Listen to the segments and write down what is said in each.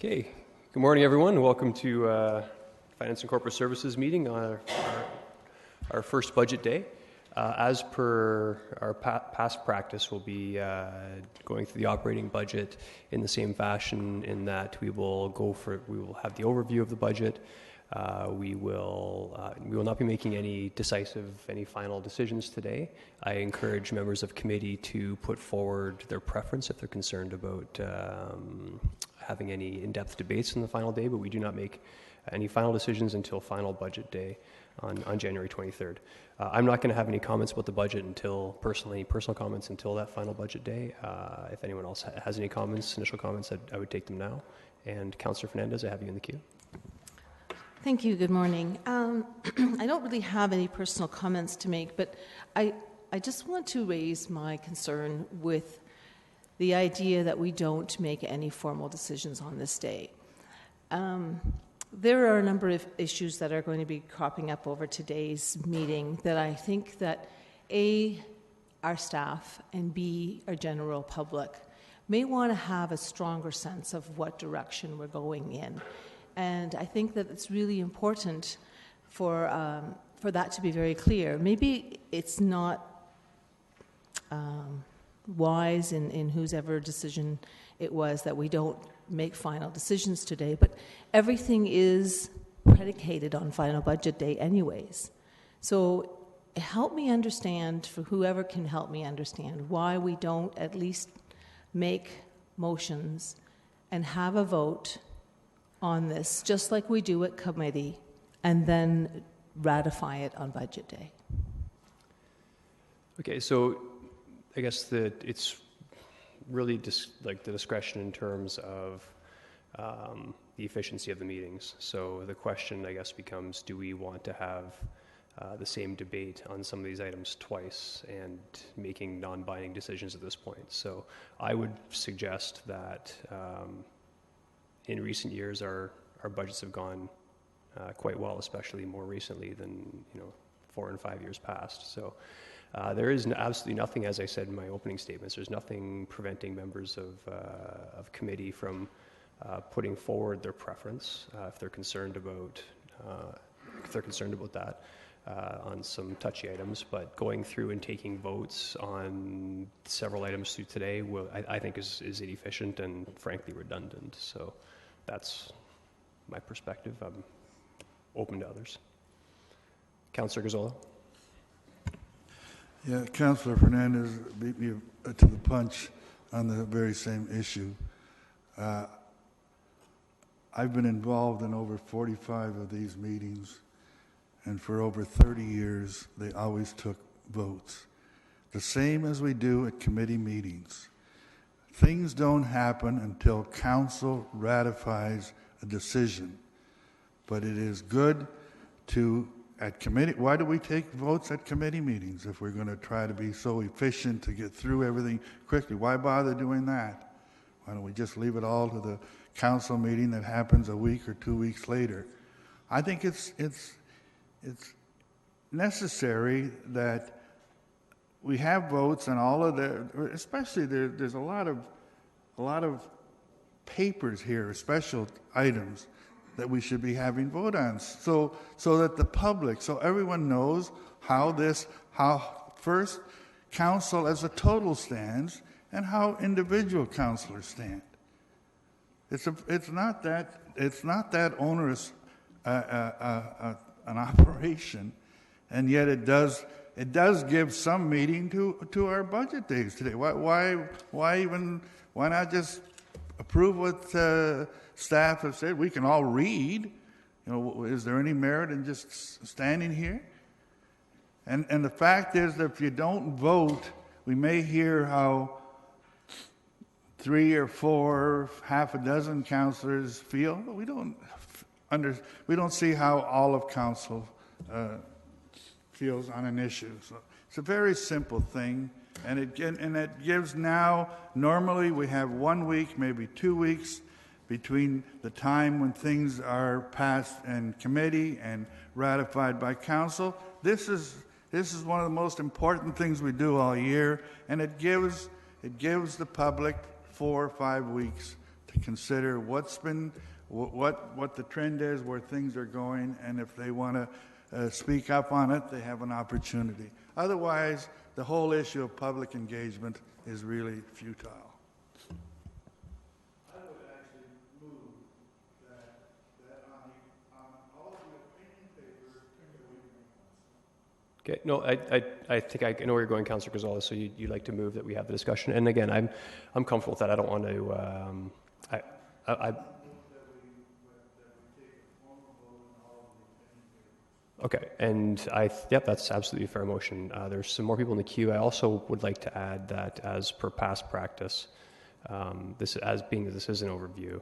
Okay, good morning everyone. Welcome to Finance and Corporate Services meeting on our first budget day. As per our past practice, we'll be going through the operating budget in the same fashion in that we will have the overview of the budget. We will not be making any final decisions today. I encourage members of committee to put forward their preference if they're concerned about having any in-depth debates in the final day, but we do not make any final decisions until final budget day on January 23rd. I'm not going to have any comments about the budget personal comments until that final budget day. If anyone else has any initial comments, I would take them now. And Councillor Fernandez, I have you in the queue. Thank you. Good morning. I don't really have any personal comments to make, but I just want to raise my concern with the idea that we don't make any formal decisions on this day. There are a number of issues that are going to be cropping up over today's meeting that I think that A, our staff, and B, our general public may want to have a stronger sense of what direction we're going in. And I think that it's really important for that to be very clear. Maybe it's not wise in whosever decision it was that we don't make final decisions today, but everything is predicated on final budget day anyways. So help me understand, for whoever can help me understand, why we don't at least make motions and have a vote on this, just like we do at committee, and then ratify it on budget day. Okay, so I guess that it's really just like the discretion in terms of the efficiency of the meetings. So the question, I guess, becomes, do we want to have the same debate on some of these items twice and making non-binding decisions at this point? So I would suggest that in recent years, our budgets have gone quite well, especially more recently than 4 and 5 years past. So there is absolutely nothing, as I said in my opening statements, there's nothing preventing members of committee from putting forward their preference if they're concerned about that on some touchy items. But going through and taking votes on several items through today, I think is inefficient and frankly redundant. So that's my perspective. I'm open to others. Councillor Gazzola. Yeah, Councillor Fernandez beat me to the punch on the very same issue. I've been involved in over 45 of these meetings, and for over 30 years, they always took votes. The same as we do at committee meetings. Things don't happen until council ratifies a decision. But it is good to, at committee, why do we take votes at committee meetings if we're going to try to be so efficient to get through everything quickly? Why bother doing that? Why don't we just leave it all to the council meeting that happens a week or 2 weeks later? I think it's necessary that we have votes and all of especially there's a lot of papers here, special items that we should be having vote on, so that the public, so everyone knows how first council as a total stands and how individual councillors stand. It's not that onerous an operation, and yet it does give some meaning to our budget days today. Why not just approve what staff have said? We can all read. Is there any merit in just standing here? And the fact is that if you don't vote, we may hear how 3 or 4, half a dozen councillors feel, but we don't see how all of council feels on an issue. So it's a very simple thing, and it gives now, normally we have 1 week, maybe 2 weeks between the time when things are passed in committee and ratified by council. This is one of the most important things we do all year, and it gives the public 4 or 5 weeks to to consider what's been, what the trend is, where things are going, and if they want to speak up on it, they have an opportunity. Otherwise, the whole issue of public engagement is really futile. I would actually move that on all of the opinion papers, Okay, no, I think I know where you're going, Councillor Gonzalez, so you'd like to move that we have the discussion. And again, I'm comfortable with that. I don't want to, okay, and yep, that's absolutely a fair motion. There's some more people in the queue. I also would like to add that as per past practice, this is an overview,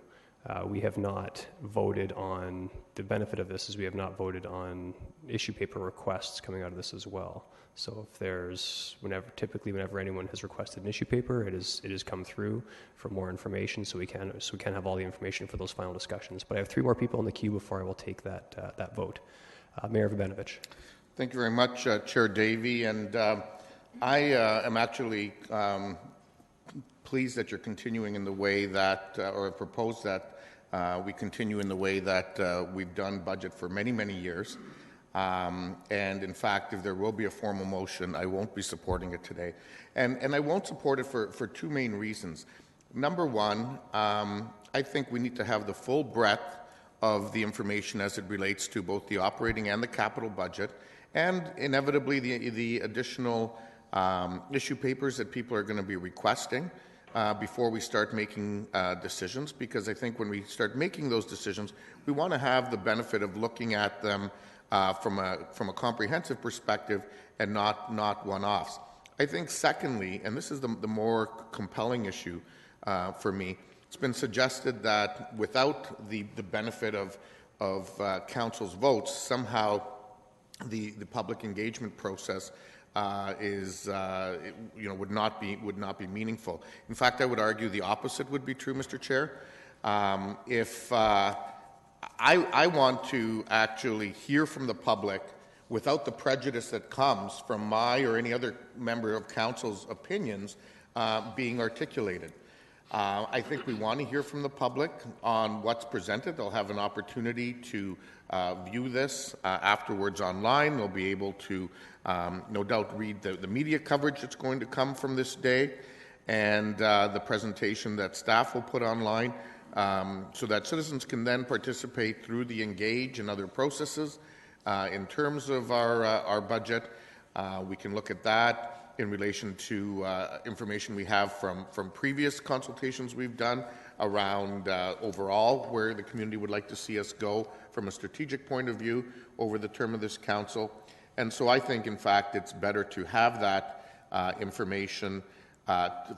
we have not voted on, the benefit of this is we have not voted on issue paper requests coming out of this as well. So if there's, whenever anyone has requested an issue paper, it has come through for more information, so we can have all the information for those final discussions. But I have 3 more people in the queue before I will take that vote. Mayor Vabenovich. Thank you very much, Chair Davey. And I am actually pleased that you're continuing in the way that, or proposed that we continue in the way that we've done budget for many, many years. And in fact, if there will be a formal motion, I won't be supporting it today. And I won't support it for 2 main reasons. Number one, I think we need to have the full breadth of the information as it relates to both the operating and the capital budget, and inevitably the additional issue papers that people are going to be requesting before we start making decisions, because I think when we start making those decisions, we want to have the benefit of looking at them from a comprehensive perspective and not one-offs. I think secondly, and this is the more compelling issue for me, it's been suggested that without the benefit of council's votes, somehow the public engagement process would not be meaningful. In fact, I would argue the opposite would be true, Mr. Chair. If I want to actually hear from the public without the prejudice that comes from my or any other member of council's opinions being articulated. I think we want to hear from the public on what's presented. They'll have an opportunity to view this afterwards online. They'll be able to, no doubt, read the media coverage that's going to come from this day and the presentation that staff will put online so that citizens can then participate through the Engage and other processes. In terms of our budget, we can look at that in relation to information we have from previous consultations we've done around overall where the community would like to see us go from a strategic point of view over the term of this council. And so I think, in fact, it's better to have that information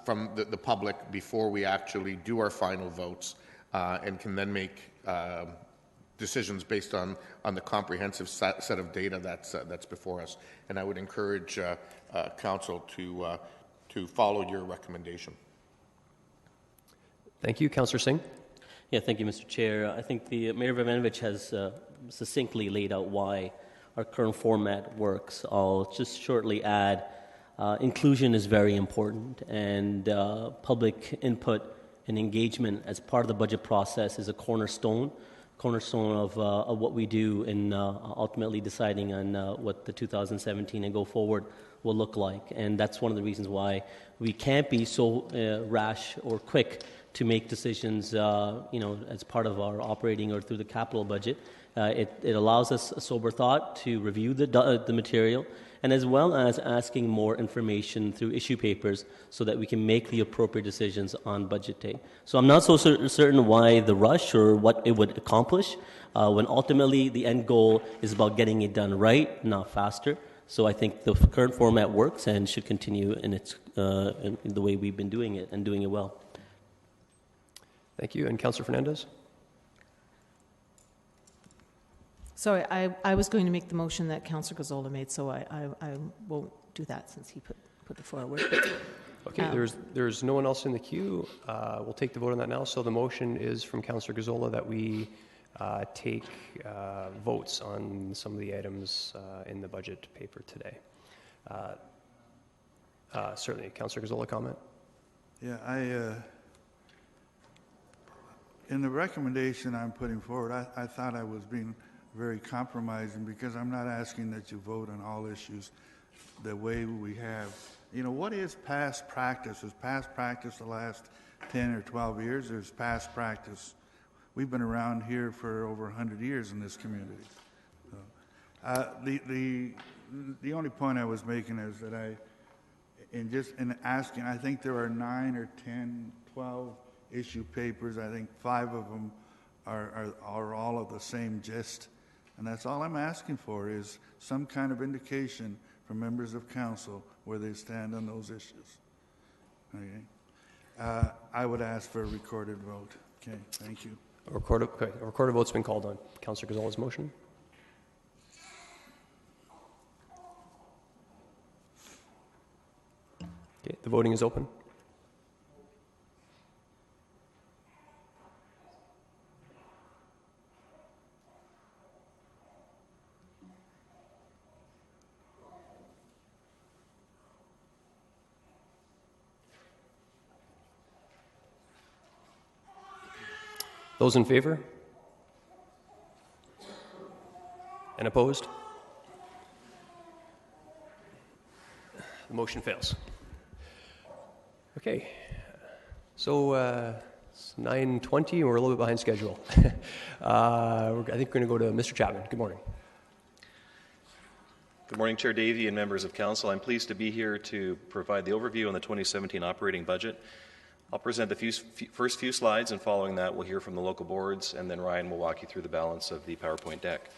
from the public before we actually do our final votes and can then make decisions based on the comprehensive set of data that's before us. And I would encourage Council to follow your recommendation. Thank you. Councillor Singh. Yeah, thank you, Mr. Chair. I think the Mayor Vabenovich has succinctly laid out why our current format works. I'll just shortly add inclusion is very important, and public input and engagement as part of the budget process is a cornerstone of what we do in ultimately deciding on what the 2017 and go forward will look like. And that's one of the reasons why we can't be so rash or quick to make decisions, as part of our operating or through the capital budget. It allows us a sober thought to review the material, and as well as asking more information through issue papers so that we can make the appropriate decisions on budget day. So I'm not so certain why the rush or what it would accomplish when ultimately the end goal is about getting it done right, not faster. So I think the current format works and should continue in the way we've been doing it and doing it well. Thank you. And Councillor Fernandez? Sorry, I was going to make the motion that Councillor Gazzola made, so I won't do that since he put it forward. Okay, there's no one else in the queue. We'll take the vote on that now. So the motion is from Councillor Gazzola that we take votes on some of the items in the budget paper today. Certainly. Councillor Gazzola, comment? Yeah, in the recommendation I'm putting forward, I thought I was being very compromising because I'm not asking that you vote on all issues the way we have. You know, what is past practice? Is past practice the last 10 or 12 years? Or is past practice? We've been around here for over 100 years in this community. So, the only point I was making is that in asking, I think there are 9 or 10, 12 issue papers. I think 5 of them are all of the same gist. And that's all I'm asking for is some kind of indication from members of council where they stand on those issues. Okay. I would ask for a recorded vote. Okay, thank you. A recorded vote's been called on Councillor Gonzalez's motion. Okay, the voting is open. Those in favor? And opposed? The motion fails. Okay, so it's 9:20, we're a little bit behind schedule. I think we're going to go to Mr. Chapman. Good morning. Good morning, Chair Davey and members of Council. I'm pleased to be here to provide the overview on the 2017 operating budget. I'll present the first few slides, and following that we'll hear from the local boards, and then Ryan will walk you through the balance of the PowerPoint deck.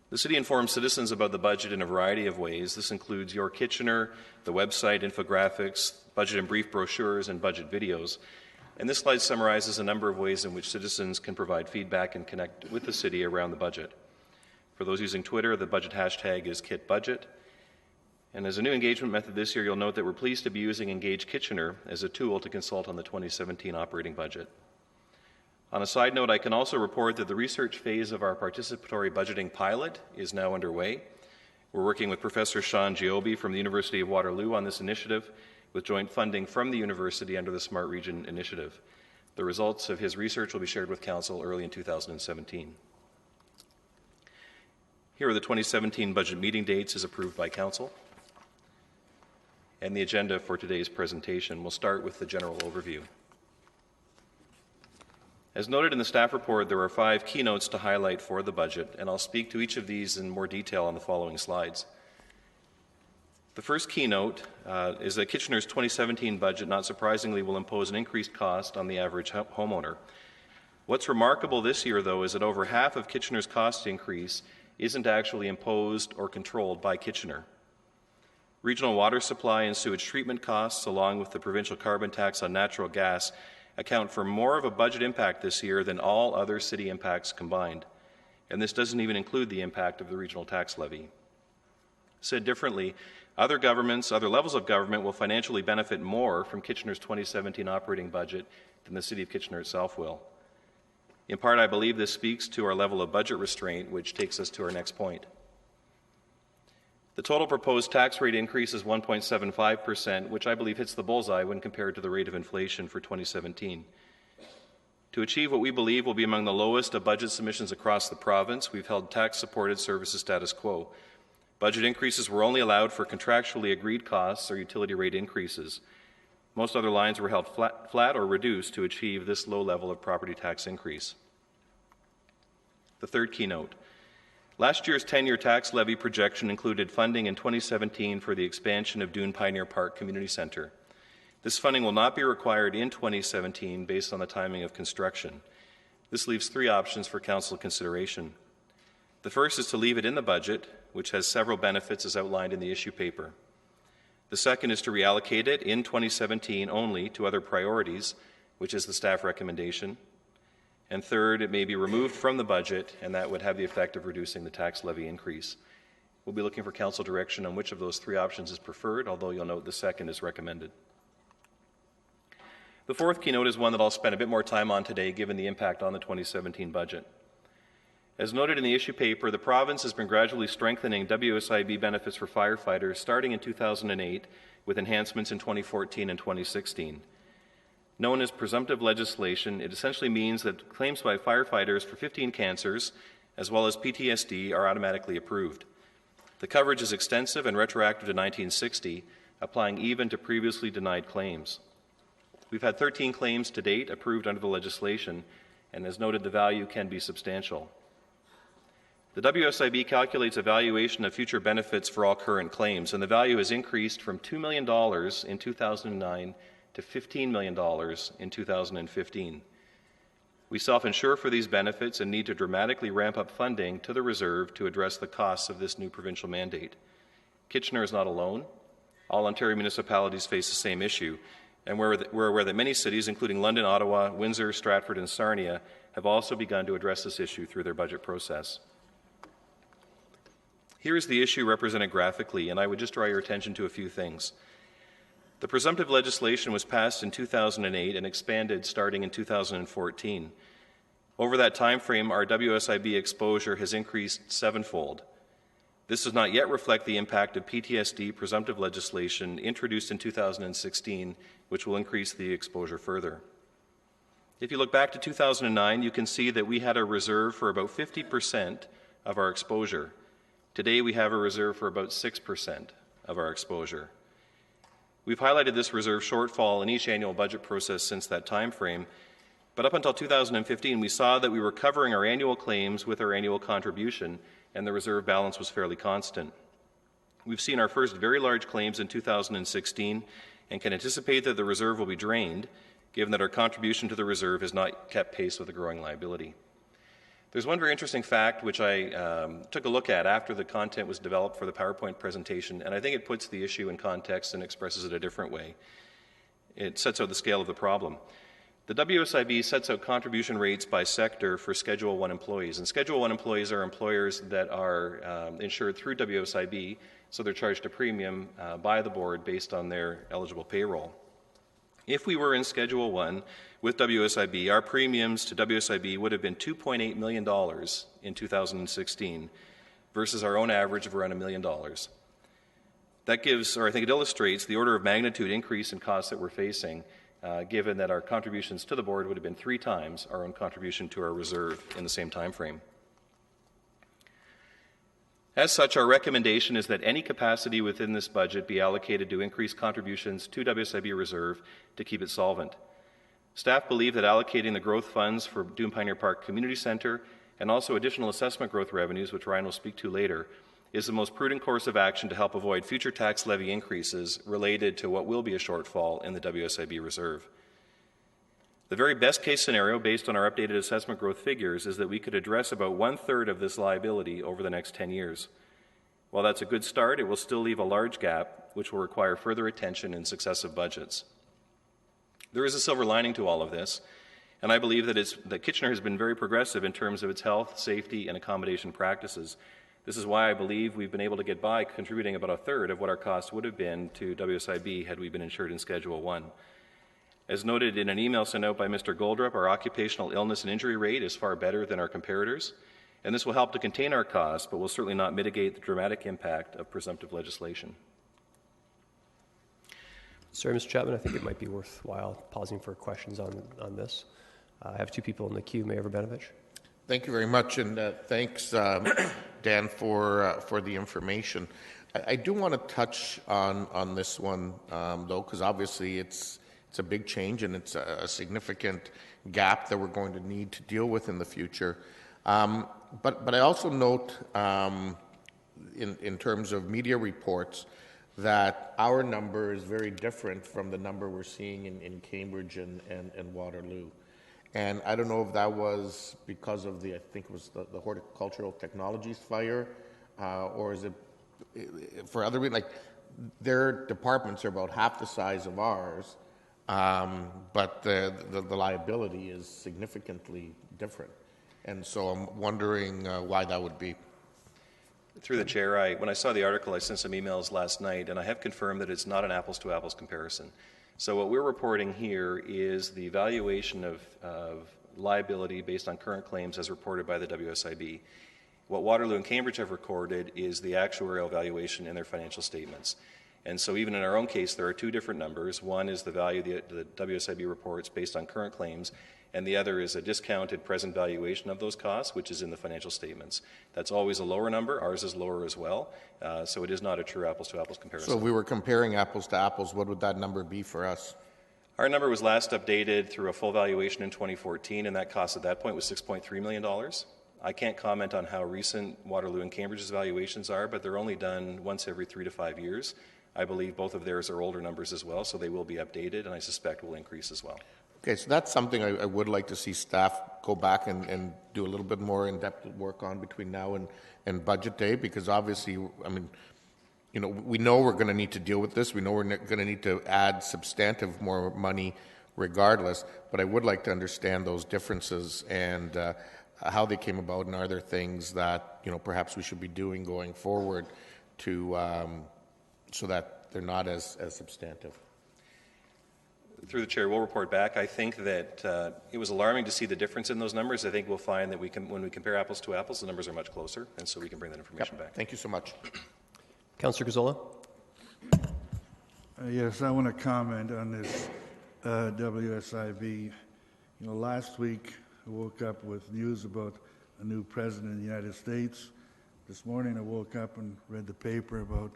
The City informs citizens about the budget in a variety of ways. This includes Your Kitchener, the website, infographics, budget and brief brochures, and budget videos. And this slide summarizes a number of ways in which citizens can provide feedback and connect with the City around the budget. For those using Twitter, the budget hashtag is KitBudget. And as a new engagement method this year, you'll note that we're pleased to be using Engage Kitchener as a tool to consult on the 2017 operating budget. On a side note, I can also report that the research phase of our participatory budgeting pilot is now underway. We're working with Professor Sean Giobbi from the University of Waterloo on this initiative, with joint funding from the university under the Smart Region Initiative. The results of his research will be shared with Council early in 2017. Here are the 2017 budget meeting dates as approved by Council, and the agenda for today's presentation. We'll start with the general overview. As noted in the staff report, there are 5 keynotes to highlight for the budget, and I'll speak to each of these in more detail on the following slides. The first keynote is that Kitchener's 2017 budget, not surprisingly, will impose an increased cost on the average homeowner. What's remarkable this year, though, is that over half of Kitchener's cost increase isn't actually imposed or controlled by Kitchener. Regional water supply and sewage treatment costs, along with the provincial carbon tax on natural gas, account for more of a budget impact this year than all other city impacts combined. And this doesn't even include the impact of the regional tax levy. Said differently, other governments, other levels of government will financially benefit more from Kitchener's 2017 operating budget than the City of Kitchener itself will. In part, I believe this speaks to our level of budget restraint, which takes us to our next point. The total proposed tax rate increase is 1.75%, which I believe hits the bullseye when compared to the rate of inflation for 2017. To achieve what we believe will be among the lowest of budget submissions across the province, we've held tax-supported services status quo. Budget increases were only allowed for contractually agreed costs or utility rate increases. Most other lines were held flat or reduced to achieve this low level of property tax increase. The third keynote. Last year's 10-year tax levy projection included funding in 2017 for the expansion of Dune Pioneer Park Community Centre. This funding will not be required in 2017 based on the timing of construction. This leaves 3 options for Council consideration. The first is to leave it in the budget, which has several benefits as outlined in the issue paper. The second is to reallocate it in 2017 only to other priorities, which is the staff recommendation. And third, it may be removed from the budget, and that would have the effect of reducing the tax levy increase. We'll be looking for Council direction on which of those 3 options is preferred, although you'll note the second is recommended. The fourth keynote is one that I'll spend a bit more time on today, given the impact on the 2017 budget. As noted in the issue paper, the province has been gradually strengthening WSIB benefits for firefighters starting in 2008, with enhancements in 2014 and 2016. Known as presumptive legislation, it essentially means that claims by firefighters for 15 cancers, as well as PTSD, are automatically approved. The coverage is extensive and retroactive to 1960, applying even to previously denied claims. We've had 13 claims to date approved under the legislation, and as noted, the value can be substantial. The WSIB calculates a valuation of future benefits for all current claims, and the value has increased from $2 million in 2009 to $15 million in 2015. We self-insure for these benefits and need to dramatically ramp up funding to the reserve to address the costs of this new provincial mandate. Kitchener is not alone. All Ontario municipalities face the same issue, and we're aware that many cities, including London, Ottawa, Windsor, Stratford, and Sarnia, have also begun to address this issue through their budget process. Here is the issue represented graphically, and I would just draw your attention to a few things. The presumptive legislation was passed in 2008 and expanded starting in 2014. Over that time frame, our WSIB exposure has increased sevenfold. This does not yet reflect the impact of PTSD presumptive legislation introduced in 2016, which will increase the exposure further. If you look back to 2009, you can see that we had a reserve for about 50% of our exposure. Today, we have a reserve for about 6% of our exposure. We've highlighted this reserve shortfall in each annual budget process since that time frame, but up until 2015, we saw that we were covering our annual claims with our annual contribution, and the reserve balance was fairly constant. We've seen our first very large claims in 2016 and can anticipate that the reserve will be drained, given that our contribution to the reserve has not kept pace with the growing liability. There's one very interesting fact which I took a look at after the content was developed for the PowerPoint presentation, and I think it puts the issue in context and expresses it a different way. It sets out the scale of the problem. The WSIB sets out contribution rates by sector for Schedule I employees, and Schedule I employees are employers that are insured through WSIB, so they're charged a premium by the board based on their eligible payroll. If we were in Schedule I with WSIB, our premiums to WSIB would have been $2.8 million in 2016 versus our own average of around $1 million. That gives, or I think it illustrates, the order of magnitude increase in costs that we're facing, given that our contributions to the board would have been 3 times our own contribution to our reserve in the same time frame. As such, our recommendation is that any capacity within this budget be allocated to increase contributions to WSIB Reserve to keep it solvent. Staff believe that allocating the growth funds for Doon Pioneer Park Community Centre and also additional assessment growth revenues, which Ryan will speak to later, is the most prudent course of action to help avoid future tax levy increases related to what will be a shortfall in the WSIB Reserve. The very best case scenario, based on our updated assessment growth figures, is that we could address about 1/3 of this liability over the next 10 years. While that's a good start, it will still leave a large gap, which will require further attention in successive budgets. There is a silver lining to all of this, and I believe that Kitchener has been very progressive in terms of its health, safety, and accommodation practices. This is why I believe we've been able to get by contributing about 1/3 of what our cost would have been to WSIB had we been insured in Schedule I. As noted in an email sent out by Mr. Goldrup, our occupational illness and injury rate is far better than our comparators, and this will help to contain our costs, but will certainly not mitigate the dramatic impact of presumptive legislation. Sorry, Mr. Chapman, I think it might be worthwhile pausing for questions on this. I have 2 people in the queue. Mayor Verbenovich. Thank you very much, and thanks, Dan, for the information. I do want to touch on this one, though, because obviously it's a big change and it's a significant gap that we're going to need to deal with in the future. But I also note, in terms of media reports, that our number is very different from the number we're seeing in Cambridge and Waterloo. And I don't know if that was because of I think it was the Horticultural Technologies fire, or is it for other reasons? Like, their departments are about half the size of ours, but the liability is significantly different. And so I'm wondering why that would be. Through the chair, when I saw the article, I sent some emails last night, and I have confirmed that it's not an apples-to-apples comparison. So what we're reporting here is the valuation of liability based on current claims as reported by the WSIB. What Waterloo and Cambridge have recorded is the actuarial valuation in their financial statements. And so even in our own case, there are two different numbers. One is the value of the WSIB reports based on current claims, and the other is a discounted present valuation of those costs, which is in the financial statements. That's always a lower number. Ours is lower as well. So it is not a true apples-to-apples comparison. So if we were comparing apples to apples, what would that number be for us? Our number was last updated through a full valuation in 2014, and that cost at that point was $6.3 million. I can't comment on how recent Waterloo and Cambridge's valuations are, but they're only done once every 3 to 5 years. I believe both of theirs are older numbers as well, so they will be updated, and I suspect will increase as well. Okay, so that's something I would like to see staff go back and do a little bit more in-depth work on between now and budget day, because obviously, I mean, you know, we know we're going to need to deal with this. We know we're going to need to add substantive more money regardless, but I would like to understand those differences and how they came about, and are there things that, you know, perhaps we should be doing going forward to so that they're not as substantive. Through the chair, we'll report back. I think that it was alarming to see the difference in those numbers. I think we'll find that when we compare apples to apples, the numbers are much closer, and so we can bring that information back. Thank you so much. Councillor Gazzola? Yes, I want to comment on this WSIB. You know, last week I woke up with news about a new president of the United States. This morning I woke up and read the paper about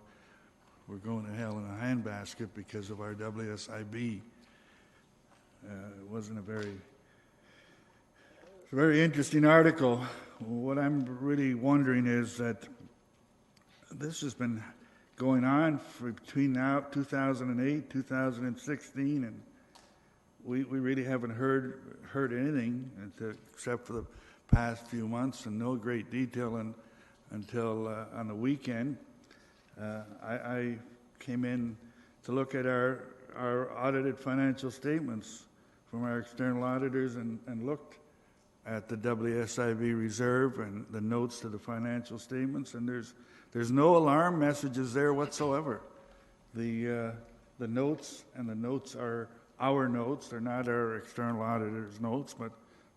we're going to hell in a handbasket because of our WSIB. It wasn't it's a very interesting article. What I'm really wondering is that this has been going on for between now 2008, 2016, and we really haven't heard anything except for the past few months, and no great detail until on the weekend. I came in to look at our audited financial statements from our external auditors and looked at the WSIB reserve and the notes to the financial statements, and there's no alarm messages there whatsoever. The notes are our notes. They're not our external auditor's notes, but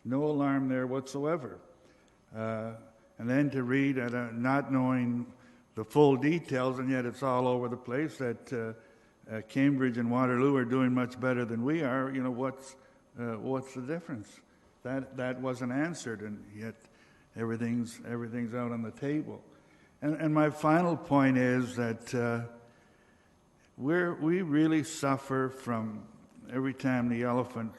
no alarm there whatsoever. And then to read, not knowing the full details, and yet it's all over the place, that Cambridge and Waterloo are doing much better than we are. You know, what's the difference? That wasn't answered, and yet everything's out on the table. And my final point is that we really suffer from every time the elephant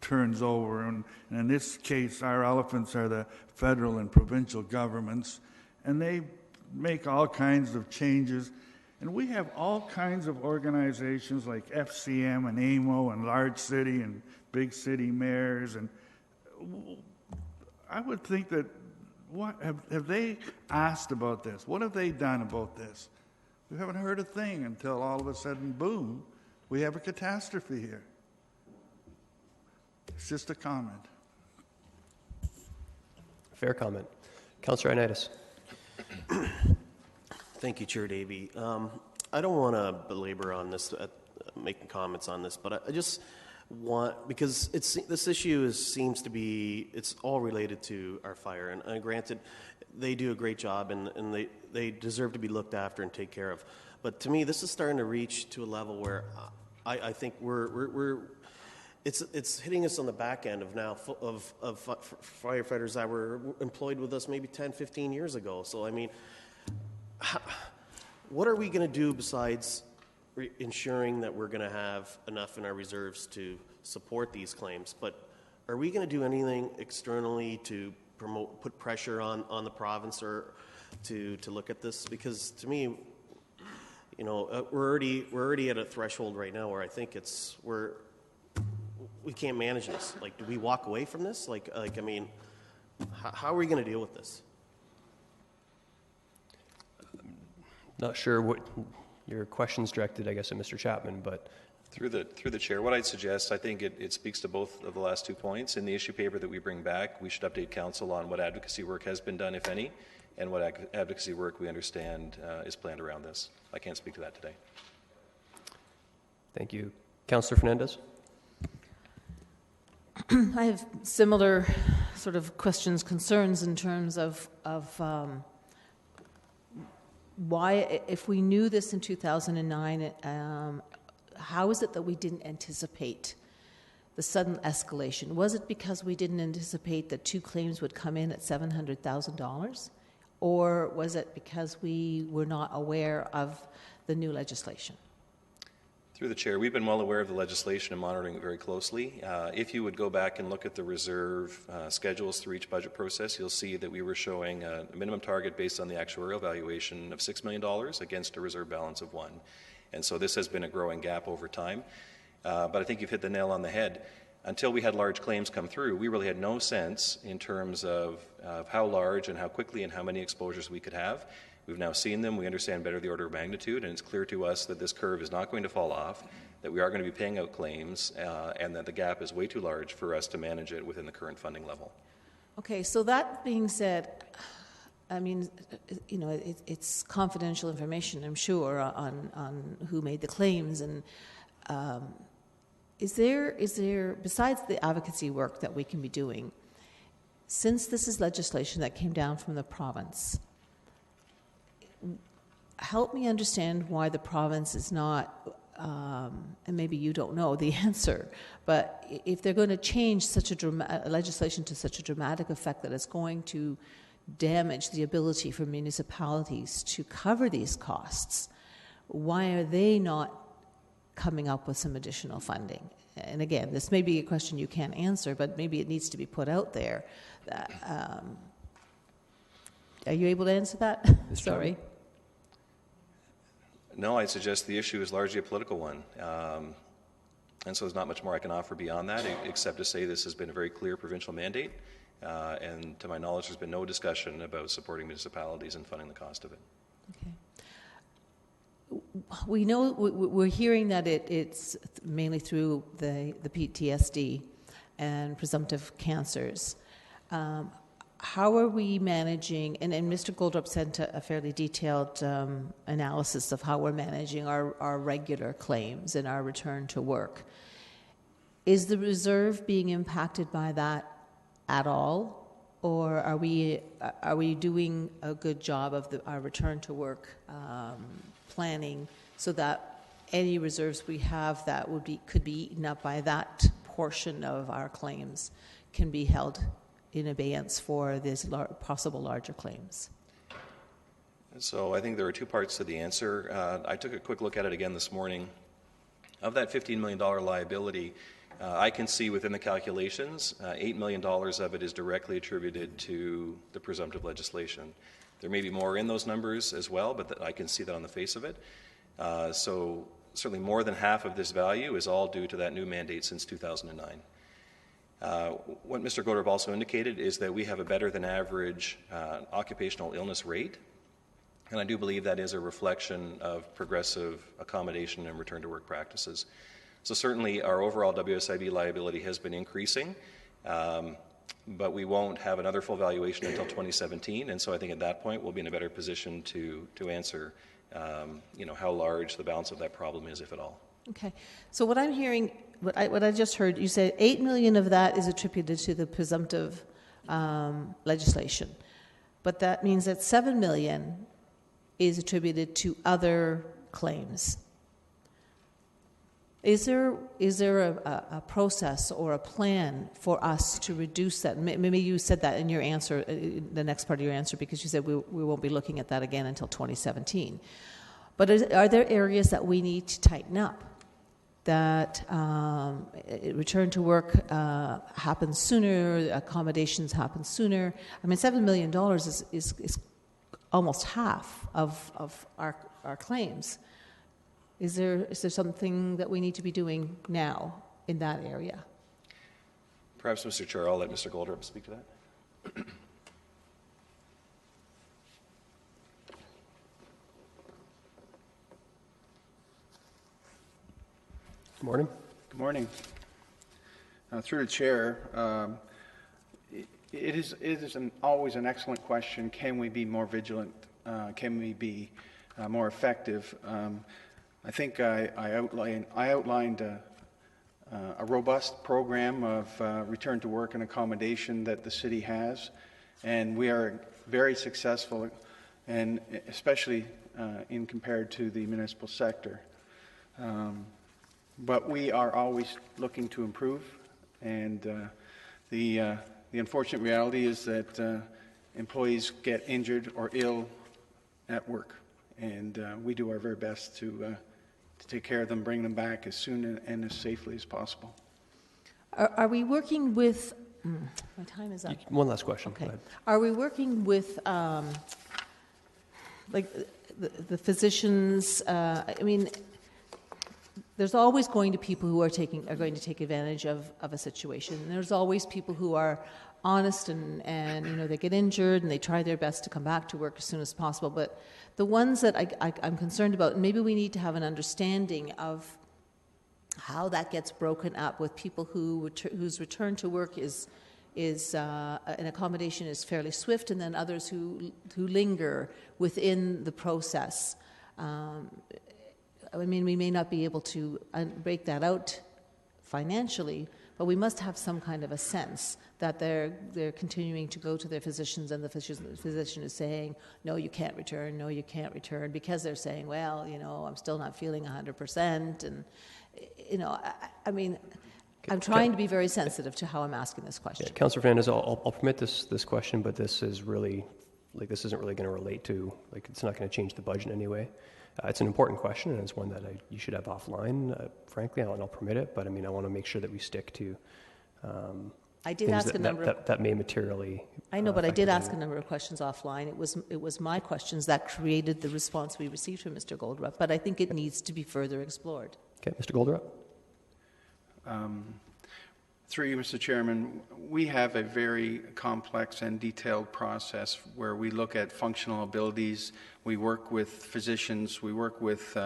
turns over, and in this case, our elephants are the federal and provincial governments, and they make all kinds of changes. And we have all kinds of organizations like FCM and AMO and large city and big city mayors. And I would think that, what have they asked about this? What have they done about this? We haven't heard a thing until all of a sudden, boom, we have a catastrophe here. It's just a comment. Fair comment. Councillor Ioannidis. Thank you, Chair Davey. I don't want to belabor on this, making comments on this, but I just want, because this issue seems to be, it's all related to our fire, and granted, they do a great job, and they deserve to be looked after and take care of. But to me, this is starting to reach to a level where I think it's hitting us on the back end of now of firefighters that were employed with us maybe 10, 15 years ago. So, I mean, what are we going to do besides ensuring that we're going to have enough in our reserves to support these claims? But are we going to do anything externally to put pressure on the province or to look at this? Because to me, you know, we're already at a threshold right now where I think we can't manage this. Like, do we walk away from this? Like I mean, how are we going to deal with this? Not sure what your question's directed, I guess, at Mr. Chapman, but Through the chair, what I'd suggest, I think it speaks to both of the last 2 points. In the issue paper that we bring back, we should update council on what advocacy work has been done, if any, and what advocacy work we understand is planned around this. I can't speak to that today. thank you. Councillor Fernandez? I have similar sort of questions, concerns in terms of why, if we knew this in 2009, how is it that we didn't anticipate the sudden escalation? Was it because we didn't anticipate that 2 claims would come in at $700,000? Or was it because we were not aware of the new legislation? Through the chair, we've been well aware of the legislation and monitoring it very closely. If you would go back and look at the reserve schedules through each budget process, you'll see that we were showing a minimum target based on the actuarial valuation of $6 million against a reserve balance of $1 million. And so this has been a growing gap over time. But I think you've hit the nail on the head. Until we had large claims come through, we really had no sense in terms of how large and how quickly and how many exposures we could have. We've now seen them. We understand better the order of magnitude, and it's clear to us that this curve is not going to fall off, that we are going to be paying out claims, and that the gap is way too large for us to manage it within the current funding level. Okay, so that being said, I mean, you know, it's confidential information, I'm sure, on who made the claims, and is there, besides the advocacy work that we can be doing, since this is legislation that came down from the province, help me understand why the province is not, and maybe you don't know the answer, but if they're going to change such a legislation to such a dramatic effect that it's going to damage the ability for municipalities to cover these costs, why are they not coming up with some additional funding? And again, this may be a question you can't answer, but maybe it needs to be put out there. Are you able to answer that? Sorry. No, I'd suggest the issue is largely a political one. And so there's not much more I can offer beyond that, except to say this has been a very clear provincial mandate. And to my knowledge, there's been no discussion about supporting municipalities and funding the cost of it. Okay. We know, we're hearing that it's mainly through the PTSD and presumptive cancers. How are we managing, and Mr. Goldrup sent a fairly detailed analysis of how we're managing our regular claims and our return to work. Is the reserve being impacted by that at all, or are we doing a good job of our return to work planning so that any reserves we have that could be eaten up by that portion of our claims can be held in abeyance for these possible larger claims? So I think there are 2 parts to the answer. I took a quick look at it again this morning. Of that $15 million liability, I can see within the calculations, $8 million of it is directly attributed to the presumptive legislation. There may be more in those numbers as well, but I can see that on the face of it. So certainly more than half of this value is all due to that new mandate since 2009. What Mr. Goldrup also indicated is that we have a better than average occupational illness rate, and I do believe that is a reflection of progressive accommodation and return to work practices. So certainly our overall WSIB liability has been increasing, but we won't have another full valuation until 2017, and so I think at that point we'll be in a better position to answer how large the balance of that problem is, if at all. Okay. So what I'm hearing, what I just heard, you said $8 million of that is attributed to the presumptive legislation, but that means that $7 million is attributed to other claims. Is there a process or a plan for us to reduce that? Maybe you said that in your answer, the next part of your answer, because you said we won't be looking at that again until 2017. But are there areas that we need to tighten up? That return to work happens sooner, accommodations happen sooner. I mean, $7 million is almost half of our claims. Is there something that we need to be doing now in that area? Perhaps, Mr. Chair, I'll let Mr. Goldrup speak to that. Good morning. Good morning. Through the chair, it is always an excellent question. Can we be more vigilant? Can we be more effective? I think I outlined a robust program of return to work and accommodation that the city has, and we are very successful, and especially in compared to the municipal sector. But we are always looking to improve, and the unfortunate reality is that employees get injured or ill at work, and we do our very best to take care of them, bring them back as soon and as safely as possible. Are we working with, my time is up. One last question. Okay. Go ahead. Are we working with, like, the physicians? I mean, there's always going to people who are going to take advantage of a situation. And there's always people who are honest and you know, they get injured and they try their best to come back to work as soon as possible. But the ones that I'm concerned about, and maybe we need to have an understanding of how that gets broken up with people whose return to work is an accommodation is fairly swift, and then others who linger within the process. I mean, we may not be able to break that out financially, but we must have some kind of a sense that they're continuing to go to their physicians, and the physician is saying, no, you can't return, because they're saying, well, you know, I'm still not feeling 100%, and, you know, I mean, I'm trying to be very sensitive to how I'm asking this question. Yeah, Councillor Fernandez, I'll permit this question, but this is really, like, this isn't really going to relate to, like, it's not going to change the budget in any way. It's an important question, and it's one that you should have offline, frankly, and I'll permit it, but I mean, I want to make sure that we stick to I did ask a number that may materially. I know, but I did ask a number of questions offline. It was my questions that created the response we received from Mr. Goldrup, but I think it needs to be further explored. Okay, Mr. Goldrup. Through you, Mr. Chairman, we have a very complex and detailed process where we look at functional abilities. We work with physicians. We work with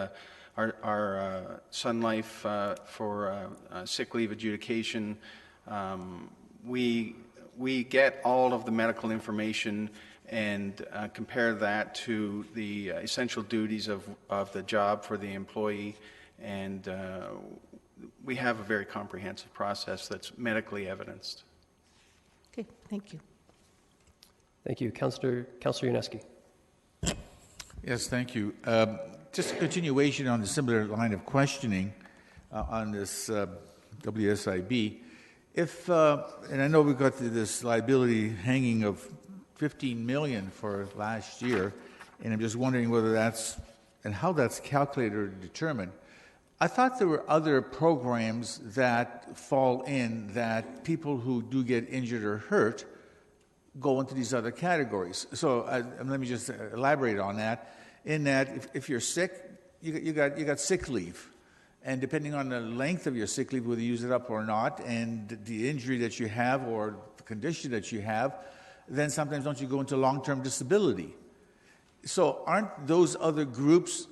our Sun Life for sick leave adjudication. We get all of the medical information and compare that to the essential duties of the job for the employee, and we have a very comprehensive process that's medically evidenced. Okay, thank you. Thank you. Councillor Yaneski. Yes, thank you. Just a continuation on the similar line of questioning on this WSIB. If, and I know we've got this liability hanging of $15 million for last year, and I'm just wondering whether that's, and how that's calculated or determined. I thought there were other programs that fall in that people who do get injured or hurt go into these other categories. So let me just elaborate on that. In that, if you're sick, you got sick leave, and depending on the length of your sick leave, whether you use it up or not, and the injury that you have or the condition that you have, then sometimes don't you go into long-term disability? So aren't those other groups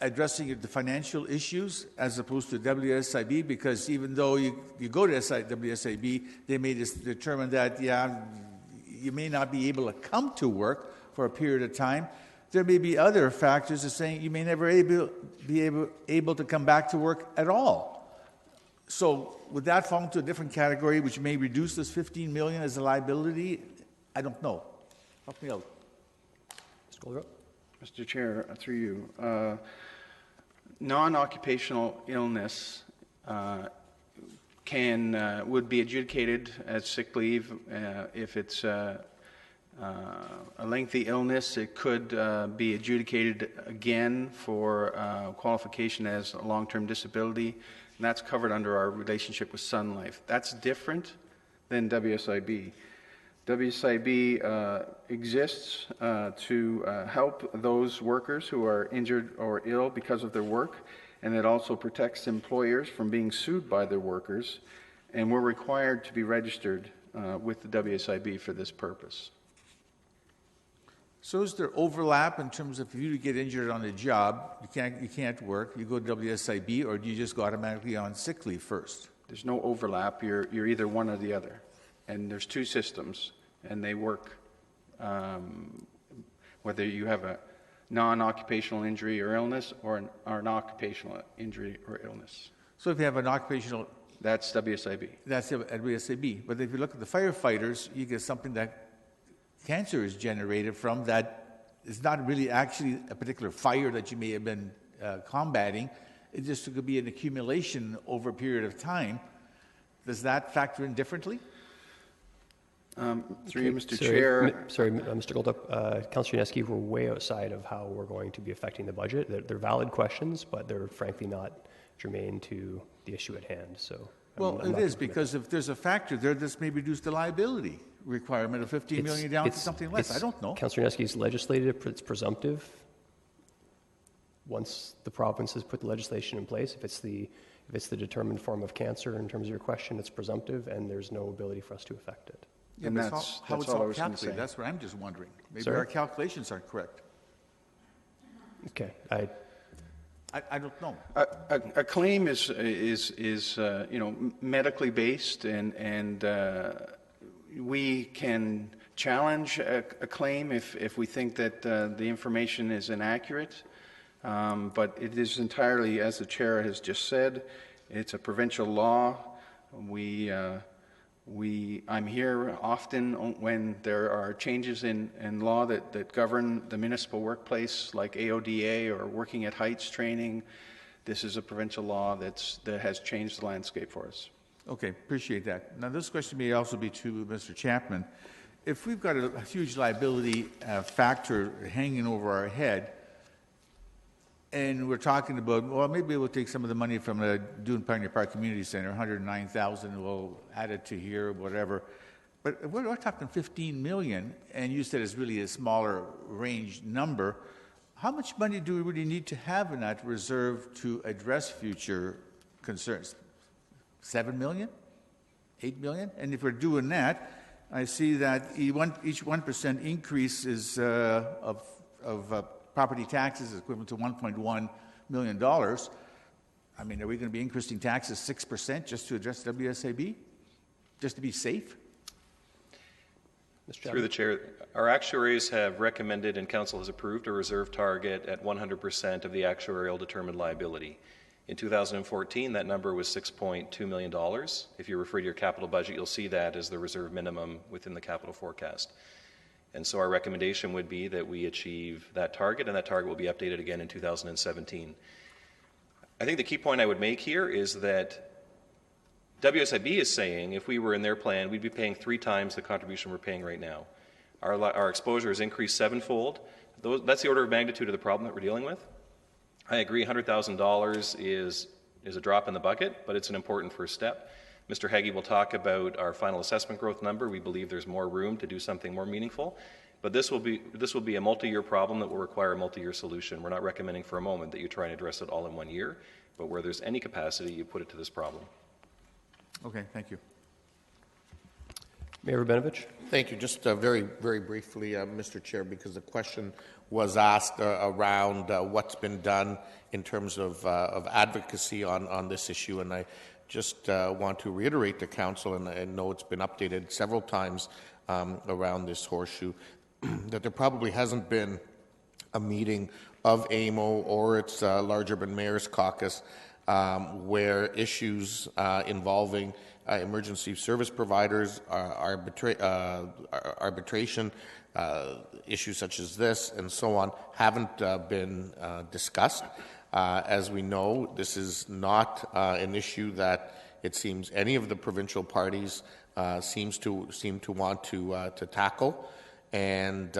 addressing the financial issues as opposed to WSIB? Because even though you go to WSIB, they may just determine that, yeah, you may not be able to come to work for a period of time. There may be other factors that saying you may never be able to come back to work at all. So would that fall into a different category, which may reduce this $15 million as a liability? I don't know. Help me out. Mr. Goldrup. Mr. Chair, through you, non-occupational illness would be adjudicated as sick leave. If it's a lengthy illness, it could be adjudicated again for qualification as a long-term disability, and that's covered under our relationship with Sun Life. That's different than WSIB. WSIB exists to help those workers who are injured or ill because of their work, and it also protects employers from being sued by their workers, and we're required to be registered with the WSIB for this purpose. So is there overlap in terms of if you get injured on the job, you can't work, you go to WSIB, or do you just go automatically on sick leave first? There's no overlap. You're either one or the other. And there's two systems, and they work whether you have a non-occupational injury or illness or an occupational injury or illness. So if you have an occupational... That's WSIB. That's at WSIB. But if you look at the firefighters, you get something that cancer is generated from that it's not really actually a particular fire that you may have been combating. It just could be an accumulation over a period of time. Does that factor in differently? Through you, Mr. Chair. Mr. Goldup, Councillor Yaneski, we're way outside of how we're going to be affecting the budget. They're valid questions, but they're frankly not germane to the issue at hand. So, well, it is, because if there's a factor there, this may reduce the liability requirement of 15 million down to something less. I don't know. Councillor Yaneski's legislative, it's presumptive. Once the province has put the legislation in place, if it's the determined form of cancer in terms of your question, it's presumptive, and there's no ability for us to affect it. Yeah, And but that's how it's all I all was gonna calculated, say. that's what I'm just wondering. Maybe Sorry? our calculations aren't correct. Okay, I don't know. A claim is medically based, and we can challenge a claim if we think that the information is inaccurate. But it is entirely, as the chair has just said, it's a provincial law. I'm here often when there are changes in law that govern the municipal workplace, like AODA or working at heights training. This is a provincial law that has changed the landscape for us. Okay, appreciate that. Now, this question may also be to Mr. Chapman. If we've got a huge liability factor hanging over our head, and we're talking about, well, maybe we'll take some of the money from the Dune Pioneer Park Community Center, 109,000, we'll add it to here, whatever. But we're talking 15 million, and you said it's really a smaller range number. How much money do we really need to have in that reserve to address future concerns? 7 million? 8 million? And if we're doing that, I see that each 1% increase is of property taxes is equivalent to $1.1 million. I mean, are we going to be increasing taxes 6% just to address WSIB? Just to be safe? Through the chair, our actuaries have recommended and council has approved a reserve target at 100% of the actuarial determined liability. In 2014, that number was $6.2 million. If you refer to your capital budget, you'll see that as the reserve minimum within the capital forecast. And so our recommendation would be that we achieve that target, and that target will be updated again in 2017. I think the key point I would make here is that WSIB is saying if we were in their plan, we'd be paying 3 times the contribution we're paying right now. Our exposure has increased 7-fold. That's the order of magnitude of the problem that we're dealing with. I agree $100,000 is a drop in the bucket, but it's an important first step. Mr. Heggie will talk about our final assessment growth number. We believe there's more room to do something more meaningful, but this will be a multi-year problem that will require a multi-year solution. We're not recommending for a moment that you try and address it all in 1 year, but where there's any capacity, you put it to this problem. Okay, thank you. Mayor Rabinovich? Thank you. Just very, very briefly, Mr. Chair, because the question was asked around what's been done in terms of advocacy on this issue, and I just want to reiterate to Council, and I know it's been updated several times around this horseshoe, that there probably hasn't been a meeting of AMO or its Large Urban Mayors Caucus where issues involving emergency service providers, arbitration, issues such as this, and so on, haven't been discussed. As we know, this is not an issue that it seems any of the provincial parties seem to want to tackle, and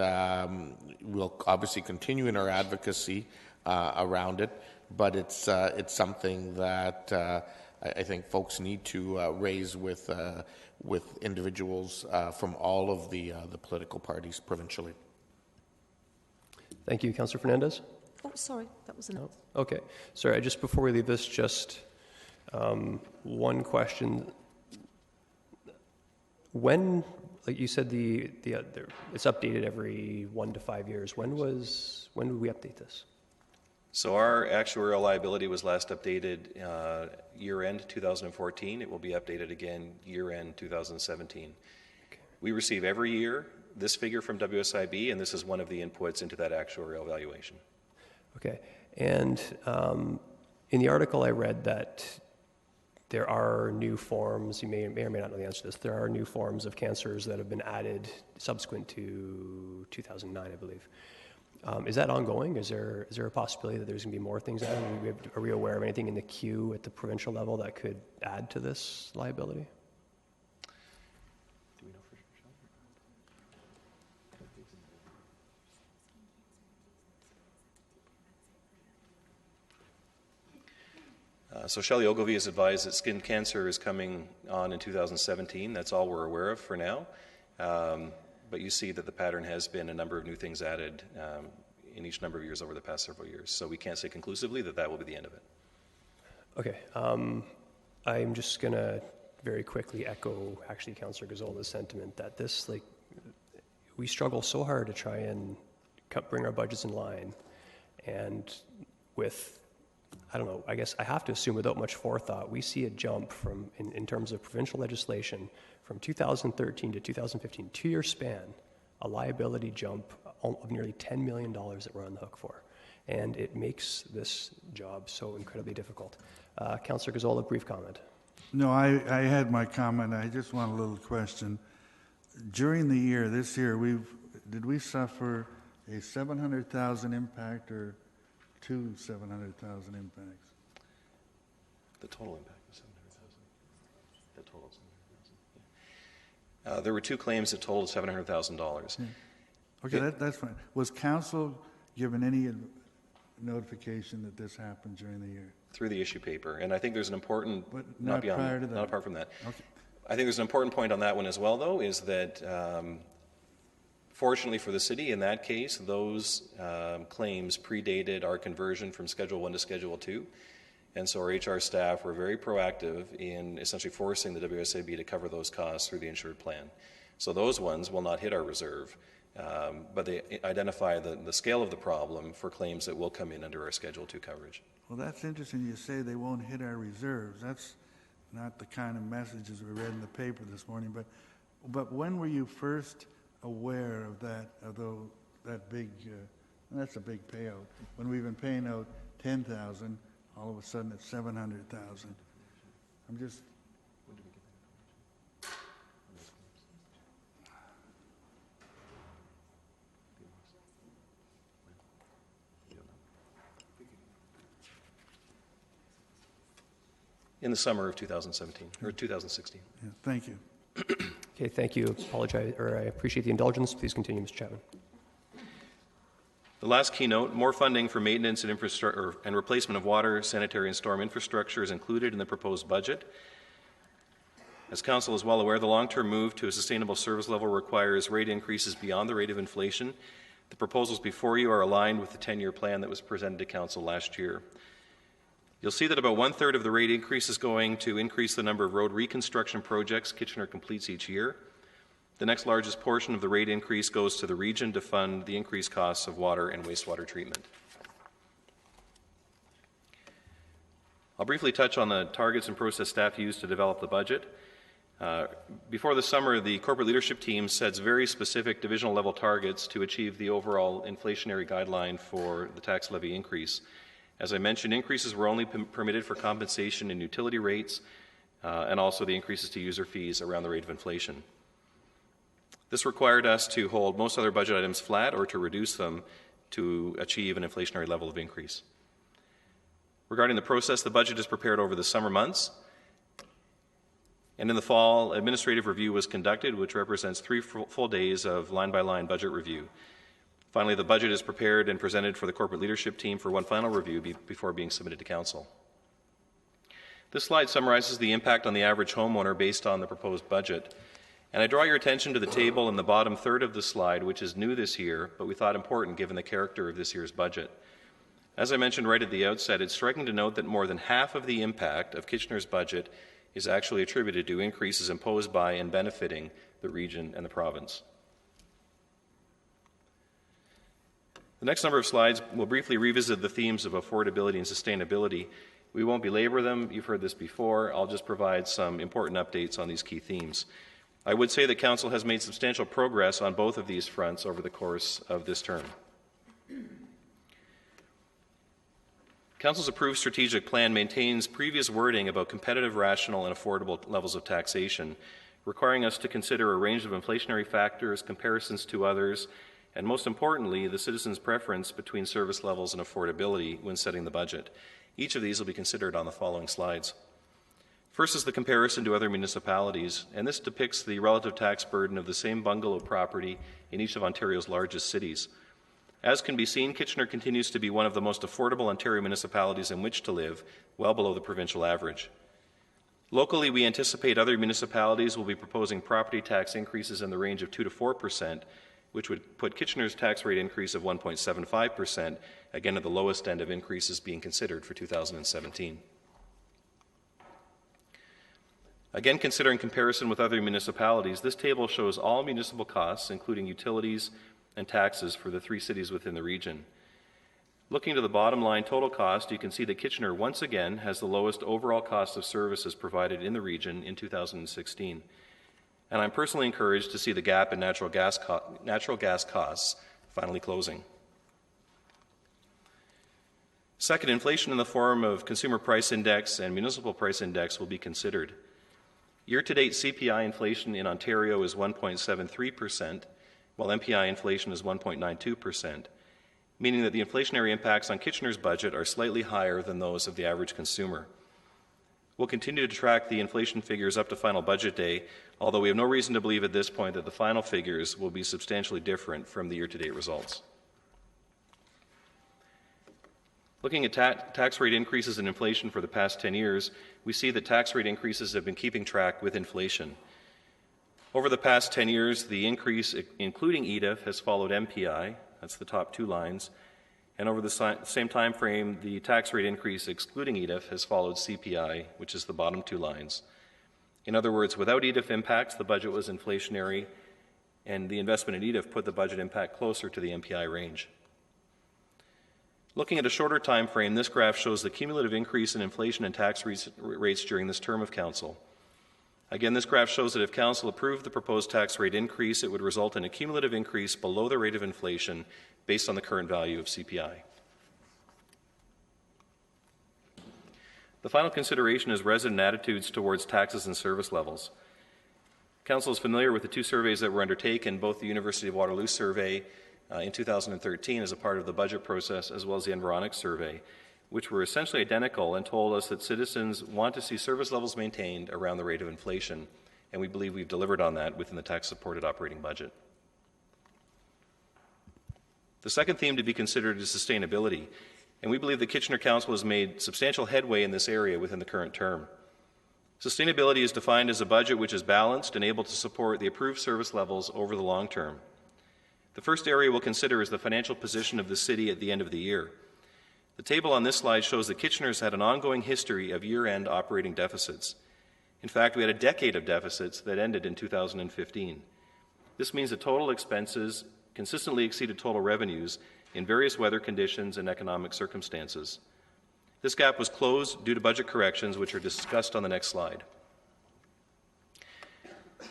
we'll obviously continue in our advocacy around it. But it's something that I think folks need to raise with individuals from all of the political parties provincially. Thank you. Councillor Fernandez? Oh, sorry, that was enough. Okay. Sorry, just before we leave this, just one question. When, like you said, it's updated every 1 to 5 years. When did we update this? So our actuarial liability was last updated year-end 2014. It will be updated again year-end 2017. Okay. We receive every year this figure from WSIB, and this is one of the inputs into that actuarial valuation. Okay. And in the article I read that there are new forms, you may or may not know the answer to this, there are new forms of cancers that have been added subsequent to 2009, I believe. Is that ongoing? Is there a possibility that there's going to be more things added? Are we aware of anything in the queue at the provincial level that could add to this liability? Do we know for sure? So Shelley Ogilvie has advised that skin cancer is coming on in 2017. That's all we're aware of for now. But you see that the pattern has been a number of new things added in each number of years over the past several years. So we can't say conclusively that that will be the end of it. Okay. I'm just going to very quickly echo, actually, Councillor Gazzola's sentiment that this, we struggle so hard to try and bring our budgets in line. And with, I don't know, I guess I have to assume without much forethought, we see a jump from, in terms of provincial legislation, from 2013 to 2015, 2-year span, a liability jump of nearly $10 million that we're on the hook for. And it makes this job so incredibly difficult. Councillor Gazzola, brief comment. No, I had my comment. I just want a little question. During the year, this year, did we suffer a 700,000 impact or 2 700,000 impacts? The total impact was 700,000. The total is 700,000. There were 2 claims that totaled $700,000. Yeah. Okay, that's fine. Was council given any notification that this happened during the year? Through the issue paper. And I think there's an important, But not prior to that. Not apart from that. Okay. I think there's an important point on that one as well, though, is that fortunately for the city, in that case, those claims predated our conversion from Schedule 1 to Schedule 2. And so our HR staff were very proactive in essentially forcing the WSIB to cover those costs through the insured plan. So those ones will not hit our reserve, but they identify the scale of the problem for claims that will come in under our Schedule 2 coverage. Well, that's interesting. You say they won't hit our reserves. That's not the kind of messages we read in the paper this morning. But when were you first aware of that big? That's a big payout. When we've been paying out 10,000, all of a sudden it's 700,000. I'm just. In the summer of 2017 or 2016. Yeah, thank you. Okay, thank you. I appreciate the indulgence. Please continue, Mr. Chapman. The last keynote, more funding for maintenance and infrastructure and replacement of water, sanitary, and storm infrastructure is included in the proposed budget. As Council is well aware, the long-term move to a sustainable service level requires rate increases beyond the rate of inflation. The proposals before you are aligned with the 10-year plan that was presented to Council last year. You'll see that about 1/3 of the rate increase is going to increase the number of road reconstruction projects Kitchener completes each year. The next largest portion of the rate increase goes to the region to fund the increased costs of water and wastewater treatment. I'll briefly touch on the targets and process staff used to develop the budget. Before the summer, the corporate leadership team sets very specific divisional level targets to achieve the overall inflationary guideline for the tax levy increase. As I mentioned, increases were only permitted for compensation in utility rates and also the increases to user fees around the rate of inflation. This required us to hold most other budget items flat or to reduce them to achieve an inflationary level of increase. Regarding the process, the budget is prepared over the summer months. And in the fall, administrative review was conducted, which represents 3 full days of line-by-line budget review. Finally, the budget is prepared and presented for the corporate leadership team for one final review before being submitted to Council. This slide summarizes the impact on the average homeowner based on the proposed budget. And I draw your attention to the table in the bottom third of the slide, which is new this year, but we thought important given the character of this year's budget. As I mentioned right at the outset, it's striking to note that more than half of the impact of Kitchener's budget is actually attributed to increases imposed by and benefiting the region and the province. The next number of slides will briefly revisit the themes of affordability and sustainability. We won't belabor them. You've heard this before. I'll just provide some important updates on these key themes. I would say that Council has made substantial progress on both of these fronts over the course of this term. Council's approved strategic plan maintains previous wording about competitive, rational, and affordable levels of taxation, requiring us to consider a range of inflationary factors, comparisons to others, and most importantly, the citizens' preference between service levels and affordability when setting the budget. Each of these will be considered on the following slides. First is the comparison to other municipalities, and this depicts the relative tax burden of the same bungalow property in each of Ontario's largest cities. As can be seen, Kitchener continues to be one of the most affordable Ontario municipalities in which to live, well below the provincial average. Locally, we anticipate other municipalities will be proposing property tax increases in the range of 2 to 4%, which would put Kitchener's tax rate increase of 1.75%, again at the lowest end of increases being considered for 2017. Again, considering comparison with other municipalities, this table shows all municipal costs, including utilities and taxes, for the 3 cities within the region. Looking to the bottom line total cost, you can see that Kitchener once again has the lowest overall cost of services provided in the region in 2016. And I'm personally encouraged to see the gap in natural gas costs finally closing. Second, inflation in the form of consumer price index and municipal price index will be considered. Year-to-date CPI inflation in Ontario is 1.73%, while MPI inflation is 1.92%, meaning that the inflationary impacts on Kitchener's budget are slightly higher than those of the average consumer. We'll continue to track the inflation figures up to final budget day, although we have no reason to believe at this point that the final figures will be substantially different from the year-to-date results. Looking at tax rate increases and inflation for the past 10 years, we see that tax rate increases have been keeping track with inflation. Over the past 10 years, the increase, including EDIF, has followed MPI, that's the top 2 lines, and over the same time frame, the tax rate increase excluding EDIF has followed CPI, which is the bottom 2 lines. In other words, without EDIF impacts, the budget was inflationary, and the investment in EDIF put the budget impact closer to the MPI range. Looking at a shorter time frame, this graph shows the cumulative increase in inflation and tax rates during this term of Council. Again, this graph shows that if Council approved the proposed tax rate increase, it would result in a cumulative increase below the rate of inflation based on the current value of CPI. The final consideration is resident attitudes towards taxes and service levels. Council is familiar with the 2 surveys that were undertaken, both the University of Waterloo survey in 2013 as a part of the budget process, as well as the Environics survey, which were essentially identical and told us that citizens want to see service levels maintained around the rate of inflation, and we believe we've delivered on that within the tax-supported operating budget. The second theme to be considered is sustainability, and we believe that Kitchener Council has made substantial headway in this area within the current term. Sustainability is defined as a budget which is balanced and able to support the approved service levels over the long term. The first area we'll consider is the financial position of the city at the end of the year. The table on this slide shows that Kitchener's had an ongoing history of year-end operating deficits. In fact, we had a decade of deficits that ended in 2015. This means that total expenses consistently exceeded total revenues in various weather conditions and economic circumstances. This gap was closed due to budget corrections, which are discussed on the next slide.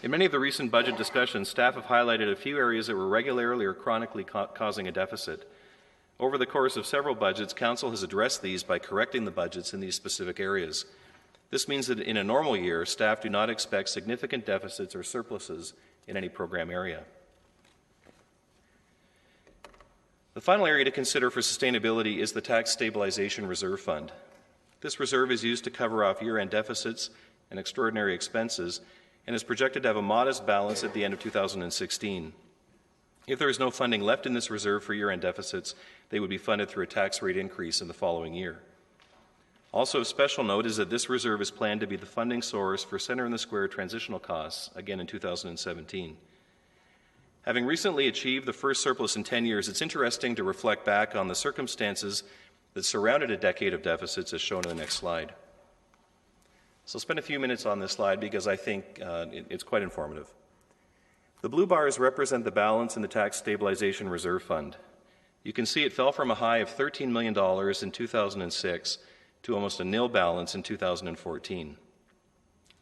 In many of the recent budget discussions, staff have highlighted a few areas that were regularly or chronically causing a deficit. Over the course of several budgets, Council has addressed these by correcting the budgets in these specific areas. This means that in a normal year, staff do not expect significant deficits or surpluses in any program area. The final area to consider for sustainability is the Tax Stabilization Reserve Fund. This reserve is used to cover off year-end deficits and extraordinary expenses and is projected to have a modest balance at the end of 2016. If there is no funding left in this reserve for year-end deficits, they would be funded through a tax rate increase in the following year. Also of special note is that this reserve is planned to be the funding source for Centre in the Square transitional costs, again in 2017. Having recently achieved the first surplus in 10 years, it's interesting to reflect back on the circumstances that surrounded a decade of deficits as shown in the next slide. So I'll spend a few minutes on this slide because I think it's quite informative. The blue bars represent the balance in the Tax Stabilization Reserve Fund. You can see it fell from a high of $13 million in 2006 to almost a nil balance in 2014.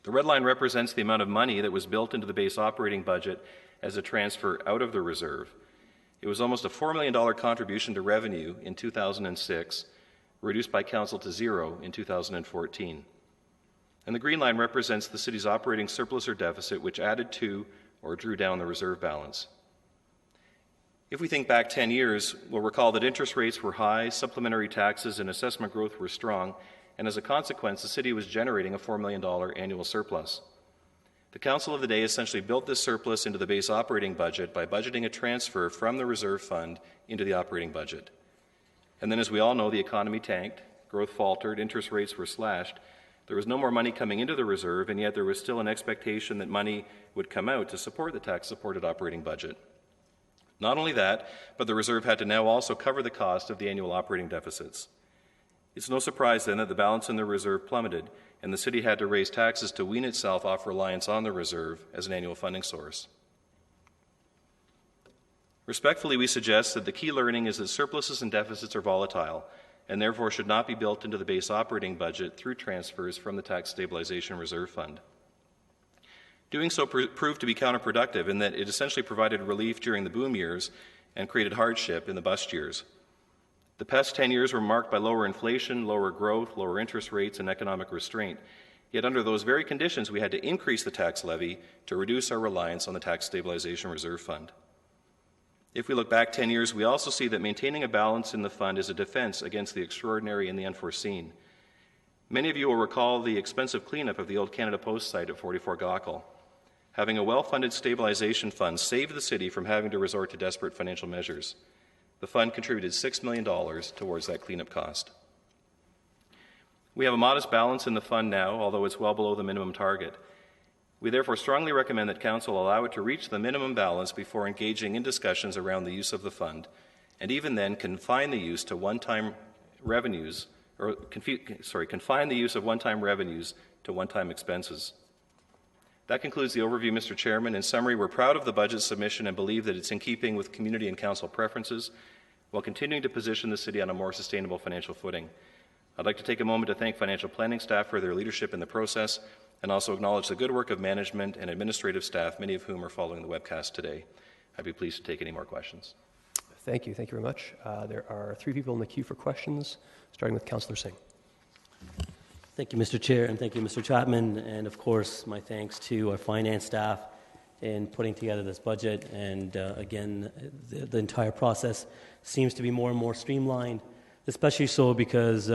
The red line represents the amount of money that was built into the base operating budget as a transfer out of the reserve. It was almost a $4 million contribution to revenue in 2006, reduced by Council to zero in 2014. And the green line represents the city's operating surplus or deficit, which added to or drew down the reserve balance. If we think back 10 years, we'll recall that interest rates were high, supplementary taxes and assessment growth were strong, and as a consequence, the city was generating a $4 million annual surplus. The Council of the Day essentially built this surplus into the base operating budget by budgeting a transfer from the reserve fund into the operating budget. And then, as we all know, the economy tanked, growth faltered, interest rates were slashed. There was no more money coming into the reserve, and yet there was still an expectation that money would come out to support the tax-supported operating budget. Not only that, but the reserve had to now also cover the cost of the annual operating deficits. It's no surprise then that the balance in the reserve plummeted, and the city had to raise taxes to wean itself off reliance on the reserve as an annual funding source. Respectfully, we suggest that the key learning is that surpluses and deficits are volatile, and therefore should not be built into the base operating budget through transfers from the Tax Stabilization Reserve Fund. Doing so proved to be counterproductive in that it essentially provided relief during the boom years and created hardship in the bust years. The past 10 years were marked by lower inflation, lower growth, lower interest rates, and economic restraint. Yet under those very conditions, we had to increase the tax levy to reduce our reliance on the Tax Stabilization Reserve Fund. If we look back 10 years, we also see that maintaining a balance in the fund is a defense against the extraordinary and the unforeseen. Many of you will recall the expensive cleanup of the old Canada Post site at 44 Gaukel. Having a well-funded stabilization fund saved the city from having to resort to desperate financial measures. The fund contributed $6 million towards that cleanup cost. We have a modest balance in the fund now, although it's well below the minimum target. We therefore strongly recommend that Council allow it to reach the minimum balance before engaging in discussions around the use of the fund, and even then confine the use to one-time revenues, or confine the use of one-time revenues to one-time expenses. That concludes the overview, Mr. Chairman. In summary, we're proud of the budget submission and believe that it's in keeping with community and council preferences while continuing to position the city on a more sustainable financial footing. I'd like to take a moment to thank financial planning staff for their leadership in the process and also acknowledge the good work of management and administrative staff, many of whom are following the webcast today. I'd be pleased to take any more questions. Thank you. Thank you very much. There are 3 people in the queue for questions, starting with Councillor Singh. Thank you, Mr. Chair, and thank you, Mr. Chapman, and of course, my thanks to our finance staff in putting together this budget. And again, the entire process seems to be more and more streamlined, especially so because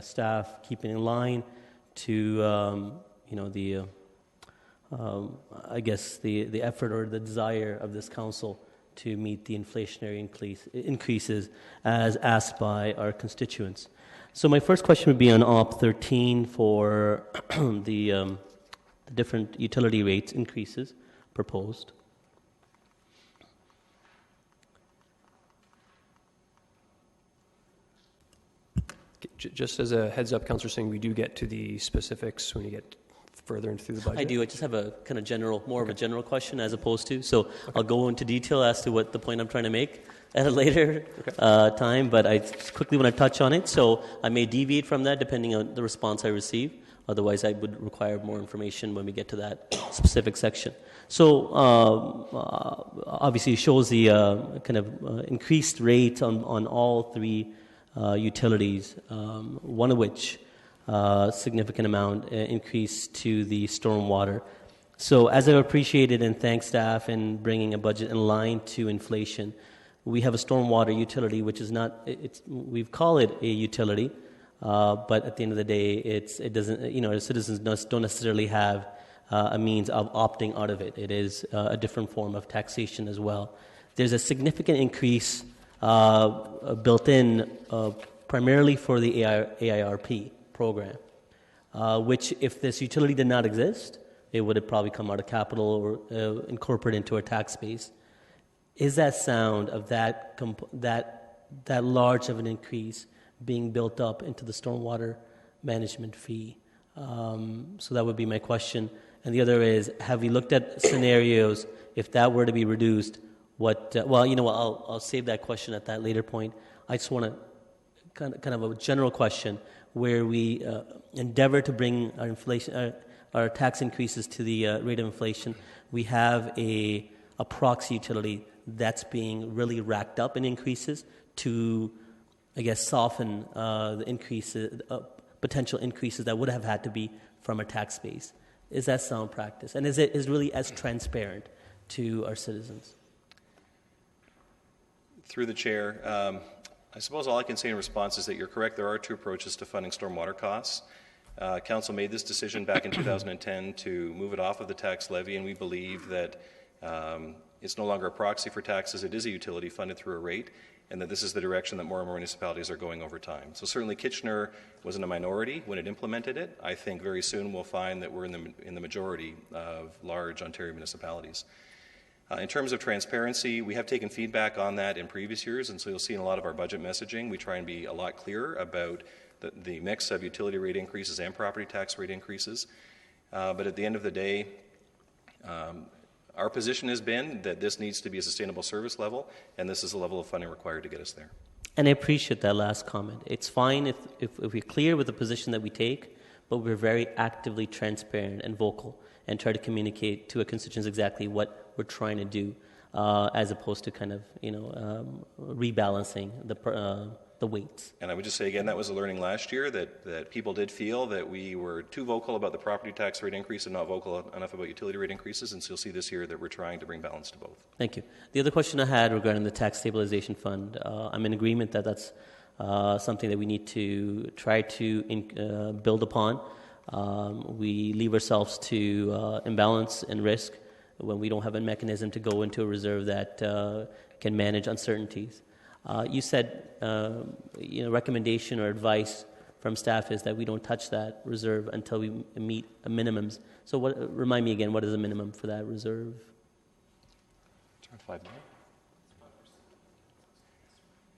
staff keeping in line to I guess the effort or the desire of this council to meet the inflationary increases as asked by our constituents. So my first question would be on OP 13 for the different utility rates increases proposed. Just as a heads up, Councillor Singh, we do get to the specifics when you get further into the budget. I do. I just have a kind of general, more of a general question as opposed to. So I'll go into detail as to what the point I'm trying to make at a later time, but I just quickly want to touch on it. So I may deviate from that depending on the response I receive. Otherwise, I would require more information when we get to that specific section. So obviously, it shows the kind of increased rate on all 3 utilities, one of which significant amount increase to the stormwater. So as I've appreciated and thank staff in bringing a budget in line to inflation, we have a stormwater utility, which is not, we call it a utility, but at the end of the day, it doesn't, citizens don't necessarily have a means of opting out of it. It is a different form of taxation as well. There's a significant increase built in primarily for the AIRP program, which if this utility did not exist, it would have probably come out of capital or incorporated into our tax base. Is that sound of that large of an increase being built up into the stormwater management fee? So that would be my question. And the other is, have we looked at scenarios if that were to be reduced? I'll save that question at that later point. I just want to kind of a general question where we endeavor to bring our tax increases to the rate of inflation. We have a proxy utility that's being really racked up in increases to, I guess, soften the increases, potential increases that would have had to be from our tax base. Is that sound practice? And is it really as transparent to our citizens? Through the chair, I suppose all I can say in response is that you're correct. There are two approaches to funding stormwater costs. Council made this decision back in 2010 to move it off of the tax levy, and we believe that it's no longer a proxy for taxes. It is a utility funded through a rate, and that this is the direction that more and more municipalities are going over time. So certainly Kitchener was in a minority when it implemented it. I think very soon we'll find that we're in the majority of large Ontario municipalities. In terms of transparency, we have taken feedback on that in previous years, and so you'll see in a lot of our budget messaging, we try and be a lot clearer about the mix of utility rate increases and property tax rate increases. But at the end of the day, our position has been that this needs to be a sustainable service level, and this is the level of funding required to get us there. And I appreciate that last comment. It's fine if we're clear with the position that we take, but we're very actively transparent and vocal and try to communicate to our constituents exactly what we're trying to do, as opposed to kind of, rebalancing the weights. And I would just say again, that was a learning last year, that people did feel that we were too vocal about the property tax rate increase and not vocal enough about utility rate increases, and so you'll see this year that we're trying to bring balance to both. Thank you. The other question I had regarding the Tax Stabilization Fund, I'm in agreement that that's something that we need to try to build upon. We leave ourselves to imbalance and risk when we don't have a mechanism to go into a reserve that can manage uncertainties. You said, recommendation or advice from staff is that we don't touch that reserve until we meet minimums. So remind me again, what is the minimum for that reserve?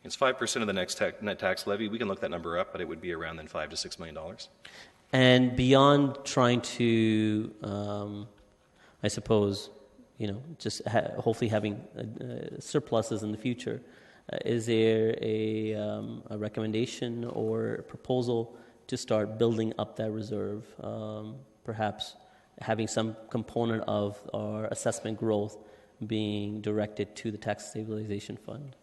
It's 5% of the next net tax levy. We can look that number up, but it would be around then $5 to $6 million. And beyond trying to, I suppose, just hopefully having surpluses in the future, is there a recommendation or a proposal to start building up that reserve, perhaps having some component of our assessment growth being directed to the Tax Stabilization Fund?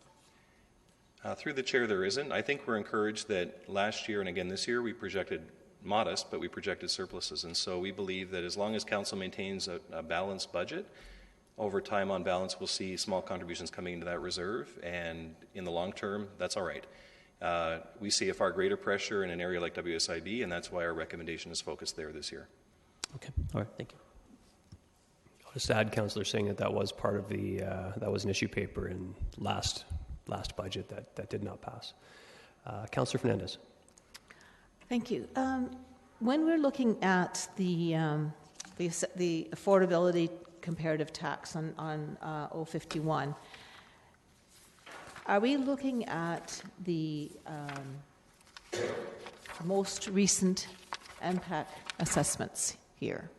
Through the chair, there isn't. I think we're encouraged that last year and again this year we projected modest, but we projected surpluses. And so we believe that as long as council maintains a balanced budget, over time on balance we'll see small contributions coming into that reserve, and in the long term that's all right. We see a far greater pressure in an area like WSIB, and that's why our recommendation is focused there this year. Okay, all right, thank you. I'll just add, Councillor, saying that was part of the, that was an issue paper in last budget that did not pass. Councillor Fernandez. Thank you. When we're looking at the affordability comparative tax on 051, are we looking at the most recent MPAC assessments here?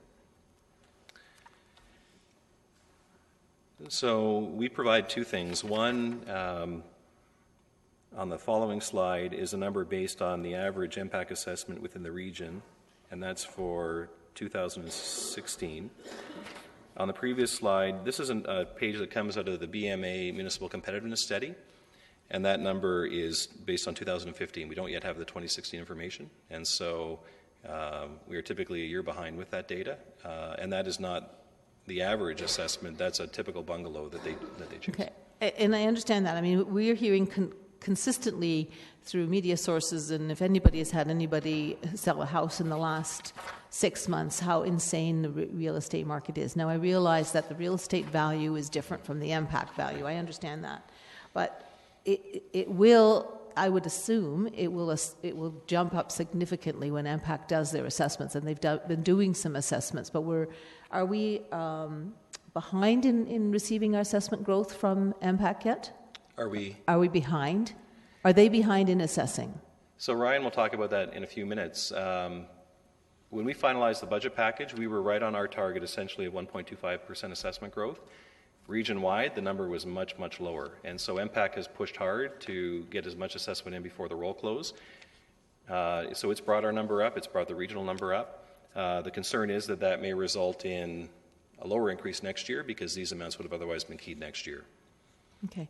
So we provide two things. One, on the following slide, is a number based on the average MPAC assessment within the region, and that's for 2016. On the previous slide, this is a page that comes out of the BMA Municipal Competitiveness Study, and that number is based on 2015. We don't yet have the 2016 information, and so we are typically a year behind with that data, and that is not the average assessment. That's a typical bungalow that they choose. Okay, and I understand that. I mean, we're hearing consistently through media sources, and if anybody has had anybody sell a house in the last 6 months, how insane the real estate market is. Now, I realize that the real estate value is different from the MPAC value. I understand that. But it will, I would assume, it will jump up significantly when MPAC does their assessments, and they've been doing some assessments. But are we behind in receiving our assessment growth from MPAC yet? Are we behind? Are they behind in assessing? So Ryan will talk about that in a few minutes. When we finalized the budget package, we were right on our target, essentially of 1.25% assessment growth. Region-wide, the number was much, much lower. And so MPAC has pushed hard to get as much assessment in before the roll close. So it's brought our number up. It's brought the regional number up. The concern is that may result in a lower increase next year because these amounts would have otherwise been keyed next year. Okay.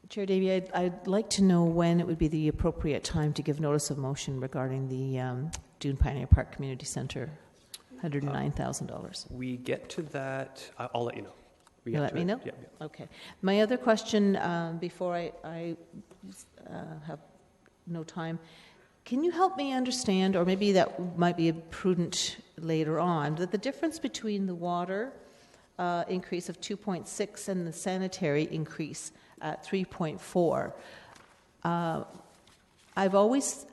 Chair Davey, I'd like to know when it would be the appropriate time to give notice of motion regarding the Dune Pioneer Park Community Centre, $109,000. We get to that, I'll let you know. We You'll get let to me it. know? Yeah. Okay. My other question, before I have no time, can you help me understand, or maybe that might be prudent later on, that the difference between the water increase of 2.6 and the sanitary increase at 3.4, I've always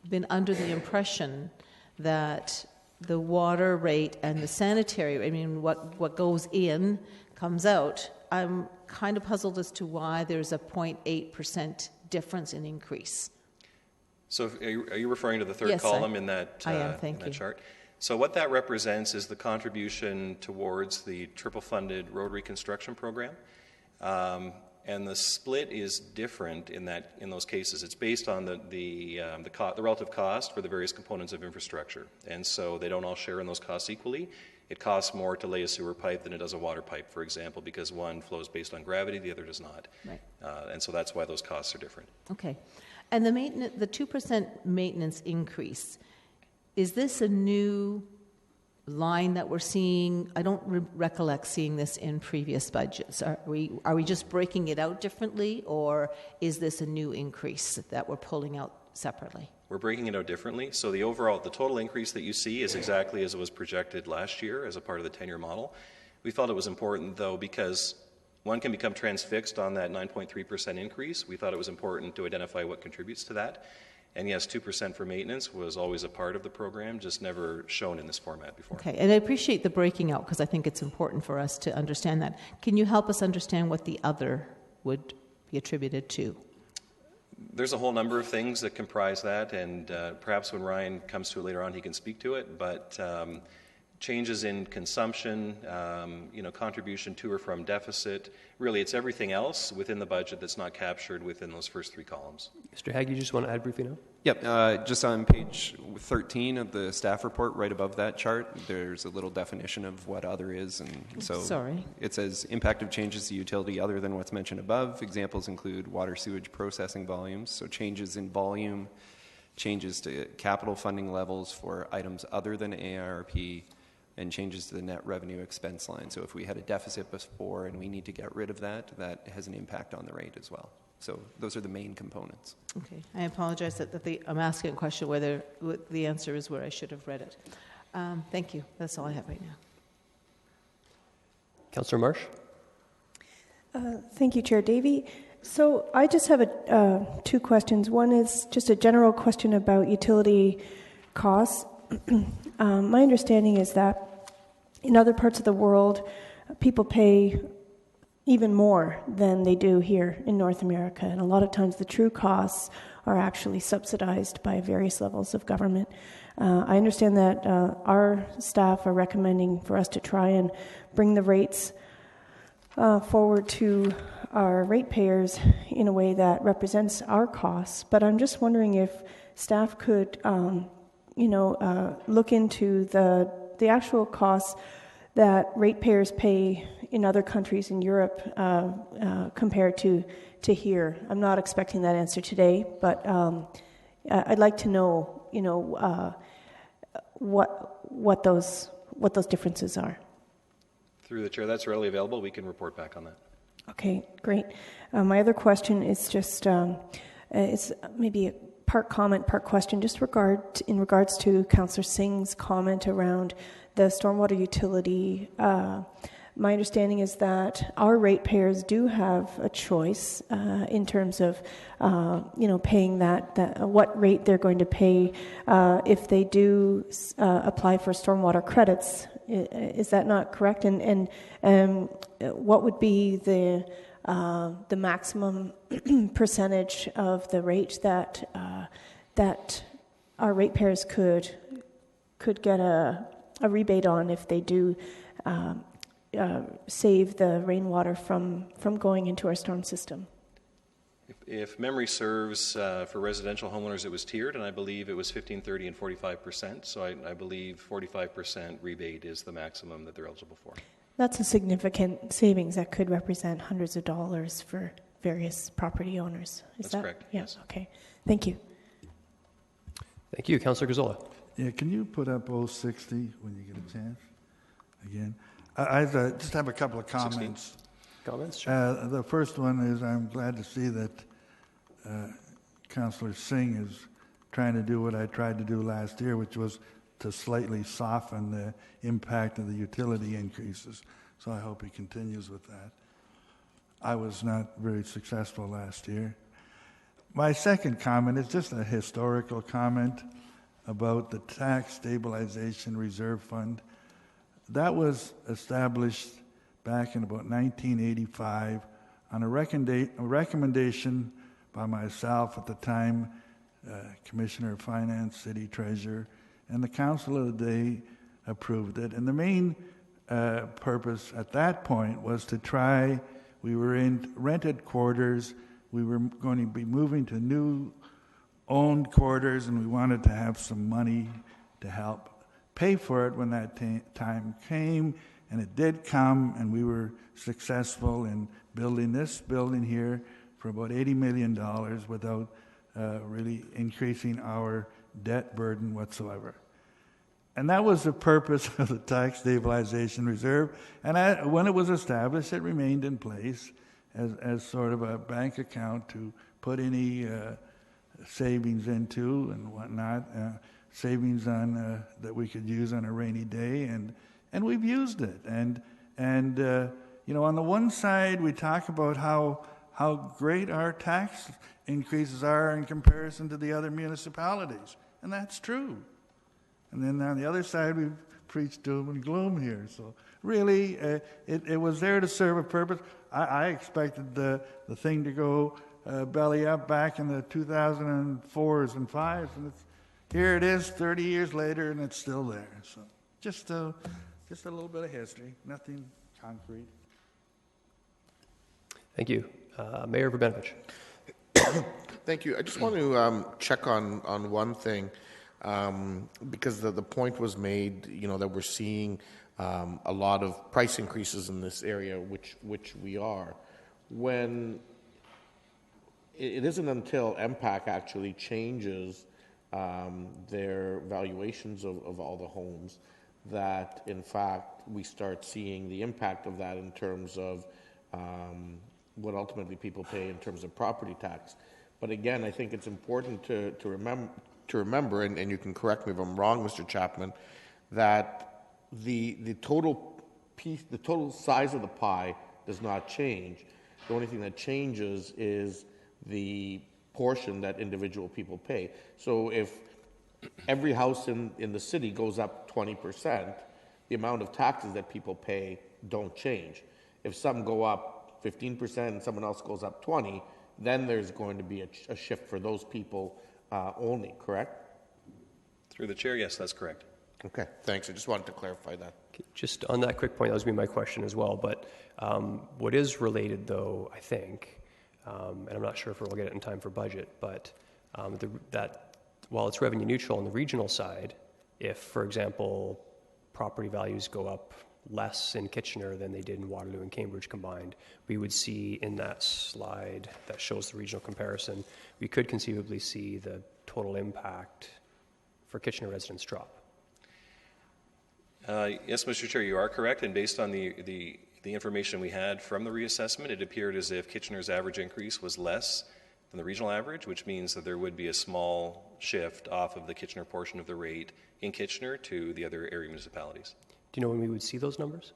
been under the impression that the water rate and the sanitary, I mean, what goes in comes out. I'm kind of puzzled as to why there's a 0.8% difference in increase. So are you referring to the third Yes, column in that, I am, thank in that you. chart? So what that represents is the contribution towards the triple-funded road reconstruction program. And the split is different in those cases. It's based on the relative cost for the various components of infrastructure. And so they don't all share in those costs equally. It costs more to lay a sewer pipe than it does a water pipe, for example, because one flows based on gravity, the other does not. Right. And so that's why those costs are different. Okay. And the 2% maintenance increase, is this a new line that we're seeing? I don't recollect seeing this in previous budgets. Are we just breaking it out differently, or is this a new increase that we're pulling out separately? We're breaking it out differently. So the total increase that you see is exactly as it was projected last year as a part of the 10-year model. We felt it was important, though, because one can become transfixed on that 9.3% increase. We thought it was important to identify what contributes to that. And yes, 2% for maintenance was always a part of the program, just never shown in this format before. Okay, and I appreciate the breaking out because I think it's important for us to understand that. Can you help us understand what the other would be attributed to? There's a whole number of things that comprise that, and perhaps when Ryan comes to it later on, he can speak to it. But changes in consumption, contribution to or from deficit, really it's everything else within the budget that's not captured within those first three columns. Mr. Hague, you just want to add briefly now? Yep, just on page 13 of the staff report, right above that chart, there's a little definition of what other is. And so Sorry. It says impact of changes to utility other than what's mentioned above. Examples include water sewage processing volumes, so changes in volume, changes to capital funding levels for items other than ARP, and changes to the net revenue expense line. So if we had a deficit before and we need to get rid of that, that has an impact on the rate as well. So those are the main components. Okay, I apologize that I'm asking a question whether the answer is where I should have read it. Thank you. That's all I have right now. Councillor Marsh? Thank you, Chair Davey. So I just have two questions. One is just a general question about utility costs. My understanding is that in other parts of the world, people pay even more than they do here in North America. And a lot of times the true costs are actually subsidized by various levels of government. I understand that our staff are recommending for us to try and bring the rates forward to our ratepayers in a way that represents our costs. But I'm just wondering if staff could look into the actual costs that ratepayers pay in other countries in Europe compared to here. I'm not expecting that answer today, but I'd like to know, what those differences are. Through the chair, that's readily available. We can report back on that. Okay, great. My other question is just, it's maybe a part comment, part question, just in regards to Councillor Singh's comment around the stormwater utility. My understanding is that our ratepayers do have a choice in terms of, paying that what rate they're going to pay if they do apply for stormwater credits. Is that not correct? And what would be the maximum percentage of the rate that our ratepayers could get a rebate on if they do save the rainwater from going into our storm system? If memory serves, for residential homeowners it was tiered, and I believe it was 15%, 30%, and 45%. So I believe 45% rebate is the maximum that they're eligible for. That's a significant savings that could represent hundreds of dollars for various property owners. That's correct. Yeah, yes. Okay. Thank you. Thank you. Councillor Gazzola. Yeah, can you put up 060 when you get a chance again? I just have a couple of comments. Comments? Sure. The first one is I'm glad to see that Councillor Singh is trying to do what I tried to do last year, which was to slightly soften the impact of the utility increases. So I hope he continues with that. I was not very successful last year. My second comment is just a historical comment about the Tax Stabilization Reserve Fund. That was established back in about 1985 on a recommendation by myself at the time, Commissioner of Finance, City Treasurer, and the Council of the day approved it. And the main purpose at that point was to try, we were in rented quarters, we were going to be moving to new owned quarters, and we wanted to have some money to help pay for it when that time came, and it did come, and we were successful in building this building here for about $80 million without really increasing our debt burden whatsoever. And that was the purpose of the Tax Stabilization Reserve. And when it was established, it remained in place as sort of a bank account to put any savings into and whatnot, savings on that we could use on a rainy day, and we've used it. And you know, on the one side, we talk about how great our tax increases are in comparison to the other municipalities, and that's true. And then on the other side, we've preached doom and gloom here. So really, it was there to serve a purpose. I expected the thing to go belly up back in the 2004s and 5s, and here it is 30 years later, and it's still there. So just a little bit of history, nothing concrete. Thank you. Mayor Verbenovich. Thank you. I just want to check on one thing, because the point was made, you know, that we're seeing a lot of price increases in this area, which we are. When it isn't until MPAC actually changes their valuations of all the homes that, in fact, we start seeing the impact of that in terms of what ultimately people pay in terms of property tax. But again, I think it's important to remember, and you can correct me if I'm wrong, Mr. Chapman, that the total size of the pie does not change. The only thing that changes is the portion that individual people pay. So if every house in the city goes up 20%, the amount of taxes that people pay don't change. If some go up 15% and someone else goes up 20%, then there's going to be a shift for those people only, correct? Through the chair, yes, that's correct. Okay, thanks. I just wanted to clarify that. Okay, just on that quick point, that was going to be my question as well, but what is related, though, I think, and I'm not sure if we'll get it in time for budget, but that while it's revenue neutral on the regional side, if, for example, property values go up less in Kitchener than they did in Waterloo and Cambridge combined, we would see in that slide that shows the regional comparison, we could conceivably see the total impact for Kitchener residents drop. Yes, Mr. Chair, you are correct, and based on the information we had from the reassessment, it appeared as if Kitchener's average increase was less than the regional average, which means that there would be a small shift off of the Kitchener portion of the rate in Kitchener to the other area municipalities. Do you know when we would see those numbers?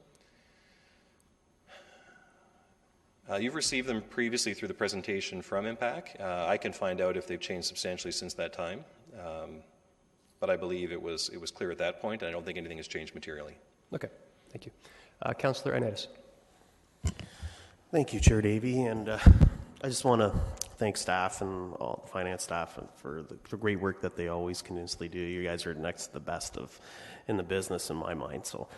You've received them previously through the presentation from MPAC. I can find out if they've changed substantially since that time, but I believe it was clear at that point, and I don't think anything has changed materially. Okay, thank you. Councillor Ioannidis. Thank you, Chair Davey, and I just want to thank staff and all the finance staff for the great work that they always continuously do. You guys are next to the best in the business in my mind. So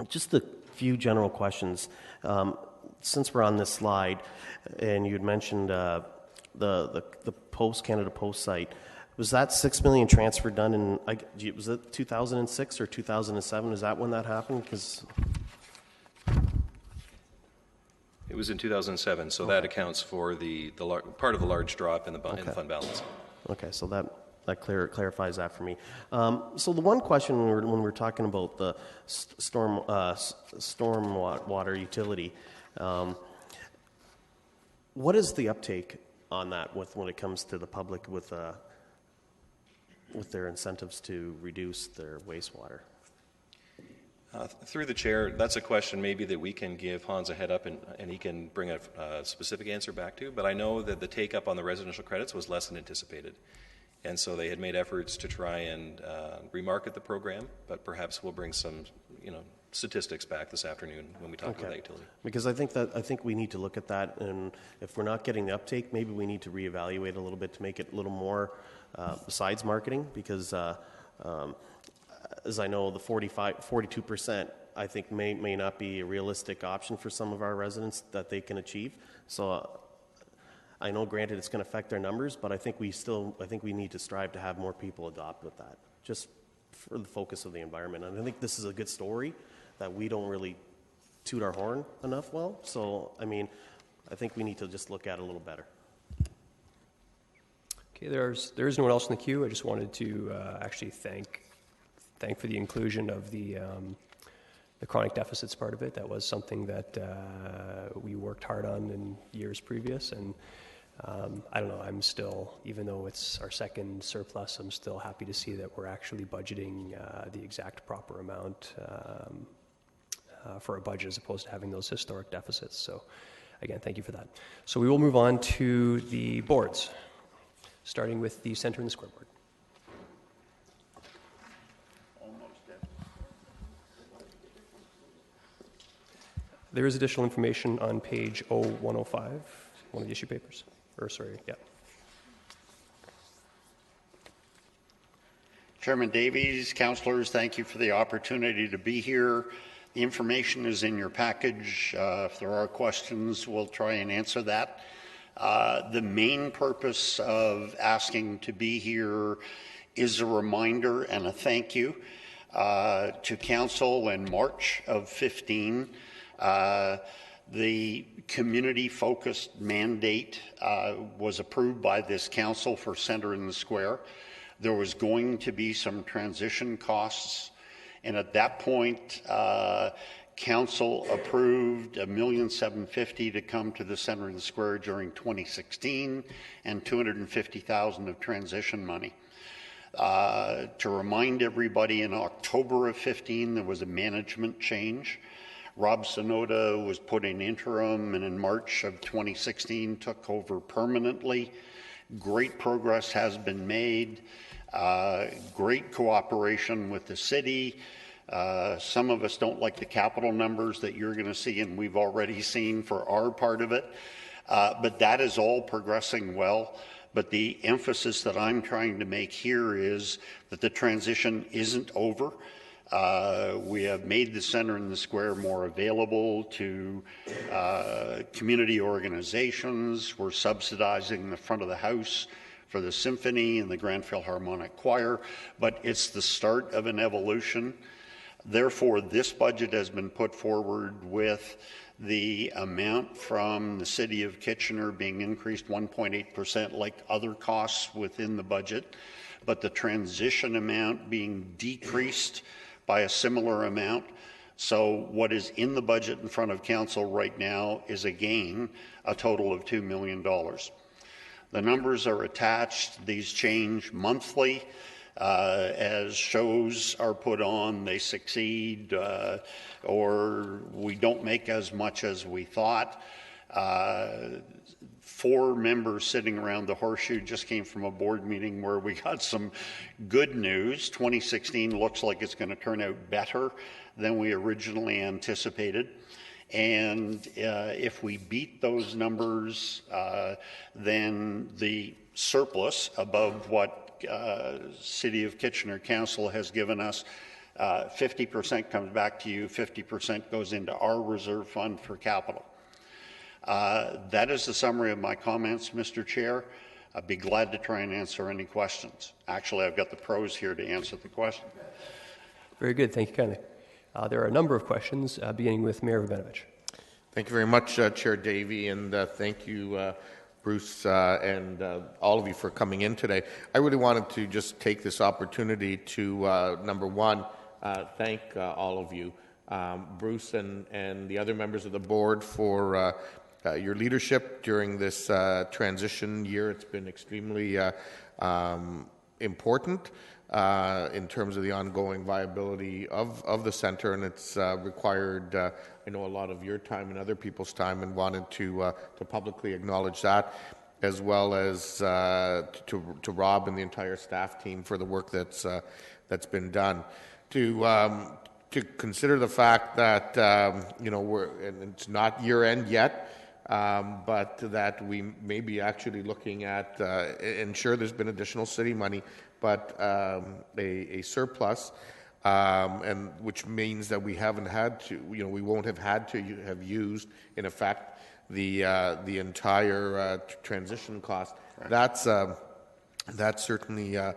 just a few general questions. Since we're on this slide, and you had mentioned the Post Canada Post site, was that $6 million transfer done in, was it 2006 or 2007? Is that when that happened? Because it was in 2007, so that accounts for the part of the large drop in the fund balance. Okay, so that clarifies that for me. So the one question when we're talking about the storm water utility, what is the uptake on that when it comes to the public with their incentives to reduce their wastewater? Through the chair, that's a question maybe that we can give Hans a head up and he can bring a specific answer back to. But I know that the take up on the residential credits was less than anticipated. And so they had made efforts to try and remarket the program, but perhaps we'll bring some, statistics back this afternoon when we talk about that utility. Because I think we need to look at that, and if we're not getting the uptake, maybe we need to reevaluate a little bit to make it a little more besides marketing. Because as I know, the 42% I think may not be a realistic option for some of our residents that they can achieve. So I know, granted, it's going to affect their numbers, but I think we need to strive to have more people adopt with that, just for the focus of the environment. And I think this is a good story that we don't really toot our horn enough well. So, I think we need to just look at it a little better. Okay, there is no one else in the queue. I just wanted to actually thank for the inclusion of the chronic deficits part of it. That was something that we worked hard on in years previous, and I don't know, I'm still, even though it's our second surplus, I'm still happy to see that we're actually budgeting the exact proper amount for a budget as opposed to having those historic deficits. So again, thank you for that. So we will move on to the boards, starting with the Centre and the Square Board. There is additional information on page 0105, one of the issue papers. Chairman Davies, councillors, thank you for the opportunity to be here. The information is in your package. If there are questions, we'll try and answer that. The main purpose of asking to be here is a reminder and a thank you to council in March of 15. The community-focused mandate was approved by this council for Centre and the Square. There was going to be some transition costs, and at that point, council approved $1,750,000 to come to the Centre and the Square during 2016, and $250,000 of transition money. To remind everybody, in October of 15, there was a management change. Rob Sonoda was put in interim, and in March of 2016 took over permanently. Great progress has been made. Great cooperation with the city. Some of us don't like the capital numbers that you're going to see, and we've already seen for our part of it. But that is all progressing well. But the emphasis that I'm trying to make here is that the transition isn't over. We have made the Centre and the Square more available to community organizations. We're subsidizing the front of the house for the symphony and the Grand Philharmonic Choir, but it's the start of an evolution. Therefore, this budget has been put forward with the amount from the City of Kitchener being increased 1.8% like other costs within the budget, but the transition amount being decreased by a similar amount. So what is in the budget in front of council right now is, again, a total of $2 million. The numbers are attached. These change monthly. As shows are put on, they succeed, or we don't make as much as we thought. 4 members sitting around the horseshoe just came from a board meeting where we got some good news. 2016 looks like it's going to turn out better than we originally anticipated. And if we beat those numbers, then the surplus above what City of Kitchener Council has given us, 50% comes back to you, 50% goes into our reserve fund for capital. That is the summary of my comments, Mr. Chair. I'd be glad to try and answer any questions. Actually, I've got the pros here to answer the question. Very good. Thank you kindly. There are a number of questions, beginning with Mayor Rabinovich. Thank you very much, Chair Davey, and thank you Bruce, and all of you for coming in today. I really wanted to just take this opportunity to, number one, thank all of you, Bruce and the other members of the board, for your leadership during this transition year. It's been extremely important in terms of the ongoing viability of the centre, and it's required, I know, a lot of your time and other people's time, and wanted to publicly acknowledge that, as well as to Rob and the entire staff team for the work that's been done. To consider the fact that and it's not year end yet, but that we may be actually looking at, and sure, there's been additional city money, but a surplus, and which means that we haven't had to, we won't have had to have used, in effect, the entire transition cost. Right. That's certainly a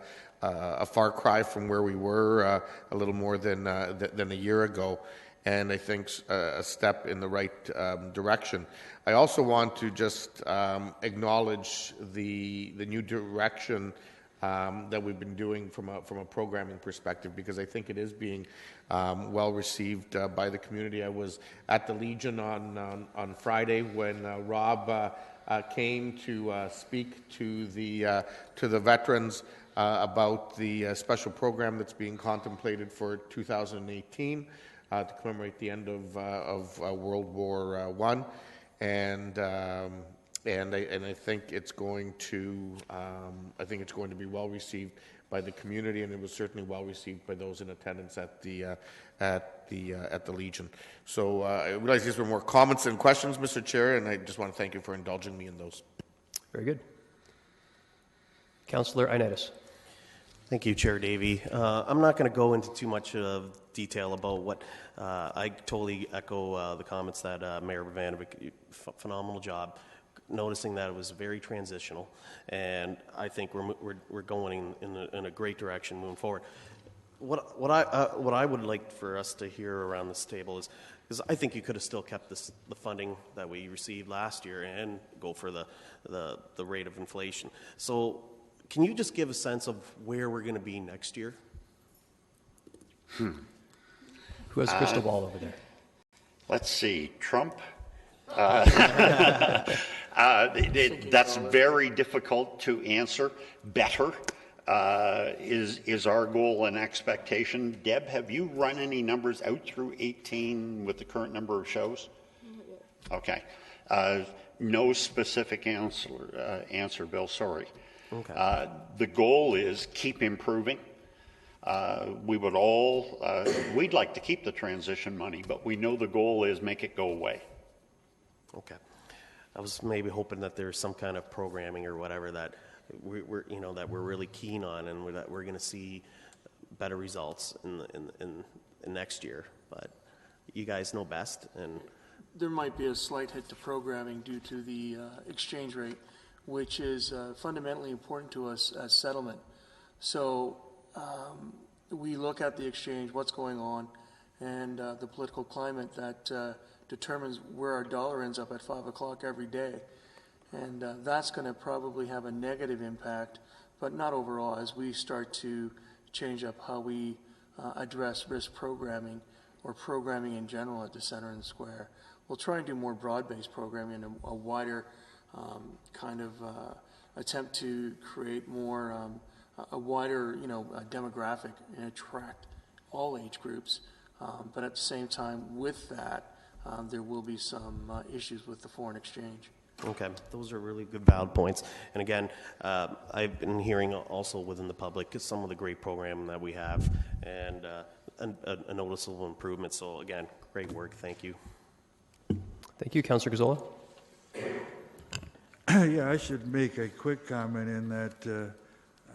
far cry from where we were a little more than a year ago, and I think a step in the right direction. I also want to just acknowledge the new direction that we've been doing from a programming perspective, because I think it is being well received by the community. I was at the Legion on Friday when Rob came to speak to the veterans about the special program that's being contemplated for 2018 to commemorate the end of World War I, and I think it's going to be well received by the community, and it was certainly well received by those in attendance at the Legion. So I realize these were more comments than questions, Mr. Chair, and I just want to thank you for indulging me in those. Very good. Councillor Ioannidis. Thank you, Chair Davey. I'm not going to go into too much of detail about what I totally echo the comments that Mayor Vivanovic, phenomenal job, noticing that it was very transitional, and I think we're going in a great direction moving forward. What I would like for us to hear around this table is I think you could have still kept the funding that we received last year and go for the rate of inflation. So can you just give a sense of where we're going to be next year? Who has a crystal ball over there? Let's see. Trump? That's very difficult to answer. Better is our goal and expectation. Deb, have you run any numbers out through 18 with the current number of shows? Okay. No specific answer, Bill. Sorry. Okay. The goal is keep improving. We'd like to keep the transition money, but we know the goal is make it go away. Okay. I was maybe hoping that there's some kind of programming or whatever that we're really keen on, and that we're going to see better results in next year. But you guys know best, and there might be a slight hit to programming due to the exchange rate, which is fundamentally important to us as settlement. So we look at the exchange, what's going on, and the political climate that determines where our dollar ends up at 5 o'clock every day. And that's going to probably have a negative impact, but not overall, as we start to change up how we address risk programming or programming in general at the Centre and Square. We'll try and do more broad-based programming and a wider attempt to create more a wider demographic and attract all age groups. But at the same time, with that, there will be some issues with the foreign exchange. Okay, those are really good valid points. And again, I've been hearing also within the public some of the great programming that we have, and a noticeable improvement. So again, great work. Thank you. Thank you, Councillor Gazzola. Yeah, I should make a quick comment in that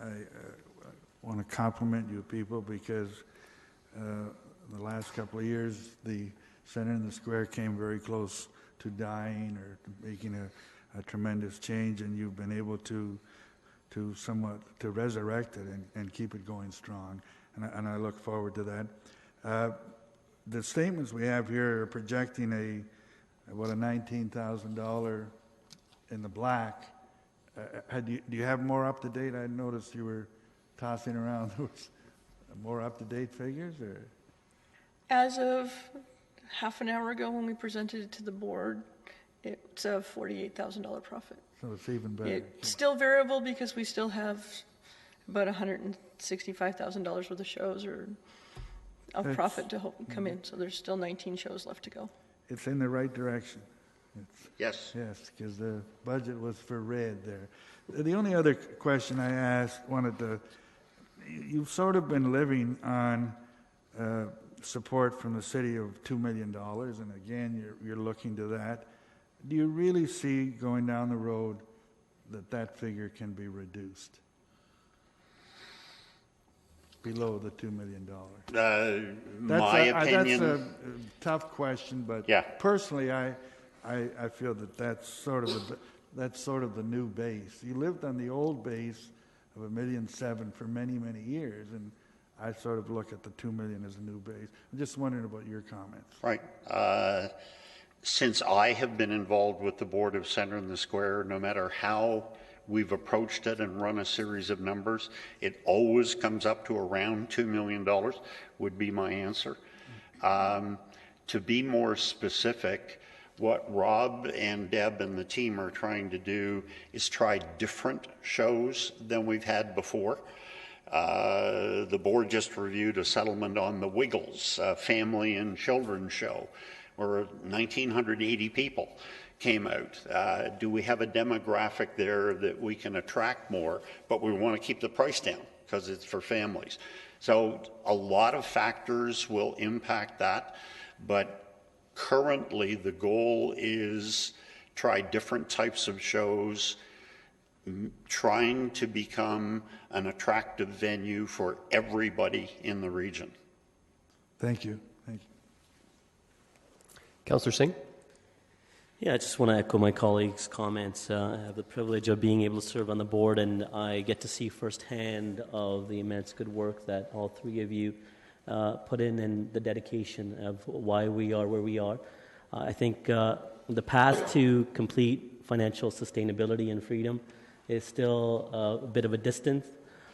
I want to compliment you people, because the last couple of years the Centre and the Square came very close to dying or to making a tremendous change, and you've been able to somewhat to resurrect it and keep it going strong, and I look forward to that. The statements we have here are projecting about a $19,000 in the black Do you have more up to date? I noticed you were tossing around those more up to date figures, or? As of half an hour ago when we presented it to the board, it's a $48,000 profit. So it's even better. It's still variable because we still have about $165,000 worth of shows or of profit to come in. So there's still 19 shows left to go. It's in the right direction. Yes. Yes, because the budget was for red there. The only other question I you've sort of been living on support from the city of $2 million, and again, you're looking to that. Do you really see going down the road that figure can be reduced below the $2 million? My opinion. That's a tough question, but personally, I feel that's sort of the new base. You lived on the old base of $1.7 million for many, many years, and I sort of look at the $2 million as a new base. I'm just wondering about your comments. Right. Since I have been involved with the board of Center in the Square, no matter how we've approached it and run a series of numbers, it always comes up to around $2 million would be my answer. To be more specific, what Rob and Deb and the team are trying to do is try different shows than we've had before. The board just reviewed a settlement on the Wiggles, a family and children's show, where 1,980 people came out. Do we have a demographic there that we can attract more, but we want to keep the price down because it's for families? So a lot of factors will impact that, but currently the goal is try different types of shows, trying to become an attractive venue for everybody in the region. Thank you. Thank you. Councillor Singh? Yeah, I just want to echo my colleagues' comments. I have the privilege of being able to serve on the board, and I get to see firsthand of the immense good work that all three of you put in and the dedication of why we are where we are. I think the path to complete financial sustainability and freedom is still a bit of a distance,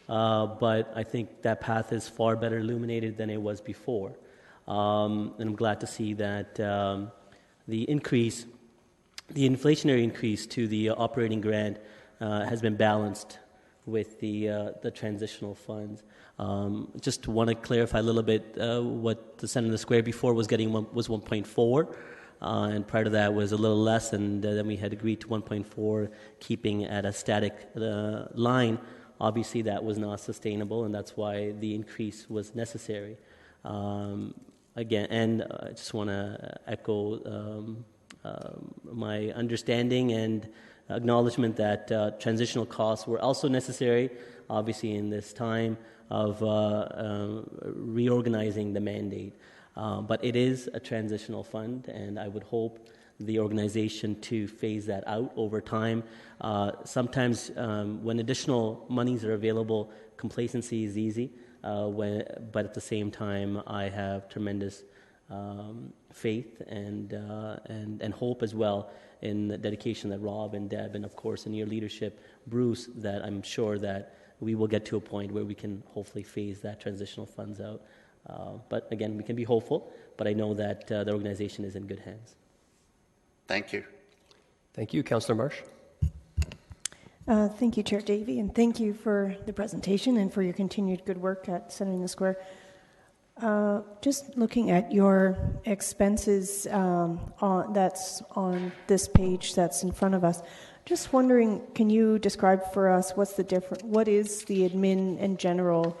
but I think that path is far better illuminated than it was before. And I'm glad to see that the inflationary increase to the operating grant has been balanced with the transitional funds. Just want to clarify a little bit what the Center in the Square before was getting was 1.4, and prior to that was a little less, and then we had agreed to 1.4, keeping at a static line. Obviously, that was not sustainable, and that's why the increase was necessary. Again, and I just want to echo my understanding and acknowledgement that transitional costs were also necessary, obviously, in this time of reorganizing the mandate. But it is a transitional fund, and I would hope the organization to phase that out over time. Sometimes when additional monies are available, complacency is easy, but at the same time, I have tremendous faith and hope as well in the dedication that Rob and Deb, and of course in your leadership, Bruce, that I'm sure that we will get to a point where we can hopefully phase that transitional funds out. But again, we can be hopeful, but I know that the organization is in good hands. Thank you. Thank you. Councillor Marsh? Thank you, Chair Davey, and thank you for the presentation and for your continued good work at Center in the Square. Just looking at your expenses that's on this page that's in front of us, just wondering, can you describe for us what is the admin and general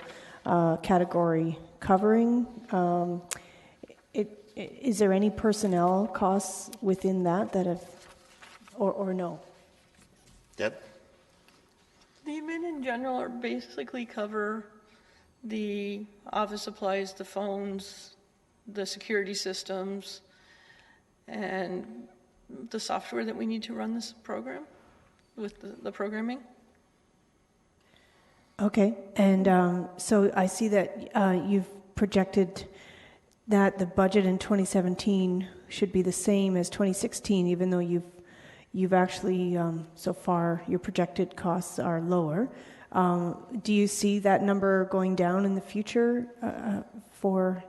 category covering? Is there any personnel costs within that have, or no? Deb? The admin in general are basically cover the office supplies, the phones, the security systems, and the software that we need to run this program with the programming. Okay, and so I see that you've projected that the budget in 2017 should be the same as 2016, even though you've actually, so far, your projected costs are lower. Do you see that number going down in the future for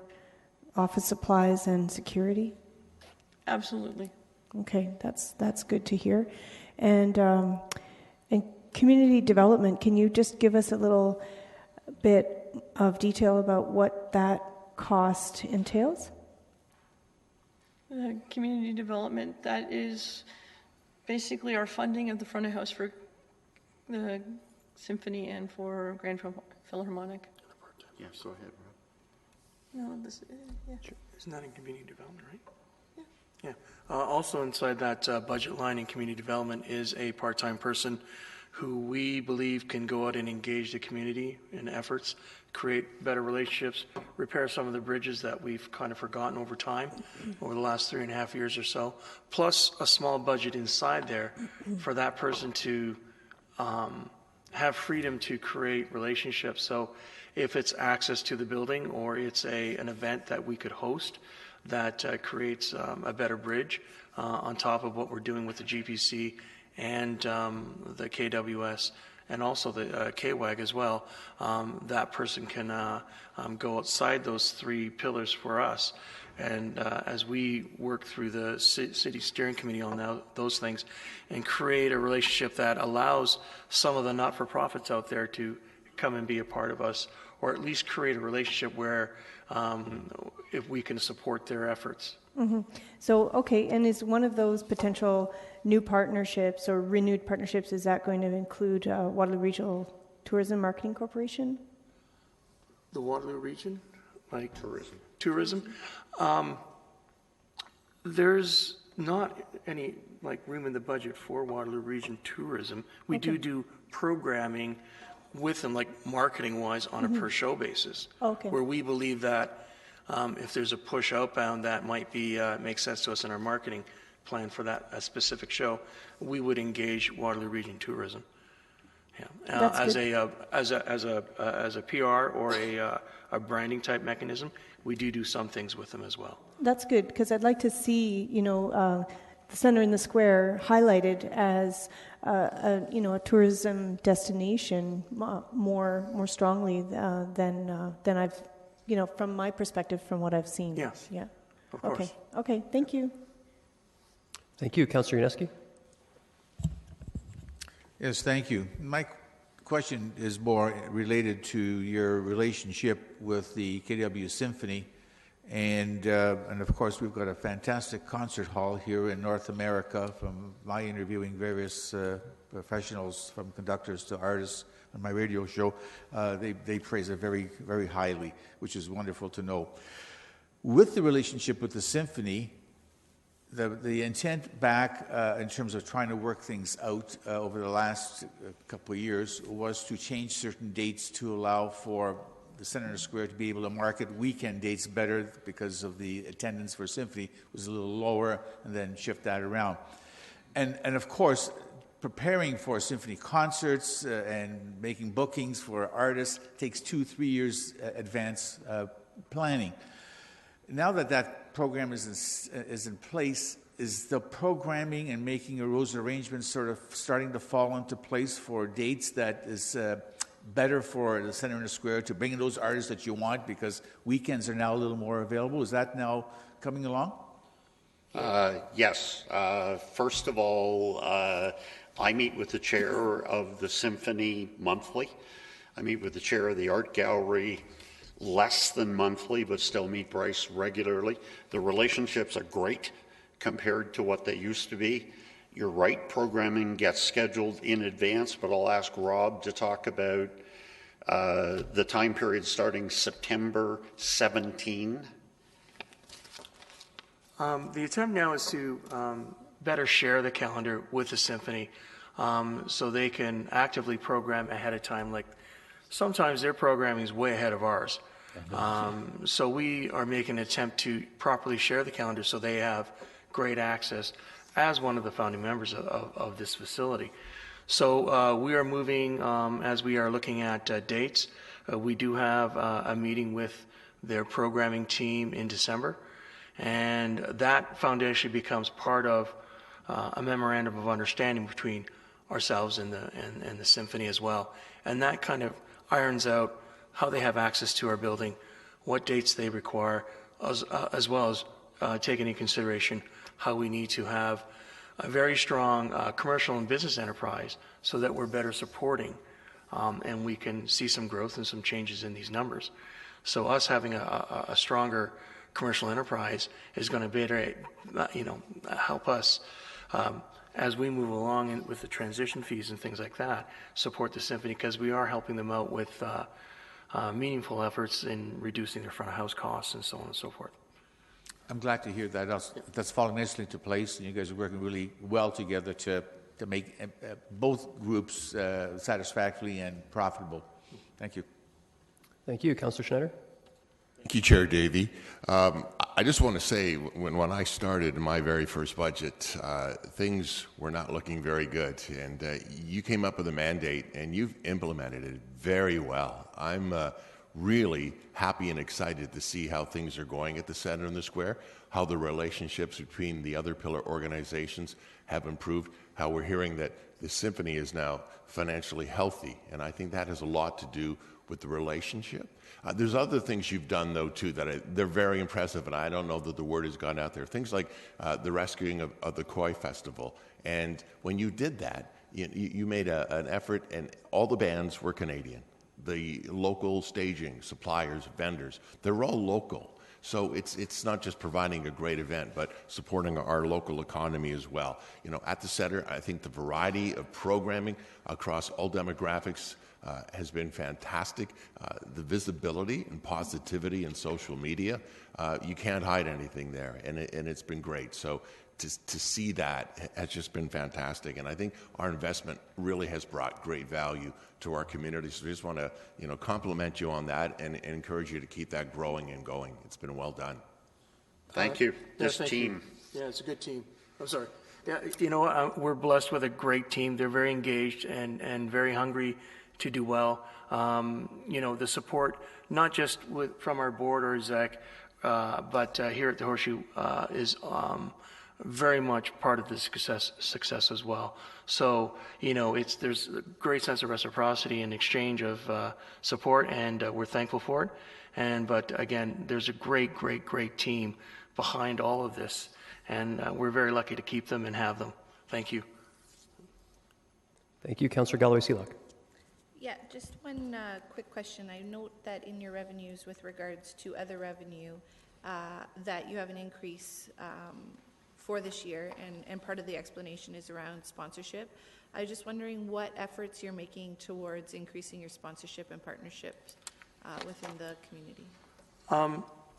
office supplies and security? Absolutely. Okay, that's good to hear. And community development, can you just give us a little bit of detail about what that cost entails? Community development, that is basically our funding of the front of house for the symphony and for Grand Philharmonic. Yes, go ahead, Rob. No, this, yeah. Sure. Isn't that in community development, right? Yeah. Also inside that budget line in community development is a part-time person who we believe can go out and engage the community in efforts, create better relationships, repair some of the bridges that we've kind of forgotten over time, over the last 3.5 years or so, plus a small budget inside there for that person to have freedom to create relationships. So if it's access to the building or it's an event that we could host that creates a better bridge on top of what we're doing with the GPC and the KWS and also the KWAG as well, that person can go outside those 3 pillars for us. And as we work through the city steering committee on those things and create a relationship that allows some of the not-for-profits out there to come and be a part of us, or at least create a relationship where if we can support their efforts. Mm-hmm. So, okay, and is one of those potential new partnerships or renewed partnerships, is that going to include Waterloo Regional Tourism Marketing Corporation? The Waterloo region? Like tourism. There's not any room in the budget for Waterloo region tourism. We do programming with them, marketing-wise, on a per-show basis, where we believe that if there's a push outbound that might be make sense to us in our marketing plan for a specific show, we would engage Waterloo region tourism. Yeah, as a PR or a branding type mechanism, we do some things with them as well. That's good, because I'd like to see, the Center in the Square highlighted as a tourism destination more strongly than I've, from my perspective, from what I've seen. Yes. Yeah. Of course. Okay. Thank you. Thank you. Councillor Yaneski. Yes, thank you. My question is more related to your relationship with the KW Symphony. And of course, we've got a fantastic concert hall here in North America. From my interviewing various professionals, from conductors to artists on my radio show, they praise it very, very highly, which is wonderful to know. With the relationship with the symphony, the intent back in terms of trying to work things out over the last couple of years was to change certain dates to allow for the Center Square to be able to market weekend dates better because of the attendance for symphony was a little lower, and then shift that around. And of course, preparing for symphony concerts and making bookings for artists takes 2-3 years advance planning. Now that program is in place, is the programming and making those arrangements sort of starting to fall into place for dates that is better for the Center in the Square to bring in those artists that you want, because weekends are now a little more available? Is that now coming along? Yes. First of all, I meet with the chair of the symphony monthly. I meet with the chair of the art gallery less than monthly, but still meet Bryce regularly. The relationships are great compared to what they used to be. You're right, programming gets scheduled in advance, but I'll ask Rob to talk about the time period starting September 17. The attempt now is to better share the calendar with the symphony so they can actively program ahead of time. Like sometimes their programming is way ahead of ours. So we are making an attempt to properly share the calendar so they have great access as one of the founding members of this facility. So we are moving as we are looking at dates. We do have a meeting with their programming team in December, and that foundation becomes part of a memorandum of understanding between ourselves and the symphony as well. And that kind of irons out how they have access to our building, what dates they require, as well as taking into consideration how we need to have a very strong commercial and business enterprise so that we're better supporting and we can see some growth and some changes in these numbers. So us having a stronger commercial enterprise is going to better, help us as we move along with the transition fees and things like that, support the symphony, because we are helping them out with meaningful efforts in reducing their front of house costs and so on and so forth. I'm glad to hear that. That's falling nicely into place, and you guys are working really well together to make both groups satisfactory and profitable. Thank you. Thank you. Councillor Schneider. Thank you, Chair Davey. I just want to say, when I started my very first budget, things were not looking very good, and you came up with a mandate, and you've implemented it very well. I'm really happy and excited to see how things are going at the Centre and the Square, how the relationships between the other pillar organizations have improved, how we're hearing that the Symphony is now financially healthy, and I think that has a lot to do with the relationship. There's other things you've done, though, too, that they're very impressive, and I don't know that the word has gone out there. Things like the rescuing of the Koi Festival. And when you did that, you made an effort, and all the bands were Canadian. The local staging, suppliers, vendors, they're all local. So it's not just providing a great event, but supporting our local economy as well. At the Centre, I think the variety of programming across all demographics has been fantastic. The visibility and positivity in social media, you can't hide anything there, and it's been great. So to see that has just been fantastic, and I think our investment really has brought great value to our community. So I just want to compliment you on that and encourage you to keep that growing and going. It's been well done. Thank you. This team. Yeah, it's a good team. I'm sorry. Yeah, we're blessed with a great team. They're very engaged and very hungry to do well. The support, not just from our board or exec, but here at the Horseshoe is very much part of the success as well. So, there's a great sense of reciprocity and exchange of support, and we're thankful for it. But again, there's a great team behind all of this, and we're very lucky to keep them and have them. Thank you. Thank you. Councillor Galloway-Seelock. Yeah, just one quick question. I note that in your revenues with regards to other revenue, that you have an increase for this year, and part of the explanation is around sponsorship. I was just wondering what efforts you're making towards increasing your sponsorship and partnerships within the community.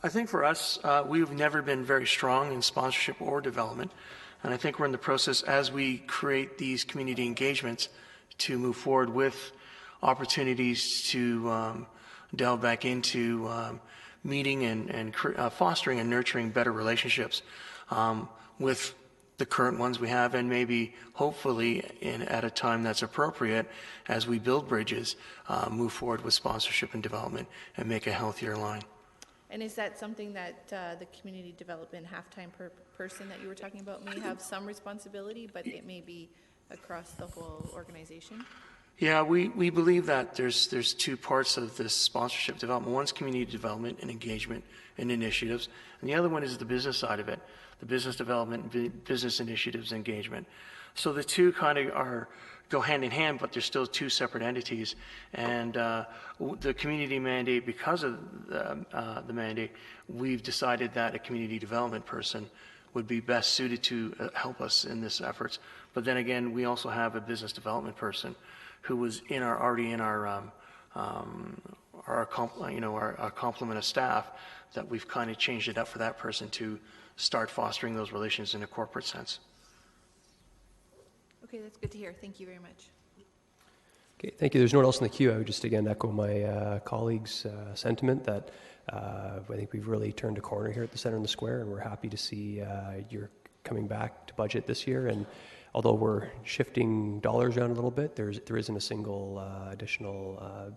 I think for us, we've never been very strong in sponsorship or development, and I think we're in the process as we create these community engagements to move forward with opportunities to delve back into meeting and fostering and nurturing better relationships with the current ones we have, and maybe hopefully at a time that's appropriate as we build bridges, move forward with sponsorship and development and make a healthier line. And is that something that the community development half-time person that you were talking about may have some responsibility, but it may be across the whole organization? Yeah, we believe that there's two parts of this sponsorship development. One's community development and engagement and initiatives, and the other one is the business side of it, the business development, business initiatives, engagement. So the two kind of go hand in hand, but they're still two separate entities. And the community mandate, because of the mandate, we've decided that a community development person would be best suited to help us in this efforts. But then again, we also have a business development person who was already in our complement of staff, that we've kind of changed it up for that person to start fostering those relations in a corporate sense. Okay, that's good to hear. Thank you very much. Okay, thank you. There's no one else in the queue. I would just again echo my colleagues' sentiment that I think we've really turned a corner here at the Centre and the Square, and we're happy to see you're coming back to budget this year. And although we're shifting dollars around a little bit, there isn't a single additional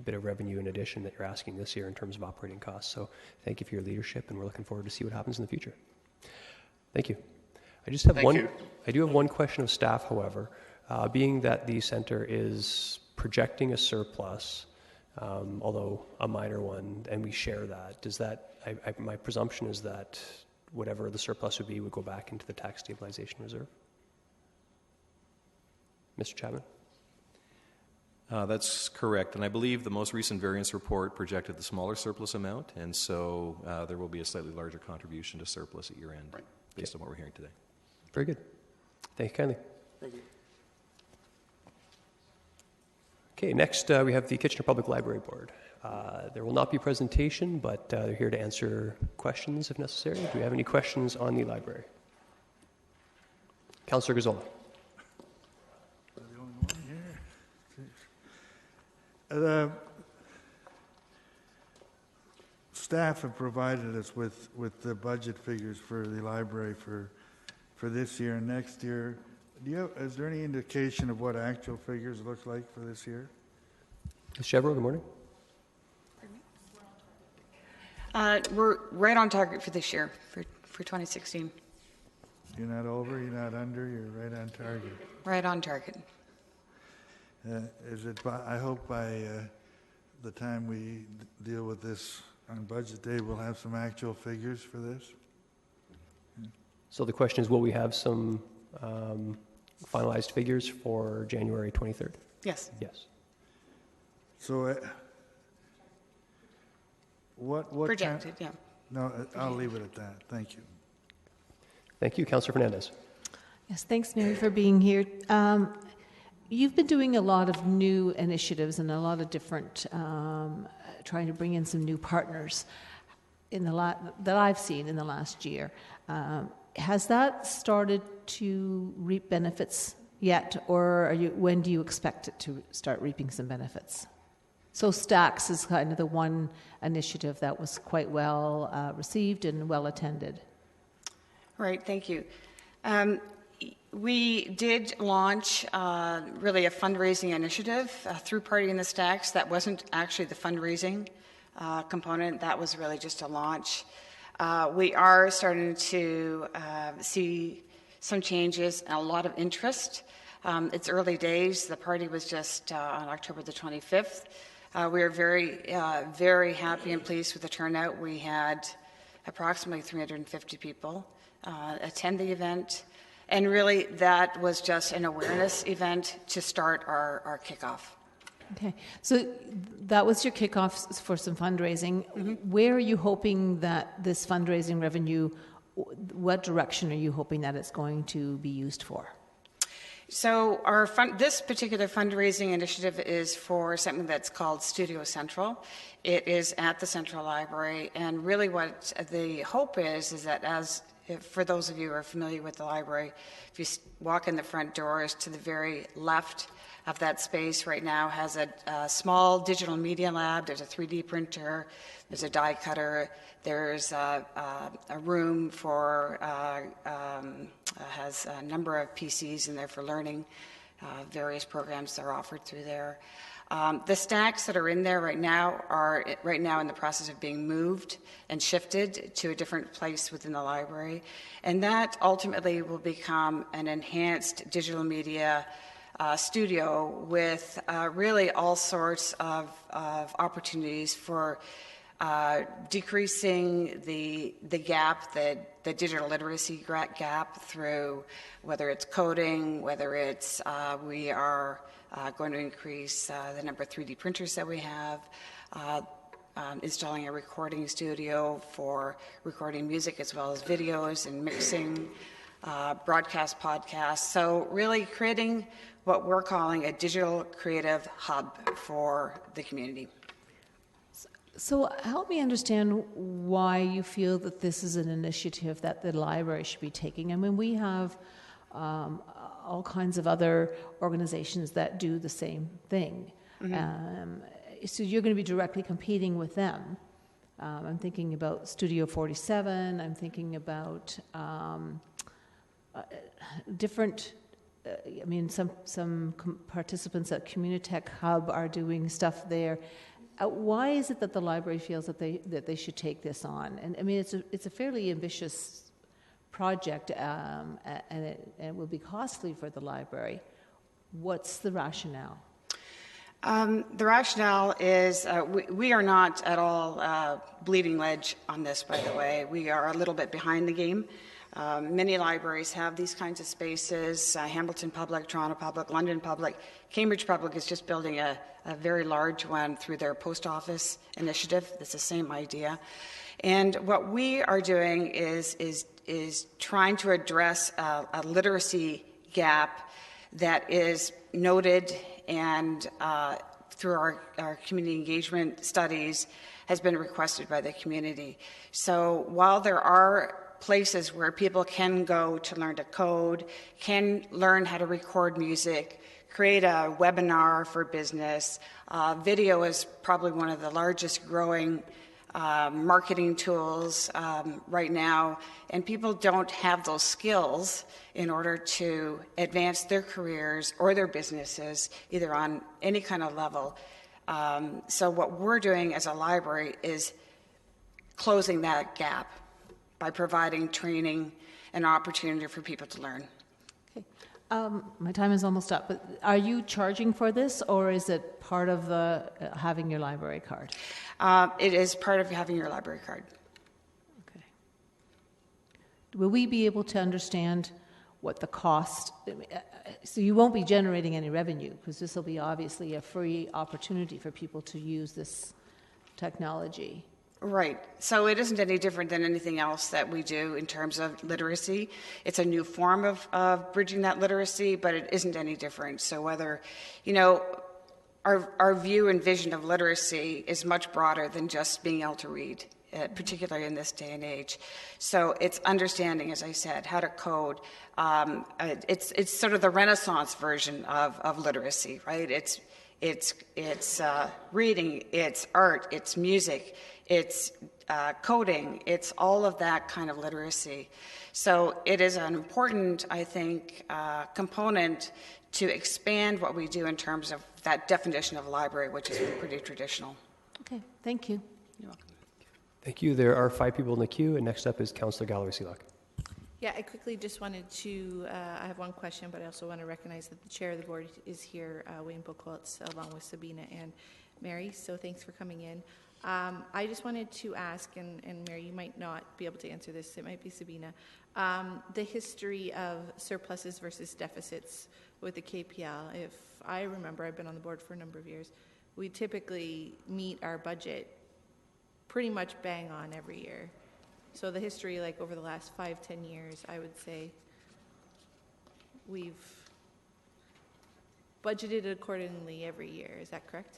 bit of revenue in addition that you're asking this year in terms of operating costs. So thank you for your leadership, and we're looking forward to see what happens in the future. Thank you. I just have Thank you. I do have one question of staff, however. Being that the center is projecting a surplus, although a minor one, and we share that, does that, my presumption is that whatever the surplus would be would go back into the tax stabilization reserve? Mr. Chapman? That's correct, and I believe the most recent variance report projected the smaller surplus amount, and so there will be a slightly larger contribution to surplus at year end, based on what we're hearing today. Very good. Thank you kindly. Thank you. Okay, next we have the Kitchener Public Library Board. There will not be a presentation, but they're here to answer questions if necessary. Do we have any questions on the library? Councillor Gazzola. The staff have provided us with the budget figures for the library for this year and next year. Is there any indication of what actual figures look like for this year? Ms. Chevrolet, good morning. We're right on target for this year, for 2016. You're not over, you're not under, you're right on target. Right on target. Is it? I hope by the time we deal with this on budget day, we'll have some actual figures for this. So the question is, will we have some finalized figures for January 23rd? Yes. Yes. So what projected? Yeah. No, I'll leave it at that. Thank you. Thank you, Councillor Fernandez. Yes, thanks, Mary, for being here. You've been doing a lot of new initiatives and a lot of different, trying to bring in some new partners in that I've seen in the last year. Has that started to reap benefits yet, or when do you expect it to start reaping some benefits? So Stacks is kind of the one initiative that was quite well received and well attended. Right, thank you. We did launch really a fundraising initiative through Party in the Stacks. That wasn't actually the fundraising component. That was really just a launch. We are starting to see some changes and a lot of interest. It's early days. The party was just on October the 25th. We are very happy and pleased with the turnout. We had approximately 350 people attend the event. And really, that was just an awareness event to start our kickoff. Okay, so that was your kickoff for some fundraising. Mm-hmm. Where are you hoping that this fundraising revenue, what direction are you hoping that it's going to be used for? So this particular fundraising initiative is for something that's called Studio Central. It is at the Central Library, and really what the hope is that for those of you who are familiar with the library, if you walk in the front doors, to the very left of that space right now has a small digital media lab. There's a 3D printer, there's a die cutter, there's a room for, has a number of PCs in there for learning, various programs that are offered through there. The stacks that are in there right now are in the process of being moved and shifted to a different place within the library. And that ultimately will become an enhanced digital media studio with really all sorts of opportunities for decreasing the gap, the digital literacy gap through whether it's coding, whether it's we are going to increase the number of 3D printers that we have, installing a recording studio for recording music as well as videos and mixing, broadcast podcasts. So really creating what we're calling a digital creative hub for the community. So help me understand why you feel that this is an initiative that the library should be taking. I mean, we have all kinds of other organizations that do the same thing. Mm-hmm. So you're going to be directly competing with them. I'm thinking about Studio 47. I'm thinking about different. I mean, some participants at Communitech Hub are doing stuff there. Why is it that the library feels that they should take this on? And I mean, it's a fairly ambitious project and it will be costly for the library. What's the rationale? The rationale is we are not at all bleeding edge on this, by the way. We are a little bit behind the game. Many libraries have these kinds of spaces. Hamilton Public, Toronto Public, London Public. Cambridge Public is just building a very large one through their post office initiative. It's the same idea. And what we are doing is trying to address a literacy gap that is noted and through our community engagement studies has been requested by the community. So while there are places where people can go to learn to code, can learn how to record music, create a webinar for business, video is probably one of the largest growing marketing tools right now, and people don't have those skills in order to advance their careers or their businesses, either on any kind of level. So what we're doing as a library is closing that gap by providing training and opportunity for people to learn. Okay. My time is almost up, but are you charging for this, or is it part of the having your library card? It is part of having your library card. Okay. Will we be able to understand what the cost, so you won't be generating any revenue, because this will be obviously a free opportunity for people to use this technology. Right. So it isn't any different than anything else that we do in terms of literacy. It's a new form of bridging that literacy, but it isn't any different. So whether, our view and vision of literacy is much broader than just being able to read, particularly in this day and age. So it's understanding, as I said, how to code. It's sort of the Renaissance version of literacy, right? It's reading, it's art, it's music, it's coding, it's all of that kind of literacy. So it is an important, I think, component to expand what we do in terms of that definition of a library, which is pretty traditional. Okay, thank you. You're welcome. Thank you. There are 5 people in the queue, and next up is Councillor Gallery-Seelock. Yeah, I quickly just wanted to, I have one question, but I also want to recognize that the chair of the board is here, Wayne Buchholz, along with Sabina and Mary, so thanks for coming in. I just wanted to ask, and Mary, you might not be able to answer this, it might be Sabina, the history of surpluses versus deficits with the KPL. If I remember, I've been on the board for a number of years, we typically meet our budget pretty much bang on every year. So the history, like over the last 5-10 years, I would say we've budgeted accordingly every year. Is that correct?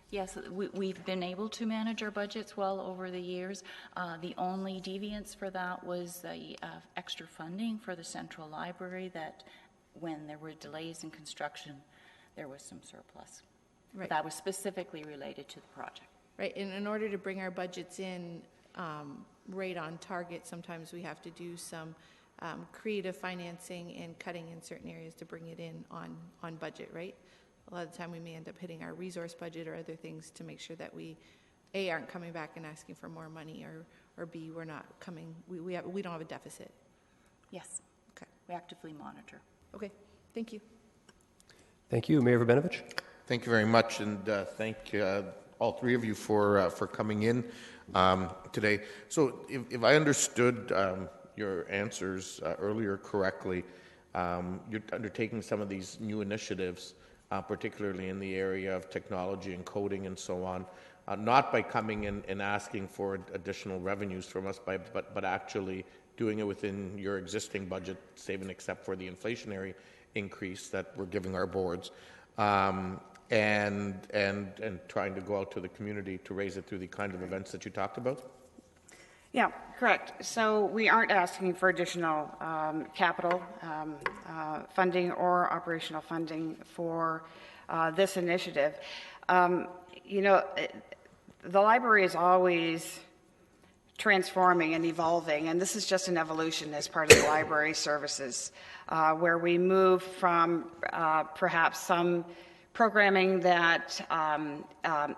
Yes, we've been able to manage our budgets well over the years. The only deviance for that was the extra funding for the Central Library, that when there were delays in construction, there was some surplus. Right. That was specifically related to the project. Right, and in order to bring our budgets in right on target, sometimes we have to do some creative financing and cutting in certain areas to bring it in on budget, right? A lot of the time we may end up hitting our resource budget or other things to make sure that we, A, aren't coming back and asking for more money, or B, we're not coming, we don't have a deficit. Yes. Okay. We actively monitor. Okay, thank you. Thank you. Mayor Verbenovich. Thank you very much, and thank all 3 of you for coming in today. So if I understood your answers earlier correctly, you're undertaking some of these new initiatives, particularly in the area of technology and coding and so on, not by coming in and asking for additional revenues from us, but actually doing it within your existing budget, save and except for the inflationary increase that we're giving our boards, and trying to go out to the community to raise it through the kind of events that you talked about? Yeah, correct. So we aren't asking for additional capital funding or operational funding for this initiative. The library is always transforming and evolving, and this is just an evolution as part of the library services, where we move from perhaps some programming that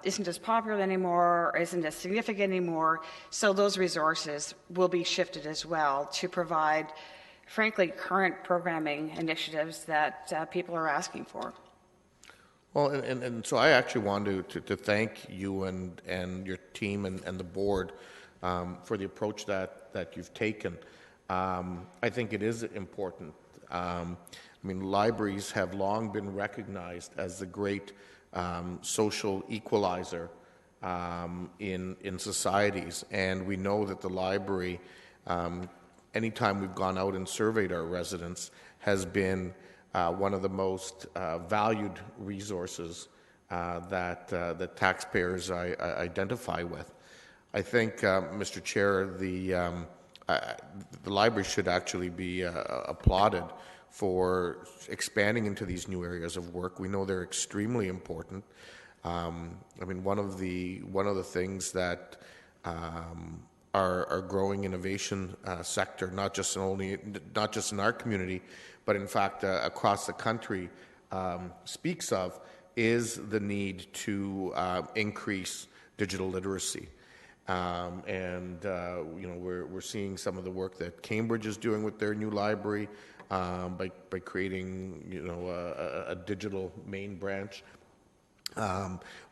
isn't as popular anymore, or isn't as significant anymore. So those resources will be shifted as well to provide, frankly, current programming initiatives that people are asking for. Well, and so I actually want to thank you and your team and the board for the approach that you've taken. I think it is important. I mean, libraries have long been recognized as the great social equalizer in societies, and we know that the library, anytime we've gone out and surveyed our residents, has been one of the most valued resources that taxpayers identify with. I think, Mr. Chair, the library should actually be applauded for expanding into these new areas of work. We know they're extremely important. I mean, one of the things that our growing innovation sector, not just in our community, but in fact across the country, speaks of, is the need to increase digital literacy. We're seeing some of the work that Cambridge is doing with their new library by creating a digital main branch.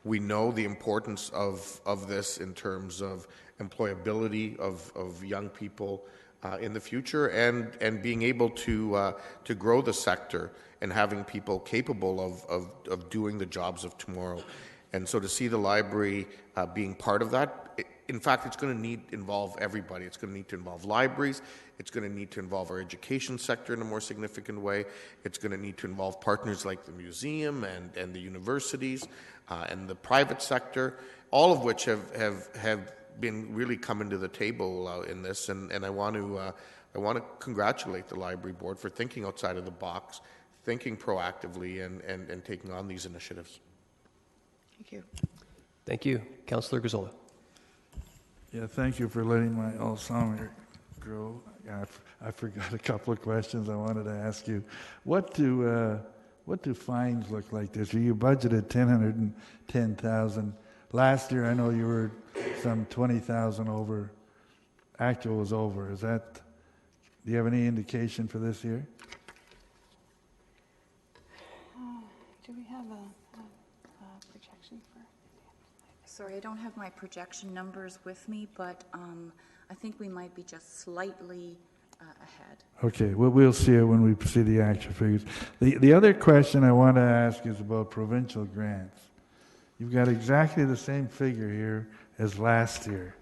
We know the importance of this in terms of employability of young people in the future, and being able to grow the sector and having people capable of doing the jobs of tomorrow. And so to see the library being part of that, in fact, it's going to involve everybody. It's going to need to involve libraries. It's going to need to involve our education sector in a more significant way. It's going to need to involve partners like the museum and the universities and the private sector, all of which have been really coming to the table in this. And I want to congratulate the library board for thinking outside of the box, thinking proactively, and taking on these initiatives. Thank you. Thank you. Councillor Gazzola. Yeah, thank you for letting my Alzheimer's grow. I forgot a couple of questions I wanted to ask you. What do fines look like this year? You budgeted $110,000. Last year, I know you were some 20,000 over. Actual was over. Do you have any indication for this year? Do we have a projection for? Sorry, I don't have my projection numbers with me, but I think we might be just slightly ahead. Okay, well, we'll see it when we see the actual figures. The other question I want to ask is about provincial grants. You've got exactly the same figure here as last year.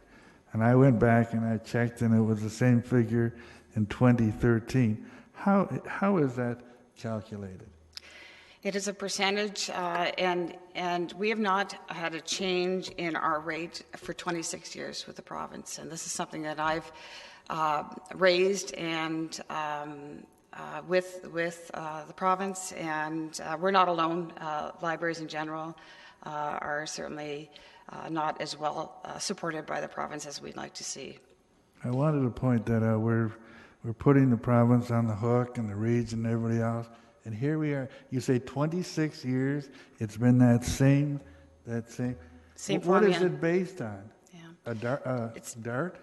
And I went back and I checked, and it was the same figure in 2013. How is that calculated? It is a percentage, and we have not had a change in our rate for 26 years with the province. And this is something that I've raised and with the province, and we're not alone. Libraries in general are certainly not as well supported by the province as we'd like to see. I wanted to point that out. We're putting the province on the hook, and the region and everybody else. And here we are. You say 26 years. It's been that same. Same what is formula. it based on? Yeah. It's dart.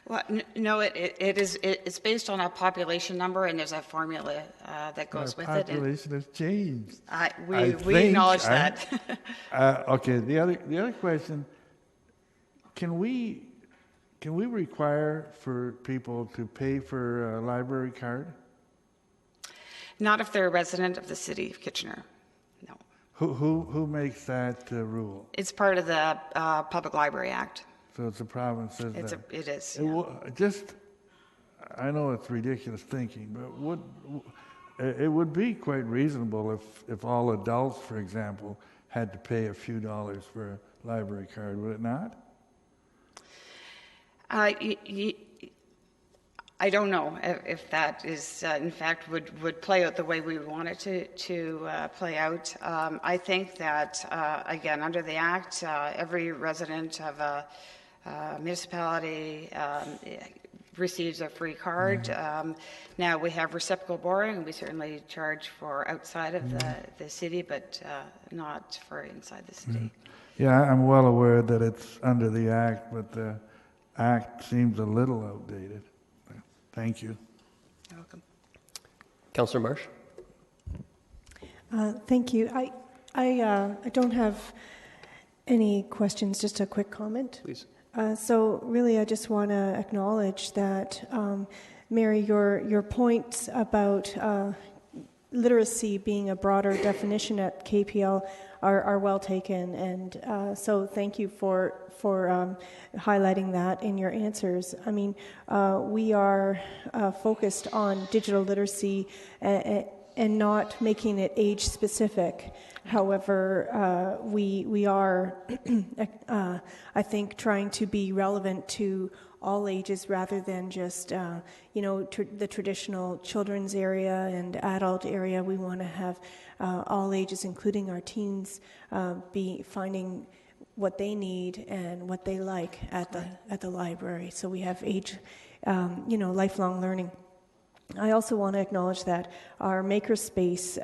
Well, no, it's based on a population number, and there's a formula that goes with it. Population has changed. We acknowledge that. Okay. The other question: Can we require for people to pay for a library card? Not if they're a resident of the city of Kitchener. No. Who makes that rule? It's part of the Public Library Act. So it's a province says that. It is. I know it's ridiculous thinking, but it would be quite reasonable if all adults, for example, had to pay a few dollars for a library card, would it not? I don't know if that is, in fact, would play out the way we would want it to play out. I think that, again, under the Act, every resident of a municipality receives a free card. Now we have reciprocal borrowing. We certainly charge for outside of the city, but not for inside the city. Yeah, I'm well aware that it's under the Act, but the Act seems a little outdated. Thank you. You're welcome. Councillor Marsh. Thank you. I don't have any questions, just a quick comment. Please. So really, I just want to acknowledge that, Mary, your points about literacy being a broader definition at KPL are well taken, and so thank you for highlighting that in your answers. I mean, we are focused on digital literacy and not making it age specific. However, we are, I think, trying to be relevant to all ages rather than just, the traditional children's area and adult area. We want to have all ages, including our teens, be finding what they need and what they like at the library. So we have age, lifelong learning. I also want to acknowledge that our makerspace,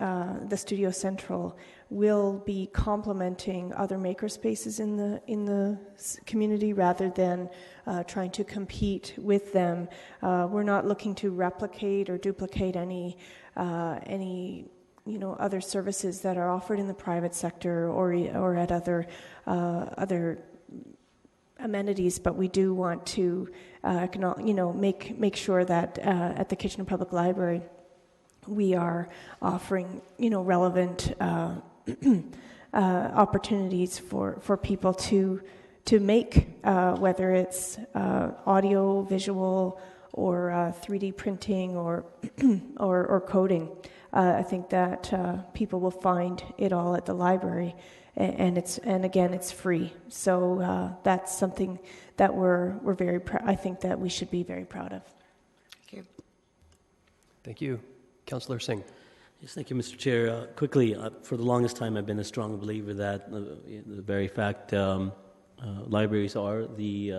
the Studio Central, will be complementing other makerspaces in the community rather than trying to compete with them. We're not looking to replicate or duplicate any other services that are offered in the private sector or at other amenities, but we do want to make sure that at the Kitchener Public Library we are offering relevant opportunities for people to make, whether it's audio, visual, or 3D printing or coding. I think that people will find it all at the library. And again, it's free. So that's something that we're very I think that we should be very proud of. Thank you. Thank you. Councillor Singh. Yes, thank you, Mr. Chair. Quickly, for the longest time, I've been a strong believer that the very fact libraries are the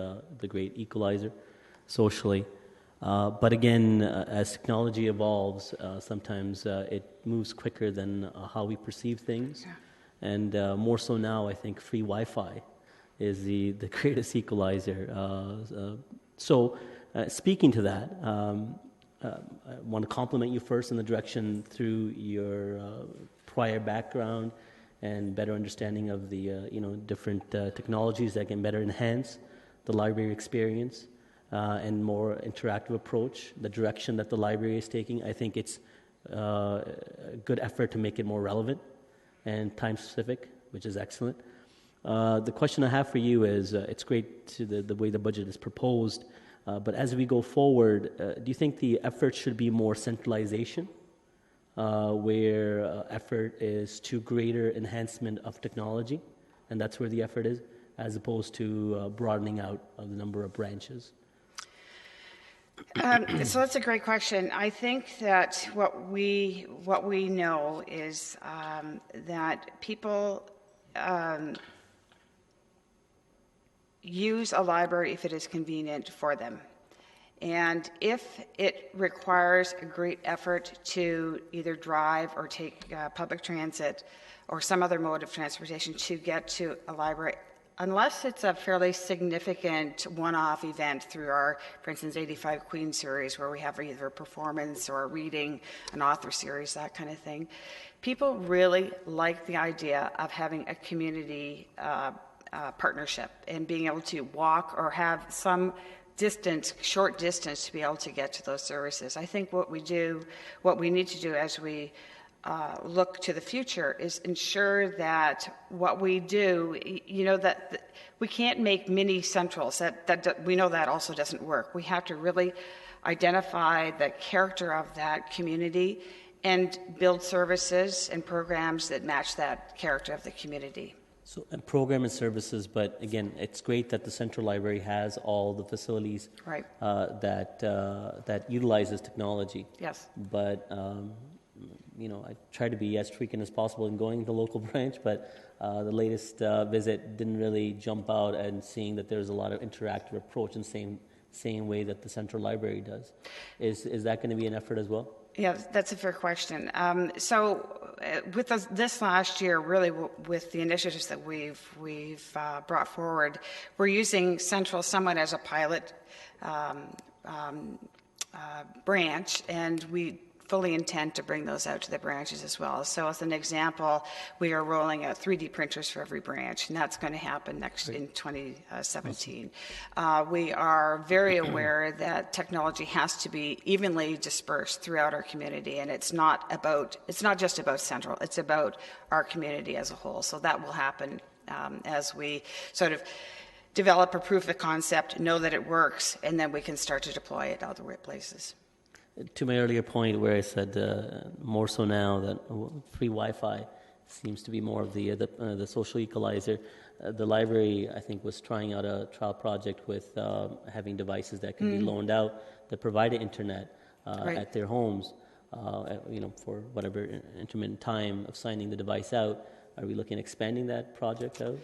great equalizer socially. But again, as technology evolves, sometimes it moves quicker than how we perceive things. Yeah. And more so now, I think free Wi-Fi is the greatest equalizer. So speaking to that, I want to compliment you first in the direction through your prior background and better understanding of the different technologies that can better enhance the library experience and more interactive approach. The direction that the library is taking, I think it's a good effort to make it more relevant and time-specific, which is excellent. The question I have for you is, it's great the way the budget is proposed, but as we go forward, do you think the effort should be more centralization, where effort is to greater enhancement of technology, and that's where the effort is, as opposed to broadening out of the number of branches? So that's a great question. I think that what we know is that people use a library if it is convenient for them. And if it requires a great effort to either drive or take public transit or some other mode of transportation to get to a library, unless it's a fairly significant one-off event through our, for instance, 85 Queen series, where we have either a performance or a reading, an author series, that kind of thing, people really like the idea of having a community partnership and being able to walk or have some distance, short distance, to be able to get to those services. I think what we need to do as we look to the future is ensure that what we do, that we can't make mini centrals. That we know that also doesn't work. We have to really identify the character of that community and build services and programs that match that character of the community. So, and program and services, but again, it's great that the Central Library has all the facilities right. that utilizes technology. Yes. But I try to be as frequent as possible in going to the local branch, but the latest visit didn't really jump out and seeing that there's a lot of interactive approach and same same way that the Central Library does. Is that going to be an effort as well? Yeah, that's a fair question. With this last year, really with the initiatives that we've brought forward, we're using Central somewhat as a pilot branch, and we fully intend to bring those out to the branches as well. So as an example, we are rolling out 3D printers for every branch, and that's going to happen in 2017. We are very aware that technology has to be evenly dispersed throughout our community, and it's not just about Central, it's about our community as a whole. So that will happen as we sort of develop a proof of concept, know that it works, and then we can start to deploy it other places. To my earlier point where I said more so now that free Wi-Fi seems to be more of the social equalizer, the library, I think, was trying out a trial project with having devices that can be loaned out that provided internet at their homes, for whatever intermittent time of signing the device out. Are we looking at expanding that project out?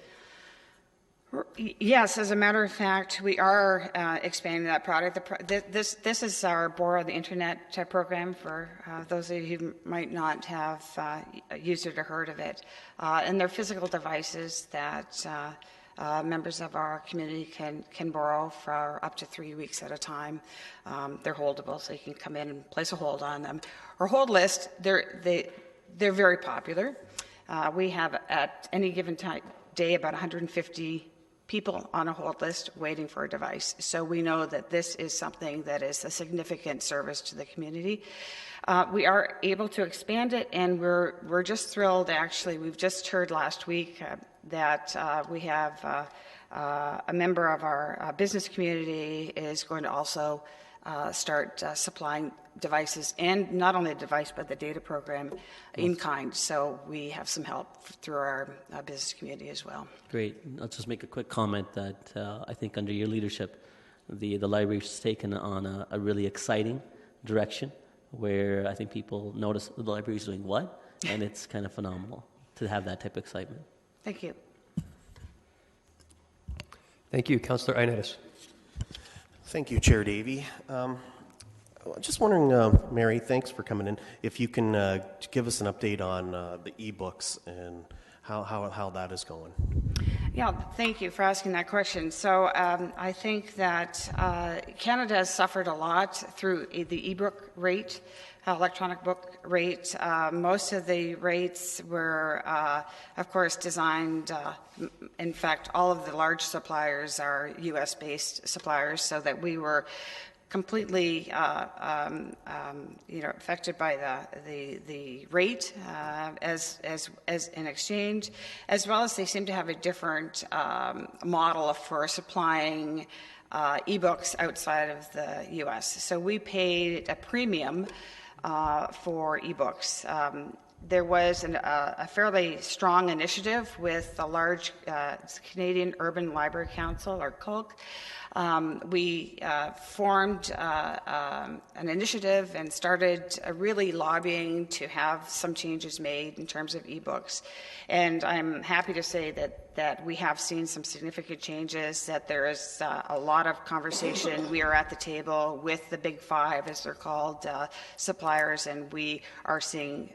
Yes, as a matter of fact, we are expanding that product. This is our Borrow the Internet program for those of you who might not have used it or heard of it. And they're physical devices that members of our community can borrow for up to 3 weeks at a time. They're holdable, so you can come in and place a hold on them. Our hold list, they're very popular. We have at any given day about 150 people on a hold list waiting for a device. So we know that this is something that is a significant service to the community. We are able to expand it, and we're just thrilled. Actually, we've just heard last week that we have a member of our business community is going to also start supplying devices, and not only the device but the data program in kind. So we have some help through our business community as well. Great. I'll just make a quick comment that I think under your leadership, the library has taken on a really exciting direction where I think people notice the library is doing what, and it's kind of phenomenal to have that type of excitement. Thank you. Thank you. Councillor Ioannidis. Thank you, Chair Davey. Just wondering, Mary, thanks for coming in. If you can give us an update on the e-books and how that is going. Yeah, thank you for asking that question. So I think that Canada has suffered a lot through the e-book rate, electronic book rate. Most of the rates were, of course, designed, in fact, all of the large suppliers are US-based suppliers, so that we were completely affected by the rate as in exchange, as well as they seem to have a different model for supplying ebooks outside of the US. So we paid a premium for ebooks. There was a fairly strong initiative with the large Canadian Urban Library Council, or CULC. We formed an initiative and started really lobbying to have some changes made in terms of ebooks. And I'm happy to say that we have seen some significant changes, that there is a lot of conversation. We are at the table with the Big Five, as they're called, suppliers, and we are seeing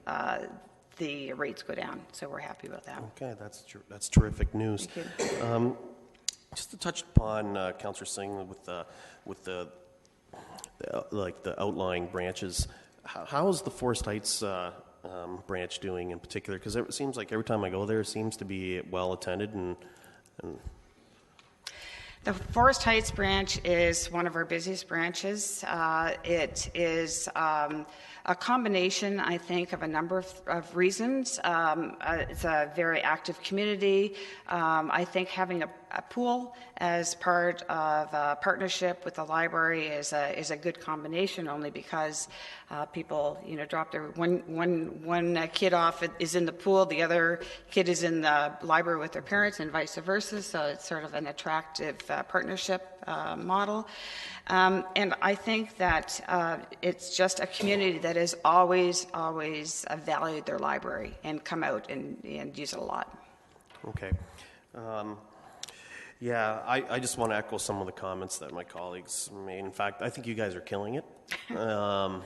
the rates go down. So we're happy about that. Okay, that's terrific news. Thank you. Just to touch upon Councillor Singh with the outlying branches, how is the Forest Heights branch doing in particular? Because it seems like every time I go there, it seems to be well attended and The Forest Heights branch is one of our busiest branches. It is a combination, I think, of a number of reasons. It's a very active community. I think having a pool as part of a partnership with the library is a good combination, only because people, drop their one kid off is in the pool, the other kid is in the library with their parents, and vice versa. So it's sort of an attractive partnership model. And I think that it's just a community that has always valued their library and come out and use it a lot. Okay. Yeah, I just want to echo some of the comments that my colleagues made. In fact, I think you guys are killing it. I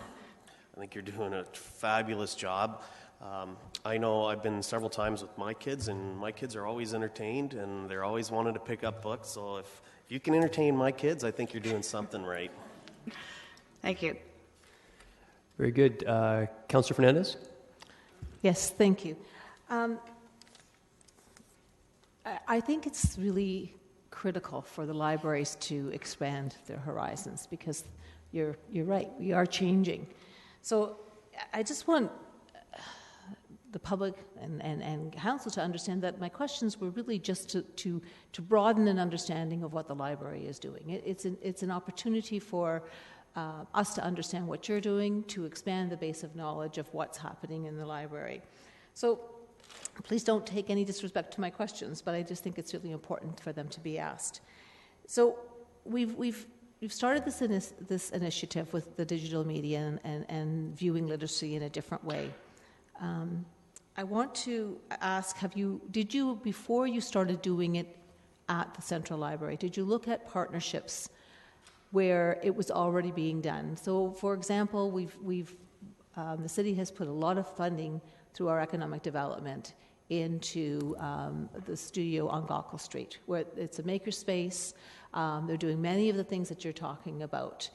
think you're doing a fabulous job. I know I've been several times with my kids, and my kids are always entertained, and they're always wanting to pick up books. So if you can entertain my kids, I think you're doing something right. Thank you. Very good. Councillor Fernandez? Yes, thank you. I think it's really critical for the libraries to expand their horizons, because you're right, we are changing. So I just want the public and council to understand that my questions were really just to broaden an understanding of what the library is doing. It's an opportunity for us to understand what you're doing, to expand the base of knowledge of what's happening in the library. So please don't take any disrespect to my questions, but I just think it's really important for them to be asked. So we've started this initiative with the digital media and viewing literacy in a different way. I want to ask, did you, before you started doing it at the Central Library, did you look at partnerships where it was already being done? So, for example, the city has put a lot of funding through our economic development into the studio on Gaukel Street, where it's a makerspace. They're doing many of the things that you're talking about.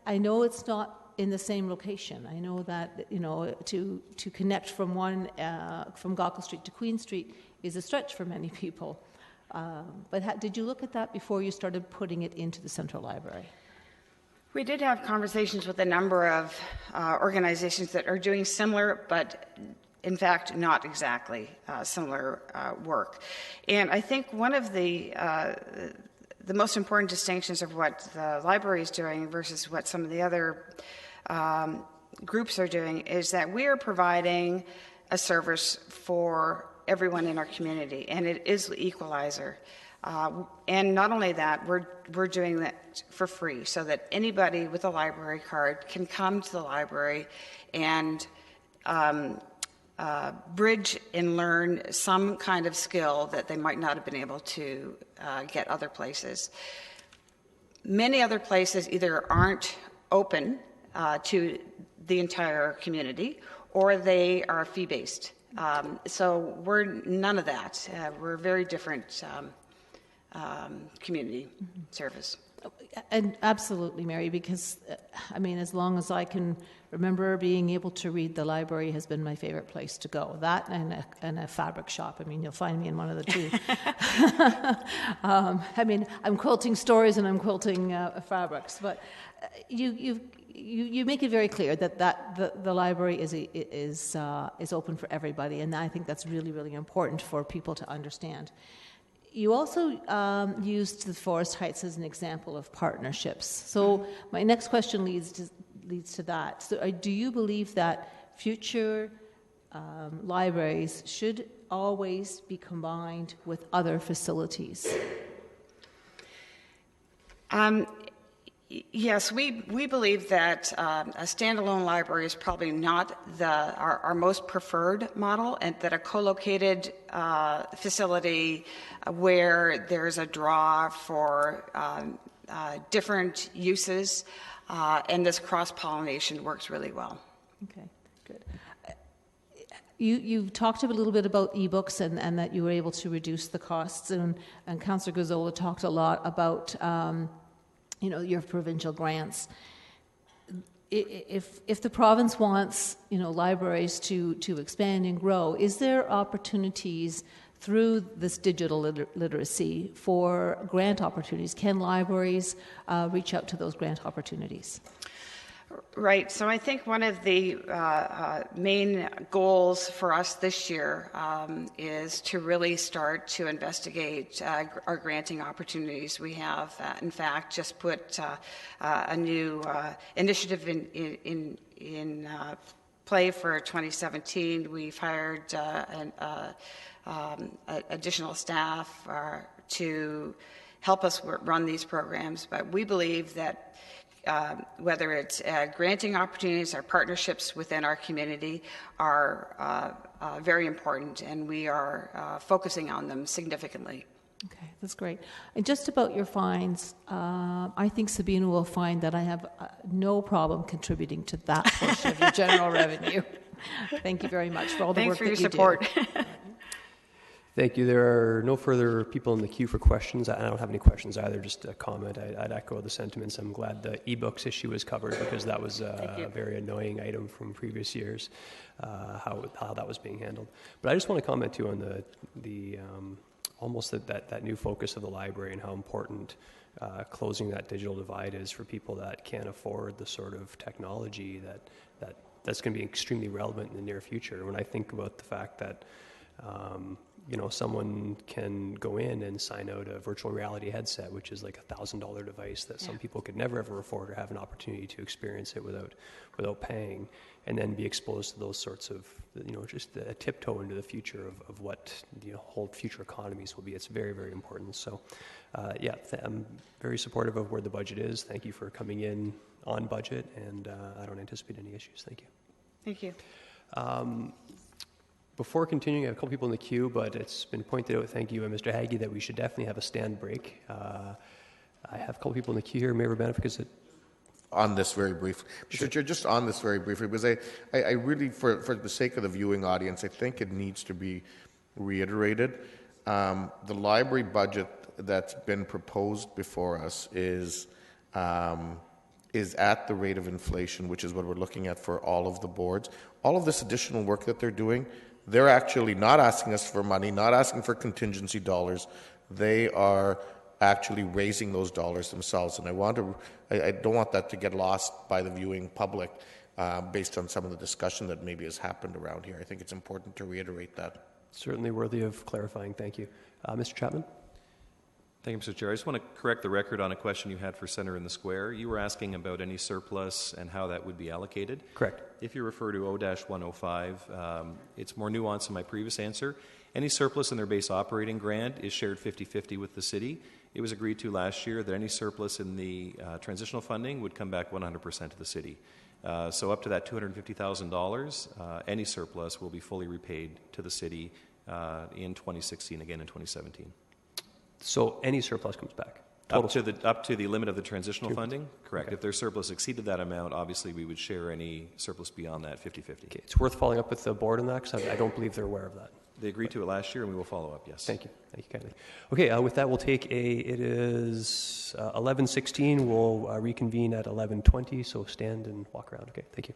I know it's not in the same location. I know that, to connect from Gaukel Street to Queen Street is a stretch for many people. But did you look at that before you started putting it into the Central Library? We did have conversations with a number of organizations that are doing similar, but in fact not exactly similar work. And I think one of the most important distinctions of what the library is doing versus what some of the other groups are doing is that we are providing a service for everyone in our community, and it is the equalizer. And not only that, we're doing that for free, so that anybody with a library card can come to the library and bridge and learn some kind of skill that they might not have been able to get other places. Many other places either aren't open to the entire community, or they are fee-based. So we're none of that. We're a very different community service. And absolutely, Mary, because, as long as I can remember, being able to read, the library has been my favorite place to go. That and a fabric shop. You'll find me in one of the two. I'm quilting stories and I'm quilting fabrics, but you make it very clear that the library is open for everybody, and I think that's really, really important for people to understand. You also used the Forest Heights as an example of partnerships. So my next question leads to that. So do you believe that future libraries should always be combined with other facilities? Yes, we believe that a standalone library is probably not our most preferred model, and that a co-located facility where there's a draw for different uses and this cross-pollination works really well. Okay, good. You talked a little bit about ebooks and that you were able to reduce the costs, and Councillor Gazzola talked a lot about your provincial grants. If the province wants, libraries to expand and grow, is there opportunities through this digital literacy for grant opportunities? Can libraries reach out to those grant opportunities? Right. So I think one of the main goals for us this year is to really start to investigate our granting opportunities. We have, in fact, just put a new initiative in play for 2017. We've hired additional staff to help us run these programs, but we believe that whether it's granting opportunities or partnerships within our community are very important, and we are focusing on them significantly Okay, that's great. And just about your fines, I think Sabina will find that I have no problem contributing to that portion of your general revenue. Thank you very much for all the Thanks work for that your you support. do. Thank you. There are no further people in the queue for questions. I don't have any questions either, just a comment. I'd echo the sentiments. I'm glad the e-books issue was covered because that was a very annoying item from previous years, how that was being handled. But I just want to comment too on the almost that new focus of the library and how important closing that digital divide is for people that can't afford the sort of technology that's going to be extremely relevant in the near future. When I think about the fact that someone can go in and sign out a virtual reality headset, which is like $1,000 device that some people could never ever afford or have an opportunity to experience it without paying, and then be exposed to those sorts of, just a tiptoe into the future of what whole future economies will be. It's very, very important. So, I'm very supportive of where the budget is. Thank you for coming in on budget, and I don't anticipate any issues. Thank you. Thank you. Before continuing, I have a couple people in the queue, but it's been pointed out, thank you, Mr. Haggie, that we should definitely have a stand break. I have a couple people in the queue here. Mayor Benefic, is it? On this very briefly. Mr. Chair, just on this very briefly, because I really, for the sake of the viewing audience, I think it needs to be reiterated. The library budget that's been proposed before us is at the rate of inflation, which is what we're looking at for all of the boards. All of this additional work that they're doing, they're actually not asking us for money, not asking for contingency dollars. They are actually raising those dollars themselves. And I don't want that to get lost by the viewing public based on some of the discussion that maybe has happened around here. I think it's important to reiterate that. Certainly worthy of clarifying. Thank you. Mr. Chapman? Thank you, Mr. Chair. I just want to correct the record on a question you had for Centre in the Square. You were asking about any surplus and how that would be allocated. Correct. If you refer to O-105, it's more nuanced than my previous answer. Any surplus in their base operating grant is shared 50-50 with the city. It was agreed to last year that any surplus in the transitional funding would come back 100% to the city. So up to that $250,000, any surplus will be fully repaid to the city in 2016, again in 2017. So any surplus comes back? Up to the limit of the transitional funding? Correct. Okay. If their surplus exceeded that amount, obviously we would share any surplus beyond that 50-50. Okay. It's worth following up with the board on that because I don't believe they're aware of that. They agreed to it last year and we will follow up, yes. Thank you. Thank you kindly. Okay, with that we'll take it is 11:16. We'll reconvene at 11:20, so stand and walk around. Okay, thank you.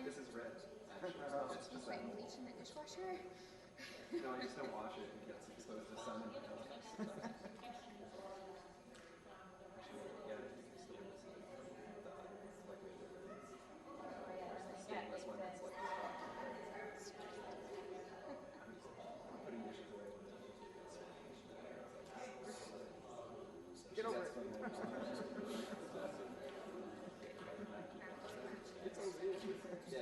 This is red. It's just like bleach in the dishwasher. No, you just don't wash it. It gets exposed to sun and get over it. It's over it. Yeah.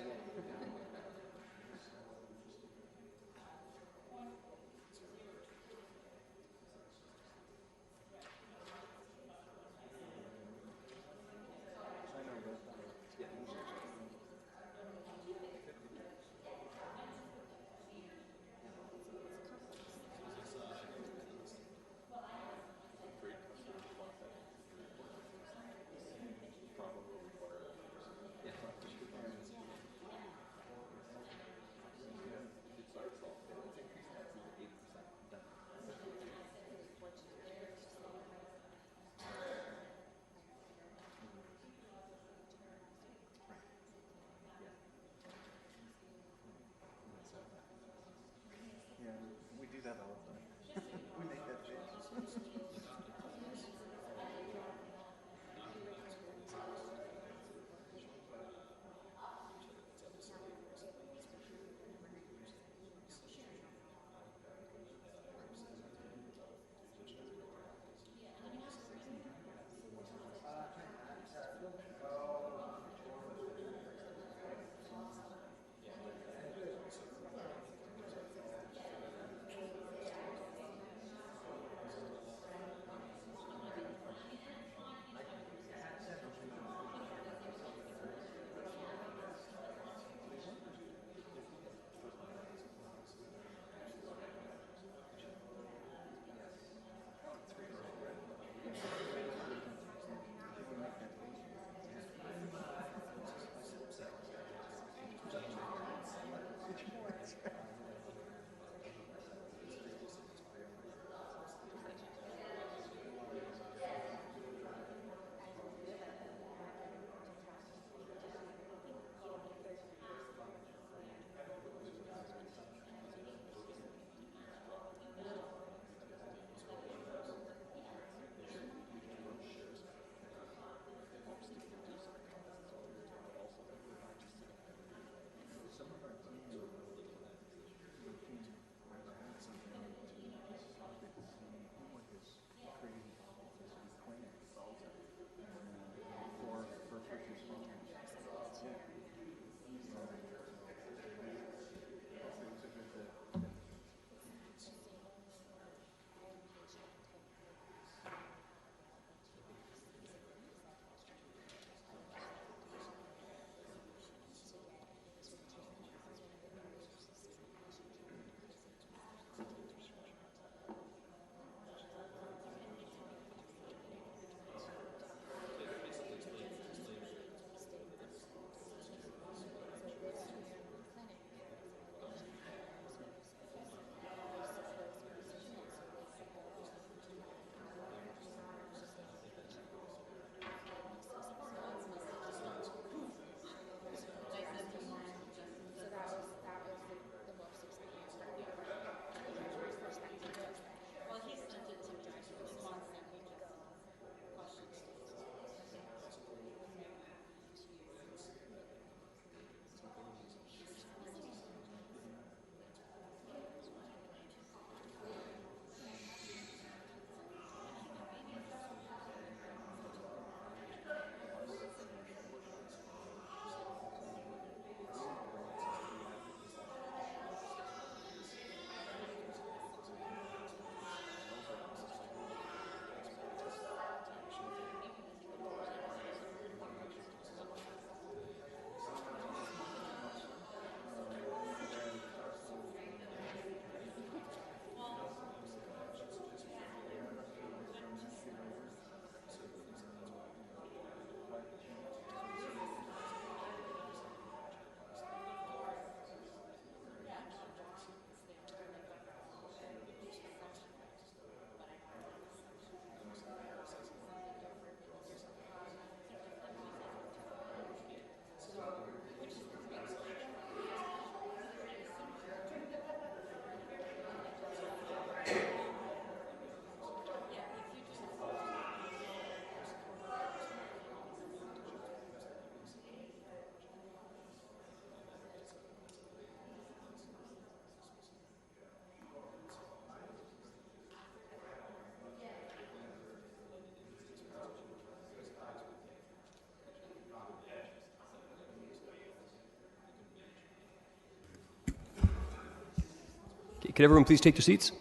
Can everyone please take their seats?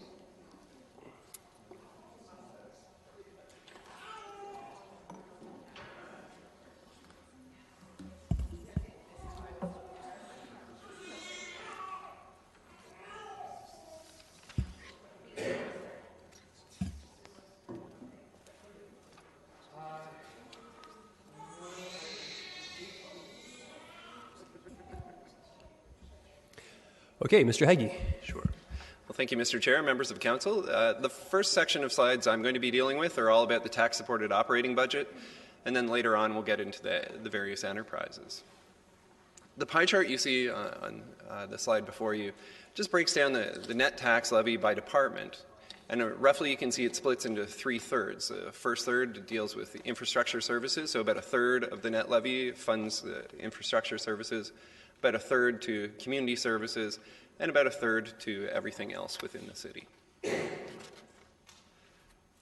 Okay, Mr. Haggie. Sure. Well, thank you, Mr. Chair, members of council. The first section of slides I'm going to be dealing with are all about the tax-supported operating budget, and then later on we'll get into the various enterprises. The pie chart you see on the slide before you just breaks down the net tax levy by department. And roughly you can see it splits into 3/3. The first third deals with the infrastructure services, so about a third of the net levy funds the infrastructure services, about a third to community services, and about a third to everything else within the city.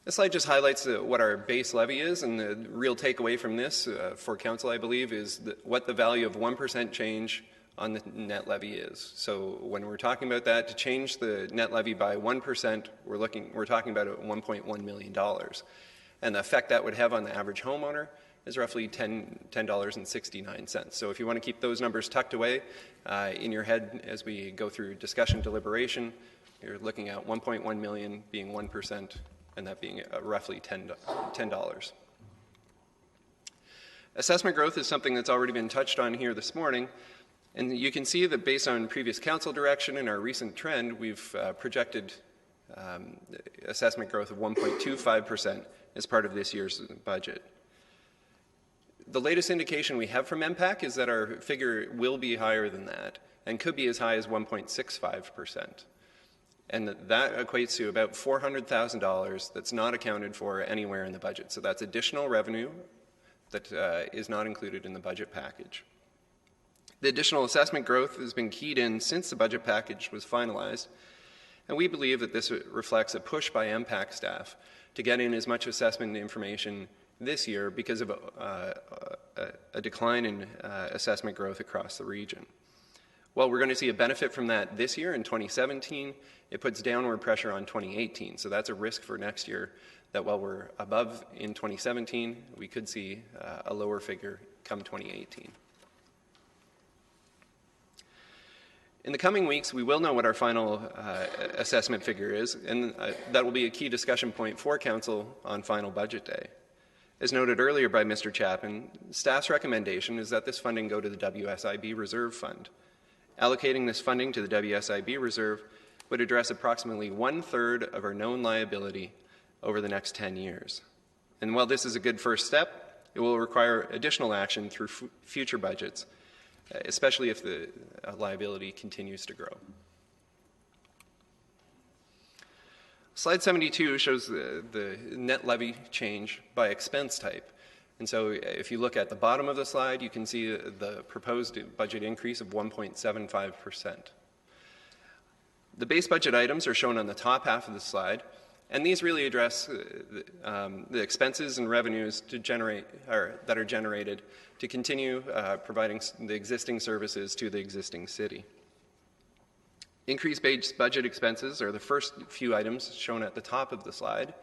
This slide just highlights what our base levy is, and the real takeaway from this for council, I believe, is what the value of 1% change on the net levy is. So when we're talking about that, to change the net levy by 1%, we're talking about $1.1 million. And the effect that would have on the average homeowner is roughly $10.69. So if you want to keep those numbers tucked away in your head as we go through discussion deliberation, you're looking at 1.1 million being 1%, and that being roughly $10. Assessment growth is something that's already been touched on here this morning, and you can see that based on previous council direction and our recent trend, we've projected assessment growth of 1.25% as part of this year's budget. The latest indication we have from MPAC is that our figure will be higher than that and could be as high as 1.65%. And that equates to about $400,000 that's not accounted for anywhere in the budget. So that's additional revenue that is not included in the budget package. The additional assessment growth has been keyed in since the budget package was finalized, and we believe that this reflects a push by MPAC staff to get in as much assessment information this year because of a decline in assessment growth across the region. While we're going to see a benefit from that this year in 2017, it puts downward pressure on 2018. So that's a risk for next year that while we're above in 2017, we could see a lower figure come 2018. In the coming weeks, we will know what our final assessment figure is, and that will be a key discussion point for Council on final budget day. As noted earlier by Mr. Chapman, staff's recommendation is that this funding go to the WSIB Reserve Fund. Allocating this funding to the WSIB Reserve would address approximately 1/3 of our known liability over the next 10 years. And while this is a good first step, it will require additional action through future budgets, especially if the liability continues to grow. Slide 72 shows the net levy change by expense type. And so if you look at the bottom of the slide, you can see the proposed budget increase of 1.75%. The base budget items are shown on the top half of the slide, and these really address the expenses and revenues that are generated to continue providing the existing services to the existing city. Increased base budget expenses are the first few items shown at the top of the slide.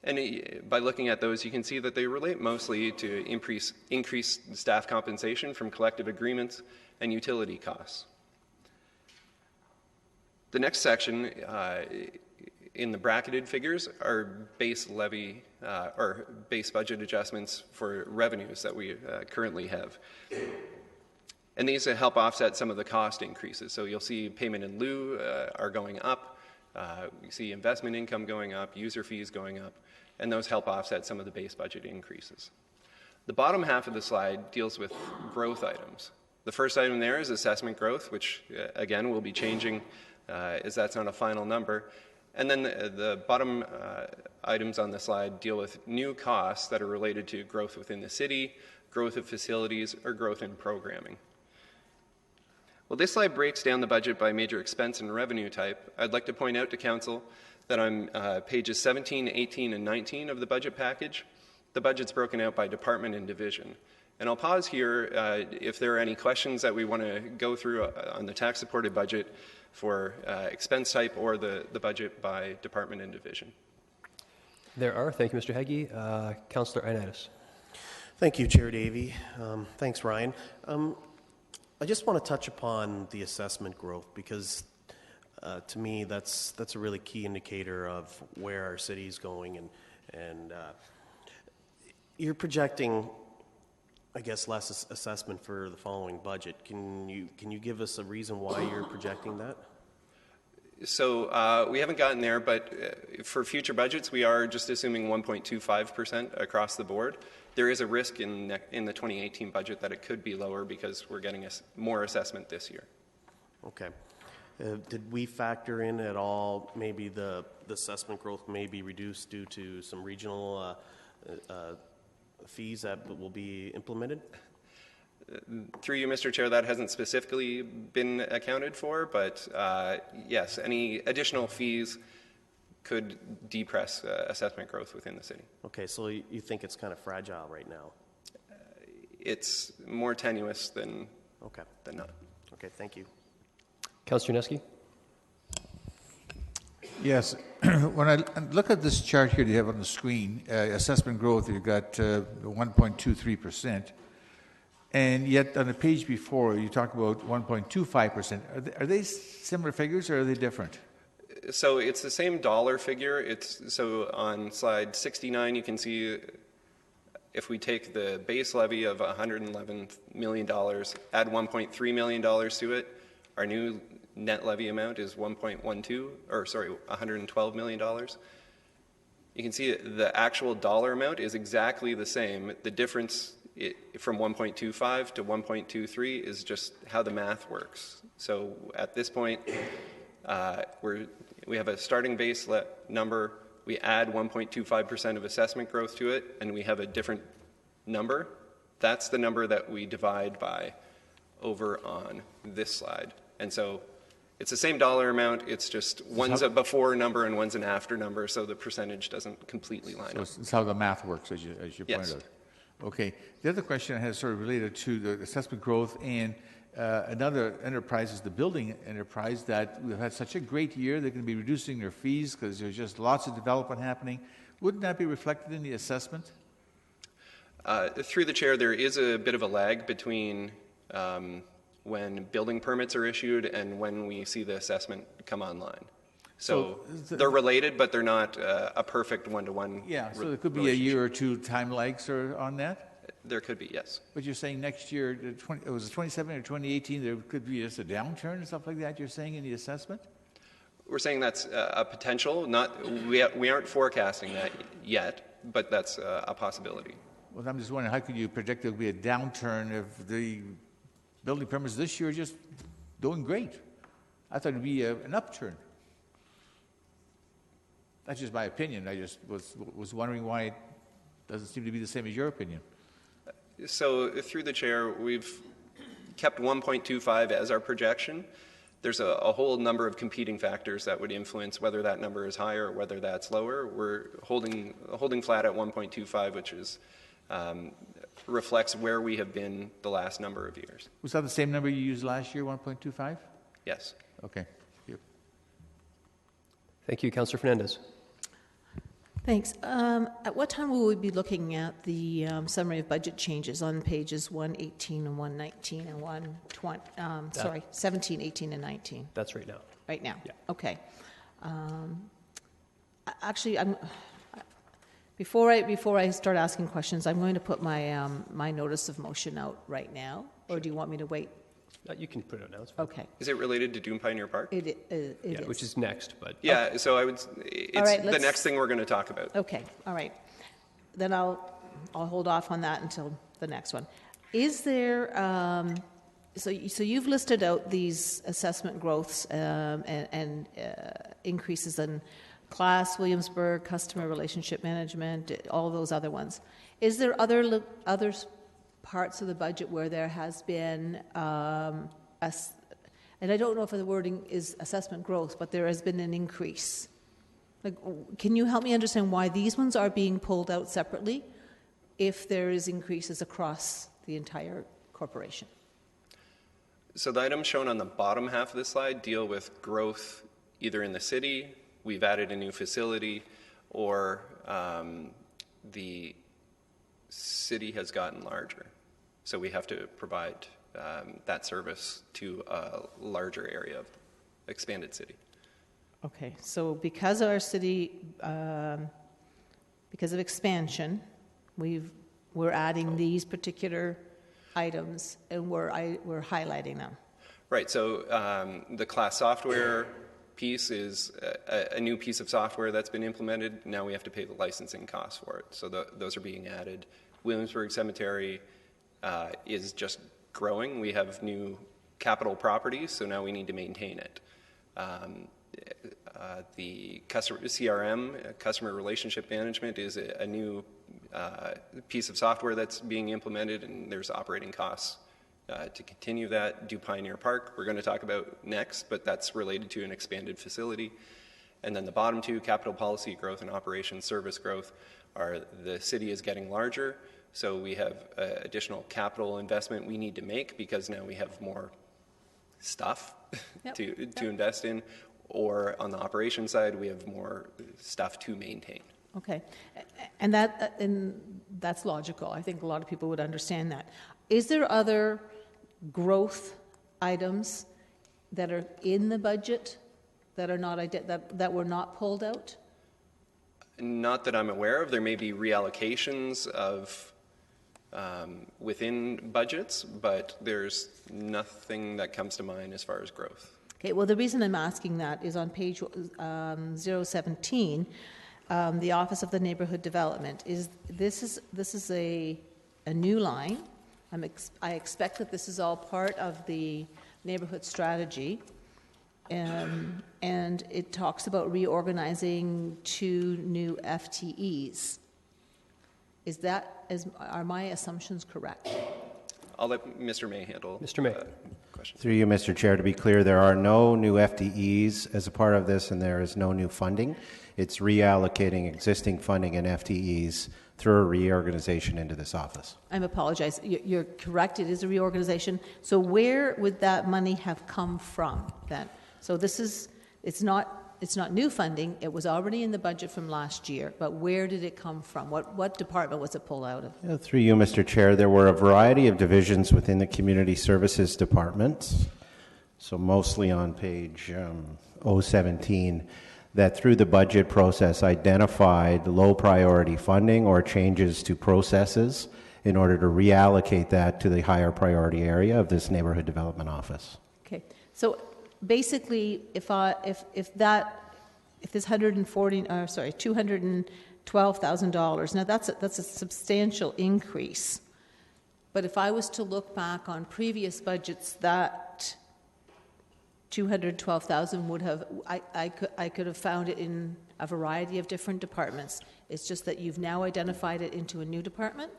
And by looking at those, you can see that they relate mostly to increased staff compensation from collective agreements and utility costs. The next section in the bracketed figures are base levy or base budget adjustments for revenues that we currently have. And these help offset some of the cost increases. So you'll see payment in lieu are going up. You see investment income going up, user fees going up, and those help offset some of the base budget increases. The bottom half of the slide deals with growth items. The first item there is assessment growth, which again will be changing as that's not a final number. And then the bottom items on the slide deal with new costs that are related to growth within the city, growth of facilities, or growth in programming. Well, this slide breaks down the budget by major expense and revenue type. I'd like to point out to Council that on pages 17, 18, and 19 of the budget package, the budget's broken out by department and division. And I'll pause here if there are any questions that we want to go through on the tax-supported budget for expense type or the budget by department and division. There are. Thank you, Mr. Heggie. Councillor Ioannidis. Thank you, Chair Davey. Thanks, Ryan. I just want to touch upon the assessment growth because to me that's a really key indicator of where our city is going, and you're projecting, I guess, less assessment for the following budget. Can you give us a reason why you're projecting that? So we haven't gotten there, but for future budgets, we are just assuming 1.25% across the board. There is a risk in the 2018 budget that it could be lower because we're getting more assessment this year. Okay. Did we factor in at all maybe the assessment growth may be reduced due to some regional fees that will be implemented? Through you, Mr. Chair, that hasn't specifically been accounted for, but yes, any additional fees could depress assessment growth within the city. Okay, so you think it's kind of fragile right now? It's more tenuous than not. Okay, thank you. Councillor Neski. Yes, when I look at this chart here that you have on the screen, assessment growth, you've got 1.23%. And yet on the page before, you talk about 1.25%. Are they similar figures or are they different? So it's the same dollar figure. So on slide 69, you can see if we take the base levy of $111 million, add $1.3 million to it, our new net levy amount is $112 million. You can see the actual dollar amount is exactly the same. The difference from 1.25 to 1.23 is just how the math works. So at this point, we have a starting base number, we add 1.25% of assessment growth to it, and we have a different number. That's the number that we divide by over on this slide. And so it's the same dollar amount, it's just one's a before number and one's an after number, so the percentage doesn't completely line up. So it's how the math works, as you Yes. pointed out. Okay. The other question I had sort of related to the assessment growth, and another enterprise is the building enterprise that we've had such a great year. They're going to be reducing their fees because there's just lots of development happening. Wouldn't that be reflected in the assessment? Through the chair, there is a bit of a lag between when building permits are issued and when we see the assessment come online. So they're related, but they're not a perfect one-to-one. Yeah, so there could be a year or two time lags on that? There could be, yes. But you're saying next year, it was 2017 or 2018, there could be just a downturn and stuff like that, you're saying, in the assessment? We're saying that's a potential. We aren't forecasting that yet, but that's a possibility. Well, I'm just wondering, how could you predict there will be a downturn if the building permits this year are just doing great? I thought it would be an upturn. That's just my opinion. I just was wondering why it doesn't seem to be the same as your opinion. So through the chair, we've kept 1.25 as our projection. There's a whole number of competing factors that would influence whether that number is higher or whether that's lower. We're holding flat at 1.25, which is reflects where we have been the last number of years. Was that the same number you used last year, 1.25? Yes. Okay. Thank you, Councillor Fernandez. Thanks. At what time will we be looking at the summary of budget changes on pages 118 and 119 and 120? 17, 18, and 19. That's right now. Right now. Yeah. Okay. Actually, before I start asking questions, I'm going to put my my notice of motion out right now. Or do you want me to wait? You can put it out now. Okay. Is it related to Dune Pioneer Park? It is. Which is next, but yeah. So I would. It's the next thing we're going to talk about. Okay. All right. Then I'll hold off on that until the next one. Is there? So you've listed out these assessment growths and increases in class, Williamsburg, customer relationship management, all those other ones. Is there other parts of the budget where there has been, and I don't know if the wording is assessment growth, but there has been an increase? Like, can you help me understand why these ones are being pulled out separately if there is increases across the entire corporation? So the items shown on the bottom half of the slide deal with growth either in the city, we've added a new facility, or the city has gotten larger. So we have to provide that service to a larger area of expanded city. Okay, so because our city, because of expansion, we're adding these particular items, and we're highlighting them. Right, so the class software piece is a new piece of software that's been implemented. Now we have to pay the licensing costs for it. So those are being added. Williamsburg Cemetery is just growing. We have new capital properties, so now we need to maintain it. The customer CRM, customer relationship management, is a new piece of software that's being implemented, and there's operating costs to continue that. Do Pioneer Park, we're going to talk about next, but that's related to an expanded facility. And then the bottom two, capital policy growth and operations service growth, are the city is getting larger, so we have additional capital investment we need to make because now we have more stuff to invest in, or on the operation side, we have more stuff to maintain. Okay, and that's logical. I think a lot of people would understand that. Is there other growth items that are in the budget that are not that were not pulled out? Not that I'm aware of. There may be reallocations of within budgets, but there's nothing that comes to mind as far as growth. Okay, well, the reason I'm asking that is on page 017, the Office of the Neighborhood Development. This is a new line. I expect that this is all part of the neighborhood strategy, and it talks about reorganizing 2 new FTEs. Are my assumptions correct? I'll let Mr. May handle. Mr. May. Question. Through you, Mr. Chair, to be clear, there are no new FTEs as a part of this, and there is no new funding. It's reallocating existing funding and FTEs through a reorganization into this office. I apologize. You're correct. It is a reorganization. So where would that money have come from then? So it's not new funding. It was already in the budget from last year, but where did it come from? What department was it pulled out of? Yeah, through you, Mr. Chair, there were a variety of divisions within the Community Services Department, so mostly on page 017, that through the budget process identified low priority funding or changes to processes in order to reallocate that to the higher priority area of this neighborhood development office. Okay, so basically, if this $212,000, now that's a substantial increase. But if I was to look back on previous budgets, that $212,000 would have I could have found it in a variety of different departments. It's just that you've now identified it into a new department.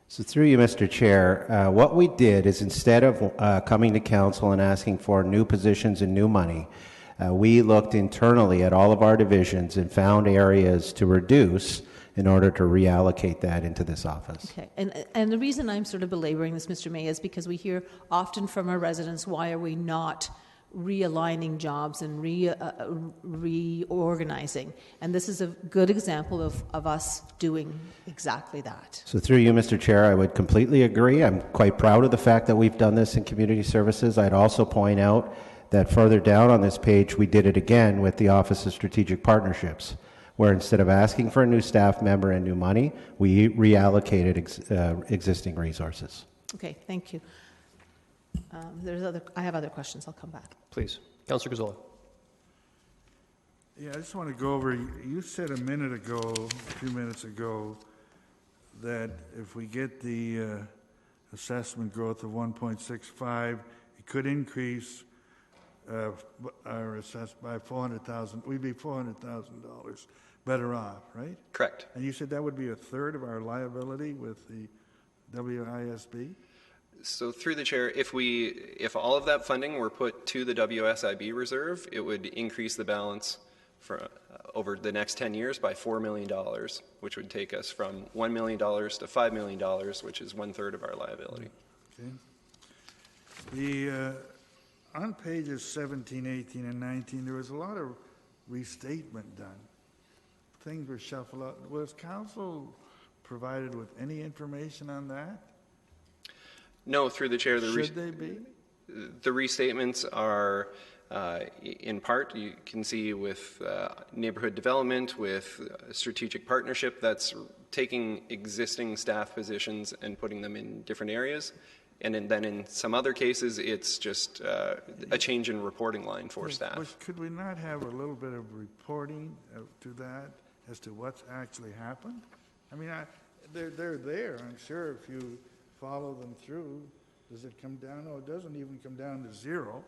So through you, Mr. Chair, what we did is instead of coming to council and asking for new positions and new money, we looked internally at all of our divisions and found areas to reduce in order to reallocate that into this office. Okay, and the reason I'm sort of belaboring this, Mr. May, is because we hear often from our residents, why are we not realigning jobs and reorganizing? And this is a good example of us doing exactly that. So through you, Mr. Chair, I would completely agree. I'm quite proud of the fact that we've done this in community services. I'd also point out that further down on this page, we did it again with the Office of Strategic Partnerships, where instead of asking for a new staff member and new money, we reallocated existing resources. Okay, thank you. I have other questions. I'll come back. Please. Councillor Gazzola. Yeah, I just want to go over, you said a few minutes ago, that if we get the assessment growth of 1.65, it could increase our assessment by $400,000. We'd be $400,000 better off, right? Correct. And you said that would be a third of our liability with the WISB? So through the chair, if all of that funding were put to the WSIB reserve, it would increase the balance for over the next 10 years by $4 million, which would take us from $1 million to $5 million, which is 1/3 of our liability. Okay. on pages 17, 18, and 19, there was a lot of restatement done. Things were shuffled out. Was council provided with any information on that? No, through the chair. Should they be? The restatements are, in part, you can see with neighborhood development, with strategic partnership, that's taking existing staff positions and putting them in different areas. And then in some other cases, it's just a change in reporting line for staff. Could we not have a little bit of reporting to that as to what's actually happened? I mean, they're there. I'm sure if you follow them through, does it come down? No, it doesn't even come down to zero.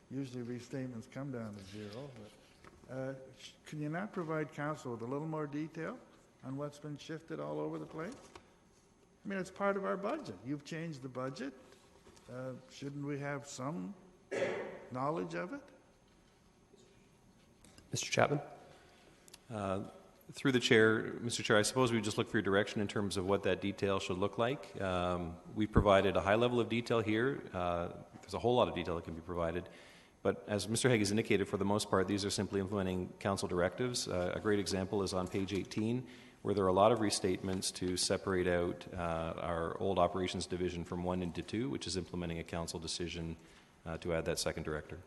Usually restatements come down to zero. But, can you not provide council with a little more detail on what's been shifted all over the place? I mean, it's part of our budget. You've changed the budget. Shouldn't we have some knowledge of it? Mr. Chapman? Through the chair, Mr. Chair, I suppose we just look for your direction in terms of what that detail should look like. We provided a high level of detail here. There's a whole lot of detail that can be provided. But as Mr. Hague has indicated, for the most part, these are simply implementing council directives. A great example is on page 18, where there are a lot of restatements to separate out our old operations division from 1 into 2, which is implementing a council decision to add that second director.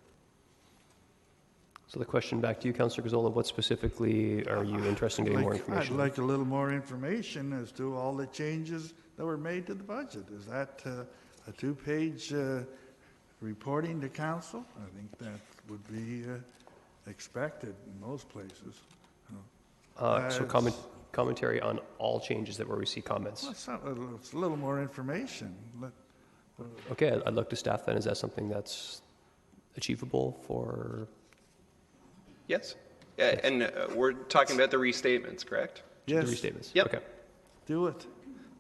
So the question back to you, Councillor Gazzola, what specifically are you interested in getting more information? I'd like a little more information as to all the changes that were made to the budget. Is that a two-page reporting to council? I think that would be expected in most places. So commentary on all changes that where we see comments. Well, it's a little more information. Okay, I'd look to staff then. Is that something that's achievable for? Yes. And we're talking about the restatements, correct? Yes. The restatements. Yep. Okay. Do it.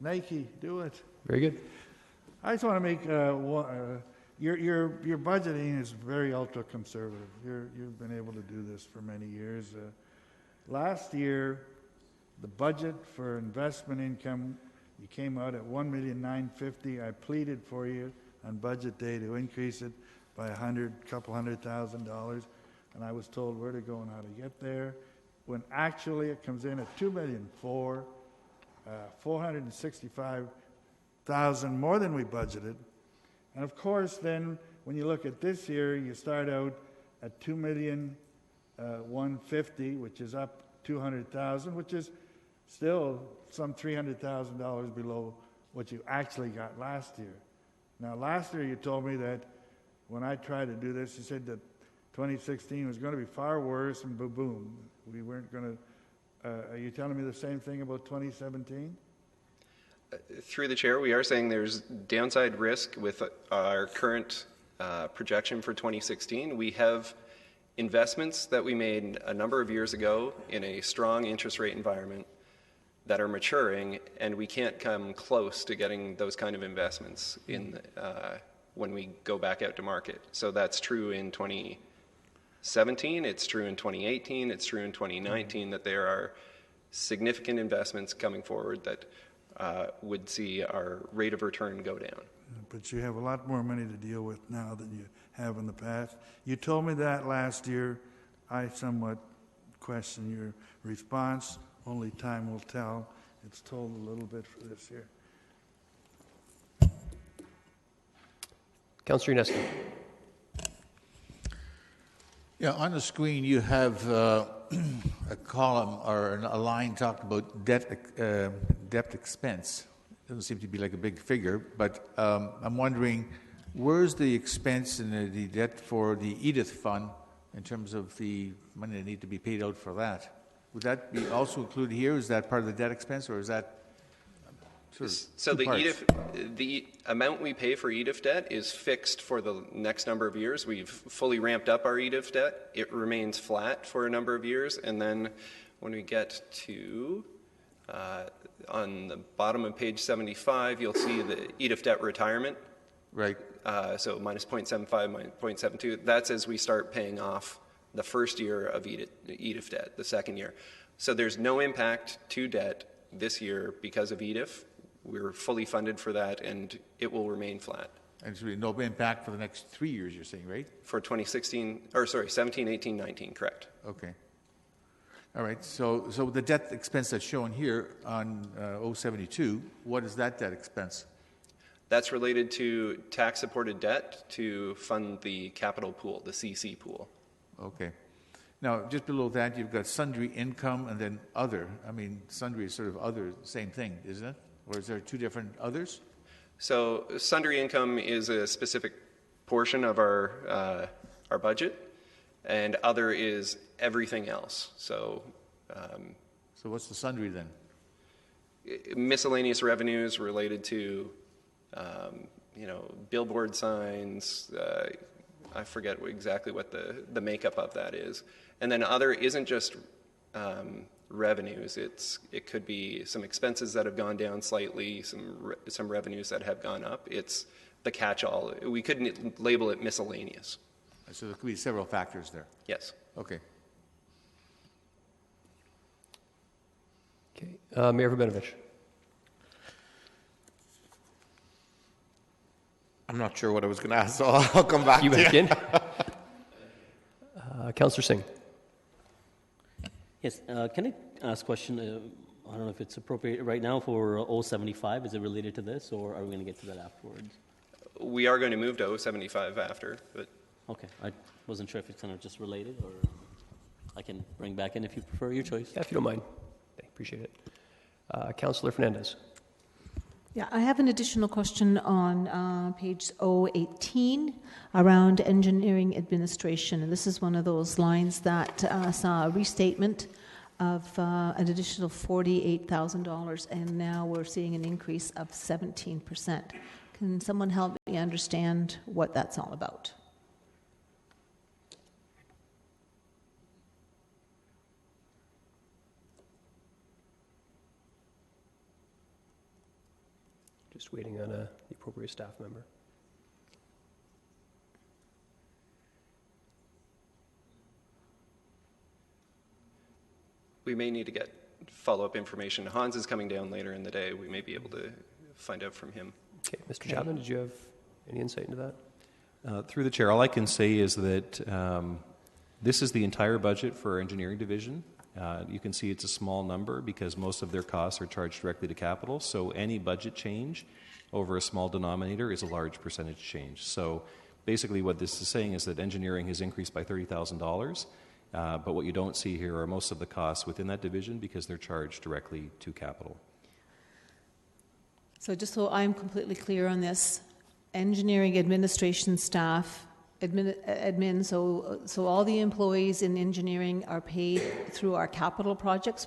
Nike, do it. Very good. I just want to make your budgeting is very ultra conservative. You've been able to do this for many years. Last year, the budget for investment income, you came out at $1,950,000. I pleaded for you on budget day to increase it by couple $100,000, and I was told where to go and how to get there. When actually it comes in at $2,400,000, $465,000 more than we budgeted. And of course, then when you look at this year, you start out at $2,150,000, which is up $200,000, which is still some $300,000 below what you actually got last year. Now, last year you told me that when I tried to do this, you said that 2016 was going to be far worse, and boom, we weren't going to. Are you telling me the same thing about 2017? Through the chair, we are saying there's downside risk with our current projection for 2016. We have investments that we made a number of years ago in a strong interest rate environment that are maturing, and we can't come close to getting those kind of investments in when we go back out to market. So that's true in 2017, it's true in 2018, it's true in 2019, that there are significant investments coming forward that would see our rate of return go down. But you have a lot more money to deal with now than you have in the past. You told me that last year. I somewhat question your response. Only time will tell. It's told a little bit for this year. Councillor Unesco. Yeah, on the screen you have a column or a line talking about debt expense. Doesn't seem to be like a big figure, but I'm wondering, where's the expense and the debt for the Edith Fund in terms of the money that need to be paid out for that? Would that be also included here? Is that part of the debt expense, or is that sort of so two parts? the amount we pay for EDIF debt is fixed for the next number of years. We've fully ramped up our EDIF debt. It remains flat for a number of years, and then when we get to on the bottom of page 75, you'll see the EDIF debt retirement. Right. So minus 0.75, minus 0.72. That's as we start paying off the first year of EDIF debt, the second year. So there's no impact to debt this year because of EDIF. We're fully funded for that, and it will remain flat. And so no impact for the next 3 years, you're saying, right? For 2016, or sorry, 17, 18, 19, correct. Okay. All right, so the debt expense that's shown here on 072, what is that debt expense? That's related to tax-supported debt to fund the capital pool, the CC pool. Okay. Now, just below that, you've got sundry income and then other. I mean, sundry is sort of other, same thing, isn't it? Or is there two different others? So sundry income is a specific portion of our budget, and other is everything else. So what's the sundry then? Miscellaneous revenues related to, billboard signs. I forget exactly what the makeup of that is. And then other isn't just revenues. It could be some expenses that have gone down slightly, some revenues that have gone up. It's the catch-all. We couldn't label it miscellaneous. So there could be several factors there. Yes. Okay. Okay. Mayor Rabinovich. I'm not sure what I was going to ask, so I'll come back You to back in? Councillor Singh. Yes, can I ask a question? I don't know if it's appropriate right now for 075. Is it related to this, or are we going to get to that afterwards? We are going to move to 075 after, but... Okay, I wasn't sure if it's kind of just related, or I can bring back in if you prefer, your choice. Yeah, if you don't mind. Appreciate it. Councillor Fernandez. Yeah, I have an additional question on page 018 around engineering administration. And this is one of those lines that saw a restatement of an additional $48,000, and now we're seeing an increase of 17%. Can someone help me understand what that's all about? Just waiting on the appropriate staff member. We may need to get follow-up information. Hans is coming down later in the day. We may be able to find out from him. Okay, Mr. Chapman, did you have any insight into that? Through the chair, all I can say is that this is the entire budget for our engineering division. You can see it's a small number because most of their costs are charged directly to capital. So any budget change over a small denominator is a large percentage change. So basically what this is saying is that engineering has increased by $30,000. But what you don't see here are most of the costs within that division because they're charged directly to capital. So just so I'm completely clear on this, engineering administration staff, admin, so all the employees in engineering are paid through our capital projects?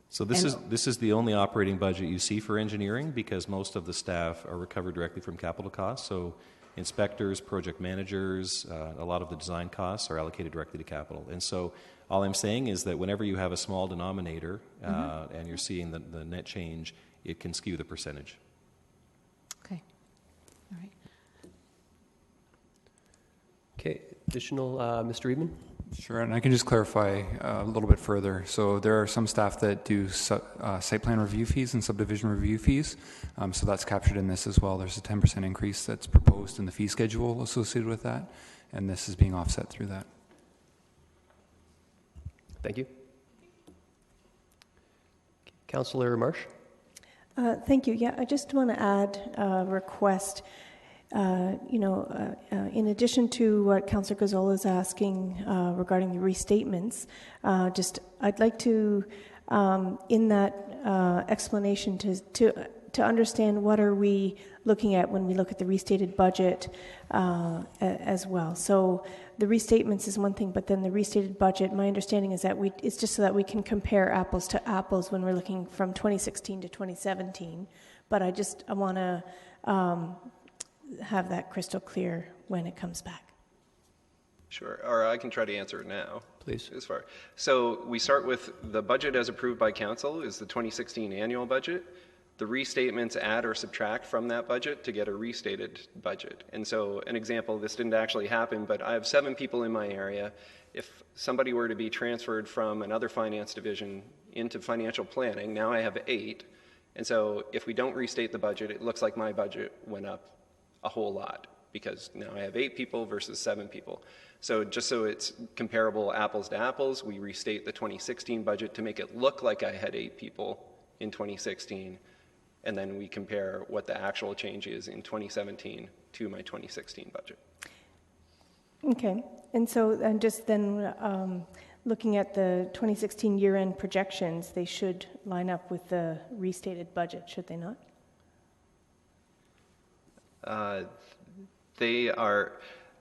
So this is the only operating budget you see for engineering because most of the staff are recovered directly from capital costs. So inspectors, project managers, a lot of the design costs are allocated directly to capital. And so all I'm saying is that whenever you have a small denominator and you're seeing the net change, it can skew the percentage. Okay. All right. Okay. Additional, Mr. Eadman? Sure, and I can just clarify a little bit further. So there are some staff that do site plan review fees and subdivision review fees. So that's captured in this as well. There's a 10% increase that's proposed in the fee schedule associated with that, and this is being offset through that. Thank you. Councillor Marsh? Thank you. Yeah, I just want to add a request. In addition to what Councillor Gazzola is asking regarding the restatements, I'd like to, in that explanation, to understand what are we looking at when we look at the restated budget as well. So the restatements is one thing, but then the restated budget, my understanding is that it's just so that we can compare apples to apples when we're looking from 2016 to 2017. But I want to have that crystal clear when it comes back. Sure, or I can try to answer it now. Please. So we start with the budget as approved by council is the 2016 annual budget. The restatements add or subtract from that budget to get a restated budget. And so an example, this didn't actually happen, but I have 7 people in my area. If somebody were to be transferred from another finance division into financial planning, now I have 8. And so if we don't restate the budget, it looks like my budget went up a whole lot because now I have 8 people versus 7 people. So just so it's comparable apples to apples, we restate the 2016 budget to make it look like I had 8 people in 2016, and then we compare what the actual change is in 2017 to my 2016 budget. Okay, and so just then looking at the 2016 year-end projections, they should line up with the restated budget, should they not?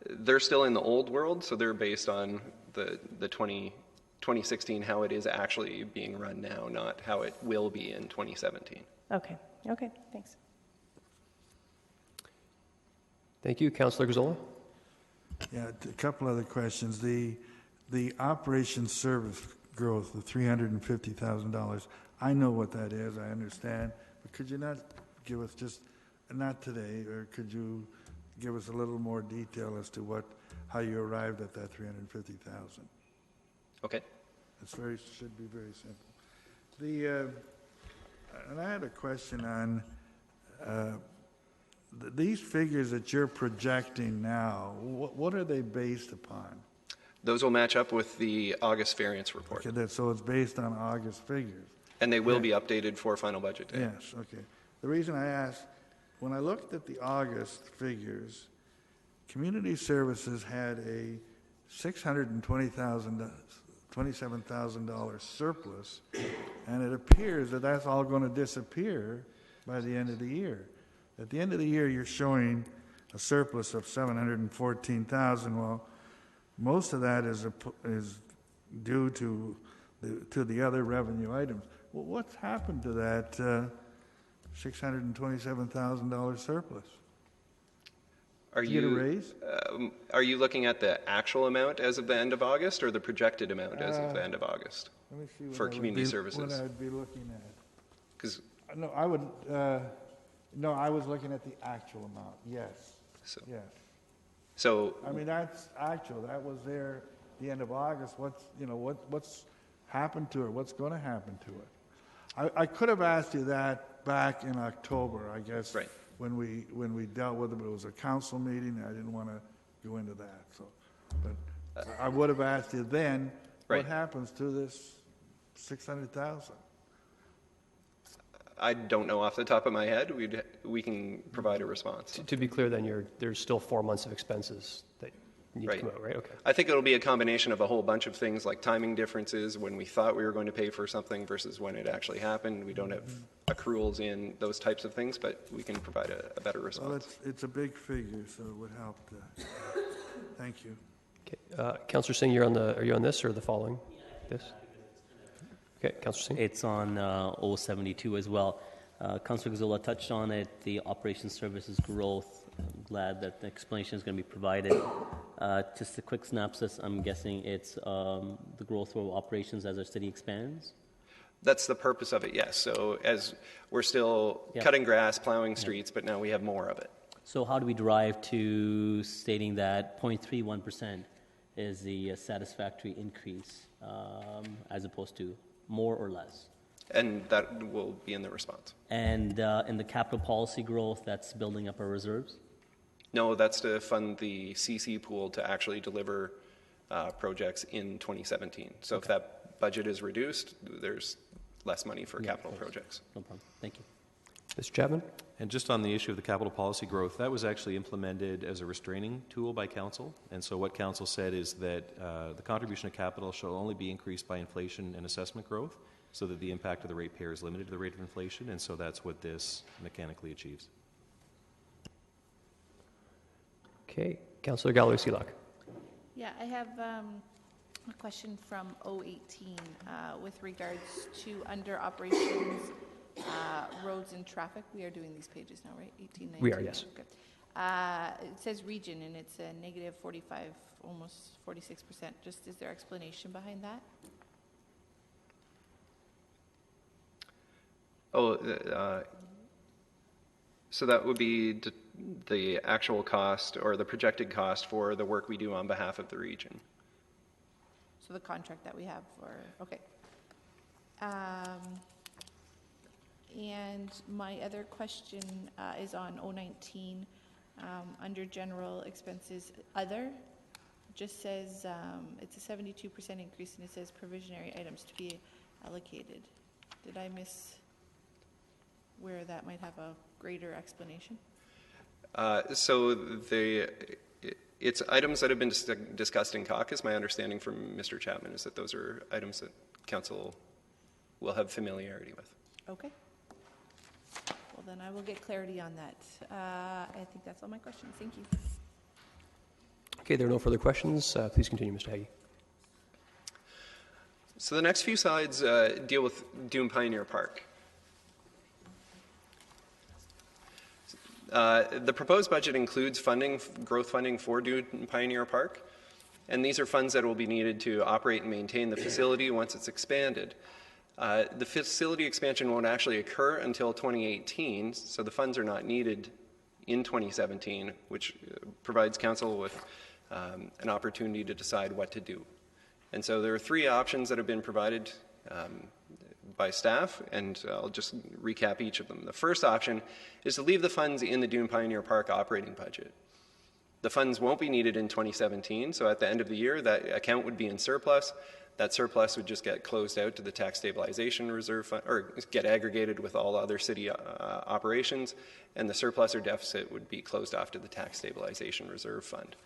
They're still in the old world, so they're based on the 2016, how it is actually being run now, not how it will be in 2017. Okay, thanks. Thank you. Councillor Gazzola? Yeah, a couple other questions. The operation service growth, the $350,000, I know what that is, I understand, but could you not give us just, not today, or could you give us a little more detail as to how you arrived at that $350,000? Okay. Should be very simple. And I had a question on these figures that you're projecting now. What are they based upon? Those will match up with the August variance report. Okay, so it's based on August figures. And they will be updated for final budget day. Yes, okay. The reason I asked, when I looked at the August figures, Community Services had a $27,000 surplus, and it appears that that's all going to disappear by the end of the year. At the end of the year, you're showing a surplus of $714,000. Well, most of that is due to the other revenue items. Well, what's happened to that $627,000 surplus? Are you get a raise? Are you looking at the actual amount as of the end of August or the projected amount as of the end of August? Let me see for community services. What I'd be looking at. Because no, I would. No, I was looking at the actual amount. Yes. Yes. So I mean, that's actual. That was there at the end of August. What's happened to it? What's going to happen to it? I could have asked you that back in October, I guess. Right. When we dealt with it, but it was a council meeting. I didn't want to go into that. So, but I would have asked you then. Right. What happens to this $600,000? I don't know off the top of my head. We can provide a response. To be clear, then, there's still 4 months of expenses that need to come out, right? Okay. I think it'll be a combination of a whole bunch of things like timing differences when we thought we were going to pay for something versus when it actually happened. We don't have accruals in those types of things, but we can provide a better response. Well, it's a big figure, so it would help. Thank you. Okay. Councillor Singh, are you on this or the following? This? Okay, Councillor Singh. It's on 072 as well. Councillor Gazzola touched on it, the operations services growth. I'm glad that the explanation is going to be provided. Just a quick synopsis, I'm guessing it's the growth of operations as our city expands? That's the purpose of it, yes. So as we're still cutting grass, plowing streets, but now we have more of it. So how do we derive to stating that 0.31% is the satisfactory increase as opposed to more or less? And that will be in the response. And in the capital policy growth, that's building up our reserves? No, that's to fund the CC pool to actually deliver projects in 2017. So if that budget is reduced, there's less money for capital projects. No problem. Thank you. Mr. Chapman? And just on the issue of the capital policy growth, that was actually implemented as a restraining tool by council. And so what council said is that the contribution of capital shall only be increased by inflation and assessment growth, so that the impact of the ratepayer is limited to the rate of inflation, and so that's what this mechanically achieves. Okay, Councillor Gallo-Silock. Yeah, I have a question from 018 with regards to under operations, roads and traffic. We are doing these pages now, right? 18, 19. We are, yes. Okay. It says region, and it's a negative 45, almost 46%. Just is there explanation behind that? So that would be the actual cost or the projected cost for the work we do on behalf of the region. So the contract that we have for, okay. And my other question is on 019. under general expenses, other, just says it's a 72% increase, and it says provisionary items to be allocated. Did I miss where that might have a greater explanation? It's items that have been discussed in caucus. My understanding from Mr. Chapman is that those are items that council will have familiarity with. Okay. Well, then I will get clarity on that. I think that's all my questions. Thank you. Okay, there are no further questions. Please continue, Mr. Haggie. So the next few slides deal with Dune Pioneer Park. The proposed budget includes growth funding for Dune Pioneer Park, and these are funds that will be needed to operate and maintain the facility once it's expanded. The facility expansion won't actually occur until 2018, so the funds are not needed in 2017, which provides council with an opportunity to decide what to do. And so there are three options that have been provided by staff, and I'll just recap each of them. The first option is to leave the funds in the Dune Pioneer Park operating budget. The funds won't be needed in 2017, so at the end of the year, that account would be in surplus. That surplus would just get closed out to the tax stabilization reserve fund, or get aggregated with all other city operations, and the surplus or deficit would be closed off to the tax stabilization reserve fund.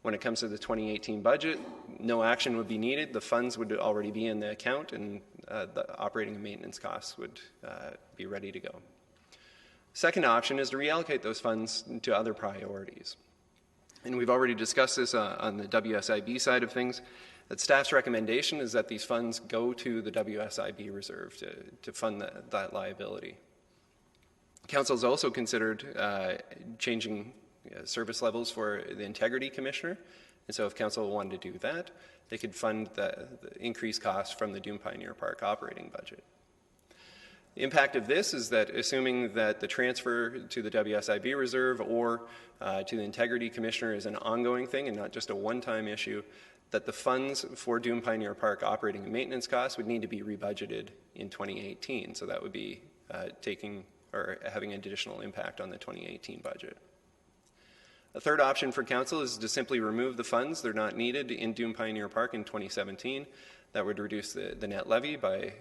When it comes to the 2018 budget, no action would be needed. The funds would already be in the account, and the operating and maintenance costs would be ready to go. Second option is to reallocate those funds to other priorities. And we've already discussed this on the WSIB side of things, that staff's recommendation is that these funds go to the WSIB reserve to fund that liability. Council has also considered changing service levels for the Integrity Commissioner, and so if council wanted to do that, they could fund the increased costs from the Dune Pioneer Park operating budget. The impact of this is that, assuming that the transfer to the WSIB reserve or to the Integrity Commissioner is an ongoing thing and not just a one-time issue, that the funds for Dune Pioneer Park operating and maintenance costs would need to be rebudgeted in 2018. So that would be having an additional impact on the 2018 budget. A third option for council is to simply remove the funds. They're not needed in Dune Pioneer Park in 2017. That would reduce the net levy by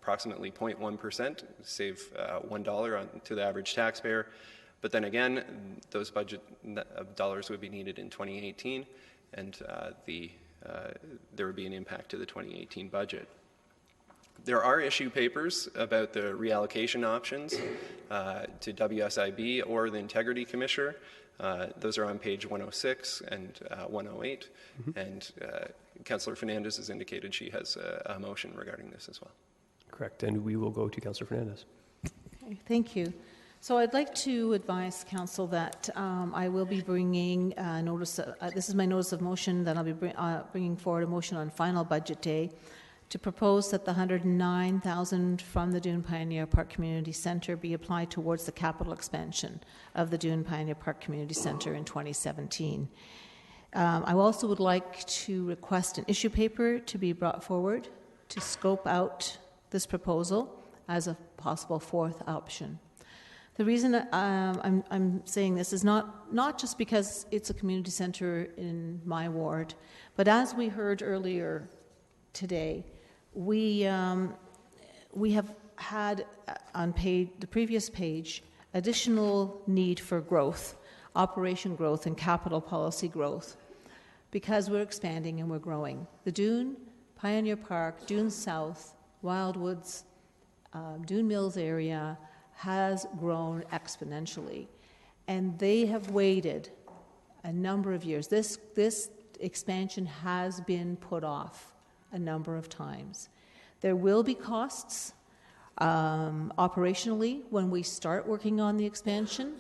approximately 0.1%, save $1 to the average taxpayer. But then again, those budget dollars would be needed in 2018, and there would be an impact to the 2018 budget. There are issue papers about the reallocation options to WSIB or the Integrity Commissioner. Those are on page 106 and 108, and Councillor Fernandez has indicated she has a motion regarding this as well. Correct, and we will go to Councillor Fernandez. Okay, thank you. So I'd like to advise Council that I will be bringing a notice, this is my notice of motion, that I'll be bringing forward a motion on final budget day to propose that the $109,000 from the Dune Pioneer Park Community Centre be applied towards the capital expansion of the Dune Pioneer Park Community Centre in 2017. I also would like to request an issue paper to be brought forward to scope out this proposal as a possible fourth option. The reason I'm saying this is not just because it's a community centre in my ward, but as we heard earlier today, we have had on the previous page additional need for growth, operation growth and capital policy growth, because we're expanding and we're growing. The Dune, Pioneer Park, Dune South, Wildwoods, Dune Mills area has grown exponentially, and they have waited a number of years. This expansion has been put off a number of times. There will be costs operationally when we start working on the expansion.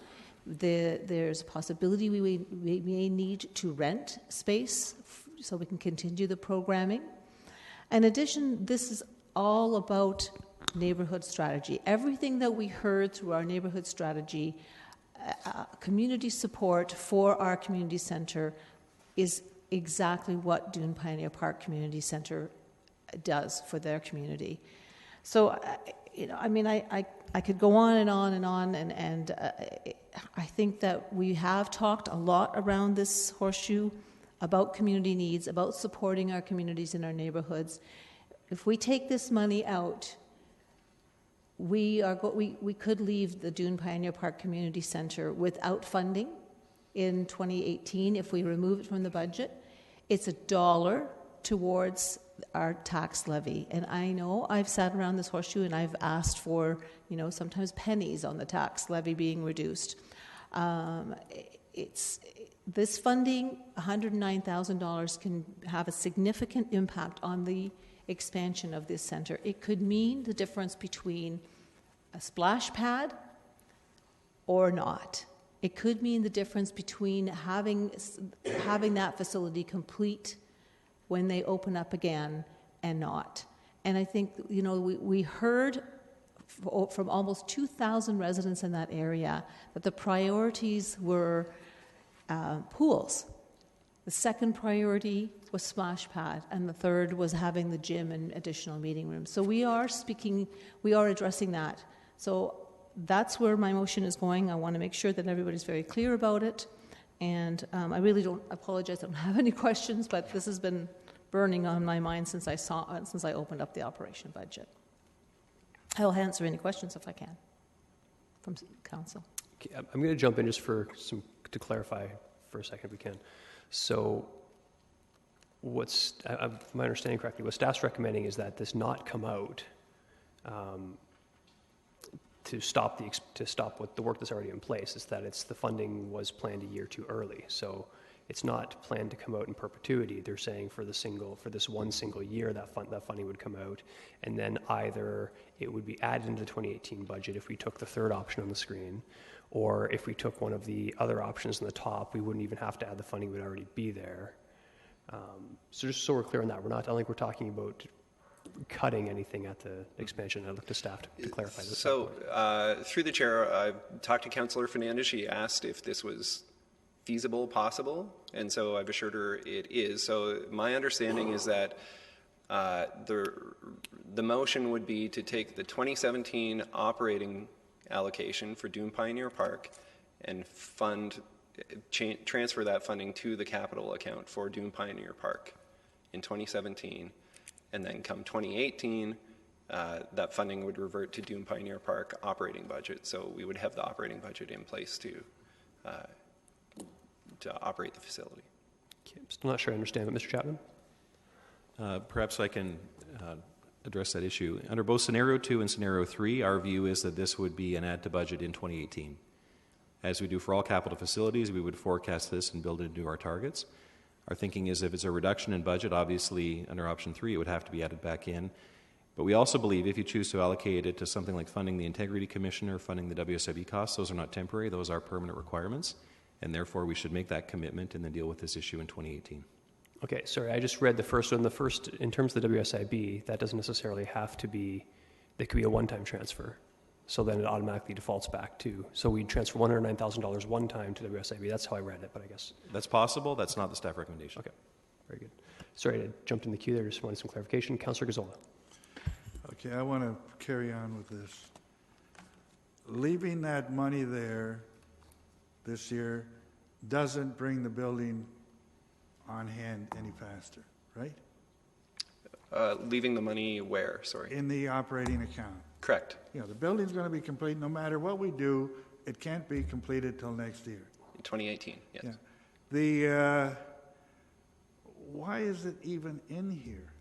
There's a possibility we may need to rent space so we can continue the programming. In addition, this is all about neighborhood strategy. Everything that we heard through our neighborhood strategy, community support for our community centre is exactly what Dune Pioneer Park Community Centre does for their community. So I mean, I could go on and on and on, and I think that we have talked a lot around this horseshoe about community needs, about supporting our communities in our neighborhoods. If we take this money out, we could leave the Dune Pioneer Park Community Center without funding in 2018 if we remove it from the budget. It's $1 towards our tax levy. And I know I've sat around this horseshoe and I've asked for, sometimes pennies on the tax levy being reduced. This funding, $109,000, can have a significant impact on the expansion of this center. It could mean the difference between a splash pad or not. It could mean the difference between having that facility complete when they open up again and not. And I think, we heard from almost 2,000 residents in that area that the priorities were pools. The second priority was splash pad, and the third was having the gym and additional meeting rooms. So we are addressing that. So that's where my motion is going. I want to make sure that everybody's very clear about it. And I really don't apologize. I don't have any questions, but this has been burning on my mind since I opened up the operation budget. I'll answer any questions if I can from council. Okay, I'm going to jump in just to clarify for a second if we can. So my understanding correctly, what staff's recommending is that this not come out to stop what the work that's already in place. Is that the funding was planned a year too early, so it's not planned to come out in perpetuity. They're saying for this one single year that funding would come out, and then either it would be added into the 2018 budget if we took the third option on the screen, or if we took one of the other options in the top, we wouldn't even have to add the funding; it would already be there. So just so we're clear on that, I don't think we're talking about cutting anything at the expansion. I look to staff to clarify this. So through the chair, I talked to Councillor Fernandez. She asked if this was feasible, possible, and so I've assured her it is. So my understanding is that the motion would be to take the 2017 operating allocation for Dune Pioneer Park and transfer that funding to the capital account for Dune Pioneer Park in 2017, and then come 2018 that funding would revert to Dune Pioneer Park operating budget. So we would have the operating budget in place to operate the facility. Okay, I'm still not sure I understand, but Mr. Chapman? Perhaps I can address that issue. Under both Scenario 2 and Scenario 3, our view is that this would be an add to budget in 2018. As we do for all capital facilities, we would forecast this and build it into our targets. Our thinking is if it's a reduction in budget, obviously under option 3, it would have to be added back in. But we also believe if you choose to allocate it to something like funding the Integrity Commission or funding the WSIB costs, those are not temporary, those are permanent requirements, and therefore we should make that commitment and then deal with this issue in 2018. Okay, sorry, I just read the first one. The first, in terms of the WSIB, that doesn't necessarily have to be, there could be a one-time transfer. So then it automatically defaults back to, so we transfer $109,000 one time to WSIB. That's how I read it, but I guess. That's possible. That's not the staff recommendation. Okay, very good. Sorry, I jumped in the queue there. Just wanted some clarification. Councillor Gazzola. Okay, I want to carry on with this. Leaving that money there this year doesn't bring the building on hand any faster, right? Leaving the money where, sorry? In the operating account. Correct. The building's going to be complete no matter what we do. It can't be completed till next year. 2018, yes. Yeah. Why is it even in here?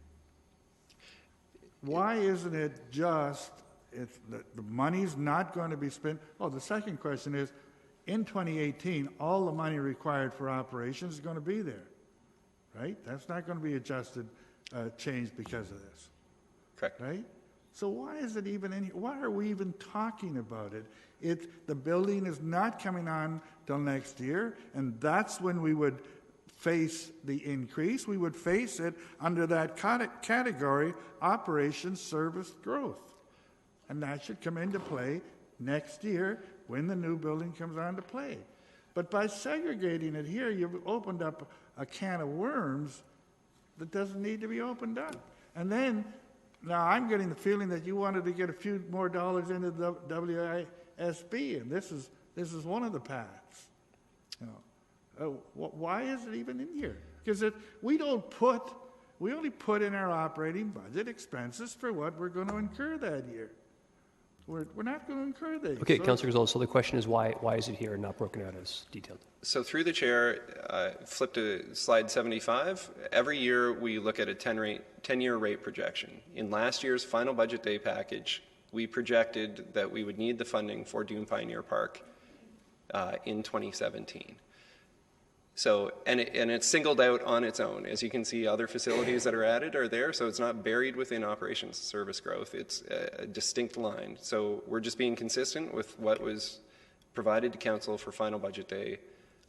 Why isn't it just, the money's not going to be spent? Oh, the second question is, in 2018, all the money required for operations is going to be there, right? That's not going to be adjusted, changed because of this. Correct. Right? So why is it even in here? Why are we even talking about it? The building is not coming on till next year, and that's when we would face the increase. We would face it under that category, operations, service, growth. And that should come into play next year when the new building comes on to play. But by segregating it here, you've opened up a can of worms that doesn't need to be opened up. And then Now, I'm getting the feeling that you wanted to get a few more dollars into the WISB, and this is one of the paths. You know, why is it even in here? Because we only put in our operating budget expenses for what we're going to incur that year. We're not going to incur these. Okay, Councillor Gonzalez, so the question is why is it here and not broken out as detailed? So through the chair, flip to slide 75. Every year we look at a 10-year rate projection. In last year's final budget day package, we projected that we would need the funding for Dune Pioneer Park in 2017. So, and it's singled out on its own. As you can see, other facilities that are added are there, so it's not buried within operations service growth. It's a distinct line. So we're just being consistent with what was provided to Council for final budget day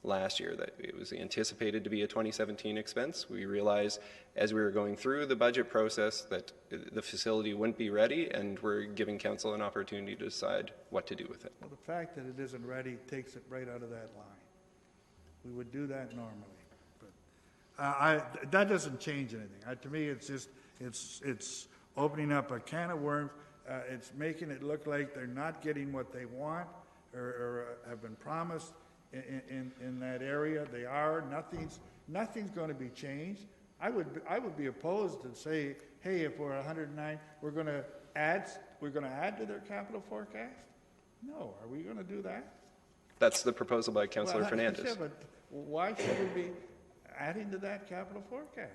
last year, that it was anticipated to be a 2017 expense. We realized as we were going through the budget process that the facility wouldn't be ready, and we're giving Council an opportunity to decide what to do with it. Well, the fact that it isn't ready takes it right out of that line. We would do that normally, but that doesn't change anything. To me, it's just it's opening up a can of worms. It's making it look like they're not getting what they want or have been promised in that area. They are. Nothing's going to be changed. I would be opposed to say, hey, if we're 109, we're going to add to their capital forecast. No, are we going to do that? That's the proposal by Councillor Fernandez. Yeah, but why should we be adding to that capital forecast?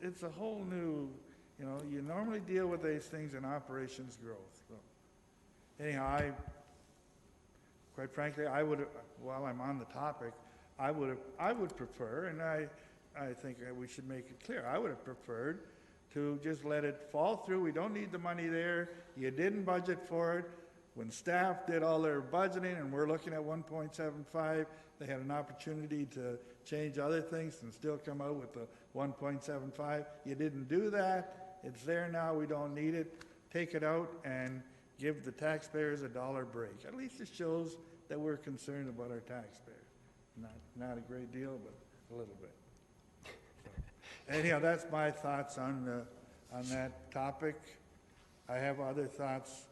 It's a whole new, you normally deal with these things in operations growth. So, anyhow, quite frankly, while I'm on the topic, I would prefer, and I think we should make it clear, I would have preferred to just let it fall through. We don't need the money there. You didn't budget for it. When staff did all their budgeting and we're looking at 1.75, they had an opportunity to change other things and still come out with the 1.75. You didn't do that. It's there now. We don't need it. Take it out and give the taxpayers a dollar break. At least it shows that we're concerned about our taxpayers. Not a great deal, but a little bit. So, anyhow, that's my thoughts on that topic. I have other thoughts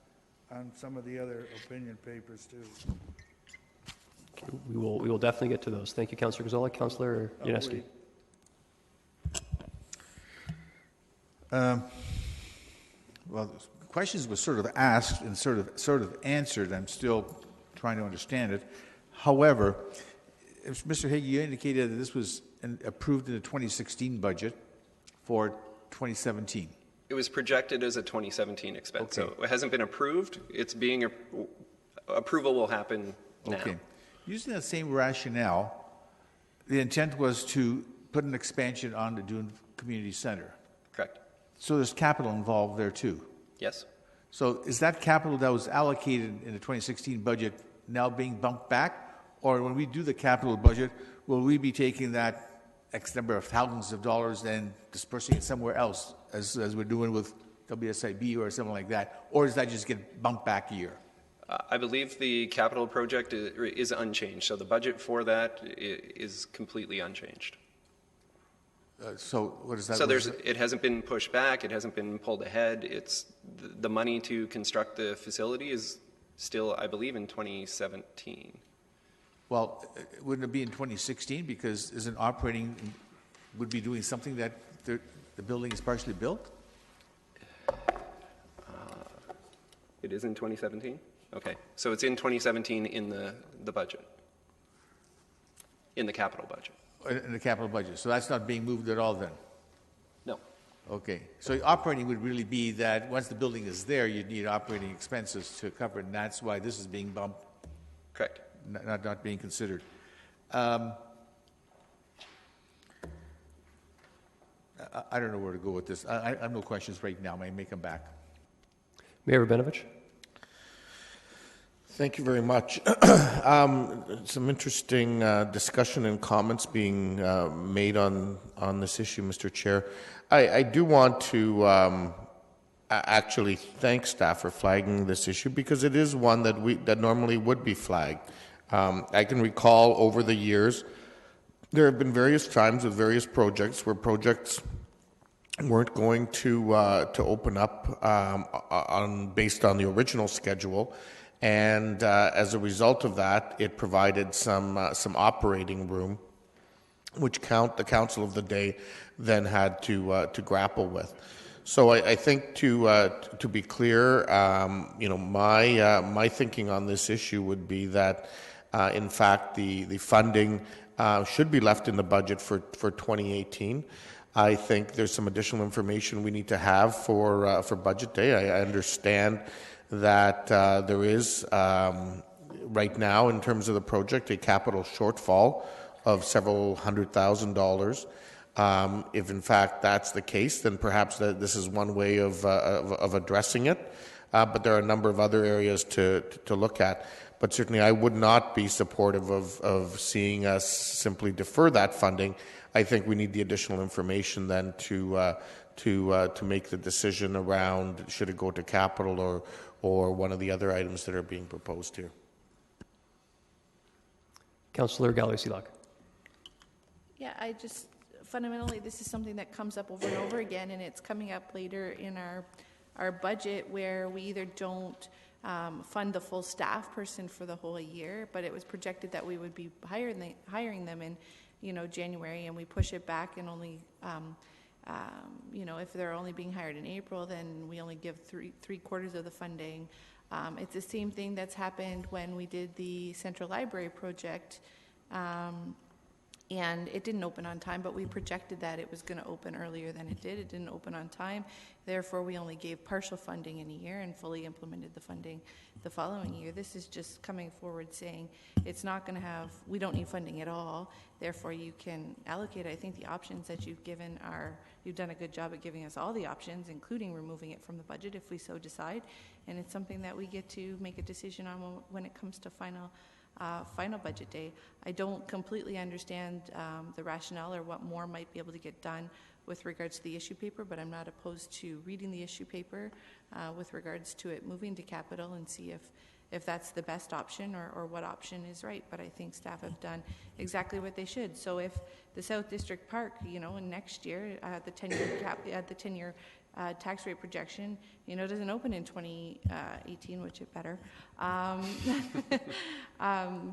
on some of the other opinion papers too. Okay, we will definitely get to those. Thank you, Councillor Gazzola. Councillor Yaneski. Well, the questions were sort of asked and sort of answered. I'm still trying to understand it. However, Mr. Hagee, you indicated that this was approved in the 2016 budget for 2017. It was projected as a 2017 expense, Okay. so it hasn't been approved. It's being approval will happen now. Okay. Using that same rationale, the intent was to put an expansion on the Dune Community Center. Correct. So there's capital involved there too. Yes. So is that capital that was allocated in the 2016 budget now being bumped back? Or when we do the capital budget, will we be taking that X number of thousands of dollars and dispersing it somewhere else, as we're doing with WSIB or something like that? Or does that just get bumped back a year? I believe the capital project is unchanged, so the budget for that is completely unchanged. So what does that? So it hasn't been pushed back. It hasn't been pulled ahead. It's the money to construct the facility is still, I believe, in 2017. Well, wouldn't it be in 2016 because isn't operating would be doing something that the building is partially built? It is in 2017? Okay. So it's in 2017 in the budget, in the capital budget. In the capital budget. So that's not being moved at all then? No. Okay. So operating would really be that once the building is there, you'd need operating expenses to cover it, and that's why this is being bumped. Correct. Not being considered. I don't know where to go with this. I have no questions right now. I may come back. Mayor Rabinovich. Thank you very much. Some interesting discussion and comments being made on this issue, Mr. Chair. I do want to actually thank staff for flagging this issue because it is one that normally would be flagged. I can recall over the years there have been various times with various projects where projects weren't going to open up based on the original schedule, and as a result of that, it provided some operating room, which the council of the day then had to grapple with. So I think to be clear, my thinking on this issue would be that, in fact, the funding should be left in the budget for 2018. I think there's some additional information we need to have for budget day. I understand that there is right now, in terms of the project, a capital shortfall of several $100,000. If in fact that's the case, then perhaps this is one way of addressing it. But there are a number of other areas to look at. But certainly I would not be supportive of seeing us simply defer that funding. I think we need the additional information then to make the decision around should it go to capital or one of the other items that are being proposed here. Councillor Galway-Seelock. Yeah, fundamentally, this is something that comes up over and over again, and it's coming up later in our budget where we either don't fund the full staff person for the whole year, but it was projected that we would be hiring them in, January, and we push it back and only, if they're only being hired in April, then we only give three quarters of the funding. It's the same thing that's happened when we did the Central Library project. And it didn't open on time, but we projected that it was going to open earlier than it did. It didn't open on time. Therefore, we only gave partial funding in a year and fully implemented the funding the following year. This is just coming forward saying it's not going to we don't need funding at all. Therefore, you can allocate. I think the options that you've given you've done a good job at giving us all the options, including removing it from the budget if we so decide. And it's something that we get to make a decision on when it comes to final budget day. I don't completely understand the rationale or what more might be able to get done with regards to the issue paper, but I'm not opposed to reading the issue paper with regards to it moving to capital and see if that's the best option or what option is right. But I think staff have done exactly what they should. So if the South District Park, in next year, the 10-year tax rate projection, doesn't open in 2018, which it better,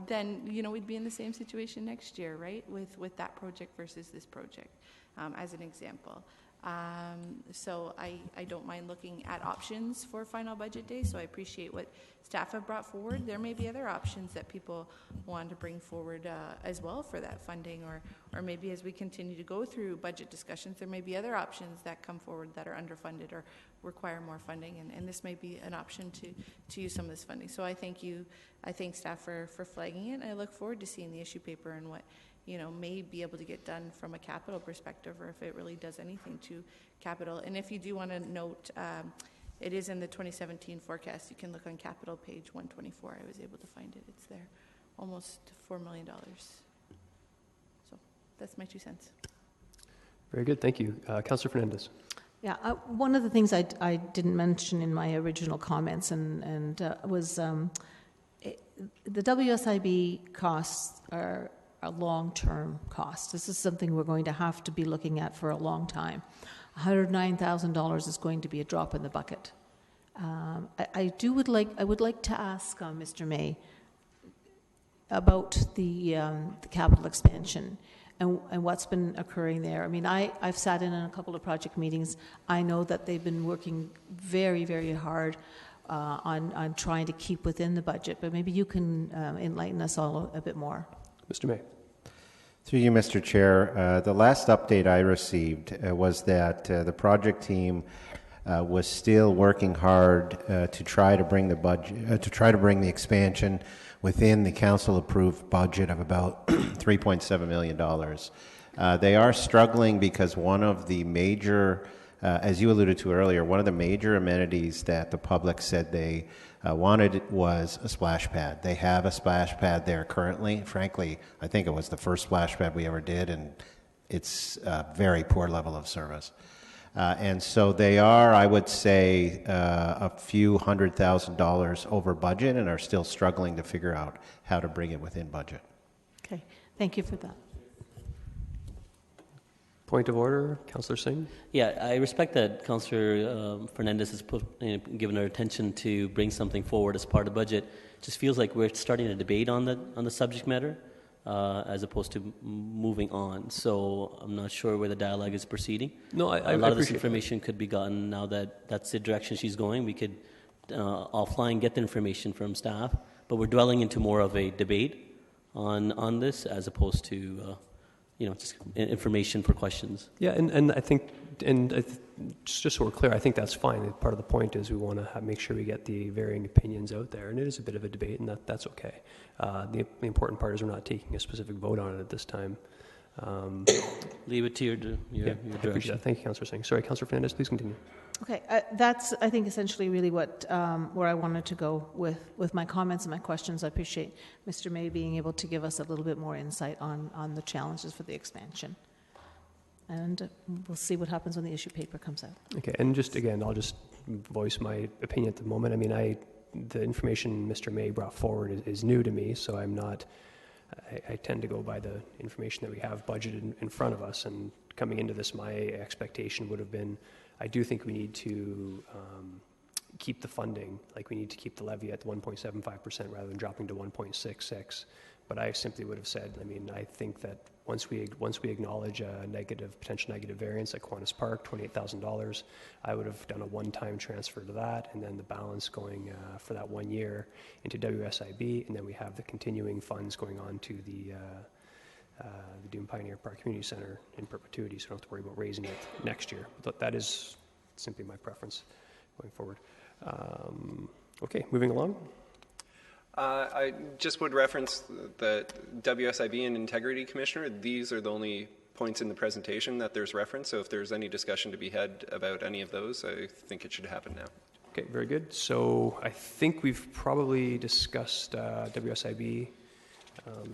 then, we'd be in the same situation next year, right, with that project versus this project, as an example. So I don't mind looking at options for final budget day, so I appreciate what staff have brought forward. There may be other options that people want to bring forward as well for that funding, or maybe as we continue to go through budget discussions, there may be other options that come forward that are underfunded or require more funding, and this may be an option to use some of this funding. So I thank staff for flagging it, and I look forward to seeing the issue paper and what may be able to get done from a capital perspective, or if it really does anything to capital. And if you do want to note, it is in the 2017 forecast. You can look on capital page 124. I was able to find it. It's there. Almost $4 million. So that's my 2 cents. Very good. Thank you. Councillor Fernandez. Yeah, one of the things I didn't mention in my original comments was the WSIB costs are a long-term cost. This is something we're going to have to be looking at for a long time. $109,000 is going to be a drop in the bucket. I would like to ask Mr. May about the capital expansion and what's been occurring there. I mean, I've sat in on a couple of project meetings. I know that they've been working very, very hard on trying to keep within the budget, but maybe you can enlighten us all a bit more. Mr. May. Through you, Mr. Chair, the last update I received was that the project team was still working hard to try to bring the expansion within the council-approved budget of about $3.7 million. They are struggling because one of the major, as you alluded to earlier, one of the major amenities that the public said they wanted was a splash pad. They have a splash pad there currently. Frankly, I think it was the first splash pad we ever did, and it's a very poor level of service. And so they are, I would say, a few $100,000 over budget and are still struggling to figure out how to bring it within budget. Okay, thank you for that. Point of order, Councillor Singh. Yeah, I respect that Councillor Fernandez has given her attention to bring something forward as part of the budget. It just feels like we're starting a debate on the subject matter as opposed to moving on. So I'm not sure where the dialogue is proceeding. No, a lot of this information could be gotten now that that's the direction she's going. We could offline get the information from staff, but we're dwelling into more of a debate on this as opposed to just information for questions. Yeah, and I think, just so we're clear, I think that's fine. Part of the point is we want to make sure we get the varying opinions out there, and it is a bit of a debate, and that's okay. The important part is we're not taking a specific vote on it at this time. Leave it to your direction. Thank you, Councillor Singh. Sorry, Councillor Fernandez, please continue. Okay, that's, I think, essentially really what where I wanted to go with my comments and my questions. I appreciate Mr. May being able to give us a little bit more insight on the challenges for the expansion. And we'll see what happens when the issue paper comes out. Okay, and just again, I'll just voice my opinion at the moment. I mean, the information Mr. May brought forward is new to me, so I'm not, I tend to go by the information that we have budgeted in front of us, and coming into this, my expectation would have been, I do think we need to keep the funding, like we need to keep the levy at 1.75% rather than dropping to 1.66. But I simply would have said, I mean, I think that once we acknowledge a potential negative variance at Kiwanis Park, $28,000, I would have done a one-time transfer to that, and then the balance going for that 1 year into WSIB, and then we have the continuing funds going on to the Doom Pioneer Park Community Center in perpetuity, so I don't have to worry about raising it next year. But that is simply my preference going forward. Okay, moving along. I just would reference the WSIB and Integrity Commissioner. These are the only points in the presentation that there's reference, so if there's any discussion to be had about any of those, I think it should happen now. Okay, very good. So I think we've probably discussed WSIB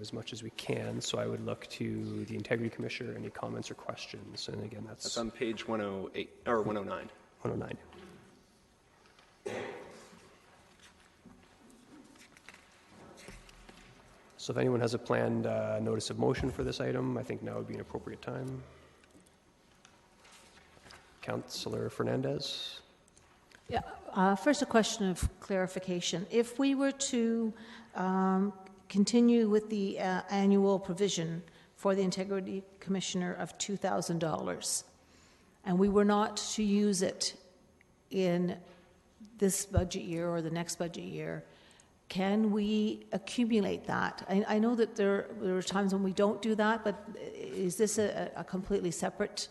as much as we can, so I would look to the Integrity Commissioner. Any comments or questions? And again, that's on page 108 or 109. 109. So if anyone has a planned notice of motion for this item, I think now would be an appropriate time. Councillor Fernandez. Yeah. First, a question of clarification. If we were to continue with the annual provision for the Integrity Commissioner of $2,000, and we were not to use it in this budget year or the next budget year, can we accumulate that? I know that there are times when we don't do that, but is this a completely separate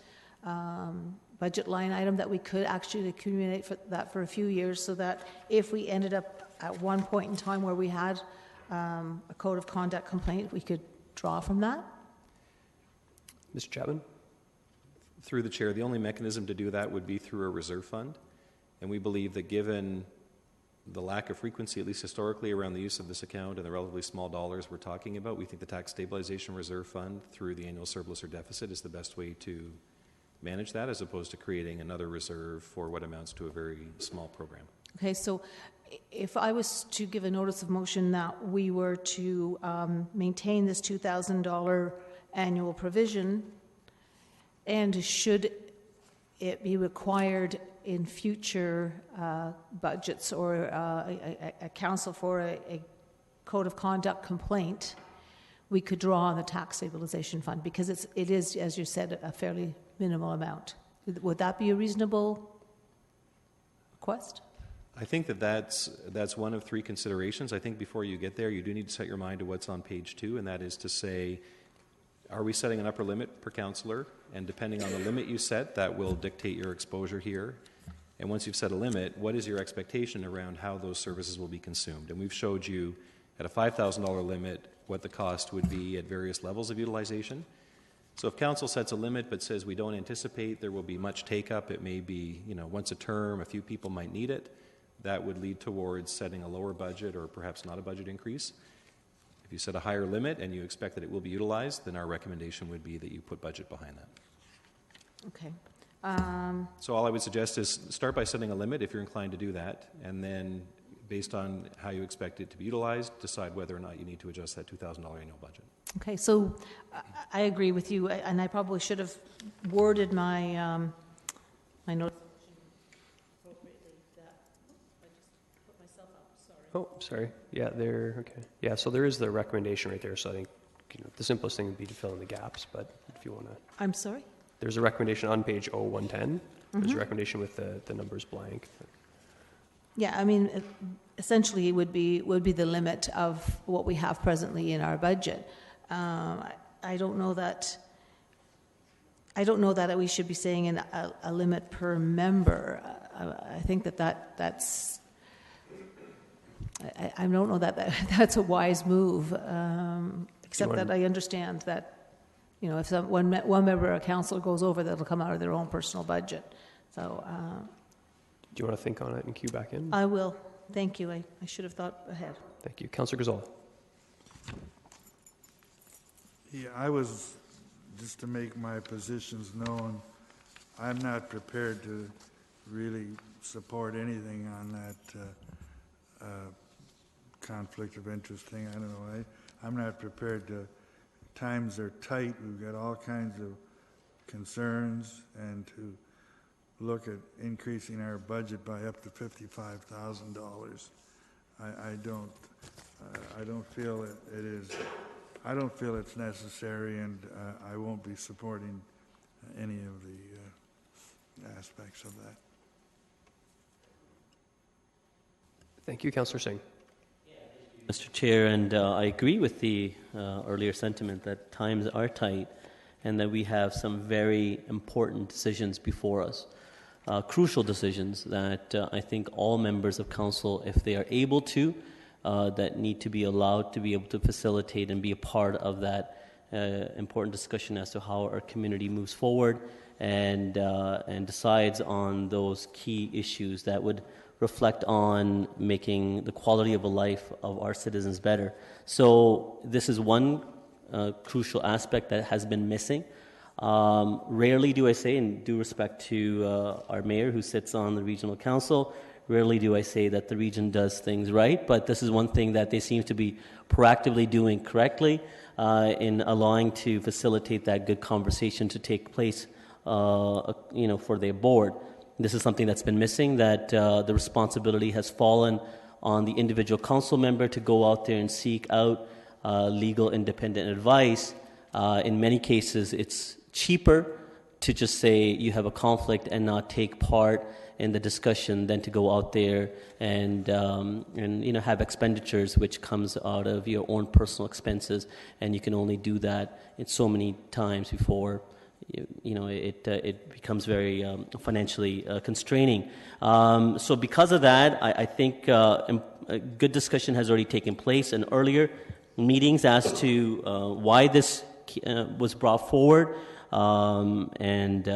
budget line item that we could actually accumulate for a few years, so that if we ended up at one point in time where we had a code of conduct complaint, we could draw from that? Mr. Chapman? Through the chair, the only mechanism to do that would be through a reserve fund. And we believe that given the lack of frequency, at least historically, around the use of this account and the relatively small dollars we're talking about, we think the Tax Stabilization Reserve Fund through the annual surplus or deficit is the best way to manage that, as opposed to creating another reserve for what amounts to a very small program. Okay, so if I was to give a notice of motion that we were to maintain this $2,000 annual provision, and should it be required in future budgets or a council for a code of conduct complaint, we could draw on the Tax Stabilization Fund, because it is, as you said, a fairly minimal amount. Would that be a reasonable request? I think that's one of three considerations. I think before you get there, you do need to set your mind to what's on page 2, and that is to say, are we setting an upper limit per councillor? And depending on the limit you set, that will dictate your exposure here. And once you've set a limit, what is your expectation around how those services will be consumed? And we've showed you at a $5,000 limit what the cost would be at various levels of utilization. So if council sets a limit but says we don't anticipate there will be much take-up, it may be, once a term, a few people might need it, that would lead towards setting a lower budget or perhaps not a budget increase. If you set a higher limit and you expect that it will be utilized, then our recommendation would be that you put budget behind that. Okay. So all I would suggest is start by setting a limit if you're inclined to do that, and then based on how you expect it to be utilized, decide whether or not you need to adjust that $2,000 annual budget. Okay, so I agree with you, and I probably should have worded my my note appropriately. That I just put myself up. Sorry. Oh, sorry. Yeah, there. Okay. Yeah, so there is the recommendation right there. So I think the simplest thing would be to fill in the gaps. But if you want to, I'm sorry. there's a recommendation on page 0110. There's a recommendation with the numbers blank. Yeah, I mean, essentially, it would be the limit of what we have presently in our budget. I don't know that we should be saying a limit per member. I think that's. I don't know that that's a wise move. Except that I understand that, if one member of council goes over, that'll come out of their own personal budget. So. Do you want to think on it and cue back in? I will. Thank you. I should have thought ahead. Thank you. Councillor Gazal. Yeah, I was, just to make my positions known, I'm not prepared to really support anything on that conflict of interest thing. I don't know. I'm not prepared to, times are tight. We've got all kinds of concerns, and to look at increasing our budget by up to $55,000. I don't feel it is. I don't feel it's necessary, and I won't be supporting any of the aspects of that. Thank you, Councillor Singh. Mr. Chair, and I agree with the earlier sentiment that times are tight and that we have some very important decisions before us. Crucial decisions that I think all members of council, if they are able to, that need to be allowed to be able to facilitate and be a part of that important discussion as to how our community moves forward and decides on those key issues that would reflect on making the quality of a life of our citizens better. So this is one crucial aspect that has been missing. Rarely do I say, in due respect to our mayor who sits on the regional council, rarely do I say that the region does things right, but this is one thing that they seem to be proactively doing correctly in allowing to facilitate that good conversation to take place, for their board. This is something that's been missing, that the responsibility has fallen on the individual council member to go out there and seek out legal independent advice. In many cases, it's cheaper to just say you have a conflict and not take part in the discussion than to go out there and have expenditures which comes out of your own personal expenses, and you can only do that so many times before it becomes very financially constraining. So because of that, I think a good discussion has already taken place in earlier meetings as to why this was brought forward and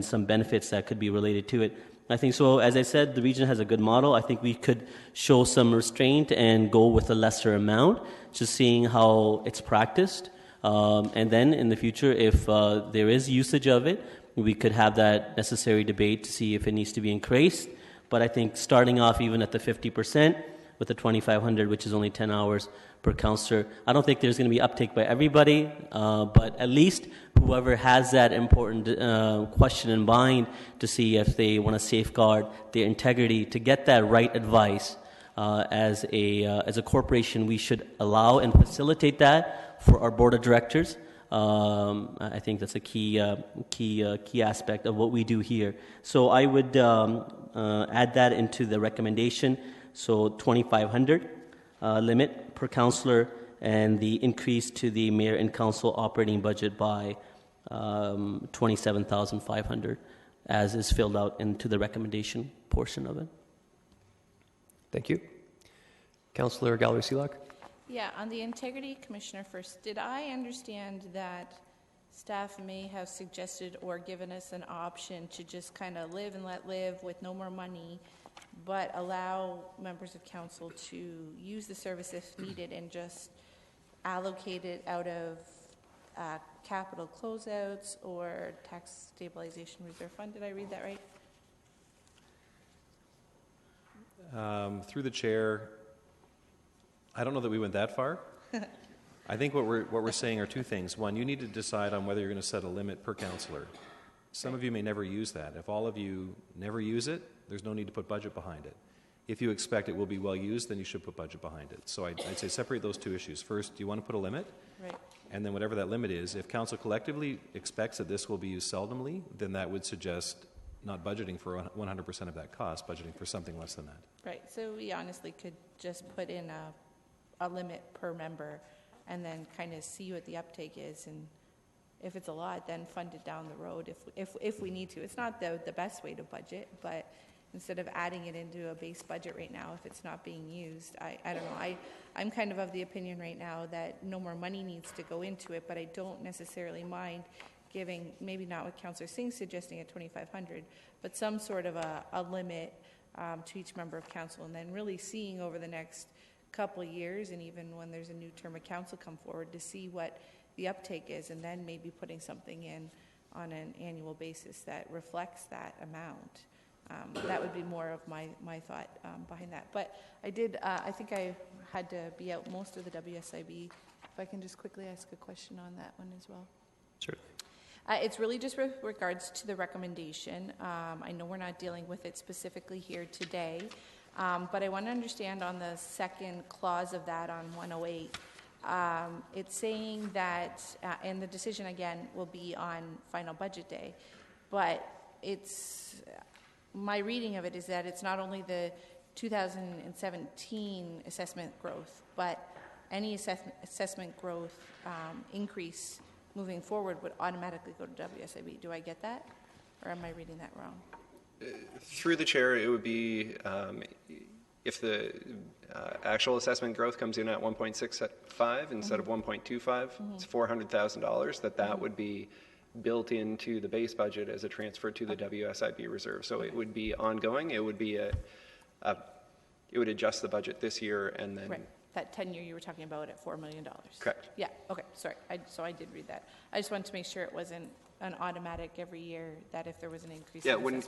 some benefits that could be related to it. I think so. As I said, the region has a good model. I think we could show some restraint and go with a lesser amount, just seeing how it's practiced. And then in the future, if there is usage of it, we could have that necessary debate to see if it needs to be increased. But I think starting off even at the 50% with the 2,500, which is only 10 hours per councillor, I don't think there's going to be uptake by everybody, but at least whoever has that important question in mind to see if they want to safeguard their integrity, to get that right advice. As a corporation, we should allow and facilitate that for our board of directors. I think that's a key aspect of what we do here. So I would add that into the recommendation. So 2,500 limit per councillor, and the increase to the mayor and council operating budget by 27,500, as is filled out into the recommendation portion of it. Thank you. Councillor Gallery-Seelock. Yeah, on the integrity commissioner first, did I understand that staff may have suggested or given us an option to just kind of live and let live with no more money, but allow members of council to use the service if needed and just allocate it out of capital closeouts or tax stabilization reserve fund? Did I read that right? Through the chair, I don't know that we went that far. I think what we're saying are two things. One, you need to decide on whether you're going to set a limit per councillor. Some of you may never use that. If all of you never use it, there's no need to put budget behind it. If you expect it will be well used, then you should put budget behind it. So I'd say separate those two issues. First, do you want to put a limit? Right. And then whatever that limit is, if council collectively expects that this will be used seldomly, then that would suggest not budgeting for 100% of that cost, budgeting for something less than that. Right. So we honestly could just put in a limit per member and then kind of see what the uptake is, and if it's a lot, then fund it down the road if we need to. It's not the best way to budget, but instead of adding it into a base budget right now if it's not being used, I don't know. I'm kind of the opinion right now that no more money needs to go into it, but I don't necessarily mind giving, maybe not what Councillor Singh's suggesting at $2,500, but some sort of a limit to each member of council, and then really seeing over the next couple of years, and even when there's a new term of council come forward, to see what the uptake is, and then maybe putting something in on an annual basis that reflects that amount. That would be more of my thought behind that. But I think I had to be out most of the WSIB. If I can just quickly ask a question on that one as well. Sure. It's really just with regards to the recommendation. I know we're not dealing with it specifically here today, but I want to understand on the second clause of that on 108, it's saying that, and the decision again will be on final budget day, but my reading of it is that it's not only the 2017 assessment growth, but any assessment growth increase moving forward would automatically go to WSIB. Do I get that? Or am I reading that wrong? Through the chair, it would be if the actual assessment growth comes in at 1.65 instead of 1.25, it's $400,000, that would be built into the base budget as a transfer to the WSIB reserve. So it would be ongoing. It would be it would adjust the budget this year, and then right. That 10-year you were talking about at $4 million. Correct. Yeah. Okay. Sorry. So I did read that. I just wanted to make sure it wasn't an automatic every year, that if there was an increase. Yeah, it wouldn't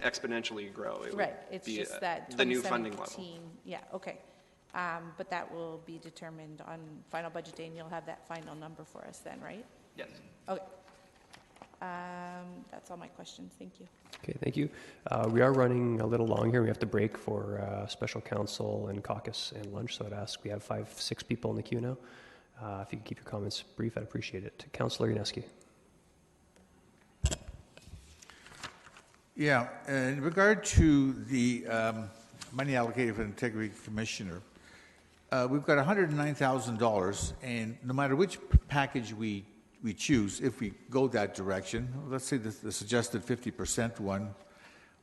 exponentially grow. It right. Would it's be just that the new funding level. Yeah. Okay. But that will be determined on final budget day, and you'll have that final number for us then, right? Yes. Okay. That's all my questions. Thank you. Okay, thank you. We are running a little long here. We have to break for special council and caucus and lunch, so I'd ask, we have 5-6 people in the queue now. If you could keep your comments brief, I'd appreciate it. Councillor Yaneski. Yeah, in regard to the money allocated for the Integrity Commissioner, we've got $109,000, and no matter which package we choose, if we go that direction, let's say the suggested 50% one,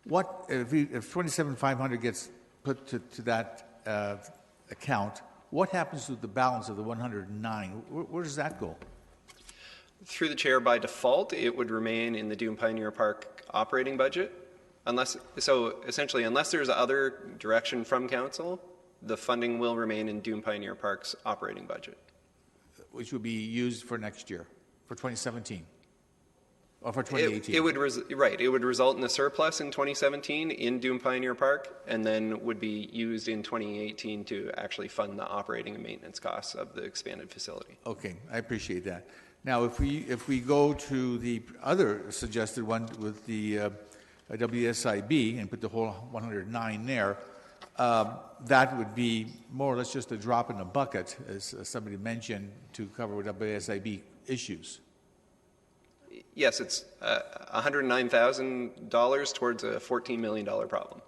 what if $27,500 gets put to that account? What happens to the balance of the 109? Where does that go? Through the chair, by default, it would remain in the Doom Pioneer Park operating budget, unless there's other direction from council, the funding will remain in Doom Pioneer Park's operating budget, which would be used for next year. For 2017 or for 2018? It would result in a surplus in 2017 in Doom Pioneer Park, and then would be used in 2018 to actually fund the operating and maintenance costs of the expanded facility. Okay, I appreciate that. Now, if we go to the other suggested one with the WSIB and put the whole 109 there, that would be more or less just a drop in the bucket, as somebody mentioned, to cover WSIB issues. Yes, it's $109,000 towards a $14 million problem.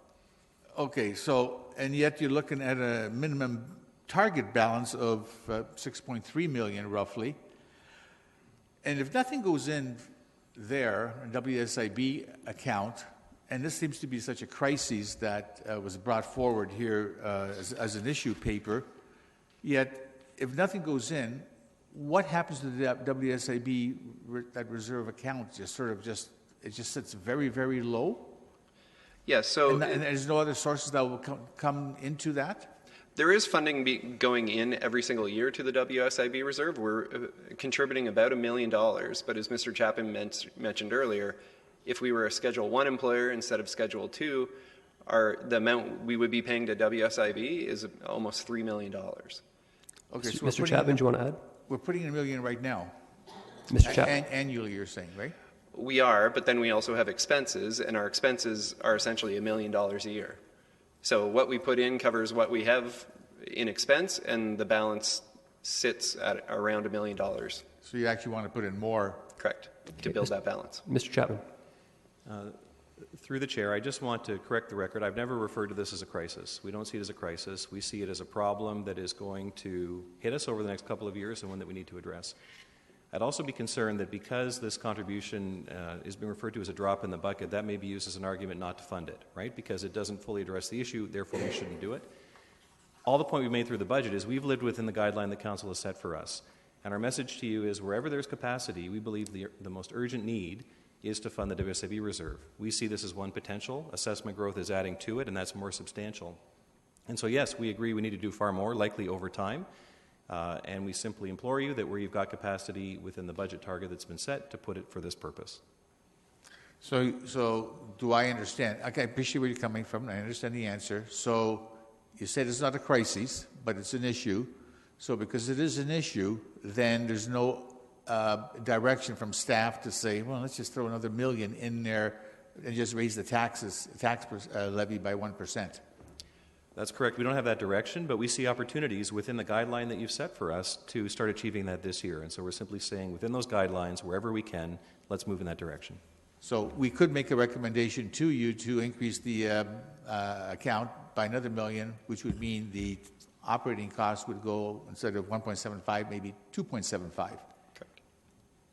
Okay, so, and yet you're looking at a minimum target balance of $6.3 million roughly. And if nothing goes in there, a WSIB account, and this seems to be such a crisis that was brought forward here as an issue paper, yet if nothing goes in, what happens to the WSIB, that reserve account? It just sits very, very low? Yes, so... And there's no other sources that will come into that? There is funding going in every single year to the WSIB reserve. We're contributing about $1 million, but as Mr. Chapman mentioned earlier, if we were a Schedule 1 employer instead of Schedule 2, the amount we would be paying to WSIB is almost $3 million. Okay, so Mr. Chapman, do you want to add? we're putting in $1 million right now. Mr. Chapman. Annually, you're saying, right? We are, but then we also have expenses, and our expenses are essentially $1 million a year. So what we put in covers what we have in expense, and the balance sits at around $1 million. So you actually want to put in more? Correct, to build that balance. Mr. Chapman. Through the chair, I just want to correct the record. I've never referred to this as a crisis. We don't see it as a crisis. We see it as a problem that is going to hit us over the next couple of years and one that we need to address. I'd also be concerned that because this contribution is being referred to as a drop in the bucket, that may be used as an argument not to fund it, right? Because it doesn't fully address the issue, therefore we shouldn't do it. All the point we've made through the budget is we've lived within the guideline the Council has set for us. And our message to you is wherever there's capacity, we believe the most urgent need is to fund the WSIB reserve. We see this as one potential. Assessment growth is adding to it, and that's more substantial. And so, yes, we agree we need to do far more, likely over time. And we simply implore you that where you've got capacity within the budget target that's been set, to put it for this purpose. So do I understand? Okay, I appreciate where you're coming from. I understand the answer. So you said it's not a crisis, but it's an issue. So because it is an issue, then there's no direction from staff to say, well, let's just throw another $1 million in there and just raise the tax levy by 1%. That's correct. We don't have that direction, but we see opportunities within the guideline that you've set for us to start achieving that this year. And so we're simply saying within those guidelines, wherever we can, let's move in that direction. So we could make a recommendation to you to increase the account by another $1 million, which would mean the operating costs would go, instead of 1.75, maybe 2.75.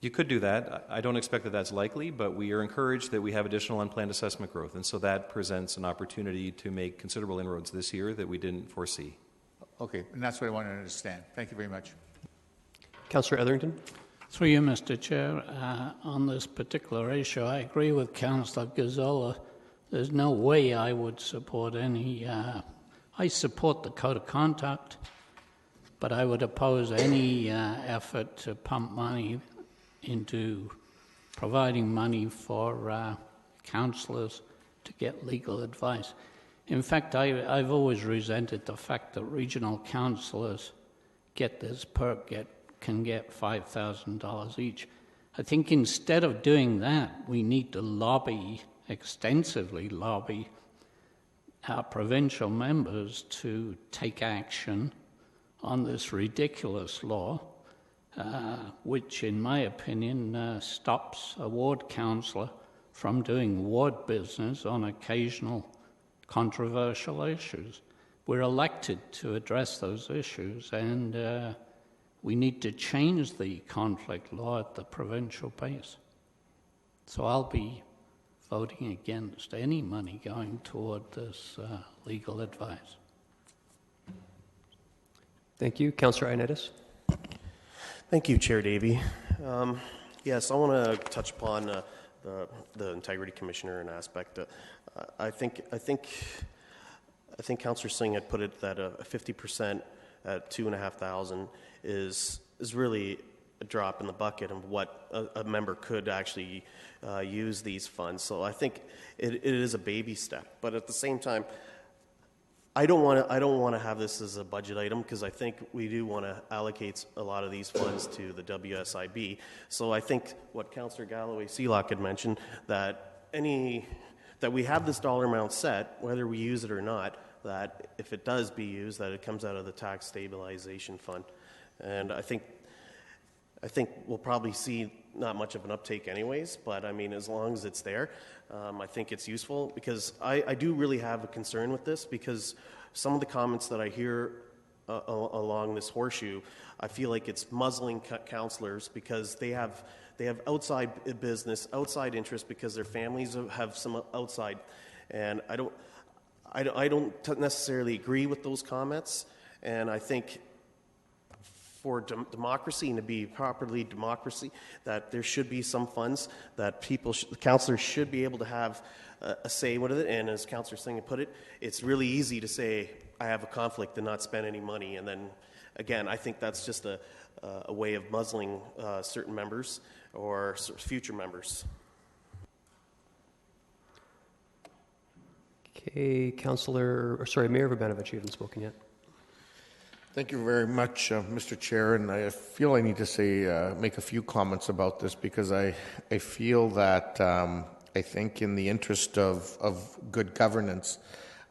You could do that. I don't expect that that's likely, but we are encouraged that we have additional unplanned assessment growth, and so that presents an opportunity to make considerable inroads this year that we didn't foresee. Okay, and that's what I want to understand. Thank you very much. Councillor Etherington. Through you, Mr. Chair, on this particular issue, I agree with Councillor Gazzola. There's no way I would support any... I support the code of conduct, but I would oppose any effort to pump money into providing money for councillors to get legal advice. In fact, I've always resented the fact that regional councillors get this perk, can get $5,000 each. I think instead of doing that, we need to extensively lobby our provincial members to take action on this ridiculous law, which, in my opinion, stops a ward councillor from doing ward business on occasional controversial issues. We're elected to address those issues, and we need to change the conflict law at the provincial base. So I'll be voting against any money going toward this legal advice. Thank you. Councillor Ioannidis. Thank you, Chair Davey. Yes, I want to touch upon the Integrity Commissioner and aspect. I think Councillor Singh had put it that a 50% at $2,500 is really a drop in the bucket of what a member could actually use these funds. So I think it is a baby step, but at the same time, I don't want to have this as a budget item, because I think we do want to allocate a lot of these funds to the WSIB. So I think what Councillor Galloway-Seelock had mentioned, that we have this dollar amount set, whether we use it or not, that if it does be used, that it comes out of the tax stabilization fund. And I think we'll probably see not much of an uptake anyways, but I mean, as long as it's there, I think it's useful, because I do really have a concern with this, because some of the comments that I hear along this horseshoe, I feel like it's muzzling councillors because they have outside business, outside interest, because their families have some outside, and I don't necessarily agree with those comments, and I think for democracy and to be properly democracy, that there should be some funds that councillors should be able to have a say with it. And as Councillor Singh put it, it's really easy to say, I have a conflict and not spend any money. And then, again, I think that's just a way of muzzling certain members or future members. Okay, Mayor Vrabanovic, you haven't spoken yet. Thank you very much, Mr. Chair, and I feel I need to say, make a few comments about this because I feel that I think in the interest of good governance,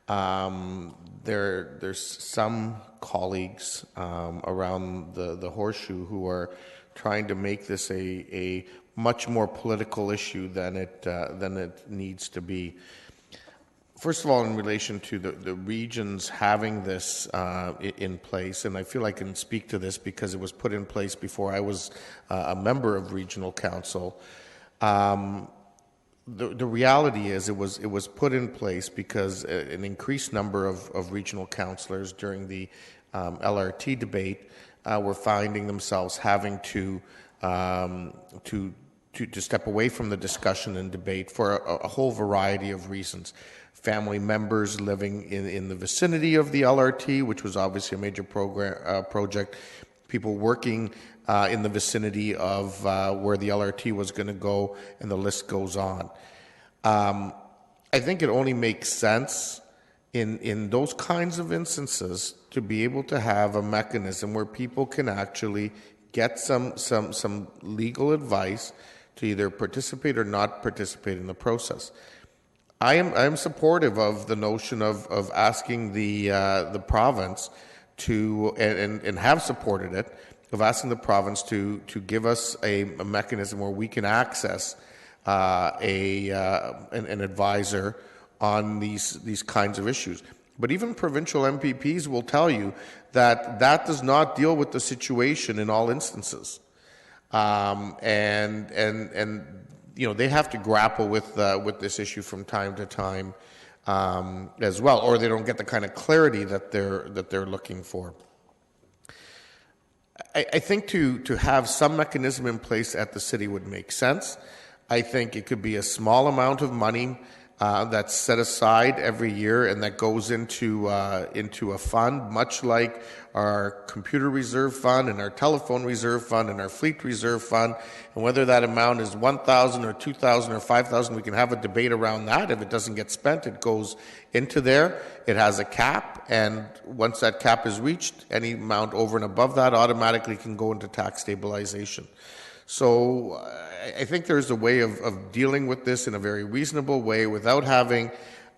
there's some colleagues around the horseshoe who are trying to make this a much more political issue than it needs to be. First of all, in relation to the regions having this in place, and I feel I can speak to this because it was put in place before I was a member of regional council. The reality is it was put in place because an increased number of regional councillors during the LRT debate were finding themselves having to step away from the discussion and debate for a whole variety of reasons. Family members living in the vicinity of the LRT, which was obviously a major project, people working in the vicinity of where the LRT was going to go, and the list goes on. I think it only makes sense in those kinds of instances to be able to have a mechanism where people can actually get some legal advice to either participate or not participate in the process. I am supportive of the notion of asking the province to and have supported it, of asking the province to give us a mechanism where we can access an advisor on these kinds of issues. But even provincial MPPs will tell you that does not deal with the situation in all instances, and you know, they have to grapple with this issue from time to time as well, or they don't get the kind of clarity that they're looking for. I think to have some mechanism in place at the city would make sense. I think it could be a small amount of money that's set aside every year and that goes into a fund, much like our computer reserve fund and our telephone reserve fund and our fleet reserve fund. And whether that amount is 1,000 or 2,000 or 5,000, we can have a debate around that. If it doesn't get spent, it goes into there. It has a cap, and once that cap is reached, any amount over and above that automatically can go into tax stabilization. So I think there's a way of dealing with this in a very reasonable way without having,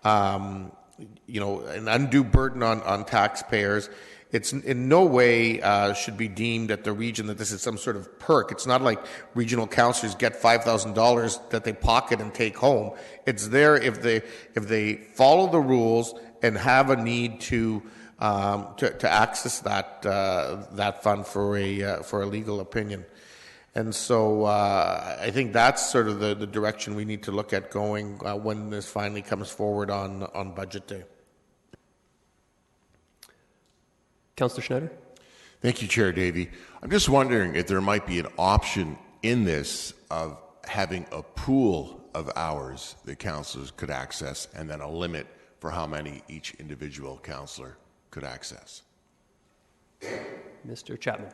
you know, an undue burden on taxpayers. It's in no way should be deemed at the region that this is some sort of perk. It's not like regional councillors get $5,000 that they pocket and take home. It's there if they follow the rules and have a need to access that fund for a legal opinion. And so I think that's sort of the direction we need to look at going when this finally comes forward on budget day. Councillor Schneider? Thank you, Chair Davey. I'm just wondering if there might be an option in this of having a pool of hours that councillors could access and then a limit for how many each individual councillor could access. Mr. Chapman.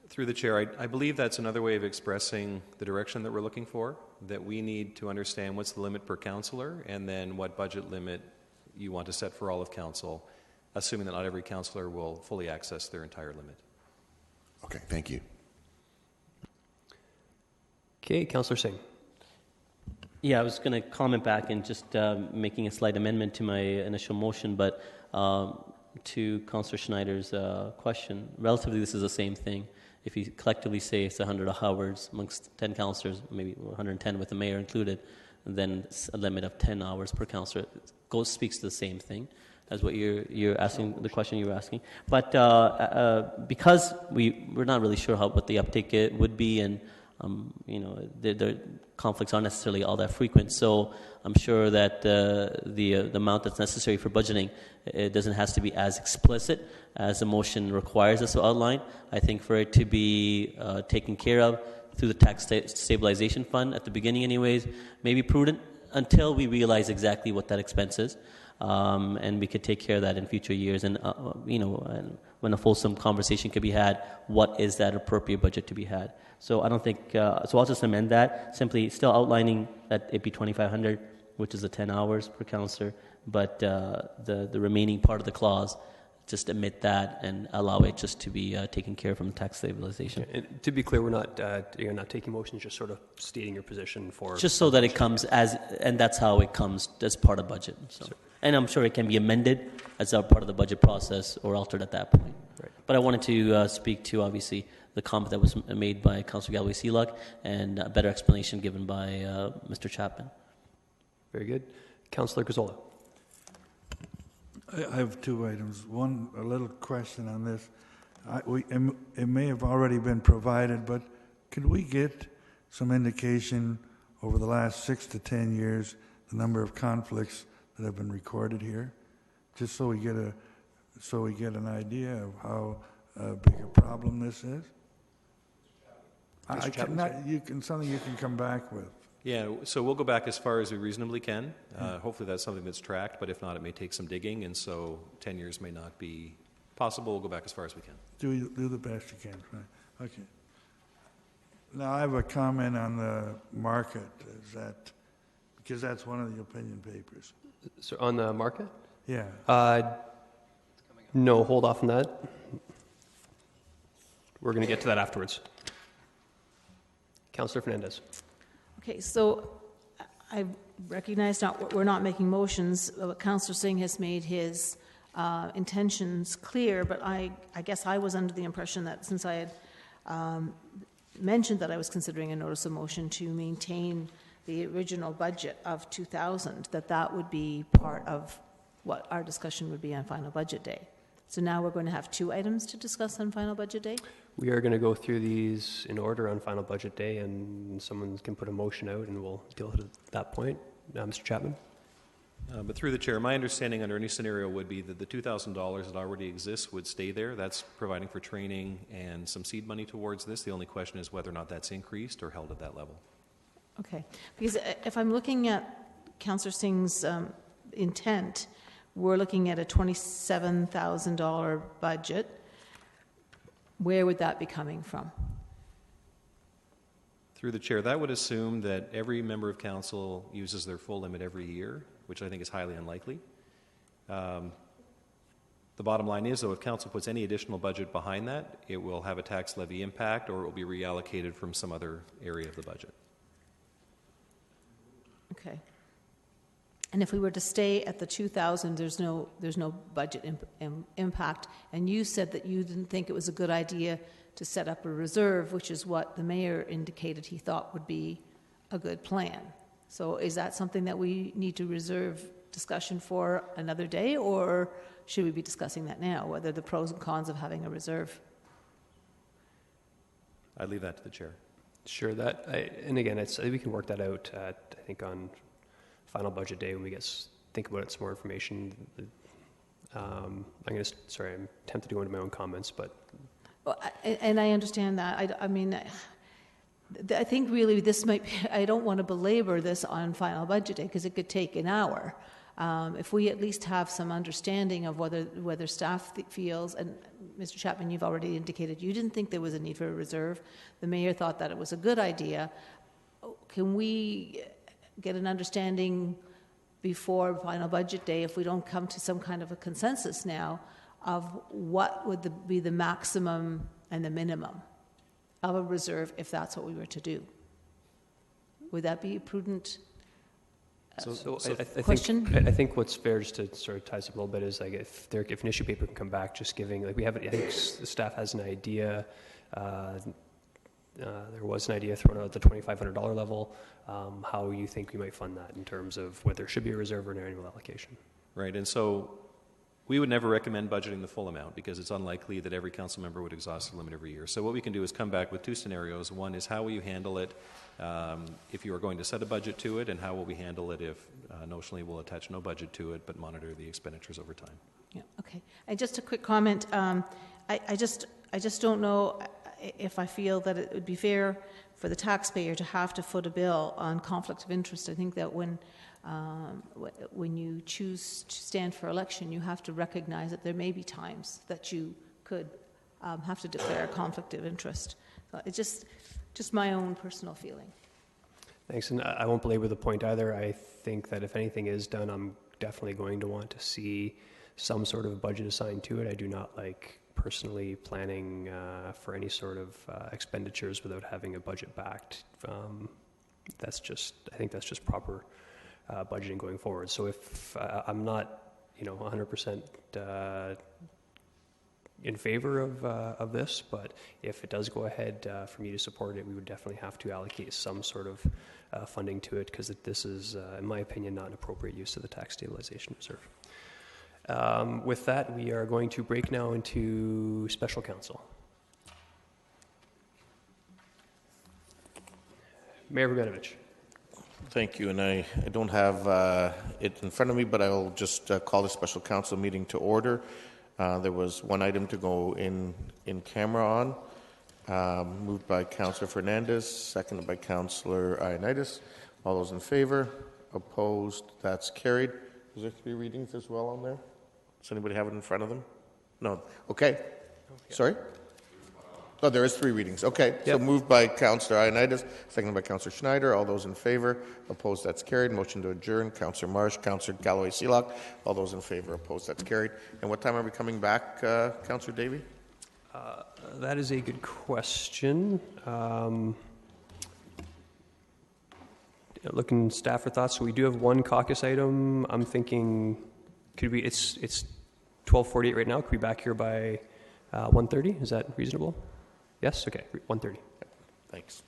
Through the chair, I believe that's another way of expressing the direction that we're looking for, that we need to understand what's the limit per councillor and then what budget limit you want to set for all of council, assuming that not every councillor will fully access their entire limit. Okay, thank you. Okay, Councillor Singh. Yeah, I was going to comment back and just making a slight amendment to my initial motion, but to Councillor Schneider's question, relatively this is the same thing. If you collectively say it's 100 hours amongst 10 councillors, maybe 110 with the mayor included, then a limit of 10 hours per councillor speaks to the same thing as what you're asking, the question you were asking. But because we're not really sure what the uptake would be, and you know, the conflicts aren't necessarily all that frequent. So I'm sure that the amount that's necessary for budgeting, it doesn't have to be as explicit as the motion requires us to outline. I think for it to be taken care of through the tax stabilization fund at the beginning anyways, may be prudent until we realize exactly what that expense is. And we could take care of that in future years. And, you know, and when a fulsome conversation could be had, what is that appropriate budget to be had? So I don't think, so I'll just amend that, simply still outlining that it be 2,500, which is the 10 hours per councillor, but the remaining part of the clause just omit that and allow it just to be taken care of from tax stabilization. And to be clear, you're not taking motions, just sort of stating your position for... Just so that it comes as, and that's how it comes as part of budget. So. And I'm sure it can be amended as a part of the budget process or altered at that point. Right. But I wanted to speak to, obviously, the comment that was made by Councillor Galway-Seelock and a better explanation given by Mr. Chapman. Very good. Councillor Gazzola. I have two items. One, a little question on this. It may have already been provided, but could we get some indication over the last 6 to 10 years, the number of conflicts that have been recorded here, just so we get an idea of how big a problem this is? Something you can come back with. Yeah, so we'll go back as far as we reasonably can. Hopefully that's something that's tracked, but if not, it may take some digging, and so 10 years may not be possible. We'll go back as far as we can. Do the best you can. Right. Okay. Now, I have a comment on the market. Is that because that's one of the opinion papers? So on the market? Yeah. No, hold off on that. We're going to get to that afterwards. Councillor Fernandez. Okay, so I recognize we're not making motions. Councillor Singh has made his intentions clear, but I guess I was under the impression that since I had mentioned that I was considering a notice of motion to maintain the original budget of 2,000, that would be part of what our discussion would be on final budget day. So now we're going to have 2 items to discuss on final budget day? We are going to go through these in order on final budget day, and someone can put a motion out and we'll deal with it at that point. Mr. Chapman? But through the chair, my understanding under any scenario would be that the $2,000 that already exists would stay there. That's providing for training and some seed money towards this. The only question is whether or not that's increased or held at that level. Okay, because if I'm looking at Councillor Singh's intent, we're looking at a $27,000 budget. Where would that be coming from? Through the chair, that would assume that every member of council uses their full limit every year, which I think is highly unlikely. The bottom line is, though, if council puts any additional budget behind that, it will have a tax levy impact or it will be reallocated from some other area of the budget. Okay. And if we were to stay at the 2,000, there's no budget impact. And you said that you didn't think it was a good idea to set up a reserve, which is what the mayor indicated he thought would be a good plan. So is that something that we need to reserve discussion for another day, or should we be discussing that now, whether the pros and cons of having a reserve? I'd leave that to the chair. Sure, and again, we can work that out, I think, on final budget day when we think about it, some more information. I'm tempted to go into my own comments, but... Well, and I understand that. I think really this might be, I don't want to belabor this on final budget day because it could take an hour. If we at least have some understanding of whether staff feels, and Mr. Chapman, you've already indicated you didn't think there was a need for a reserve. The mayor thought that it was a good idea. Can we get an understanding before final budget day, if we don't come to some kind of a consensus now, of what would be the maximum and the minimum of a reserve if that's what we were to do? Would that be a prudent question? I think what's fair, just to sort of ties up a little bit, is like if an issue paper can come back, just giving, like we have, I think the staff has an idea. There was an idea thrown out at the $2,500 level. How you think we might fund that in terms of whether there should be a reserve or an annual allocation? Right, and so we would never recommend budgeting the full amount because it's unlikely that every council member would exhaust the limit every year. So what we can do is come back with 2 scenarios. One is how will you handle it if you are going to set a budget to it, and how will we handle it if notionally we'll attach no budget to it but monitor the expenditures over time. Yeah, okay. And just a quick comment. I just don't know if I feel that it would be fair for the taxpayer to have to foot a bill on conflict of interest. I think that when you choose to stand for election, you have to recognize that there may be times that you could have to declare a conflict of interest. So it's just my own personal feeling. Thanks, and I won't belabor the point either. I think that if anything is done, I'm definitely going to want to see some sort of budget assigned to it. I do not like personally planning for any sort of expenditures without having a budget backed. I think that's just proper budgeting going forward. So if I'm not, 100% in favor of this, but if it does go ahead for me to support it, we would definitely have to allocate some sort of funding to it, because this is, in my opinion, not an appropriate use of the tax stabilization reserve. With that, we are going to break now into special counsel. Mayor Vrbenovich. Thank you, and I don't have it in front of me, but I'll just call the special council meeting to order. There was one item to go in camera on, moved by Councillor Fernandez, seconded by Councillor Ioannidis. All those in favor? Opposed? That's carried. Is there 3 readings as well on there? Does anybody have it in front of them? No. Okay. Sorry? Oh, there is 3 readings. Okay. Yep. So moved by Councillor Ioannidis, seconded by Councillor Schneider. All those in favor? Opposed? That's carried. Motion to adjourn. Councillor Marsh, Councillor Galloway-Seelock. All those in favor? Opposed? That's carried. And what time are we coming back, Councillor Davey? That is a good question. Looking staff for thoughts. So we do have one caucus item. I'm thinking, could we? It's 12:48 right now. Could we be back here by 1:30? Is that reasonable? Yes. Okay. 1:30. Thanks.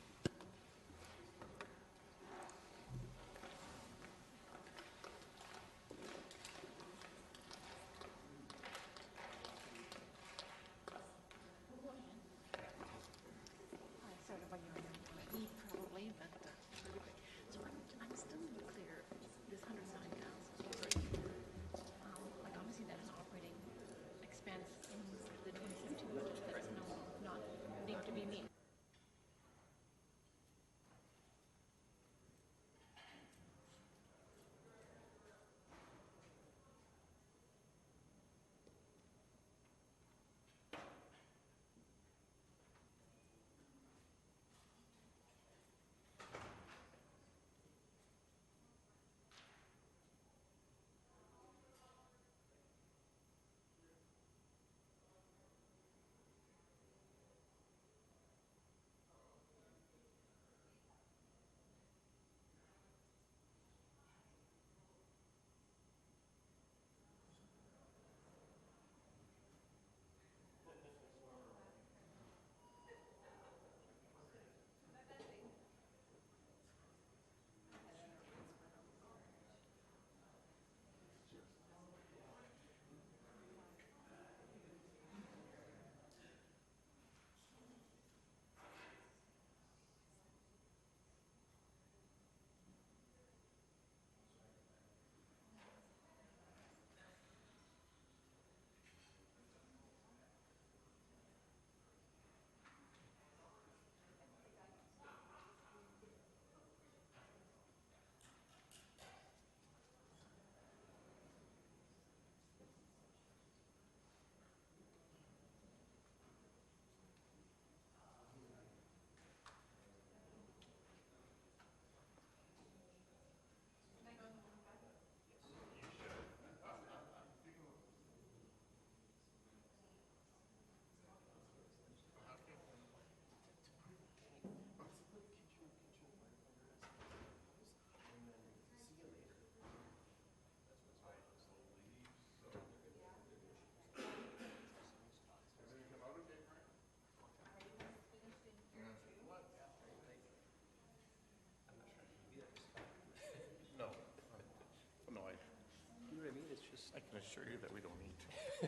I can assure you that we don't need to.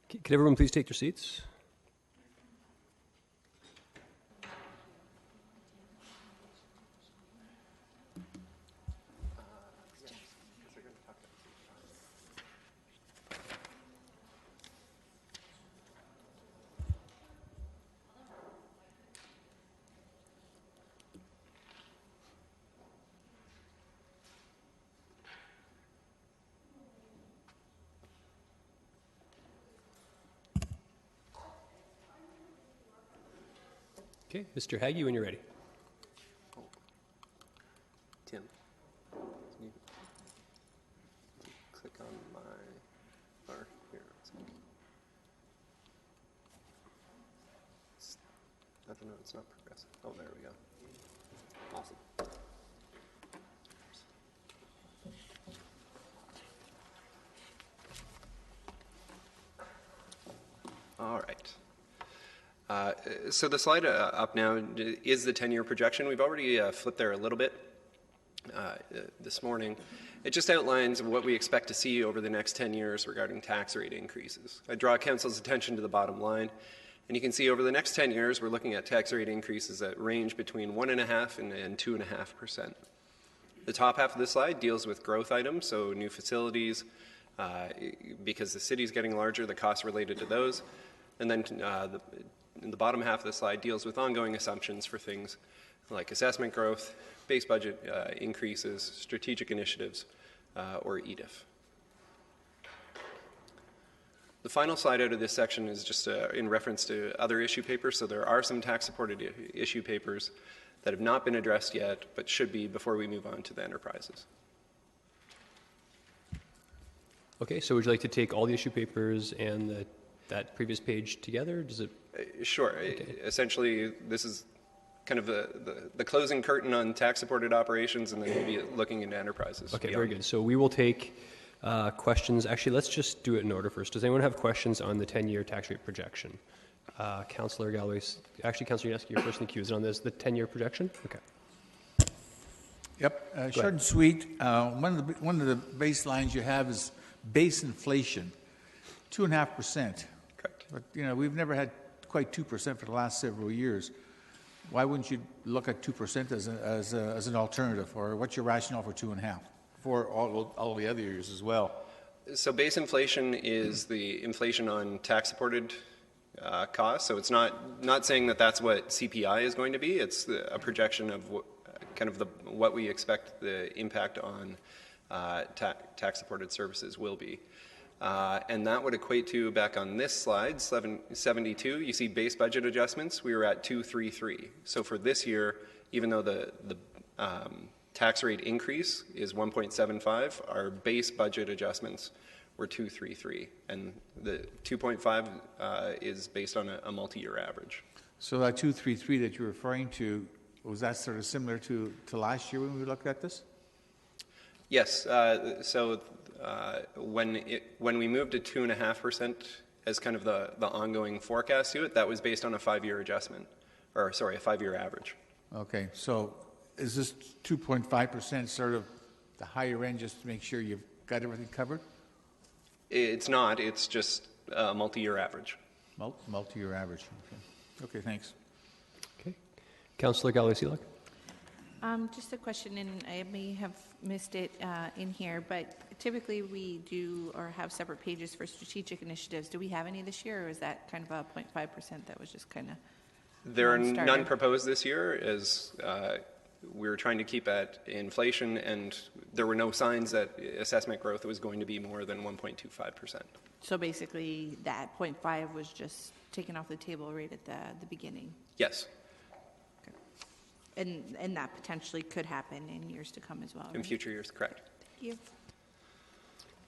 Could everyone please take their seats? Okay, Mr. Haggy, when you're ready. Tim, can you click on my, or here, I don't know, it's not progressive. Oh, there we go. Awesome. All right. So the slide up now is the 10-year projection. We've already flipped there a little bit this morning. It just outlines what we expect to see over the next 10 years regarding tax rate increases. I draw Council's attention to the bottom line, and you can see over the next 10 years we're looking at tax rate increases that range between 1.5% and 2.5%. The top half of the slide deals with growth items, so new facilities, because the city's getting larger, the costs related to those. And then the bottom half of the slide deals with ongoing assumptions for things like assessment growth, base budget increases, strategic initiatives, or EDIF. The final slide out of this section is just in reference to other issue papers. So there are some tax-supported issue papers that have not been addressed yet, but should be before we move on to the enterprises. Okay, so would you like to take all the issue papers and that previous page together? Does it? Sure. Okay. Essentially, this is kind of the closing curtain on tax-supported operations, and then we'll be looking into enterprises. Okay, very good. So we will take questions. Actually, let's just do it in order first. Does anyone have questions on the 10-year tax rate projection? Councillor Galloway. Actually, Councillor Yaneski, you're first in the queue. Is it on this, the 10-year projection? Okay. Yep. Short and sweet. One of the baselines you have is base inflation, 2.5%. Correct. But we've never had quite 2% for the last several years. Why wouldn't you look at 2% as an alternative, or what's your rationale for 2.5% for all the other years as well? So base inflation is the inflation on tax-supported costs. So it's not saying that that's what CPI is going to be. It's a projection of what we expect the impact on tax-supported services will be. And that would equate to, back on this slide, 72, you see base budget adjustments. We were at 233. So for this year, even though the tax rate increase is 1.75, our base budget adjustments were 233. And the 2.5 is based on a multi-year average. So that 233 that you're referring to, was that sort of similar to last year when we looked at this? Yes. When we moved to 2.5% as kind of the ongoing forecast to it, that was based on a 5-year adjustment, a 5-year average. Okay, so is this 2.5% sort of the higher end just to make sure you've got everything covered? It's not. It's just a multi-year average. Multi-year average. Okay, thanks. Okay. Councillor Galloway-Seelock. Just a question, and I may have missed it in here, but typically we do or have separate pages for strategic initiatives. Do we have any this year, or is that kind of a 0.5% that was just kind of There are none proposed this year, as we were trying to keep at inflation, and there were no signs that assessment growth was going to be more than 1.25%. So basically that 0.5 was just taken off the table right at the beginning? Yes. And that potentially could happen in years to come as well, In future years, correct. Thank you.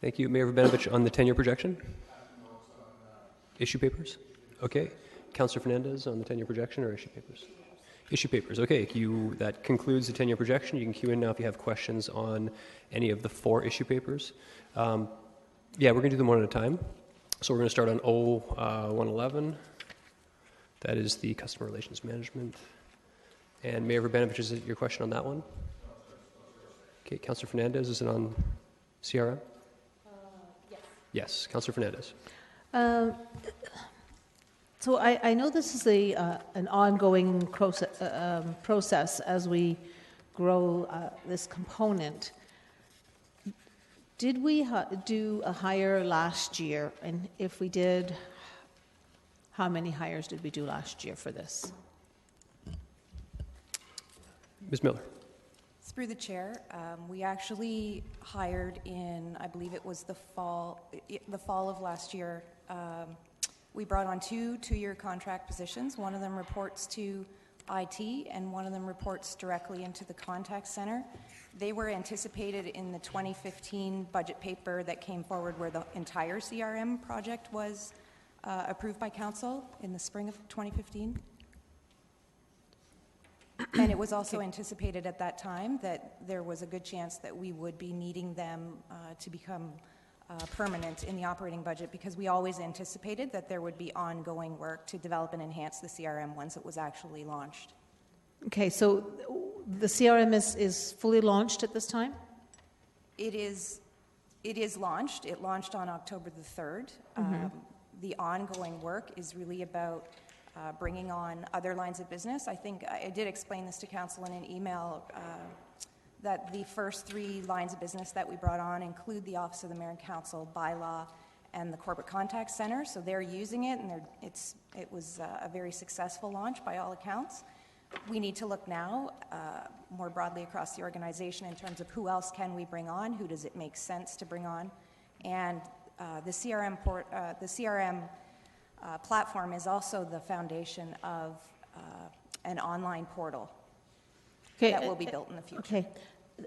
Thank you. Mayor Rabinovich, on the 10-year projection? Issue papers? Okay. Councillor Fernandez on the 10-year projection or issue papers? Issue papers. Okay. That concludes the 10-year projection. You can queue in now if you have questions on any of the 4 issue papers. We're going to do them one at a time. So we're going to start on 111. That is the customer relations management. And Mayor Rabinovich, is it your question on that one? Okay, Councillor Fernandez, is it on CRM? Yes. Yes, Councillor Fernandez. So I know this is an ongoing process as we grow this component. Did we do a hire last year? And if we did, how many hires did we do last year for this? Ms. Miller. Through the chair, we actually hired in, I believe it was the fall of last year. We brought on two-year contract positions. One of them reports to IT, and one of them reports directly into the contact center. They were anticipated in the 2015 budget paper that came forward, where the entire CRM project was approved by council in the spring of 2015. And it was also anticipated at that time that there was a good chance that we would be needing them to become permanent in the operating budget, because we always anticipated that there would be ongoing work to develop and enhance the CRM once it was actually launched. Okay, so the CRM is fully launched at this time? It is launched. It launched on October the 3rd. The ongoing work is really about bringing on other lines of business. I think I did explain this to council in an email, that the first 3 lines of business that we brought on include the Office of the Mayor and Council, bylaw, and the Corporate Contact Center. So they're using it, and it was a very successful launch by all accounts. We need to look now more broadly across the organization in terms of who else can we bring on, who does it make sense to bring on, and the CRM platform is also the foundation of an online portal that will be built in the future. Okay,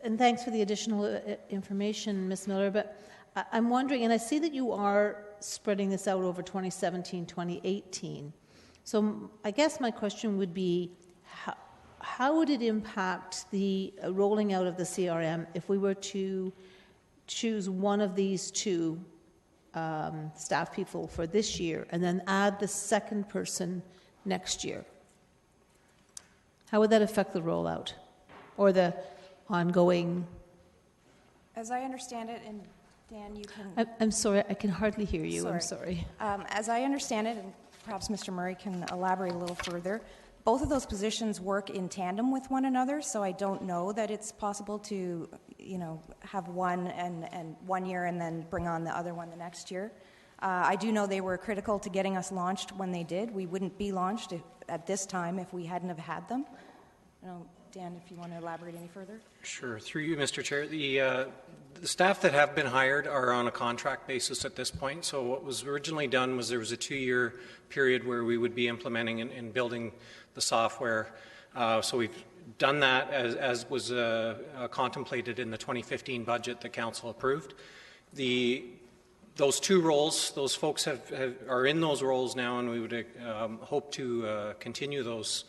and thanks for the additional information, Ms. Miller, but I'm wondering, and I see that you are spreading this out over 2017, 2018. So I guess my question would be, how would it impact the rolling out of the CRM if we were to choose one of these 2 staff people for this year and then add the second person next year? How would that affect the rollout or the ongoing? As I understand it, and Dan, you can... I'm sorry, I can hardly hear you. I'm sorry. As I understand it, and perhaps Mr. Murray can elaborate a little further, both of those positions work in tandem with one another, so I don't know that it's possible to, have one and 1 year and then bring on the other one the next year. I do know they were critical to getting us launched when they did. We wouldn't be launched at this time if we hadn't have had them. Dan, if you want to elaborate any further. Sure. Through you, Mr. Chair. The staff that have been hired are on a contract basis at this point. So what was originally done was there was a 2-year period where we would be implementing and building the software. So we've done that as was contemplated in the 2015 budget that council approved. Those 2 roles, those folks are in those roles now, and we would hope to continue those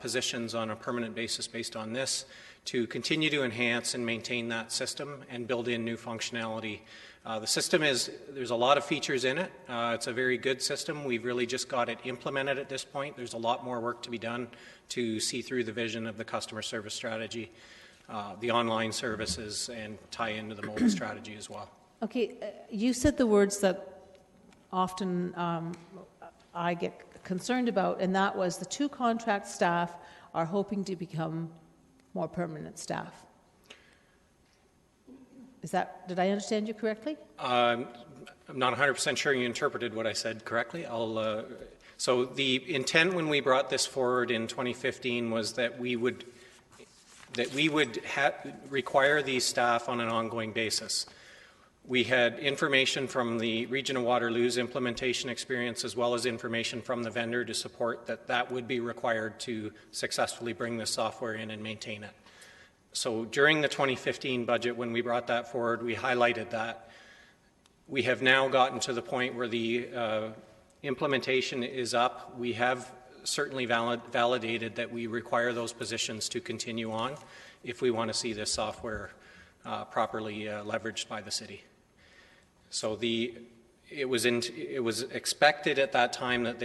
positions on a permanent basis based on this, to continue to enhance and maintain that system and build in new functionality. The system there's a lot of features in it. It's a very good system. We've really just got it implemented at this point. There's a lot more work to be done to see through the vision of the customer service strategy, the online services, and tie into the mobile strategy as well. Okay, you said the words that often I get concerned about, and that was the 2 contract staff are hoping to become more permanent staff. Did I understand you correctly? I'm not 100% sure you interpreted what I said correctly. So the intent when we brought this forward in 2015 was that we would require these staff on an ongoing basis. We had information from the Region of Waterloo's implementation experience, as well as information from the vendor to support that would be required to successfully bring this software in and maintain it. So during the 2015 budget, when we brought that forward, we highlighted that. We have now gotten to the point where the implementation is up. We have certainly validated that we require those positions to continue on if we want to see this software properly leveraged by the city. So it was expected at that time that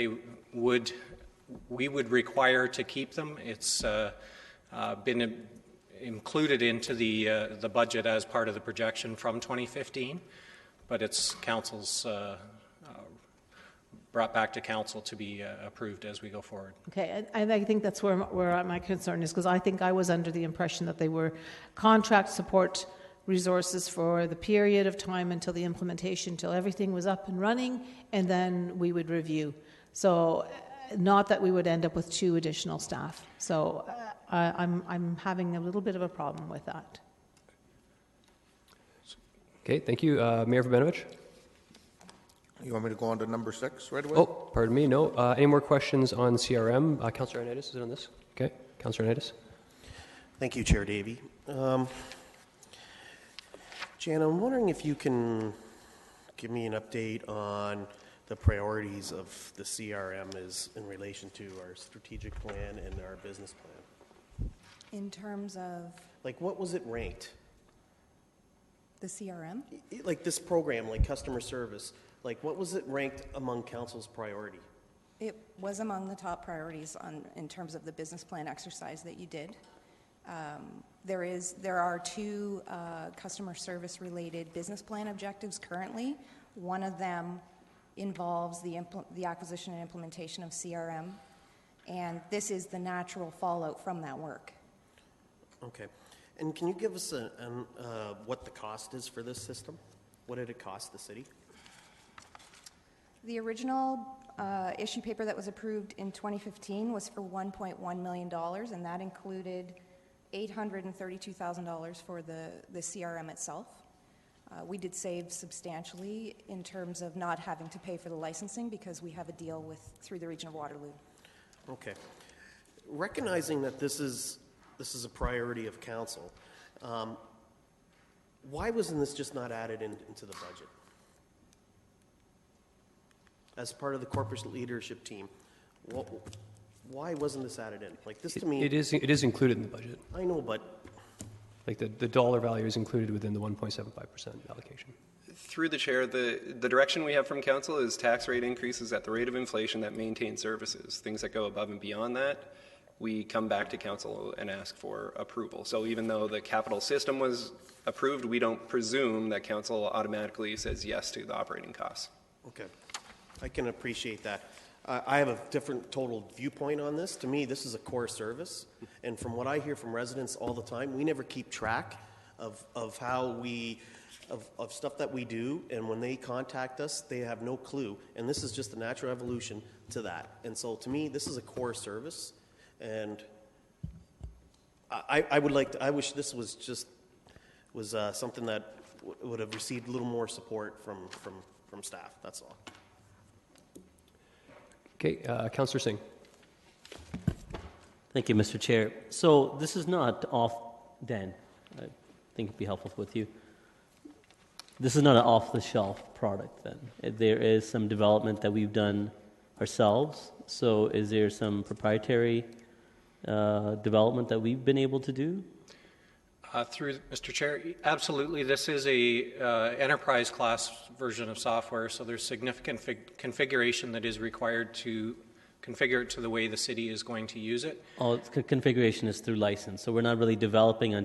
we would require to keep them. It's been included into the budget as part of the projection from 2015, but it's council's brought back to council to be approved as we go forward. Okay, and I think that's where my concern is, because I think I was under the impression that they were contract support resources for the period of time until the implementation, till everything was up and running, and then we would review. So, not that we would end up with 2 additional staff. So, I'm having a little bit of a problem with that. Okay, thank you. Mayor Vabenovich? You want me to go on to number 6 right away? Oh, pardon me, no. Any more questions on CRM? Councillor Ioannidis, is it on this? Okay, Councillor Ioannidis. Thank you, Chair Davey. Jan, I'm wondering if you can give me an update on the priorities of the CRM is in relation to our strategic plan and our business plan. In terms of? Like, what was it ranked? The CRM? Like this program, like customer service, like what was it ranked among council's priority? It was among the top priorities in terms of the business plan exercise that you did. There are 2 customer service related business plan objectives currently. One of them involves the acquisition and implementation of CRM, and this is the natural fallout from that work. Okay. And can you give us what the cost is for this system? What did it cost the city? The original issue paper that was approved in 2015 was for $1.1 million, and that included $832,000 for the CRM itself. We did save substantially in terms of not having to pay for the licensing because we have a deal through the Region of Waterloo. Okay. Recognizing that this is a priority of council, why wasn't this just not added into the budget? As part of the corporate leadership team, why wasn't this added in? Like this to me... It is included in the budget. I know, but... Like the dollar value is included within the 1.75% allocation. Through the chair, the direction we have from council is tax rate increases at the rate of inflation that maintain services. Things that go above and beyond that, we come back to council and ask for approval. So even though the capital system was approved, we don't presume that council automatically says yes to the operating costs. Okay. I can appreciate that. I have a different total viewpoint on this. To me, this is a core service. And from what I hear from residents all the time, we never keep track of how of stuff that we do. And when they contact us, they have no clue. And this is just a natural evolution to that. And so to me, this is a core service. And I wish this was something that would have received a little more support from staff. That's all. Okay, Councillor Singh. Thank you, Mr. Chair. So this is not Dan, I think it'd be helpful with you. This is not an off-the-shelf product then. There is some development that we've done ourselves. So is there some proprietary development that we've been able to do? Through Mr. Chair, absolutely. This is a enterprise class version of software, so there's significant configuration that is required to configure it to the way the city is going to use it. Oh, configuration is through license, so we're not really developing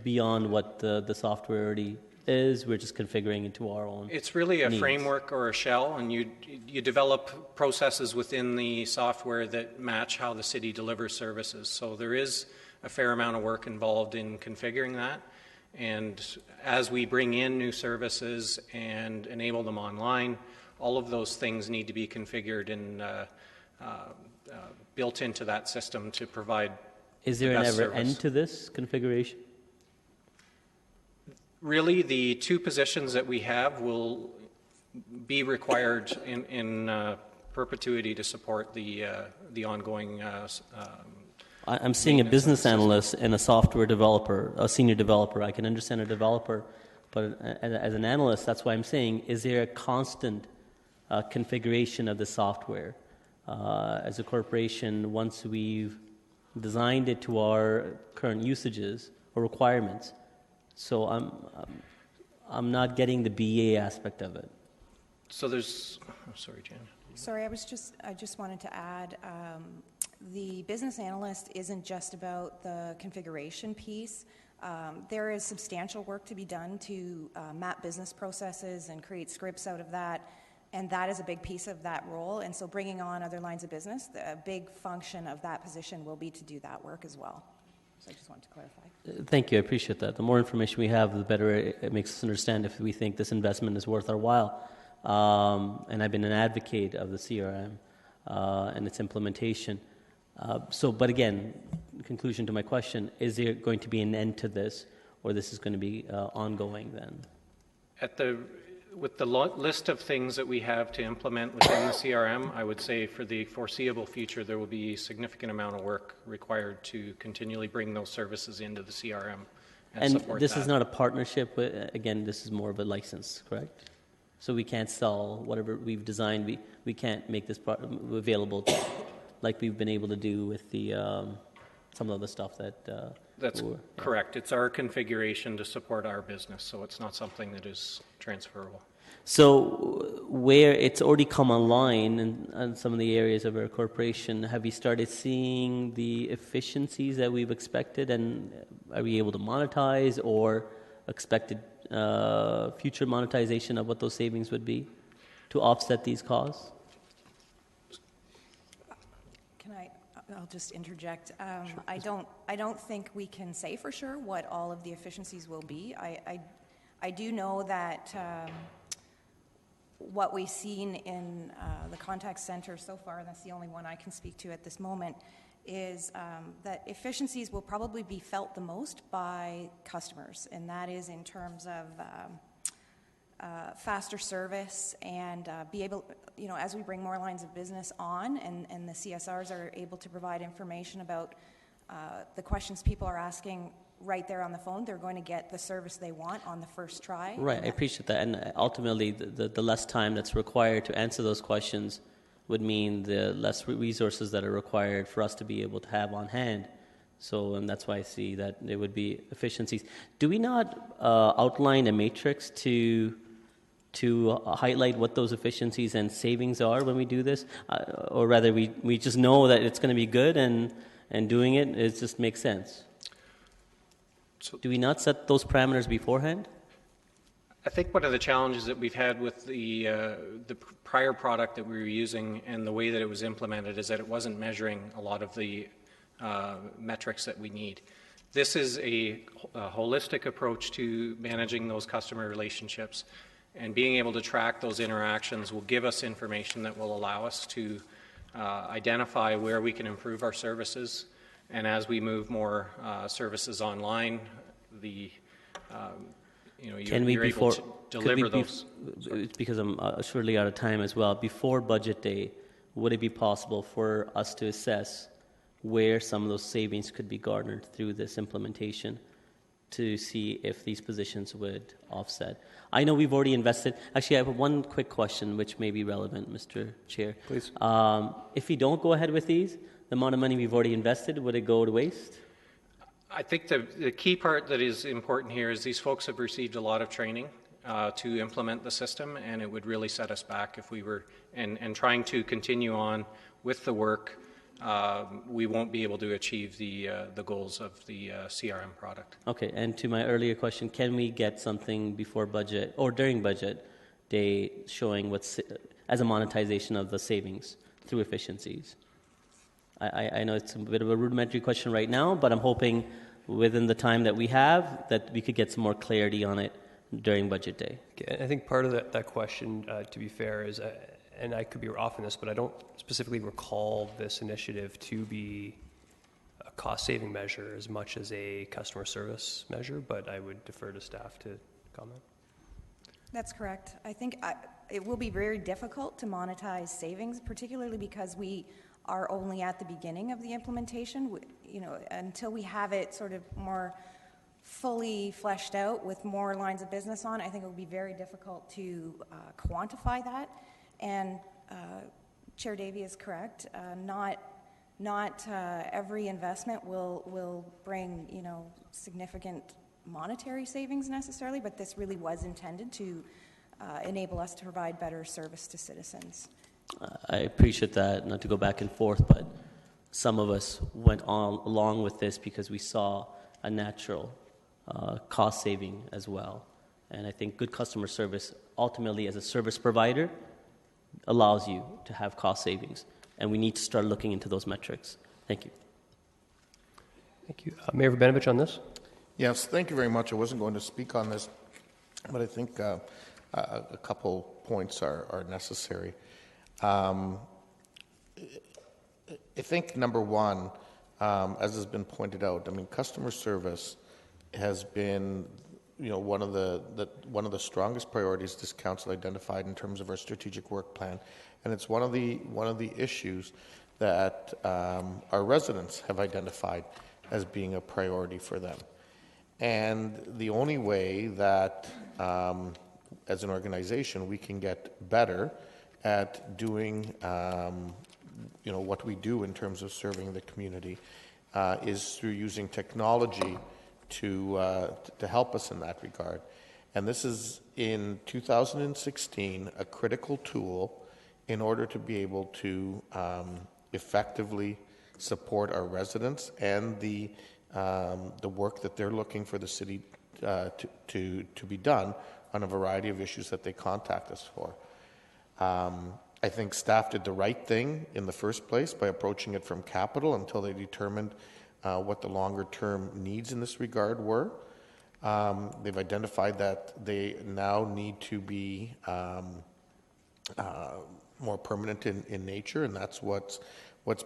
beyond what the software already is. We're just configuring it to our own. It's really a needs. framework or a shell, and you develop processes within the software that match how the city delivers services. So there is a fair amount of work involved in configuring that. And as we bring in new services and enable them online, all of those things need to be configured and built into that system to provide Is there the an best ever service. end to this configuration? Really, the 2 positions that we have will be required in perpetuity to support the ongoing I'm seeing a business analyst and a software developer, a senior developer. I can understand a developer, but as an analyst, that's why I'm saying, is there a constant configuration of the software? As a corporation, once we've designed it to our current usages or requirements, so I'm not getting the BA aspect of it. So there's, sorry, Jan. Sorry, I just wanted to add, the business analyst isn't just about the configuration piece. There is substantial work to be done to map business processes and create scripts out of that And that is a big piece of that role. And so bringing on other lines of business, a big function of that position will be to do that work as well. So I just wanted to clarify. Thank you. I appreciate that. The more information we have, the better it makes us understand if we think this investment is worth our while. And I've been an advocate of the CRM and its implementation. But again, conclusion to my question, is there going to be an end to this, or this is going to be ongoing then? With the list of things that we have to implement within the CRM, I would say for the foreseeable future, there will be a significant amount of work required to continually bring those services into the CRM and support this that. is not a partnership. Again, this is more of a license, correct? So we can't sell whatever we've designed. We can't make this available like we've been able to do with the some of the stuff that. That's correct. It's our configuration to support our business, so it's not something that is transferable. So where it's already come online in some of the areas of our corporation, have you started seeing the efficiencies that we've expected, and are we able to monetize or expected future monetization of what those savings would be to offset these costs? I'll just interject. Sure. I don't think we can say for sure what all of the efficiencies will be. I do know that what we've seen in the contact center so far, and that's the only one I can speak to at this moment, is that efficiencies will probably be felt the most by customers, and that is in terms of faster service and be able, as we bring more lines of business on and the CSRs are able to provide information about the questions people are asking right there on the phone, they're going to get the service they want on the first try. Right, I appreciate that. And ultimately, the less time that's required to answer those questions would mean the less resources that are required for us to be able to have on hand. So, and that's why I see that there would be efficiencies. Do we not outline a matrix to highlight what those efficiencies and savings are when we do this? Or rather, we just know that it's going to be good and doing it just makes sense. So do we not set those parameters beforehand? I think one of the challenges that we've had with the prior product that we were using and the way that it was implemented is that it wasn't measuring a lot of the metrics that we need. This is a holistic approach to managing those customer relationships, and being able to track those interactions will give us information that will allow us to identify where we can improve our services. And as we move more services online, you're able to deliver those. Because I'm surely out of time as well. Before budget day, would it be possible for us to assess where some of those savings could be garnered through this implementation to see if these positions would offset? I know we've already invested. Actually, I have one quick question which may be relevant, Mr. Chair. Please. If we don't go ahead with these, the amount of money we've already invested, would it go to waste? I think the key part that is important here is these folks have received a lot of training to implement the system, and it would really set us back if we were, and trying to continue on with the work, we won't be able to achieve the goals of the CRM product. Okay, and to my earlier question, can we get something before budget or during budget day showing what's as a monetization of the savings through efficiencies? I know it's a bit of a rudimentary question right now, but I'm hoping within the time that we have that we could get some more clarity on it during budget day. Okay, I think part of that question, to be fair, is, and I could be off in this, but I don't specifically recall this initiative to be a cost-saving measure as much as a customer service measure, but I would defer to staff to comment. That's correct. I think it will be very difficult to monetize savings, particularly because we are only at the beginning of the implementation. Until we have it sort of more fully fleshed out with more lines of business on, I think it will be very difficult to quantify that. And Chair Davey is correct. Not every investment will bring significant monetary savings necessarily, but this really was intended to enable us to provide better service to citizens. I appreciate that, not to go back and forth, but some of us went along with this because we saw a natural cost saving as well. And I think good customer service, ultimately as a service provider, allows you to have cost savings. And we need to start looking into those metrics. Thank you. Thank you. Mayor Rabinovich on this? Yes, thank you very much. I wasn't going to speak on this, but I think a couple points are necessary. I think number one, as has been pointed out, I mean, customer service has been, one of the strongest priorities this council identified in terms of our strategic work plan, and it's one of the issues that our residents have identified as being a priority for them. And the only way that, as an organization, we can get better at doing, what we do in terms of serving the community is through using technology to help us in that regard. And this is, in 2016, a critical tool in order to be able to effectively support our residents and the work that they're looking for the city to be done on a variety of issues that they contact us for. I think staff did the right thing in the first place by approaching it from capital until they determined what the longer-term needs in this regard were. They've identified that they now need to be more permanent in nature, and that's what's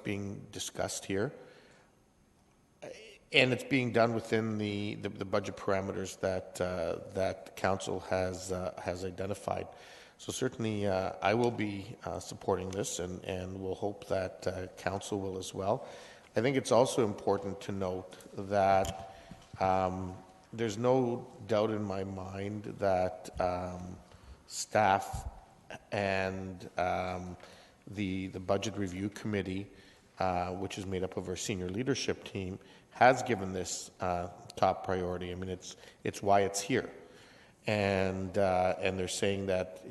being discussed here. And it's being done within the budget parameters that council has identified. So certainly I will be supporting this, and we'll hope that council will as well. I think it's also important to note that there's no doubt in my mind that staff and the budget review committee, which is made up of our senior leadership team, has given this top priority. I mean, it's why it's here, and they're saying that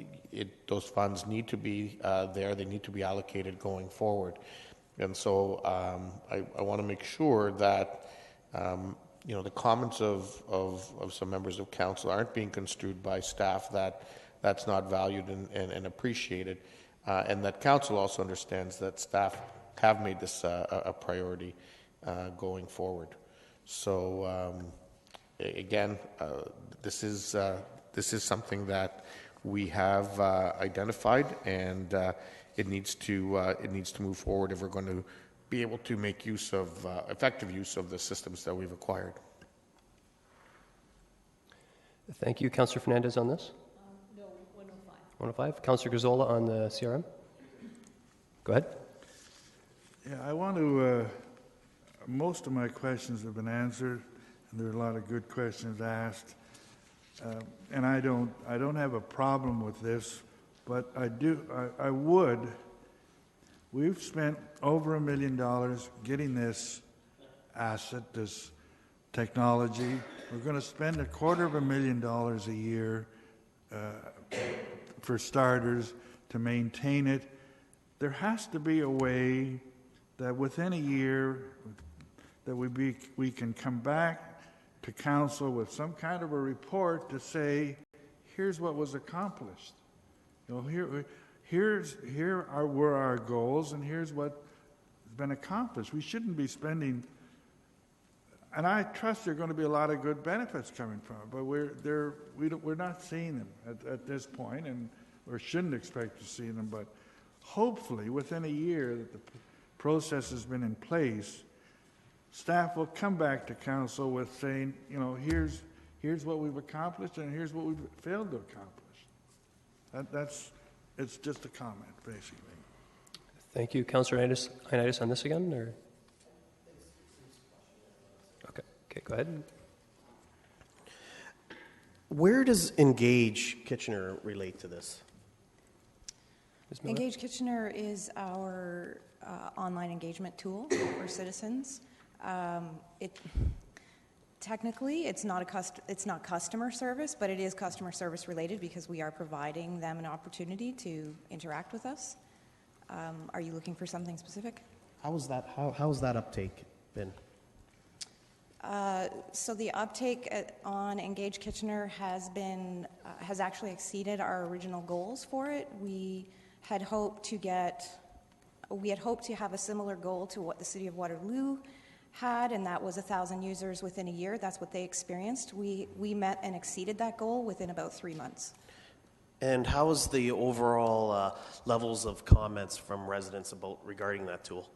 those funds need to be there. They need to be allocated going forward, and so I want to make sure that the comments of some members of council aren't being construed by staff that's not valued and appreciated, and that council also understands that staff have made this a priority going forward. So again, this is something that we have identified, and it needs to move forward if we're going to be able to make use of effective use of the systems that we've acquired. Thank you. Councillor Fernandez on this? No, 105. 105. Councillor Gazzola on the CRM? Go ahead. Yeah, I want to, most of my questions have been answered, and there are a lot of good questions asked. And I don't have a problem with this, but I would. We've spent over $1 million getting this asset, this technology. We're going to spend $250,000 a year for starters to maintain it. There has to be a way that within a year that we can come back to council with some kind of a report to say, here's what was accomplished. Here were our goals, and here's what's been accomplished. We shouldn't be spending, and I trust there are going to be a lot of good benefits coming from it, but we're not seeing them at this point, or shouldn't expect to see them. But hopefully, within a year that the process has been in place, staff will come back to council with saying, here's what we've accomplished, and here's what we've failed to accomplish. It's just a comment, basically. Thank you. Councillor Ioannidis on this again? Or? Okay, go ahead. Where does Engage Kitchener relate to this? Engage Kitchener is our online engagement tool for citizens. Technically, it's not customer service, but it is customer service related because we are providing them an opportunity to interact with us. Are you looking for something specific? How's that uptake been? So the uptake on Engage Kitchener has actually exceeded our original goals for it. We had hoped to have a similar goal to what the City of Waterloo had, and that was 1,000 users within a year. That's what they experienced. We met and exceeded that goal within about 3 months. And how was the overall levels of comments from residents regarding that tool?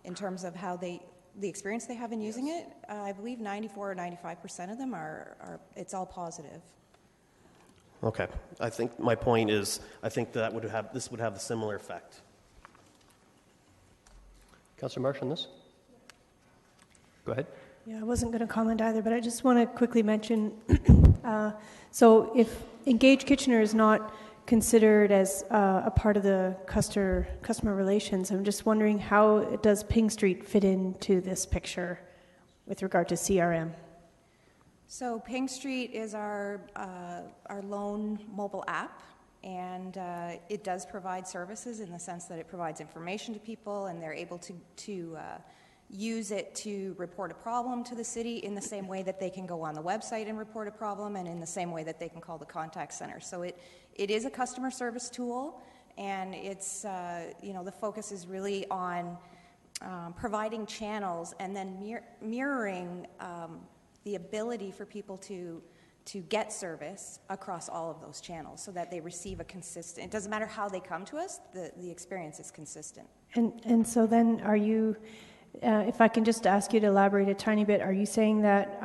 In terms of how the experience they have in using it, I believe 94 or 95% of them it's all positive. Okay. I think my point is, I think that this would have a similar effect. Councillor Marsh on this? Go ahead. Yeah, I wasn't going to comment either, but I just want to quickly mention, so if Engage Kitchener is not considered as a part of the customer relations, I'm just wondering how does Ping Street fit into this picture with regard to CRM? So Ping Street is our lone mobile app, and it does provide services in the sense that it provides information to people, and they're able to use it to report a problem to the city in the same way that they can go on the website and report a problem, and in the same way that they can call the contact center. So it is a customer service tool, and it's the focus is really on providing channels and then mirroring the ability for people to get service across all of those channels so that they receive a consistent, it doesn't matter how they come to us, the experience is consistent. And so then are you, if I can just ask you to elaborate a tiny bit, are you saying that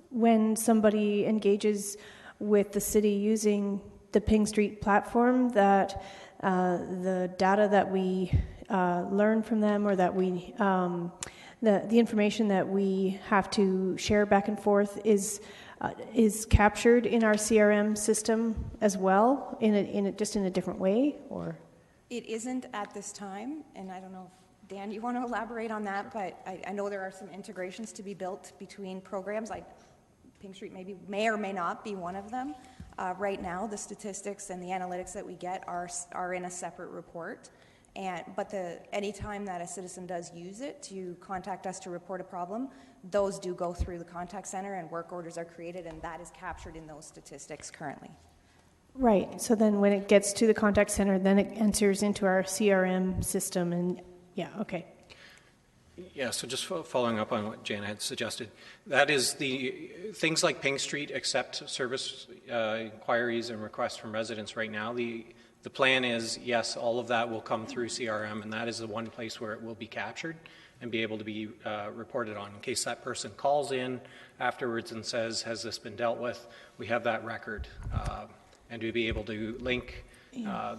when somebody engages with the city using the Ping Street platform, that the data that we learn from them, or that we the information that we have to share back and forth is captured in our CRM system as well, just in a different way, or? It isn't at this time, and I don't know if Dan, you want to elaborate on that? But I know there are some integrations to be built between programs. Ping Street may or may not be one of them. Right now, the statistics and the analytics that we get are in a separate report. But any time that a citizen does use it to contact us to report a problem, those do go through the contact center, and work orders are created, and that is captured in those statistics currently. Right. So then when it gets to the contact center, then it enters into our CRM system, and yeah, okay. Yeah, so just following up on what Jana had suggested, that is the things like Ping Street accept service inquiries and requests from residents right now. The plan is, yes, all of that will come through CRM, and that is the one place where it will be captured and be able to be reported on. In case that person calls in afterwards and says, has this been dealt with, we have that record, and to be able to link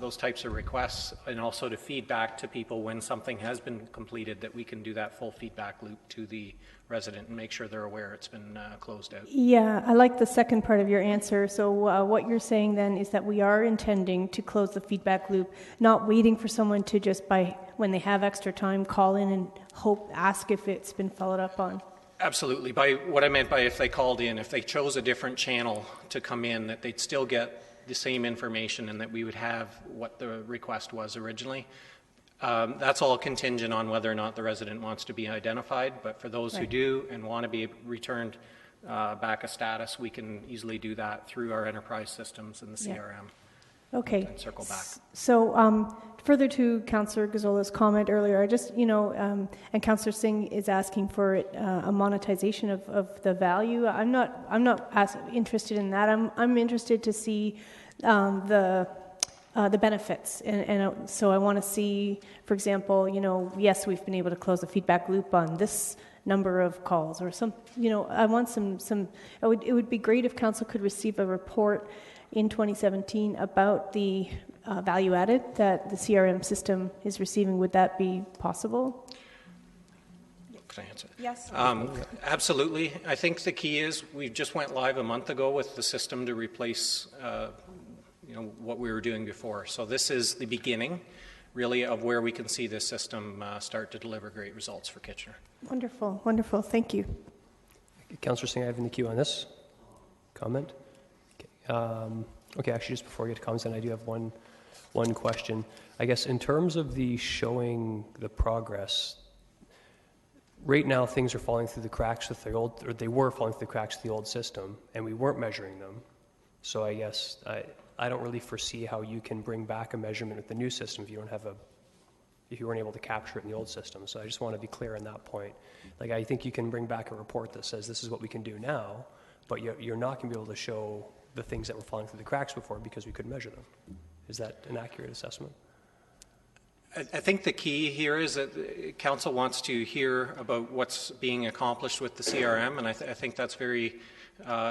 those types of requests, and also to feed back to people when something has been completed, that we can do that full feedback loop to the resident and make sure they're aware it's been closed out. Yeah, I like the second part of your answer. So what you're saying then is that we are intending to close the feedback loop, not waiting for someone to just when they have extra time, call in and ask if it's been followed up on. Absolutely. By what I meant by if they called in, if they chose a different channel to come in, that they'd still get the same information, and that we would have what the request was originally. That's all contingent on whether or not the resident wants to be identified, but for those who do and want to be returned back a status, we can easily do that through our enterprise systems and the CRM. Okay. And circle back. So further to Councillor Gazzola's comment earlier, I just, and Councillor Singh is asking for a monetization of the value. I'm not as interested in that. I'm interested to see the benefits, and so I want to see, for example, yes, we've been able to close the feedback loop on this number of calls, or some, I want some. It would be great if Council could receive a report in 2017 about the value added that the CRM system is receiving. Would that be possible? Can I answer? Yes. Absolutely. I think the key is we just went live a month ago with the system to replace what we were doing before. So this is the beginning, really, of where we can see this system start to deliver great results for Kitchener. Wonderful, wonderful. Thank you. Councillor Singh, I have in the queue on this comment. Okay, actually, just before we get to comments, then I do have one question. I guess in terms of the showing the progress, right now things are falling through the cracks with the old, or they were falling through the cracks of the old system, and we weren't measuring them. So I guess I don't really foresee how you can bring back a measurement with the new system if you weren't able to capture it in the old system. So I just want to be clear on that point. Like, I think you can bring back a report that says this is what we can do now, but you're not going to be able to show the things that were falling through the cracks before because we couldn't measure them. Is that an accurate assessment? I think the key here is that council wants to hear about what's being accomplished with the CRM, and I think that's very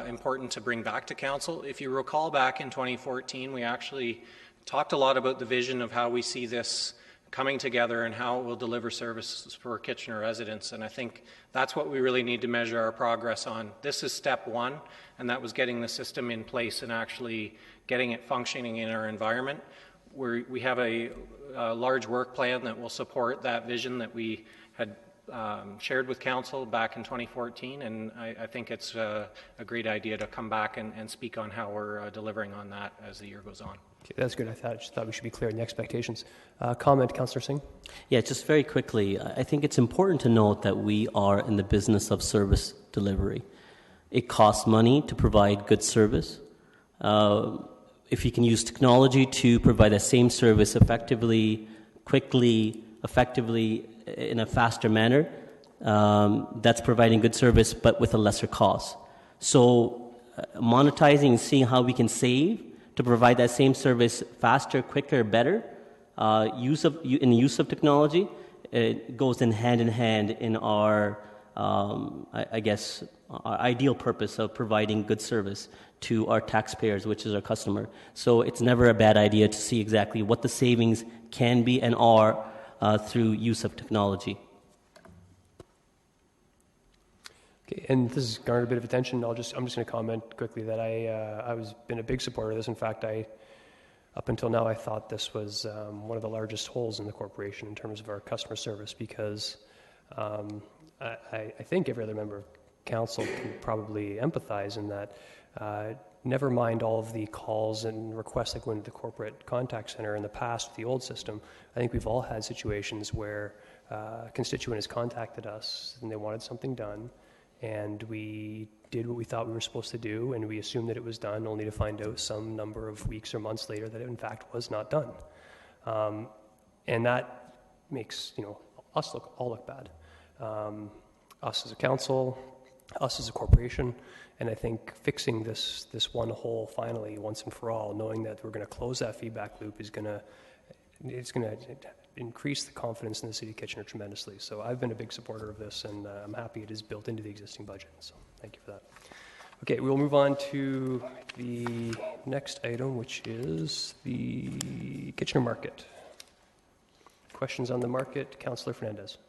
important to bring back to council. If you recall back in 2014, we actually talked a lot about the vision of how we see this coming together and how it will deliver services for Kitchener residents, and I think that's what we really need to measure our progress on. This is step one, and that was getting the system in place and actually getting it functioning in our environment. We have a large work plan that will support that vision that we had shared with council back in 2014, and I think it's a great idea to come back and speak on how we're delivering on that as the year goes on. Okay, that's good. I just thought we should be clear in the expectations. Comment, Councillor Singh? Yeah, just very quickly, I think it's important to note that we are in the business of service delivery. It costs money to provide good service. If you can use technology to provide the same service effectively, quickly, effectively, in a faster manner, that's providing good service but with a lesser cost. So monetizing and seeing how we can save to provide that same service faster, quicker, better, use of technology, it goes in hand in our, I guess, our ideal purpose of providing good service to our taxpayers, which is our customer. So it's never a bad idea to see exactly what the savings can be and are through use of technology. Okay, and this has garnered a bit of attention. I'm just going to comment quickly that I was been a big supporter of this. In fact, up until now, I thought this was one of the largest holes in the corporation in terms of our customer service, because I think every other member of council can probably empathize in that. Never mind all of the calls and requests that go into the corporate contact center in the past with the old system. I think we've all had situations where a constituent has contacted us and they wanted something done, and we did what we thought we were supposed to do, and we assumed that it was done, only to find out some number of weeks or months later that it in fact was not done. And that makes us all look bad. Us as a council, us as a corporation, and I think fixing this one hole finally, once and for all, knowing that we're going to close that feedback loop is going to increase the confidence in the City of Kitchener tremendously. So I've been a big supporter of this, and I'm happy it is built into the existing budget. So thank you for that. Okay, we'll move on to the next item, which is the Kitchener Market. Questions on the market? Councillor Fernandez.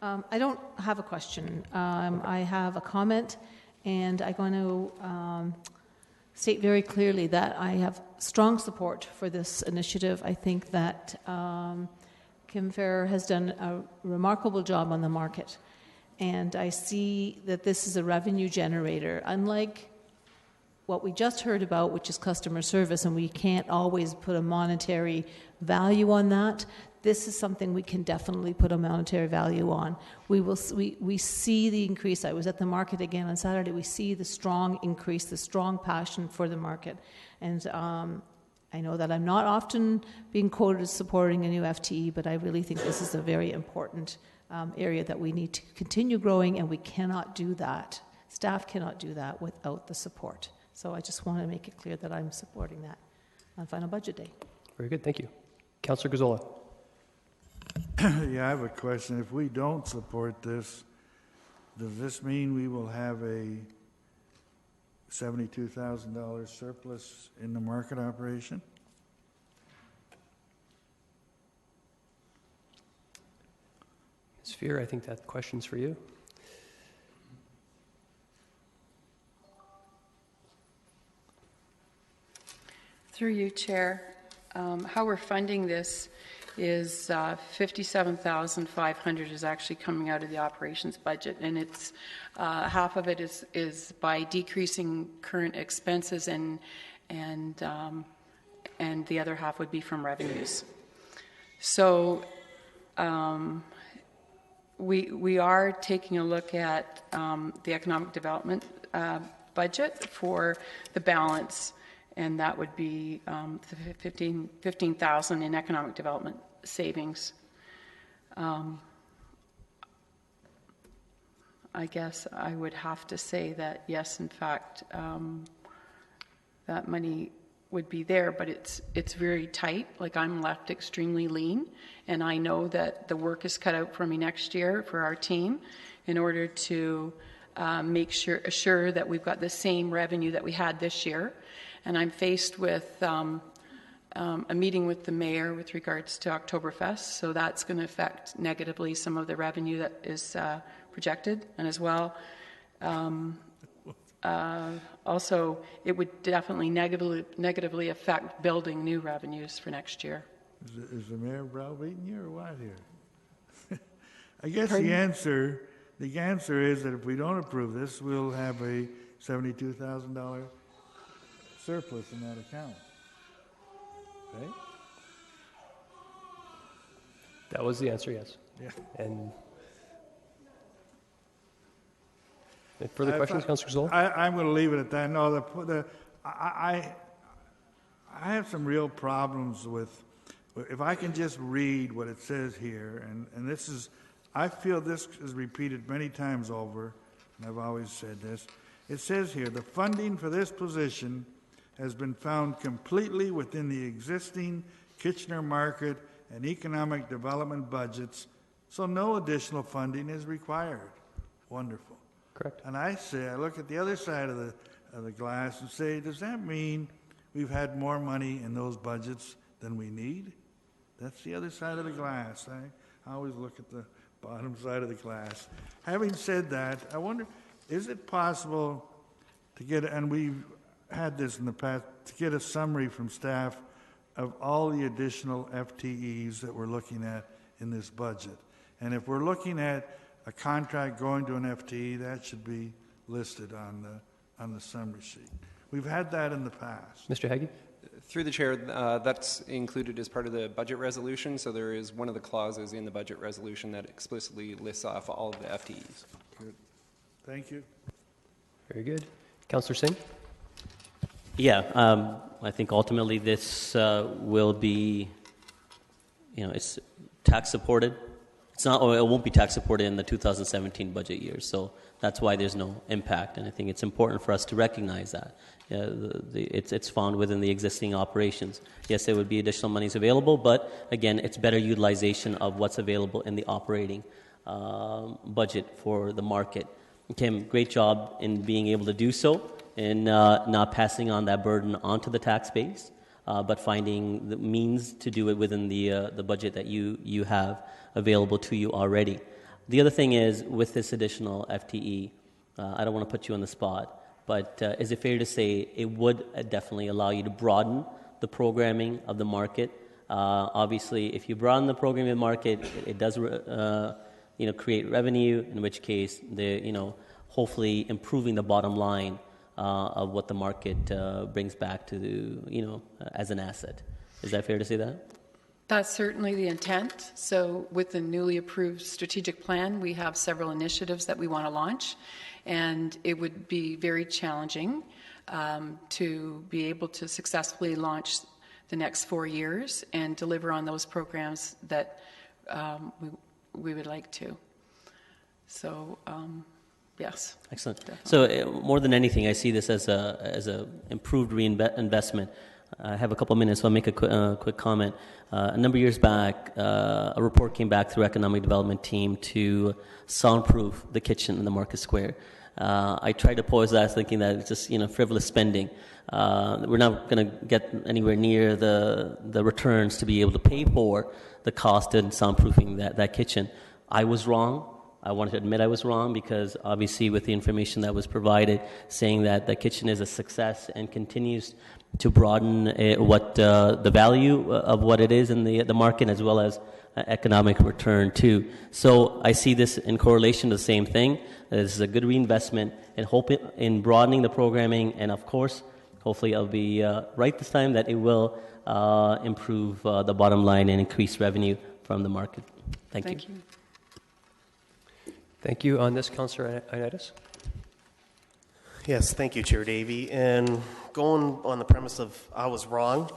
I don't have a question. I have a comment, and I'm going to state very clearly that I have strong support for this initiative. I think that Kim Ferrer has done a remarkable job on the market, and I see that this is a revenue generator. Unlike what we just heard about, which is customer service, and we can't always put a monetary value on that, this is something we can definitely put a monetary value on. We see the increase. I was at the market again on Saturday. We see the strong increase, the strong passion for the market. And I know that I'm not often being quoted as supporting a new FTE, but I really think this is a very important area that we need to continue growing, and we cannot do that. Staff cannot do that without the support. So I just want to make it clear that I'm supporting that on final budget day. Very good, thank you. Councillor Gazzola. Yeah, I have a question. If we don't support this, does this mean we will have a $72,000 surplus in the market operation? Ms. Fear, I think that question's for you. Through you, Chair. How we're funding this is $57,500 is actually coming out of the operations budget, and it's half of it is by decreasing current expenses, and the other half would be from revenues. So we are taking a look at the economic development budget for the balance, and that would be the 15,000 in economic development savings. I guess I would have to say that yes, in fact, that money would be there, but it's very tight. Like, I'm left extremely lean, and I know that the work is cut out for me next year for our team in order to make sure that we've got the same revenue that we had this year. And I'm faced with a meeting with the mayor with regards to Oktoberfest, so that's going to affect negatively some of the revenue that is projected, and as well. Also, it would definitely negatively affect building new revenues for next year. Is the mayor browbeating you or what here? I guess Pardon? the answer is that if we don't approve this, we'll have a $72,000 surplus in that account. Okay? That was the answer, yes. Yeah. And further questions, Councillor Zoll? I'm going to leave it at that. No, I have some real problems with, if I can just read what it says here, and this is, I feel this is repeated many times over, and I've always said this. It says here, the funding for this position has been found completely within the existing Kitchener Market and Economic Development budgets, so no additional funding is required. Wonderful. Correct. And I look at the other side of the glass and say, does that mean we've had more money in those budgets than we need? That's the other side of the glass. I always look at the bottom side of the glass. Having said that, I wonder, is it possible to get, and we've had this in the past, to get a summary from staff of all the additional FTEs that we're looking at in this budget? And if we're looking at a contract going to an FTE, that should be listed on the summary sheet. We've had that in the past. Mr. Haggie? Through the chair, that's included as part of the budget resolution, so there is one of the clauses in the budget resolution that explicitly lists off all of the FTEs. Good. Thank you. Very good. Councillor Singh? Yeah, I think ultimately this will be, it's tax supported. It's not, or it won't be tax supported in the 2017 budget year, so that's why there's no impact. And I think it's important for us to recognize that it's found within the existing operations. Yes, there would be additional monies available, but again, it's better utilization of what's available in the operating budget for the market. Kim, great job in being able to do so and not passing on that burden onto the tax base, but finding the means to do it within the budget that you have available to you already. The other thing is, with this additional FTE, I don't want to put you on the spot, but is it fair to say it would definitely allow you to broaden the programming of the market? Obviously, if you broaden the programming of the market, it does create revenue, in which case, hopefully improving the bottom line of what the market brings back to as an asset. Is that fair to say that? That's certainly the intent. So with the newly approved strategic plan, we have several initiatives that we want to launch, and it would be very challenging to be able to successfully launch the next 4 years and deliver on those programs that we would like to. So, yes. Excellent. Definitely. So more than anything, I see this as a improved reinvestment. I have a couple of minutes, so I'll make a quick comment. A number of years back, a report came back through Economic Development team to soundproof the kitchen in the Market Square. I tried to pose that thinking that it's just frivolous spending. We're not going to get anywhere near the returns to be able to pay for the cost in soundproofing that kitchen. I was wrong. I wanted to admit I was wrong, because obviously with the information that was provided saying that the kitchen is a success and continues to broaden what the value of what it is in the market, as well as economic return too. So I see this in correlation to the same thing. This is a good reinvestment in broadening the programming, and of course, hopefully I'll be right this time that it will improve the bottom line and increase revenue from the market. Thank you. Thank you. On this, Councillor Ioannidis? Yes, thank you, Chair Davey. And going on the premise of I was wrong,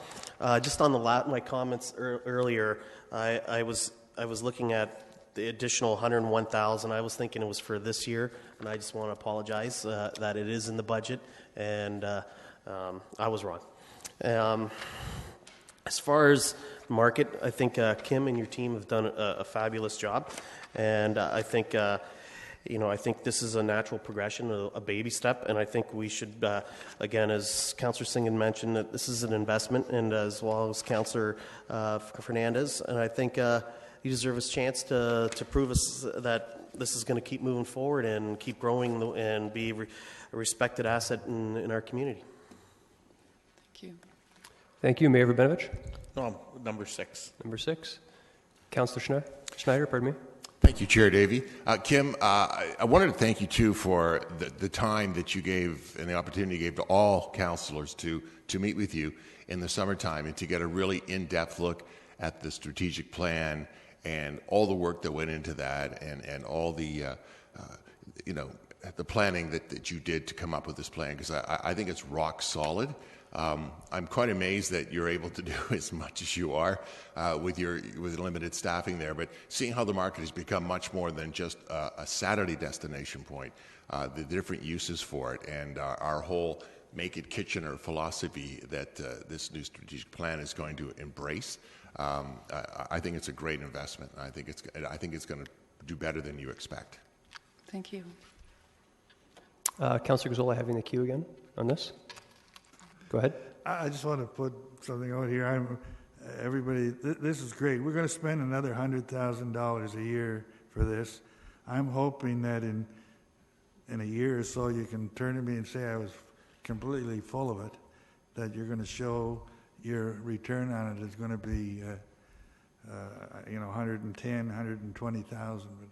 just on my comments earlier, I was looking at the additional 101,000. I was thinking it was for this year, and I just want to apologize that it is in the budget, and I was wrong. As far as market, I think Kim and your team have done a fabulous job, and I think. I think this is a natural progression, a baby step, and I think we should, again, as Councillor Singh had mentioned, that this is an investment, and as well as Councillor Fernandez, and I think you deserve a chance to prove us that this is going to keep moving forward and keep growing and be a respected asset in our community. Thank you. Thank you. Mayor Rabinovich? No, number 6. Number 6. Councillor Schneider, pardon me. Thank you, Chair Davey. Kim, I wanted to thank you, too, for the time that you gave and the opportunity you gave to all councillors to meet with you in the summertime and to get a really in-depth look at the strategic plan and all the work that went into that and all the, the planning that you did to come up with this plan, because I think it's rock solid. I'm quite amazed that you're able to do as much as you are with limited staffing there. But seeing how the market has become much more than just a Saturday destination point, the different uses for it, and our whole Make It Kitchener philosophy that this new strategic plan is going to embrace, I think it's a great investment. I think it's going to do better than you expect. Thank you. Councillor Gazzola having the queue again on this. Go ahead. I just want to put something out here. Everybody, this is great. We're going to spend another $100,000 a year for this. I'm hoping that in a year or so you can turn to me and say I was completely full of it, that you're going to show your return on it is going to be 110, 120,000. But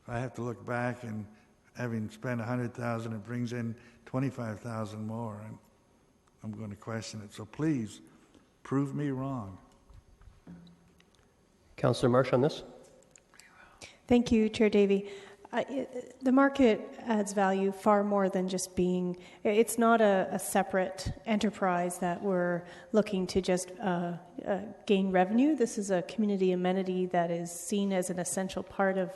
if I have to look back and having spent 100,000, it brings in 25,000 more. I'm going to question it. So please, prove me wrong. Councillor Marsh on this. Thank you, Chair Davey. The market adds value far more than just being, it's not a separate enterprise that we're looking to just gain revenue. This is a community amenity that is seen as an essential part of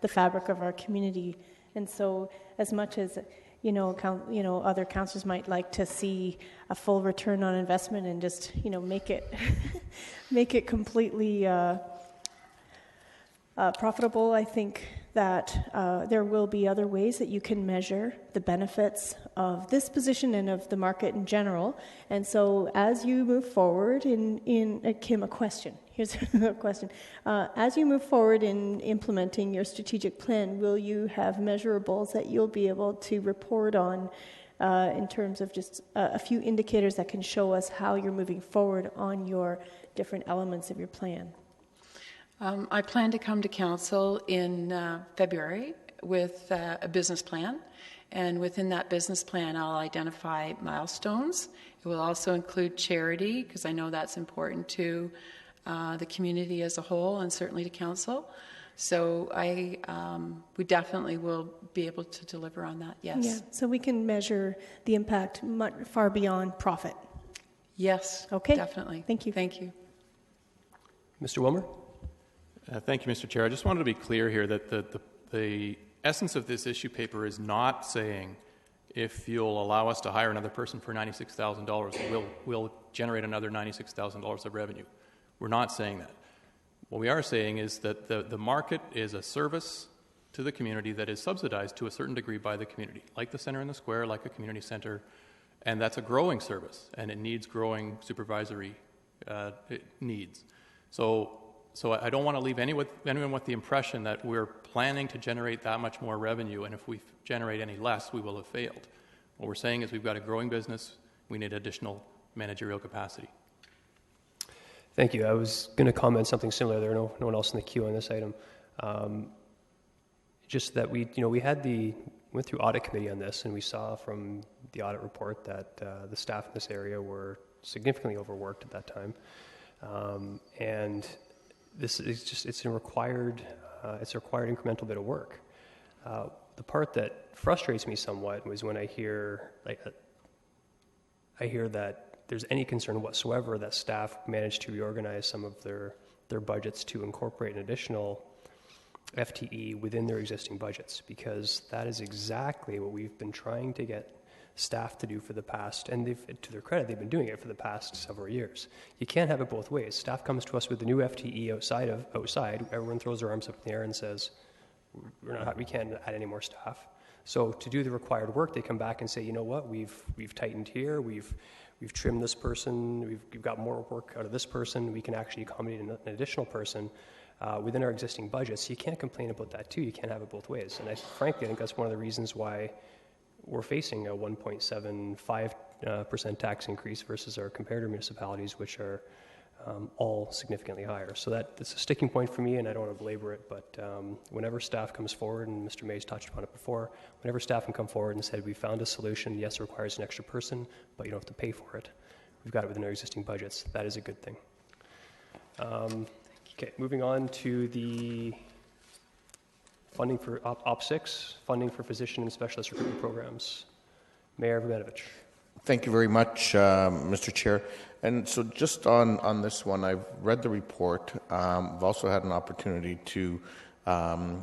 the fabric of our community. And so as much as other councillors might like to see a full return on investment and just, make it completely profitable. I think that there will be other ways that you can measure the benefits of this position and of the market in general. And so as you move forward Kim, a question. Here's a question. As you move forward in implementing your strategic plan, will you have measurables that you'll be able to report on in terms of just a few indicators that can show us how you're moving forward on your different elements of your plan? I plan to come to council in February with a business plan, and within that business plan I'll identify milestones. It will also include charity, because I know that's important to the community as a whole and certainly to council. So we definitely will be able to deliver on that, yes. Yeah, so we can measure the impact much far beyond profit. Yes, okay, definitely. Thank you. Thank you. Mr. Wilmer? Thank you, Mr. Chair. I just wanted to be clear here that the essence of this issue paper is not saying if you'll allow us to hire another person for $96,000, we'll generate another $96,000 of revenue. We're not saying that. What we are saying is that the market is a service to the community that is subsidized to a certain degree by the community, like the Centre in the Square, like a community centre, and that's a growing service, and it needs growing supervisory needs. So I don't want to leave anyone with the impression that we're planning to generate that much more revenue, and if we generate any less, we will have failed. What we're saying is we've got a growing business, we need additional managerial capacity. Thank you. I was going to comment something similar. There no one else in the queue on this item. Just that we went through audit committee on this, and we saw from the audit report that the staff in this area were significantly overworked at that time, and this is just it's a required incremental bit of work. The part that frustrates me somewhat was when I hear that there's any concern whatsoever that staff managed to reorganize some of their budgets to incorporate an additional FTE within their existing budgets, because that is exactly what we've been trying to get staff to do for the past, and to their credit, they've been doing it for the past several years. You can't have it both ways. Staff comes to us with a new FTE outside, everyone throws their arms up in the air and says, we can't add any more staff. So to do the required work, they come back and say, you know what, we've tightened here, we've trimmed this person, we've got more work out of this person, we can actually accommodate an additional person within our existing budget. So you can't complain about that too. You can't have it both ways. And frankly, I think that's one of the reasons why we're facing a 1.75% tax increase versus our comparator municipalities, which are all significantly higher. So that's a sticking point for me, and I don't want to belabor it, but whenever staff comes forward, and Mr. May's touched upon it before, whenever staff can come forward and said, we found a solution, yes, it requires an extra person, but you don't have to pay for it. We've got it within our existing budgets. That is a good thing. Okay, moving on to the funding for Op6, funding for physician and specialist recruitment programs. Mayor Vojinovic. Thank you very much, Mr. Chair. And so just on this one, I've read the report. I've also had an opportunity to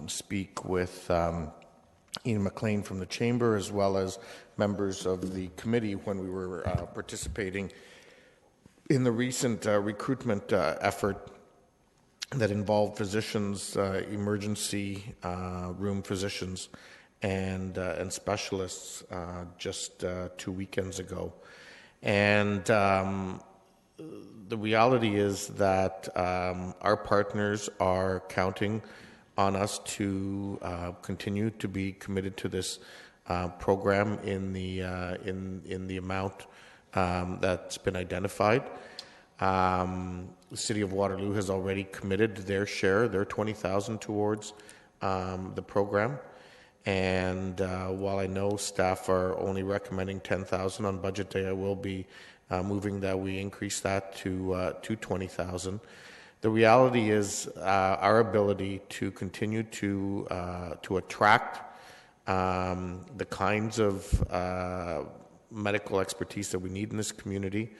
speak with Ian McLean from the Chamber, as well as members of the committee when we were participating in the recent recruitment effort that involved physicians, emergency room physicians, and specialists just 2 weekends ago. And the reality is that our partners are counting on us to continue to be committed to this program in the amount that's been identified. The City of Waterloo has already committed their share, their $20,000 towards the program. And while I know staff are only recommending $10,000 on budget day, I will be moving that we increase that to $20,000. The reality is our ability to continue to attract the kinds of medical expertise that we need in this community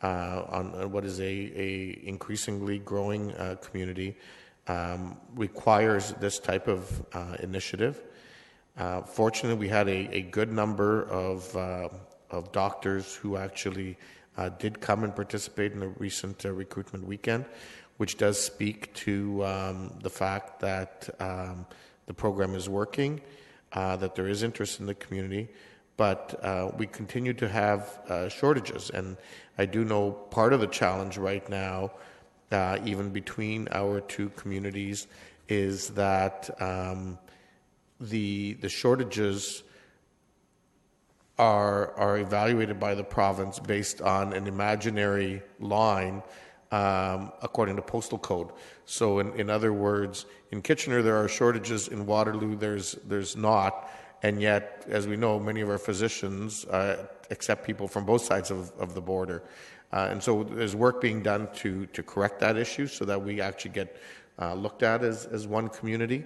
on what is a increasingly growing community requires this type of initiative. Fortunately, we had a good number of doctors who actually did come and participate in the recent recruitment weekend, which does speak to the fact that the program is working, that there is interest in the community, but we continue to have shortages. And I do know part of the challenge right now, even between our two communities, is that the shortages are evaluated by the province based on an imaginary line according to postal code. So in other words, in Kitchener there are shortages, in Waterloo there's not, and yet, as we know, many of our physicians accept people from both sides of the border. And so there's work being done to correct that issue so that we actually get looked at as one community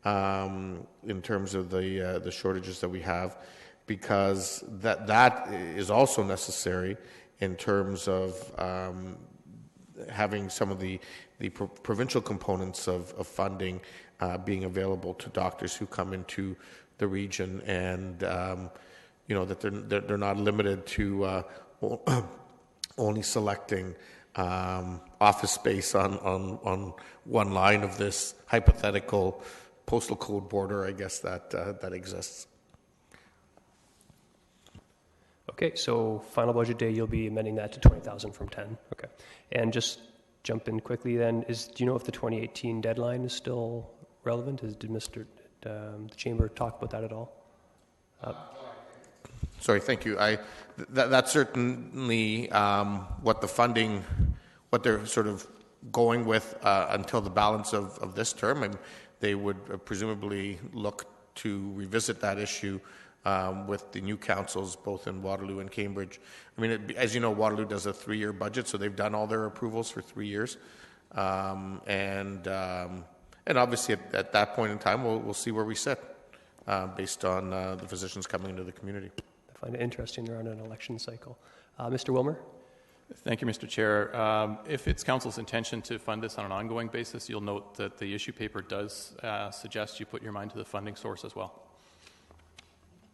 in terms of the shortages that we have, because that is also necessary in terms of having some of the provincial components of funding being available to doctors who come into the region, and that they're not limited to only selecting office space on one line of this hypothetical postal code border, I guess, that exists. Okay, so final budget day, you'll be amending that to 20,000 from 10. Okay, and just jump in quickly then. Do you know if the 2018 deadline is still relevant? Did the Chamber talk about that at all? Sorry, thank you. That's certainly what they're sort of going with until the balance of this term, and they would presumably look to revisit that issue with the new councils, both in Waterloo and Cambridge. I mean, as you know, Waterloo does a 3-year budget, so they've done all their approvals for 3 years, and obviously at that point in time, we'll see where we sit. based on the physicians coming into the community. I find it interesting they're on an election cycle. Mr. Wilmer? Thank you, Mr. Chair. If it's Council's intention to fund this on an ongoing basis, you'll note that the issue paper does suggest you put your mind to the funding source as well.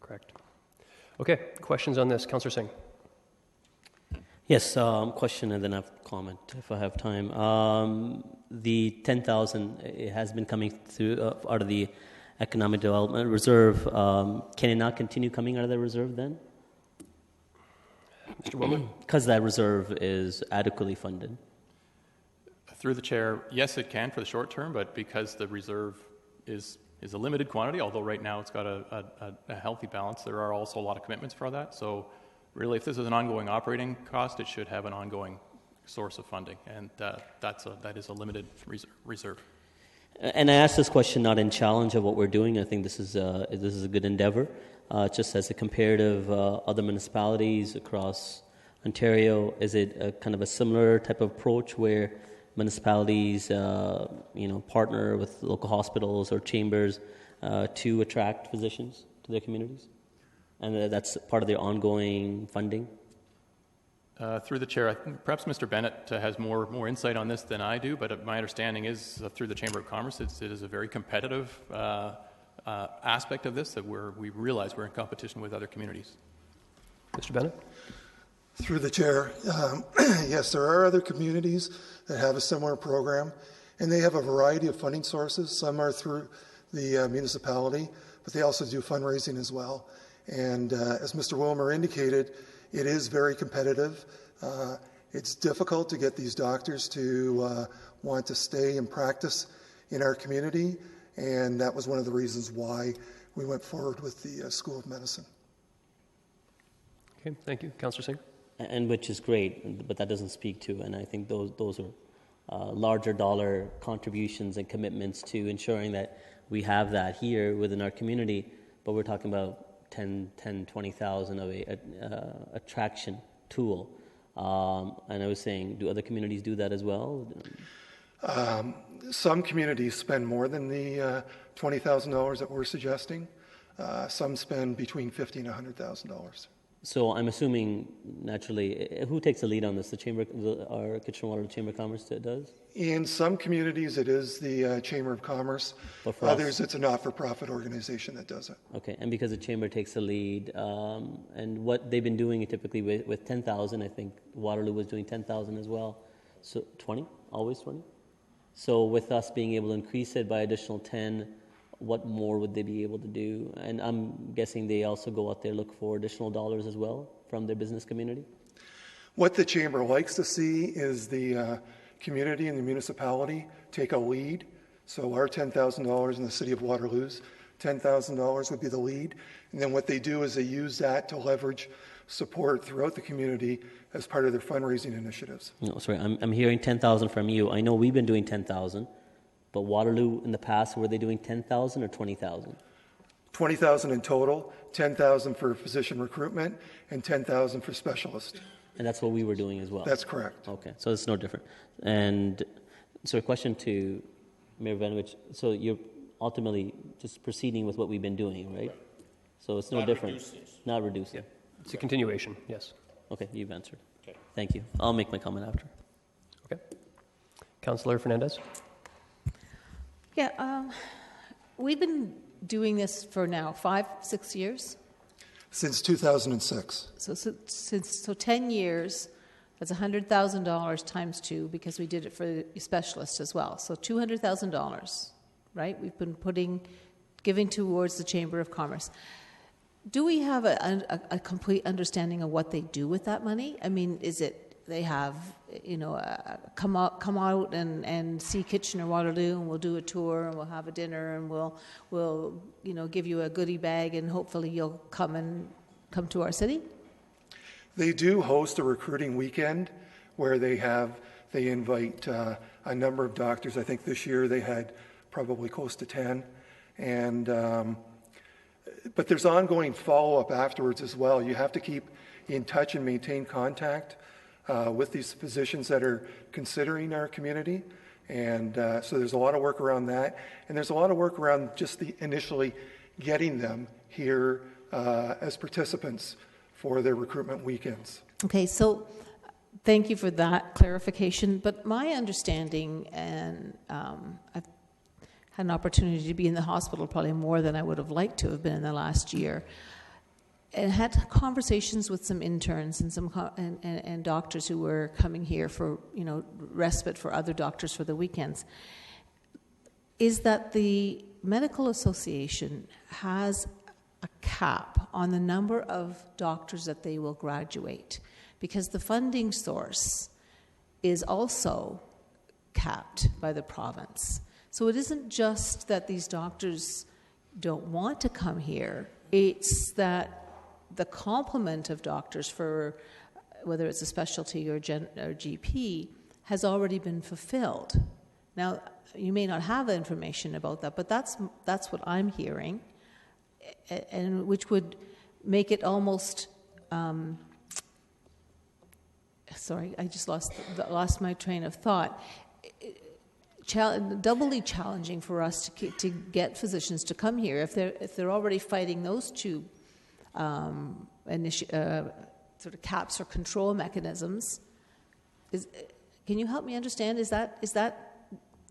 Correct. Okay, questions on this? Councillor Singh. Yes, question and then I have comment if I have time. The 10,000, it has been coming through out of the Economic Development Reserve. Can it not continue coming out of the reserve then? Mr. Wilmer? Because that reserve is adequately funded. Through the chair, yes, it can for the short term, but because the reserve is a limited quantity, although right now it's got a healthy balance, there are also a lot of commitments for that. So really, if this is an ongoing operating cost, it should have an ongoing source of funding, and that is a limited reserve. And I ask this question not in challenge of what we're doing. I think this is a good endeavor. Just as a comparative, other municipalities across Ontario, is it a kind of a similar type of approach where municipalities, partner with local hospitals or chambers to attract physicians to their communities, and that's part of their ongoing funding? Through the chair, I think perhaps Mr. Bennett has more insight on this than I do, but my understanding is through the Chamber of Commerce, it is a very competitive aspect of this that we realize we're in competition with other communities. Mr. Bennett? Through the chair, yes, there are other communities that have a similar program, and they have a variety of funding sources. Some are through the municipality, but they also do fundraising as well. And as Mr. Wilmer indicated, it is very competitive. It's difficult to get these doctors to want to stay and practice in our community, and that was one of the reasons why we went forward with the School of Medicine. Okay, thank you. Councillor Singh? And which is great, but that doesn't speak to, and I think those are larger dollar contributions and commitments to ensuring that we have that here within our community, but we're talking about 20,000 of a attraction tool. And I was saying, do other communities do that as well? Some communities spend more than the $20,000 that we're suggesting. Some spend between $50,000 and $100,000. So I'm assuming, naturally, who takes the lead on this? Our Kitchener-Waterloo Chamber of Commerce does? In some communities, it is the Chamber of Commerce. Others, it's a not-for-profit organization that does it. Okay, and because the Chamber takes the lead, and what they've been doing typically with 10,000, I think Waterloo was doing 10,000 as well. So 20? Always 20? So with us being able to increase it by additional 10, what more would they be able to do? And I'm guessing they also go out there look for additional dollars as well from their business community? What the Chamber likes to see is the community and the municipality take a lead. So our $10,000 in the City of Waterloo's $10,000 would be the lead. And then what they do is they use that to leverage support throughout the community as part of their fundraising initiatives. No, sorry, I'm hearing 10,000 from you. I know we've been doing 10,000. But Waterloo in the past, were they doing 10,000 or 20,000? 20,000 in total, 10,000 for physician recruitment, and 10,000 for specialists. And that's what we were doing as well? That's correct. Okay, so it's no different. And so a question to Mayor Vanovich. So you're ultimately just proceeding with what we've been doing, right? So it's no different. Not reducing. Yeah. It's a continuation, yes. Okay, you've answered. Okay. Thank you. I'll make my comment after. Okay. Councillor Fernandez? Yeah, we've been doing this for now 5-6 years. Since 2006. So 10 years. That's $100,000 times 2 because we did it for the specialists as well. So $200,000, right? We've been giving towards the Chamber of Commerce. Do we have a complete understanding of what they do with that money? I mean, is it they have, come out and see Kitchener-Waterloo, and we'll do a tour, and we'll have a dinner, and we'll give you a goodie bag, and hopefully you'll come to our city? They do host a recruiting weekend where they invite a number of doctors. I think this year they had probably close to 10, but there's ongoing follow-up afterwards as well. You have to keep in touch and maintain contact with these physicians that are considering our community. And so there's a lot of work around that. And there's a lot of work around just initially getting them here as participants for their recruitment weekends. Okay, so thank you for that clarification. But my understanding, and I've had an opportunity to be in the hospital probably more than I would have liked to have been in the last year, and had conversations with some interns and some and doctors who were coming here for respite for other doctors for the weekends, is that the Medical Association has a cap on the number of doctors that they will graduate, because the funding source is also capped by the province. So it isn't just that these doctors don't want to come here, it's that the complement of doctors for whether it's a specialty or GP has already been fulfilled. Now, you may not have the information about that, but that's what I'm hearing, and which would make it almost sorry, I just lost my train of thought. Doubly challenging for us to get physicians to come here if they're already fighting those two sort of caps or control mechanisms. Can you help me understand? Is that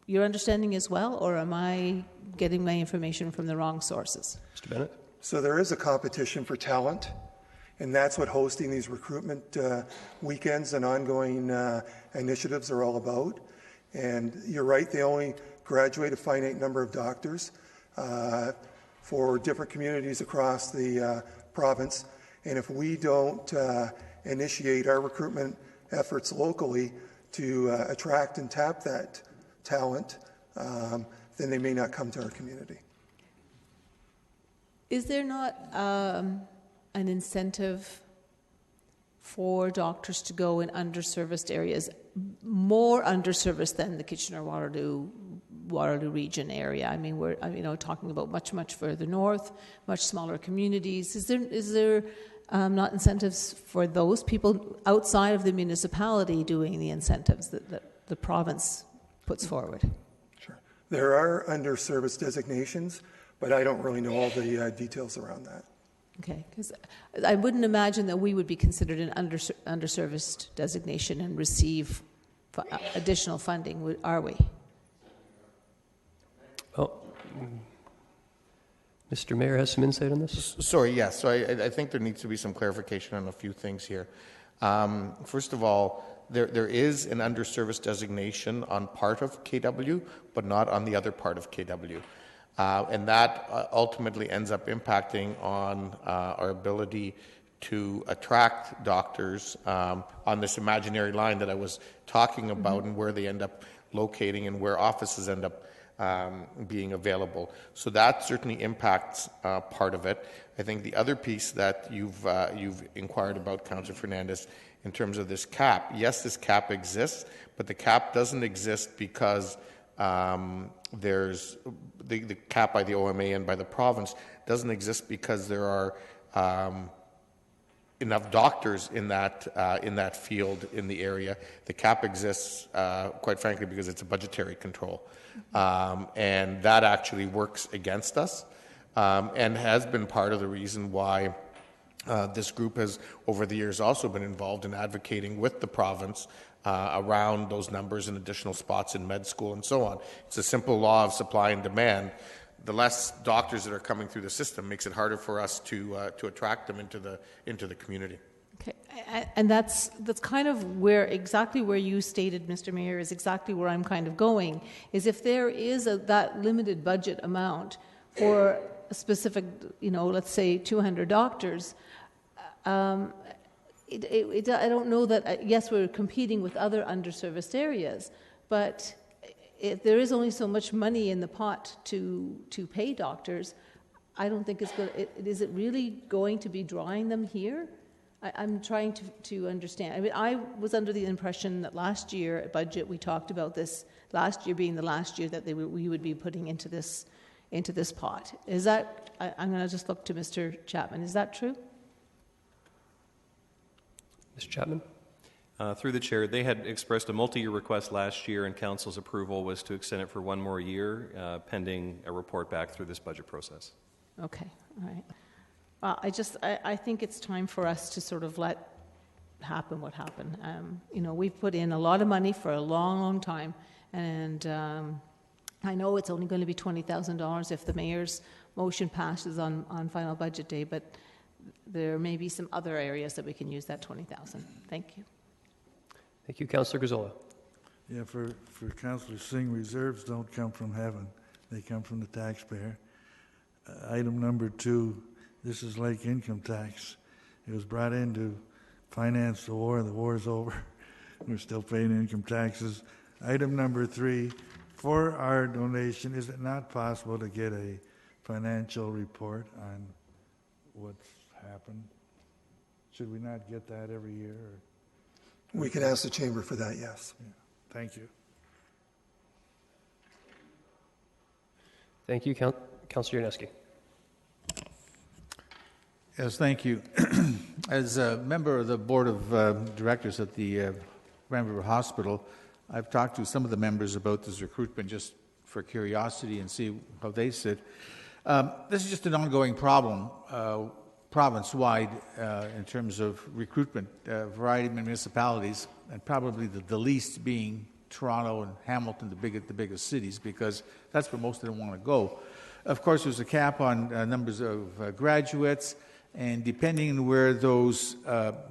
your understanding as well, or am I getting my information from the wrong sources? Mr. Bennett? So there is a competition for talent, and that's what hosting these recruitment weekends and ongoing initiatives are all about. And you're right, they only graduate a finite number of doctors for different communities across the province. And if we don't initiate our recruitment efforts locally to attract and tap that talent, then they may not come to our community. Is there not an incentive for doctors to go in underserviced areas, more underserviced than the Kitchener-Waterloo region area? I mean, we're talking about much further north, much smaller communities. Is there not incentives for those people outside of the municipality doing the incentives that the province puts forward? Sure. There are underserviced designations, but I don't really know all the details around that. Okay, because I wouldn't imagine that we would be considered an underserviced designation and receive additional funding, are we? Oh, Mr. Mayor has some insight on this? Sorry, yes. So I think there needs to be some clarification on a few things here. First of all, there is an underserviced designation on part of KW, but not on the other part of KW. And that ultimately ends up impacting on our ability to attract doctors on this imaginary line that I was talking about, and where they end up locating and where offices end up being available. So that certainly impacts part of it. I think the other piece that you've inquired about, Councillor Fernandez, in terms of this cap, yes, this cap exists, but the cap doesn't exist because there's the cap by the OMA and by the province doesn't exist because there are enough doctors in that field in the area. The cap exists, quite frankly, because it's a budgetary control, and that actually works against us, and has been part of the reason why this group has, over the years, also been involved in advocating with the province around those numbers and additional spots in med school and so on. It's a simple law of supply and demand. The less doctors that are coming through the system makes it harder for us to attract them into the community. Okay, and that's kind of exactly where you stated, Mr. Mayor, is exactly where I'm kind of going. Is if there is that limited budget amount for a specific, let's say 200 doctors. I don't know that, yes, we're competing with other underserviced areas, but if there is only so much money in the pot to pay doctors, I don't think it's good. Is it really going to be drawing them here? I'm trying to understand. I mean, I was under the impression that last year at budget we talked about this, last year being the last year that we would be putting into this pot. Is that, I'm going to just look to Mr. Chapman. Is that true? Mr. Chapman? Through the chair, they had expressed a multi-year request last year, and council's approval was to extend it for one more year, pending a report back through this budget process. Okay, all right. Well, I think it's time for us to sort of let happen what happened. We've put in a lot of money for a long, long time, and I know it's only going to be $20,000 if the mayor's motion passes on final budget day, but there may be some other areas that we can use that $20,000. Thank you. Thank you, Councillor Gazzola. Yeah, for Councillor Singh, reserves don't come from heaven. They come from the taxpayer. Item number 2, this is like income tax. It was brought in to finance the war. The war's over. We're still paying income taxes. Item number 3, for our donation, is it not possible to get a financial report on what's happened? Should we not get that every year? Or? We can ask the chamber for that, yes. Yeah. Thank you. Thank you, Councillor Yaneski. Yes, thank you. As a member of the board of directors at the Grand River Hospital, I've talked to some of the members about this recruitment just for curiosity and see how they sit. This is just an ongoing problem province-wide in terms of recruitment, variety of municipalities, and probably the least being Toronto and Hamilton, the biggest cities, because that's where most of them want to go. Of course, there's a cap on numbers of graduates, and depending on where those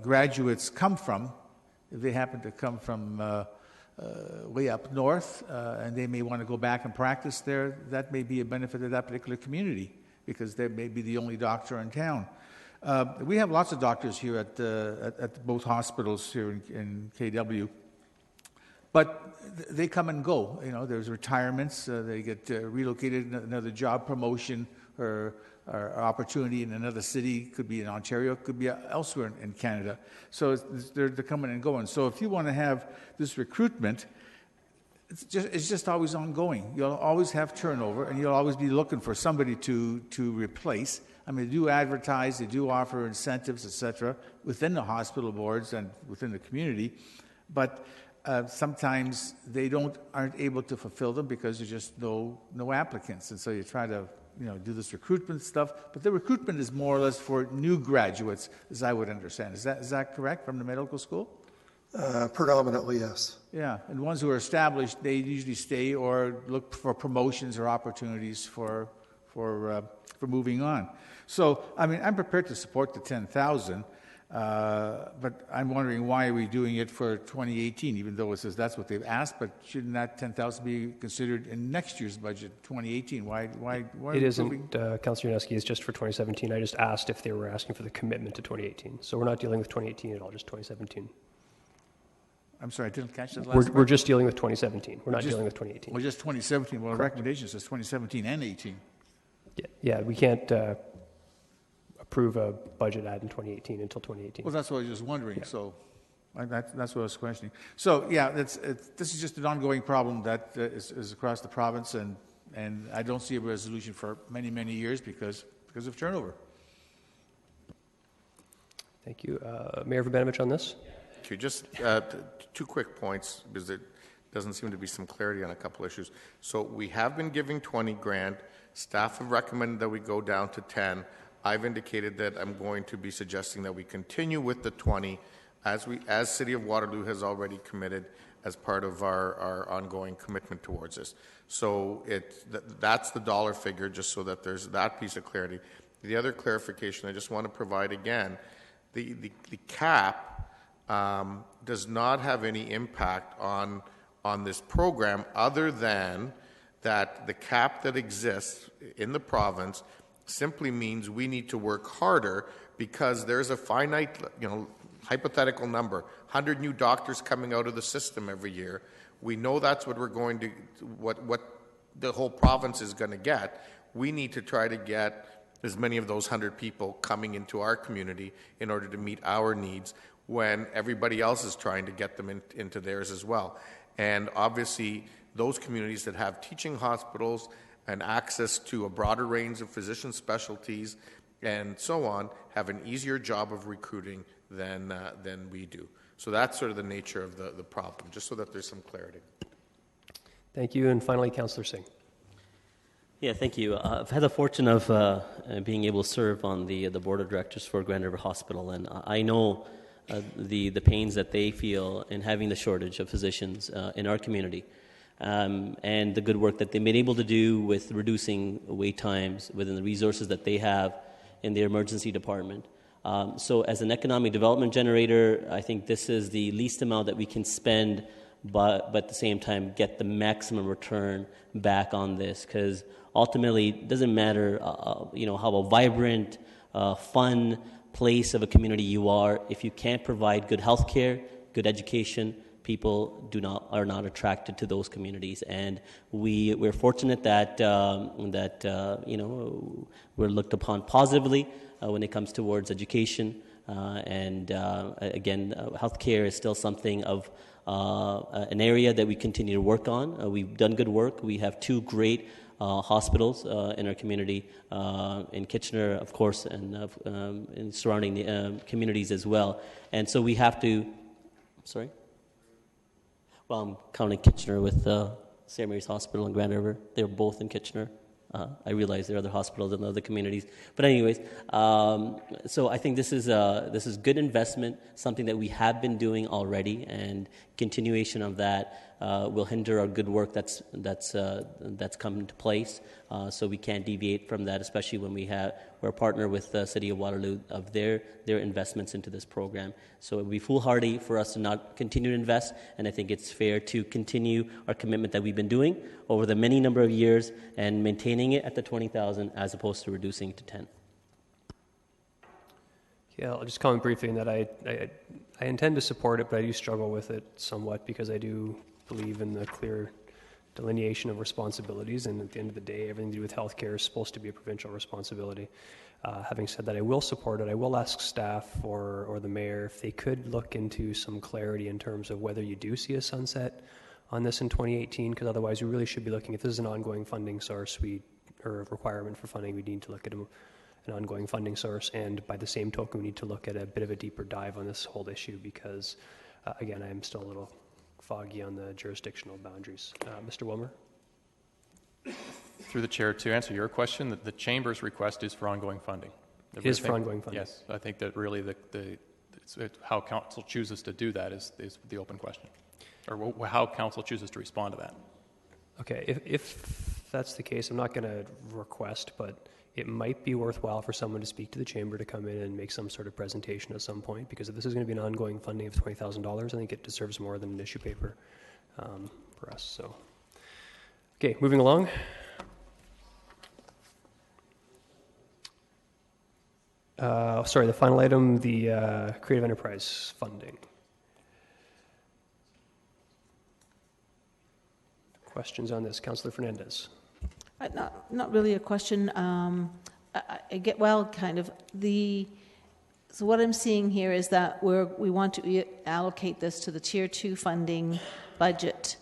graduates come from, if they happen to come from way up north, and they may want to go back and practice there, that may be a benefit of that particular community, because they may be the only doctor in town. We have lots of doctors here at both hospitals here in KW, but they come and go. There's retirements, they get relocated, another job promotion, or opportunity in another city, could be in Ontario, could be elsewhere in Canada. So they're coming and going. So if you want to have this recruitment, it's just always ongoing. You'll always have turnover, and you'll always be looking for somebody to replace. I mean, they do advertise, they do offer incentives, etc., within the hospital boards and within the community, but sometimes they aren't able to fulfill them because there's just no applicants, and so you try to do this recruitment stuff. But the recruitment is more or less for new graduates, as I would understand. Is that correct from the medical school? Predominantly, yes. Yeah, and ones who are established, they usually stay or look for promotions or opportunities for moving on. So, I mean, I'm prepared to support the 10,000, but I'm wondering why are we doing it for 2018, even though it says that's what they've asked, but shouldn't that 10,000 be considered in next year's budget, 2018? Why it isn't, Councillor Yaneski, it's just for 2017. I just asked if they were asking for the commitment to 2018. So we're not dealing with 2018 at all, just 2017. I'm sorry, I didn't catch that last We're just dealing with 2017. We're not dealing with 2018. Well, just 2017. Well, the recommendation says 2017 and 18. Yeah, we can't approve a budget add in 2018 until 2018. Well, that's what I was just wondering. Yeah. So that's what I was questioning. So yeah, this is just an ongoing problem that is across the province, and I don't see a resolution for many, many years because of turnover. Thank you. Mayor Verbenovich on this? Thank you. Just 2 quick points, because there doesn't seem to be some clarity on a couple issues. So we have been giving 20 grand. Staff have recommended that we go down to 10. I've indicated that I'm going to be suggesting that we continue with the 20 as City of Waterloo has already committed as part of our ongoing commitment towards this. So that's the dollar figure, just so that there's that piece of clarity. The other clarification I just want to provide again, the cap does not have any impact on this program, other than that the cap that exists in the province simply means we need to work harder, because there's a finite, hypothetical number, 100 new doctors coming out of the system every year. We know that's what we're going to, what the whole province is going to get. We need to try to get as many of those 100 people coming into our community in order to meet our needs, when everybody else is trying to get them into theirs as well. And obviously, those communities that have teaching hospitals and access to a broader range of physician specialties and so on have an easier job of recruiting than we do. So that's sort of the nature of the problem, just so that there's some clarity. Thank you. And finally, Councillor Singh. Yeah, thank you. I've had the fortune of being able to serve on the board of directors for Grand River Hospital, and I know the pains that they feel in having the shortage of physicians in our community, and the good work that they've been able to do with reducing wait times within the resources that they have in their emergency department. So as an economic development generator, I think this is the least amount that we can spend, but at the same time get the maximum return back on this, because ultimately it doesn't matter how a vibrant, fun place of a community you are. If you can't provide good health care, good education, people are not attracted to those communities, and we're fortunate that we're looked upon positively when it comes towards education, and again, healthcare is still something of an area that we continue to work on. We've done good work. We have 2 great hospitals in our community, in Kitchener, of course, and in surrounding communities as well. And so we have to. Sorry. Well, I'm counting Kitchener with St. Mary's Hospital and Grand River. They're both in Kitchener. I realize there are other hospitals in other communities. But anyways, so I think this is good investment, something that we have been doing already, and continuation of that will hinder our good work that's come into place. So we can't deviate from that, especially when we're a partner with the City of Waterloo of their investments into this program. So it would be foolhardy for us to not continue to invest, and I think it's fair to continue our commitment that we've been doing over the many number of years and maintaining it at the 20,000 as opposed to reducing it to 10. Yeah, I'll just comment briefly in that I intend to support it, but I do struggle with it somewhat because I do believe in the clear delineation of responsibilities, and at the end of the day, everything to do with healthcare is supposed to be a provincial responsibility. Having said that, I will support it. I will ask staff or the mayor if they could look into some clarity in terms of whether you do see a sunset on this in 2018, because otherwise we really should be looking, if this is an ongoing funding source, or a requirement for funding, we need to look at an ongoing funding source, and by the same token, we need to look at a bit of a deeper dive on this whole issue because, again, I am still a little foggy on the jurisdictional boundaries. Mr. Wilmer? Through the chair, to answer your question, the Chamber's request is for ongoing funding. It is for ongoing funding? Yes. I think that really how council chooses to do that is the open question, or how council chooses to respond to that. Okay, if that's the case, I'm not going to request, but it might be worthwhile for someone to speak to the Chamber to come in and make some sort of presentation at some point, because if this is going to be an ongoing funding of $20,000, I think it deserves more than an issue paper for us. So, okay, moving along. Sorry, the final item, the Creative Enterprise funding. Questions on this? Councillor Fernandez. Not really a question. I get, well, kind of. So what I'm seeing here is that we want to allocate this to the Tier 2 funding budget.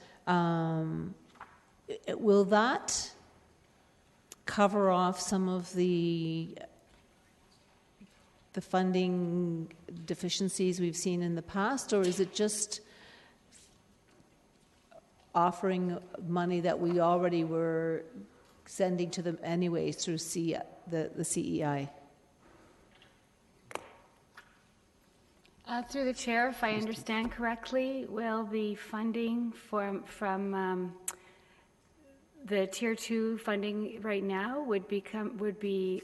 Will that cover off some of the funding deficiencies we've seen in the past, or is it just offering money that we already were sending to them anyways through the CEI? Through the chair, if I understand correctly, will the funding from the Tier 2 funding right now would be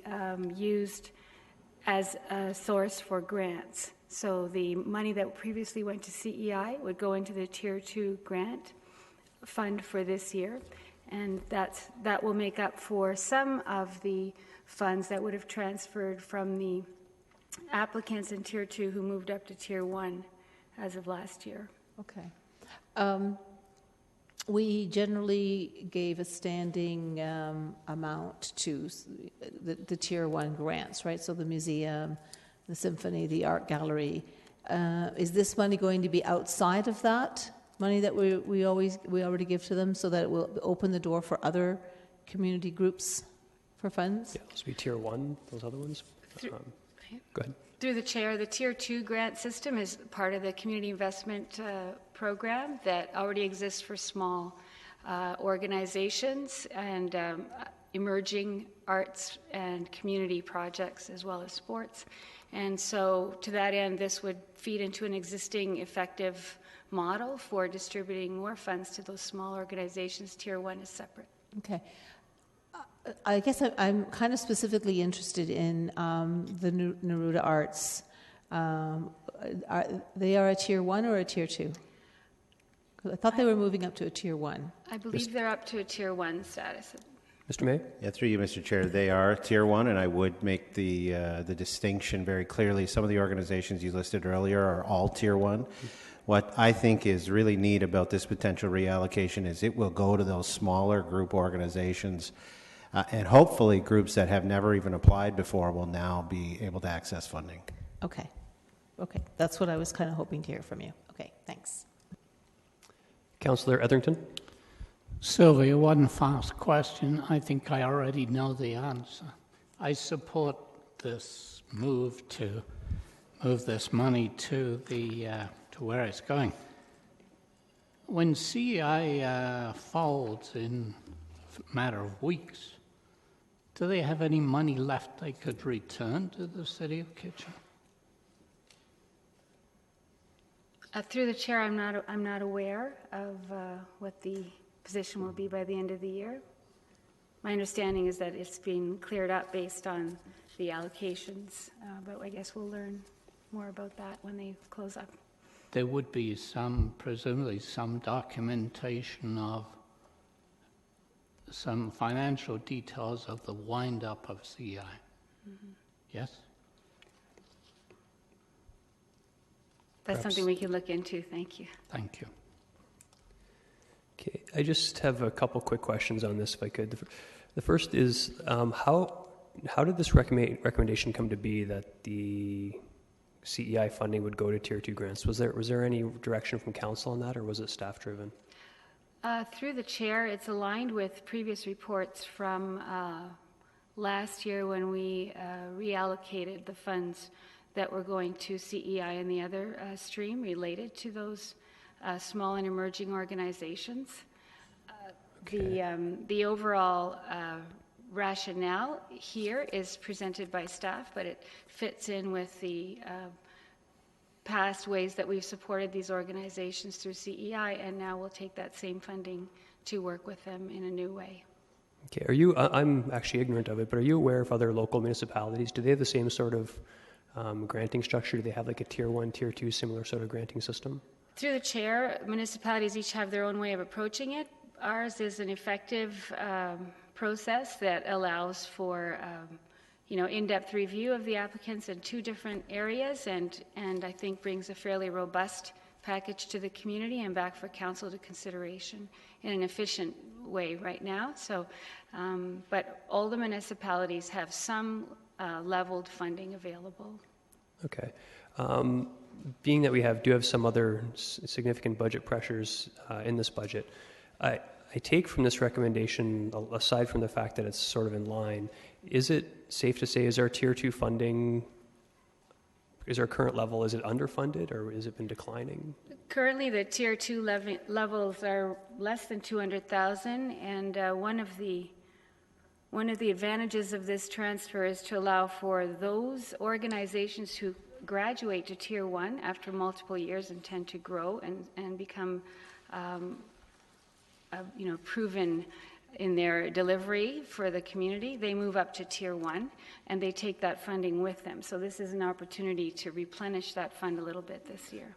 used as a source for grants? So the money that previously went to CEI would go into the Tier 2 grant fund for this year, and that will make up for some of the funds that would have transferred from the applicants in Tier 2 who moved up to Tier 1 as of last year. Okay. We generally gave a standing amount to the Tier 1 grants, right? So the museum, the symphony, the art gallery. Is this money going to be outside of that money that we already give to them, so that it will open the door for other community groups for funds? Yeah, this will be Tier 1, those other ones. Go ahead. Through the chair, the Tier 2 grant system is part of the community investment program that already exists for small organizations, and emerging arts and community projects as well as sports. And so to that end, this would feed into an existing effective model for distributing more funds to those small organizations. Tier 1 is separate. Okay. I guess I'm kind of specifically interested in the Neruda Arts. They are a Tier 1 or a Tier 2? I thought they were moving up to a Tier 1. I believe they're up to a Tier 1 status. Mr. May? Yeah, through you, Mr. Chair. They are Tier 1, and I would make the distinction very clearly. Some of the organizations you listed earlier are all Tier 1. What I think is really neat about this potential reallocation is it will go to those smaller group organizations, and hopefully groups that have never even applied before will now be able to access funding. Okay. Okay. That's what I was kind of hoping to hear from you. Okay. Thanks. Councillor Etherington? Sylvia, one fast question. I think I already know the answer. I support this move to move this money to to where it's going. When CEI folds in a matter of weeks, do they have any money left they could return to the City of Kitchener? Through the chair, I'm not aware of what the position will be by the end of the year. My understanding is that it's been cleared up based on the allocations, but I guess we'll learn more about that when they close up. There would be presumably some documentation of some financial details of the wind-up of CEI. Mm-hmm. Yes? That's something we can look into. Thank you. Thank you. Okay, I just have a couple quick questions on this, if I could. The first is, how did this recommendation come to be that the CEI funding would go to Tier 2 grants? Was there any direction from Council on that, or was it staff-driven? Through the chair, it's aligned with previous reports from last year when we reallocated the funds that were going to CEI and the other stream related to those small and emerging organizations. Okay. The overall rationale here is presented by staff, but it fits in with the past ways that we've supported these organizations through CEI, and now we'll take that same funding to work with them in a new way. Okay, I'm actually ignorant of it, but are you aware of other local municipalities? Do they have the same sort of granting structure? Do they have like a Tier 1, Tier 2 similar sort of granting system? Through the chair, municipalities each have their own way of approaching it. Ours is an effective process that allows for in-depth review of the applicants in 2 different areas, and I think brings a fairly robust package to the community and back for council to consideration in an efficient way right now. So, but all the municipalities have some leveled funding available. Okay. Being that we do have some other significant budget pressures in this budget, I take from this recommendation, aside from the fact that it's sort of in line, is it safe to say, is our Tier 2 funding, is our current level, is it underfunded or has it been declining? Currently, the Tier 2 levels are less than 200,000, and one of the advantages of this transfer is to allow for those organizations who graduate to Tier 1 after multiple years and tend to grow and become proven in their delivery for the community. They move up to Tier 1 and they take that funding with them. So this is an opportunity to replenish that fund a little bit this year.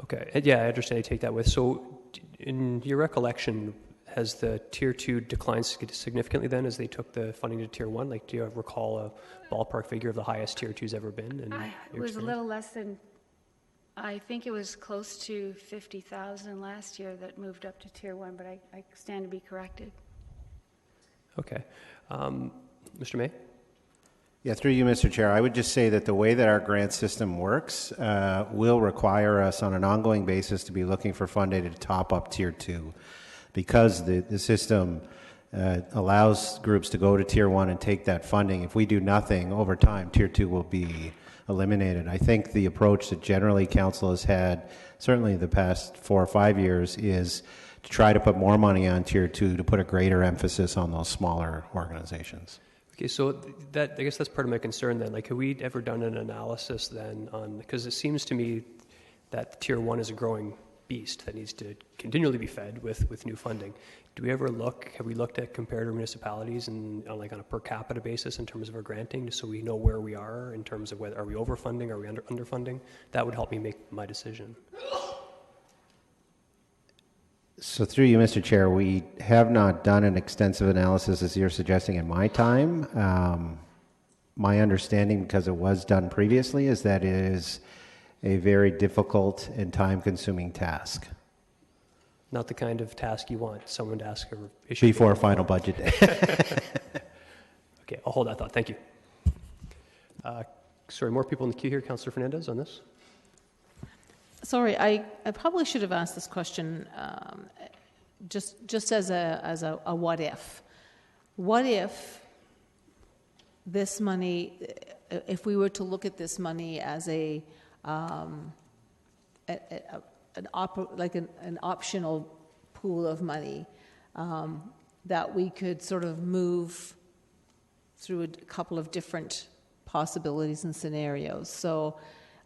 Okay, yeah, I understand they take that with. So in your recollection, has the Tier 2 declined significantly then as they took the funding to Tier 1? Like, do you recall a ballpark figure of the highest Tier 2's ever been? It was a little less than, I think it was close to 50,000 last year that moved up to Tier 1, but I stand to be corrected. Okay. Mr. May? Yeah, through you, Mr. Chair, I would just say that the way that our grant system works will require us on an ongoing basis to be looking for funding to top up Tier 2. Because the system allows groups to go to Tier 1 and take that funding, if we do nothing over time, Tier 2 will be eliminated. I think the approach that generally Council has had, certainly the past 4 or 5 years, is try to put more money on Tier 2 to put a greater emphasis on those smaller organizations. Okay, so that, I guess that's part of my concern then. Like, have we ever done an analysis then on, because it seems to me that Tier 1 is a growing beast that needs to continually be fed with new funding. Have we looked at comparative municipalities and on a per capita basis in terms of our granting, just so we know where we are in terms of whether, are we overfunding, are we underfunding? That would help me make my decision. So through you, Mr. Chair, we have not done an extensive analysis as you're suggesting in my time. My understanding, because it was done previously, is that it is a very difficult and time-consuming task. Not the kind of task you want someone to ask or issue. Before a final budget day. Okay, I'll hold that thought. Thank you. Sorry, more people in the queue here. Councillor Fernandez on this. Sorry, I probably should have asked this question just as a what if. What if this money, if we were to look at this money as an optional pool of money that we could sort of move through a couple of different possibilities and scenarios. So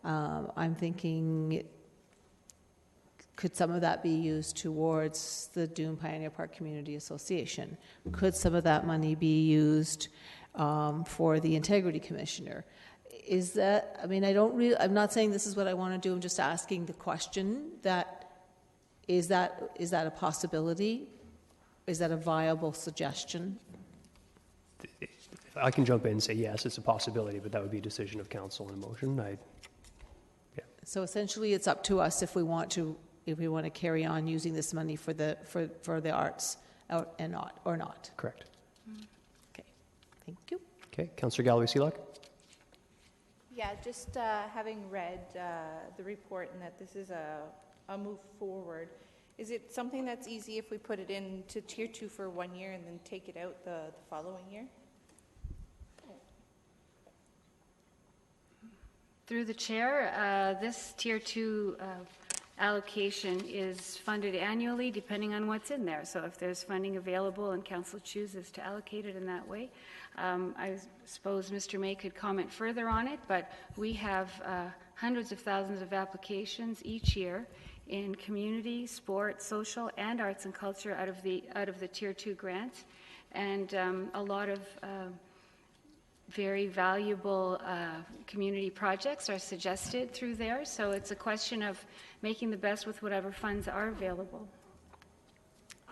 I'm thinking, could some of that be used towards the Doon Pioneer Park Community Association? Could some of that money be used for the Integrity Commissioner? Is that, I mean, I'm not saying this is what I want to do, I'm just asking the question that is that a possibility? Is that a viable suggestion? I can jump in and say yes, it's a possibility, but that would be a decision of council in a motion. So essentially it's up to us if we want to carry on using this money for the arts or not. Correct. Okay, thank you. Okay, Councillor Galloway-Seelock. Yeah, just having read the report and that this is a move forward, is it something that's easy if we put it into Tier 2 for 1 year and then take it out the following year? Through the chair, this Tier 2 allocation is funded annually depending on what's in there. So if there's funding available and council chooses to allocate it in that way, I suppose Mr. May could comment further on it, but we have hundreds of thousands of applications each year in community, sport, social, and arts and culture out of the Tier 2 grants, and a lot of very valuable community projects are suggested through there. So it's a question of making the best with whatever funds are available.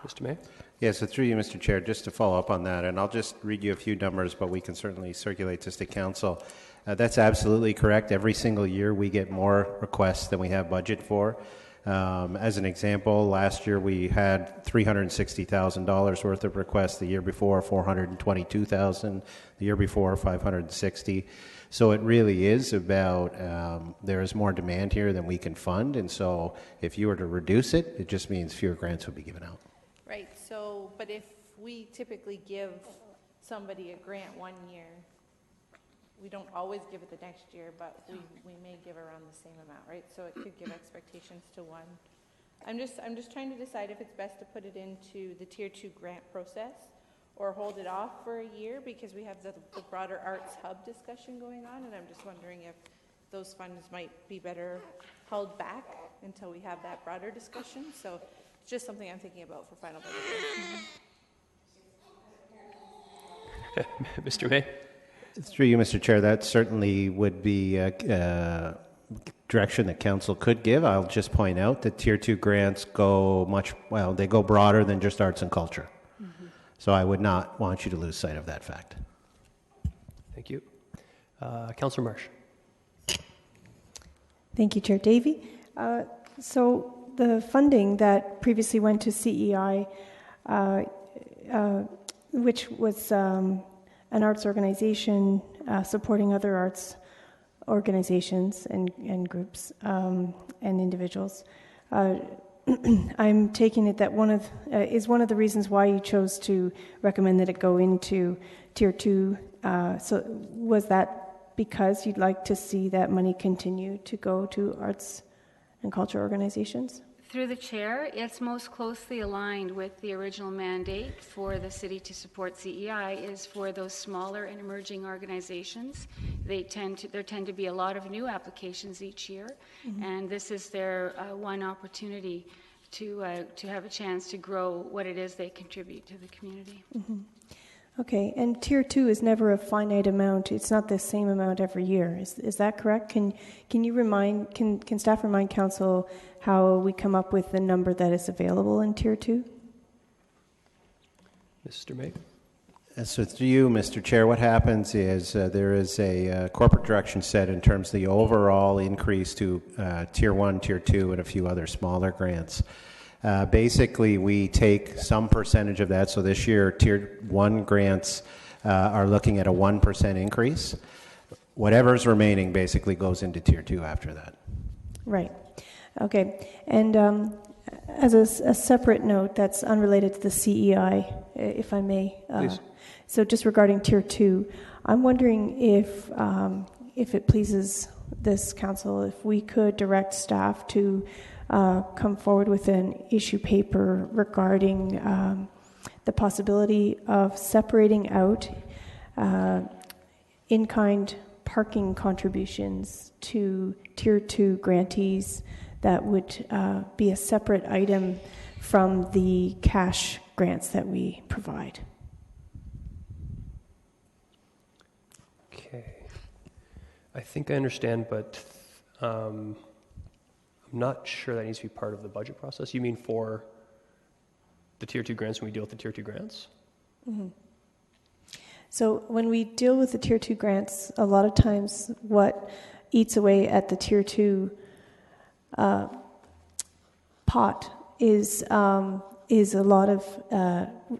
Mr. May? Yes, so through you, Mr. Chair, just to follow up on that, and I'll just read you a few numbers, but we can certainly circulate this to council. That's absolutely correct. Every single year we get more requests than we have budget for. As an example, last year we had $360,000 worth of requests. The year before, $422,000. The year before, $560,000. So it really is about there is more demand here than we can fund, and so if you were to reduce it, it just means fewer grants would be given out. Right. So, but if we typically give somebody a grant 1 year, we don't always give it the next year, but we may give around the same amount, right? So it could give expectations to one. I'm just trying to decide if it's best to put it into the Tier 2 grant process or hold it off for a year, because we have the broader arts hub discussion going on, and I'm just wondering if those funds might be better held back until we have that broader discussion. So it's just something I'm thinking about for final budget. Mr. May? Through you, Mr. Chair, that certainly would be a direction that council could give. I'll just point out that Tier 2 grants go they go broader than just arts and culture. Mm-hmm. So I would not want you to lose sight of that fact. Thank you. Councillor Marsh. Thank you, Chair Davey. So the funding that previously went to CEI, which was an arts organization supporting other arts organizations and groups and individuals. I'm taking it that one of the reasons why you chose to recommend that it go into Tier 2. So was that because you'd like to see that money continue to go to arts and culture organizations? Through the chair, it's most closely aligned with the original mandate for the city to support CEI is for those smaller and emerging organizations. There tend to be a lot of new applications each year, and this is their one opportunity to have a chance to grow what it is they contribute to the community. Okay, and Tier 2 is never a finite amount. It's not the same amount every year. Is that correct? Can staff remind council how we come up with the number that is available in Tier 2? Mr. May? So through you, Mr. Chair, what happens is there is a corporate direction set in terms of the overall increase to Tier 1, Tier 2, and a few other smaller grants. Basically, we take some percentage of that. So this year, Tier 1 grants are looking at a 1% increase. Whatever's remaining basically goes into Tier 2 after that. Right. Okay. And as a separate note that's unrelated to the CEI, if I may. Please. So just regarding Tier 2, I'm wondering if it pleases this council, if we could direct staff to come forward with an issue paper regarding the possibility of separating out in-kind parking contributions to Tier 2 grantees that would be a separate item from the cash grants that we provide. Okay. I think I understand, but I'm not sure that needs to be part of the budget process. You mean for the Tier 2 grants when we deal with the Tier 2 grants? Mm-hmm. So when we deal with the Tier 2 grants, a lot of times what eats away at the Tier 2 pot is a lot of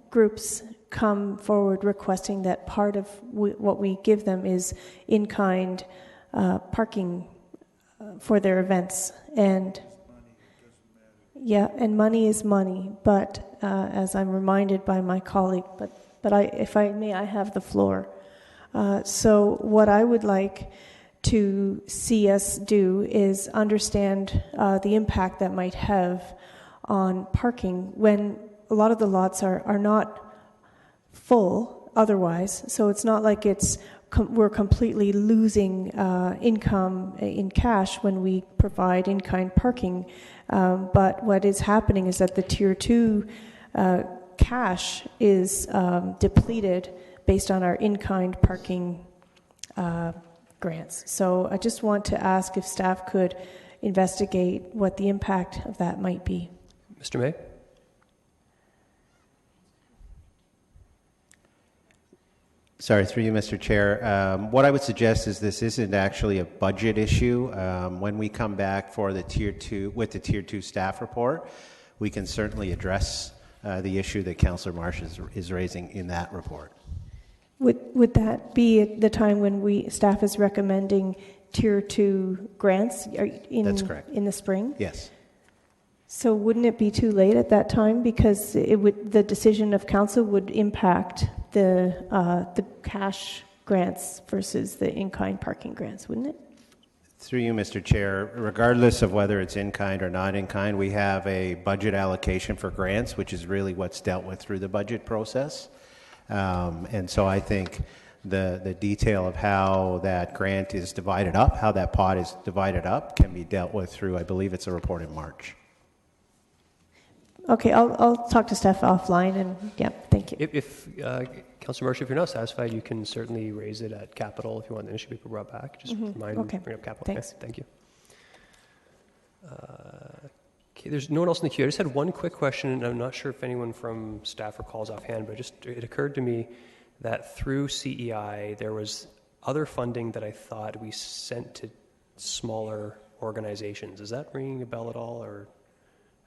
groups come forward requesting that part of what we give them is in-kind parking for their events. And yeah, and money is money, but as I'm reminded by my colleague, but if I may, I have the floor. So what I would like to see us do is understand the impact that might have on parking when a lot of the lots are not full otherwise. So it's not like we're completely losing income in cash when we provide in-kind parking. But what is happening is that the Tier 2 cash is depleted based on our in-kind parking grants. So I just want to ask if staff could investigate what the impact of that might be. Mr. May? Sorry, through you, Mr. Chair. What I would suggest is this isn't actually a budget issue. When we come back for the Tier 2 with the Tier 2 staff report, we can certainly address the issue that Councillor Marsh is raising in that report. Would that be at the time when staff is recommending Tier 2 grants? That's correct. In the spring? Yes. So wouldn't it be too late at that time because the decision of council would impact the cash grants versus the in-kind parking grants, wouldn't it? Through you, Mr. Chair, regardless of whether it's in-kind or not in-kind, we have a budget allocation for grants, which is really what's dealt with through the budget process. And so I think the detail of how that grant is divided up, how that pot is divided up, can be dealt with through, I believe it's a report in March. Okay, I'll talk to staff offline, and yeah, thank you. If Councillor Marsh, if you're not satisfied, you can certainly raise it at Capital if you want the issue paper brought back. Just bring up Capital. Thanks. Okay, thank you. Okay, there's no one else in the queue. I just had one quick question, and I'm not sure if anyone from staff recalls offhand, but it occurred to me that through CEI there was other funding that I thought we sent to smaller organizations. Is that ringing a bell at all, or?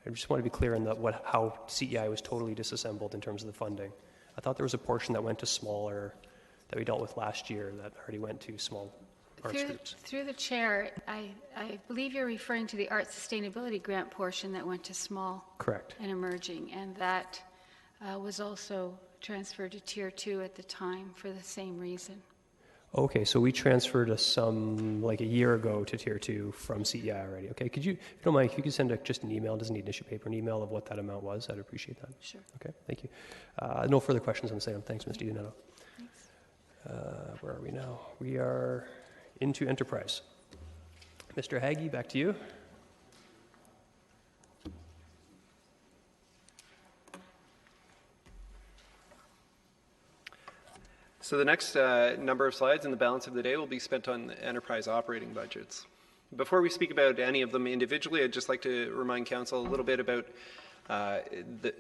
I just want to be clear on how CEI was totally disassembled in terms of the funding. I thought there was a portion that went to smaller, that we dealt with last year, that already went to small arts groups. Through the chair, I believe you're referring to the Arts Sustainability Grant portion that went to small Correct. And emerging, and that was also transferred to Tier 2 at the time for the same reason. Okay, so we transferred a sum like a year ago to Tier 2 from CEI already. Okay, could you, if you don't mind, if you could send just an email, doesn't need an issue paper, an email of what that amount was, I'd appreciate that. Sure. Okay, thank you. No further questions on this item. Thanks, Ms. DiDonato. Where are we now? We are into enterprise. Mr. Haggie, back to you. So the next number of slides and the balance of the day will be spent on the enterprise operating budgets. Before we speak about any of them individually, I'd just like to remind Council a little bit about the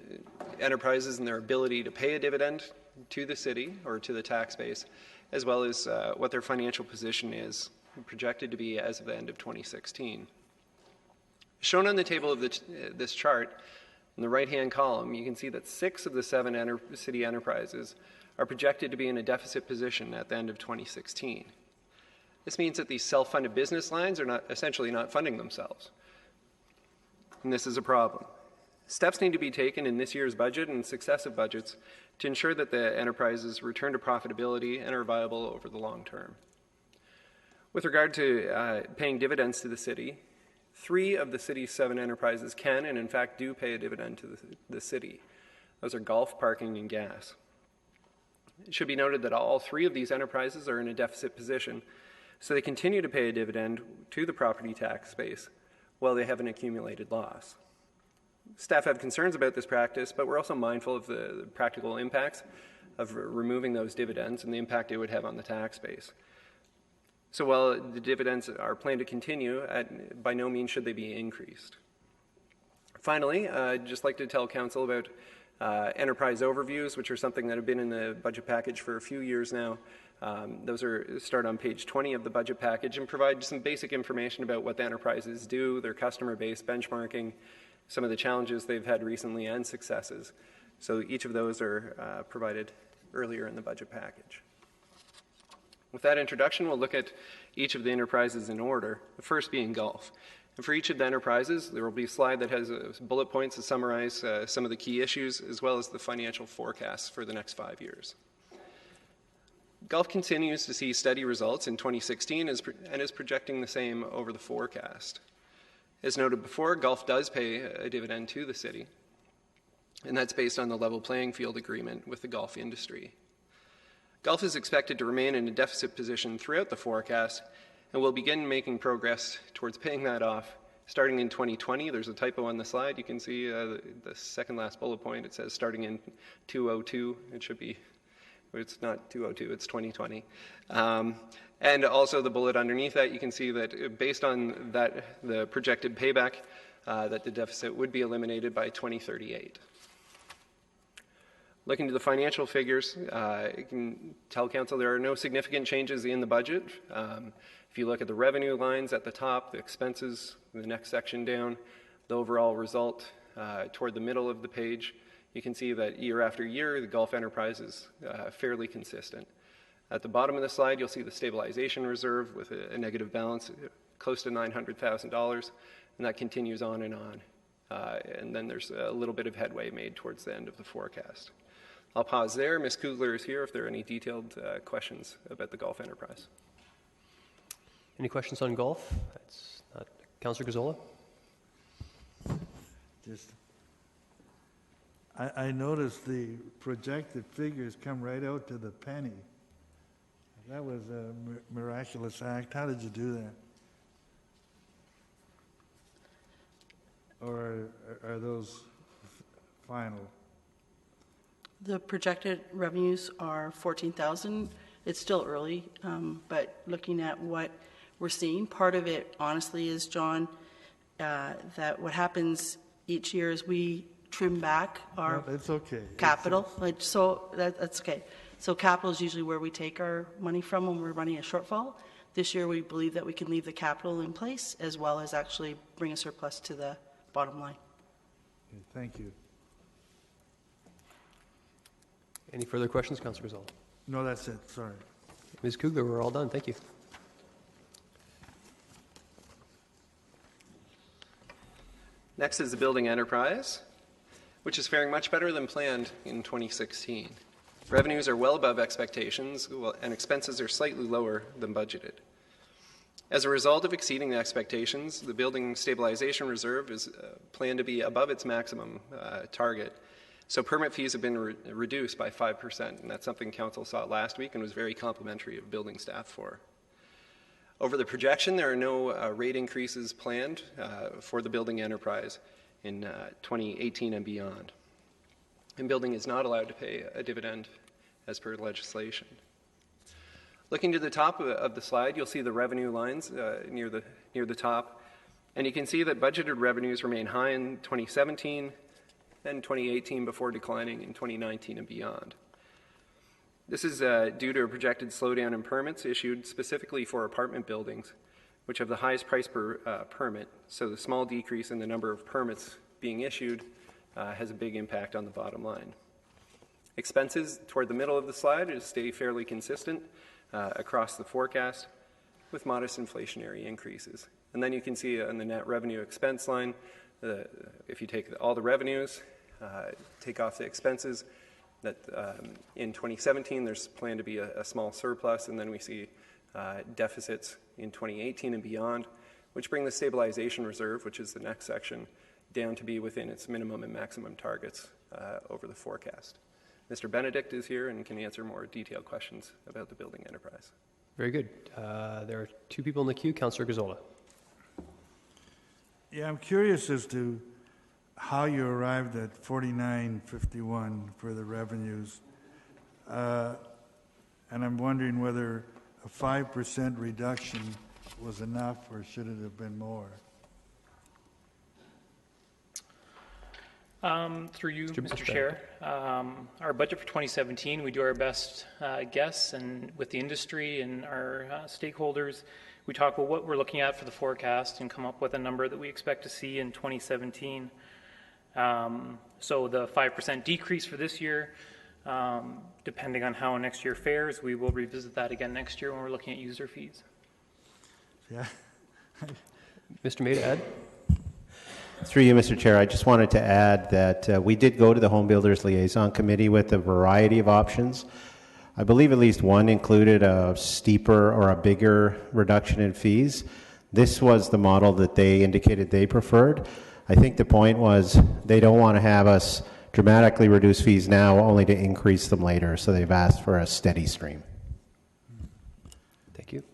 enterprises and their ability to pay a dividend to the city or to the tax base, as well as what their financial position is projected to be as of the end of 2016. Shown on the table of this chart, in the right-hand column, you can see that 6 of the 7 city enterprises are projected to be in a deficit position at the end of 2016. This means that these self-funded business lines are essentially not funding themselves. And this is a problem. Steps need to be taken in this year's budget and successive budgets to ensure that the enterprises return to profitability and are viable over the long term. With regard to paying dividends to the city, 3 of the city's 7 enterprises can and in fact do pay a dividend to the city. Those are golf, parking, and gas. It should be noted that all 3 of these enterprises are in a deficit position, so they continue to pay a dividend to the property tax base while they have an accumulated loss. Staff have concerns about this practice, but we're also mindful of the practical impacts of removing those dividends and the impact it would have on the tax base. So while the dividends are planned to continue, by no means should they be increased. Finally, I'd just like to tell Council about enterprise overviews, which are something that have been in the budget package for a few years now. Those start on page 20 of the budget package and provide some basic information about what the enterprises do, their customer base, benchmarking, some of the challenges they've had recently, and successes. So each of those are provided earlier in the budget package. With that introduction, we'll look at each of the enterprises in order, the first being golf. And for each of the enterprises, there will be a slide that has bullet points to summarize some of the key issues, as well as the financial forecasts for the next 5 years. Golf continues to see steady results in 2016 and is projecting the same over the forecast. As noted before, golf does pay a dividend to the city, and that's based on the level playing field agreement with the golf industry. Golf is expected to remain in a deficit position throughout the forecast, and we'll begin making progress towards paying that off starting in 2020. There's a typo on the slide. You can see the second last bullet point. It says starting in 2002. It should be, it's not 2002, it's 2020. And also the bullet underneath that, you can see that based on that, the projected payback, that the deficit would be eliminated by 2038. Looking to the financial figures, I can tell Council there are no significant changes in the budget. If you look at the revenue lines at the top, the expenses in the next section down, the overall result toward the middle of the page, you can see that year after year, the golf enterprise is fairly consistent. At the bottom of the slide, you'll see the stabilization reserve with a negative balance close to $900,000, and that continues on and on. And then there's a little bit of headway made towards the end of the forecast. I'll pause there. Ms. Kugler is here if there are any detailed questions about the golf enterprise. Any questions on golf? That's not Councillor Gazzola. I noticed the projected figures come right out to the penny. That was a miraculous act. How did you do that? Or are those final? The projected revenues are $14,000. It's still early, but looking at what we're seeing, part of it, honestly, is, John, that what happens each year is we trim back our it's okay. capital. So that's okay. So capital is usually where we take our money from when we're running a shortfall. This year, we believe that we can leave the capital in place as well as actually bring a surplus to the bottom line. Okay, thank you. Any further questions, Councillor Gazzola? No, that's it. Sorry. Ms. Kugler, we're all done. Thank you. Next is the building enterprise, which is faring much better than planned in 2016. Revenues are well above expectations, and expenses are slightly lower than budgeted. As a result of exceeding the expectations, the Building Stabilization Reserve is planned to be above its maximum target. So permit fees have been reduced by 5%, and that's something Council saw last week and was very complimentary of building staff for. Over the projection, there are no rate increases planned for the building enterprise in 2018 and beyond. And building is not allowed to pay a dividend as per legislation. Looking to the top of the slide, you'll see the revenue lines near the top, and you can see that budgeted revenues remain high in 2017 and 2018 before declining in 2019 and beyond. This is due to a projected slowdown in permits issued specifically for apartment buildings, which have the highest price per permit, so the small decrease in the number of permits being issued has a big impact on the bottom line. Expenses toward the middle of the slide stay fairly consistent across the forecast with modest inflationary increases. And then you can see on the net revenue expense line, if you take all the revenues, take off the expenses, that in 2017 there's planned to be a small surplus, and then we see deficits in 2018 and beyond, which bring the stabilization reserve, which is the next section, down to be within its minimum and maximum targets over the forecast. Mr. Benedict is here and can answer more detailed questions about the building enterprise. Very good. There are two people in the queue. Councillor Gazzola. Yeah, I'm curious as to how you arrived at 49.51 for the revenues. And I'm wondering whether a 5% reduction was enough or should it have been more? Through you, Mr. Chair. Our budget for 2017, we do our best guess, and with the industry and our stakeholders, we talk about what we're looking at for the forecast and come up with a number that we expect to see in 2017. So the 5% decrease for this year, depending on how next year fares, we will revisit that again next year when we're looking at user fees. Yeah. Mr. May to add? Through you, Mr. Chair, I just wanted to add that we did go to the Home Builders Liaison Committee with a variety of options. I believe at least one included a steeper or a bigger reduction in fees. This was the model that they indicated they preferred. I think the point was they don't want to have us dramatically reduce fees now only to increase them later, so they've asked for a steady stream. Thank you.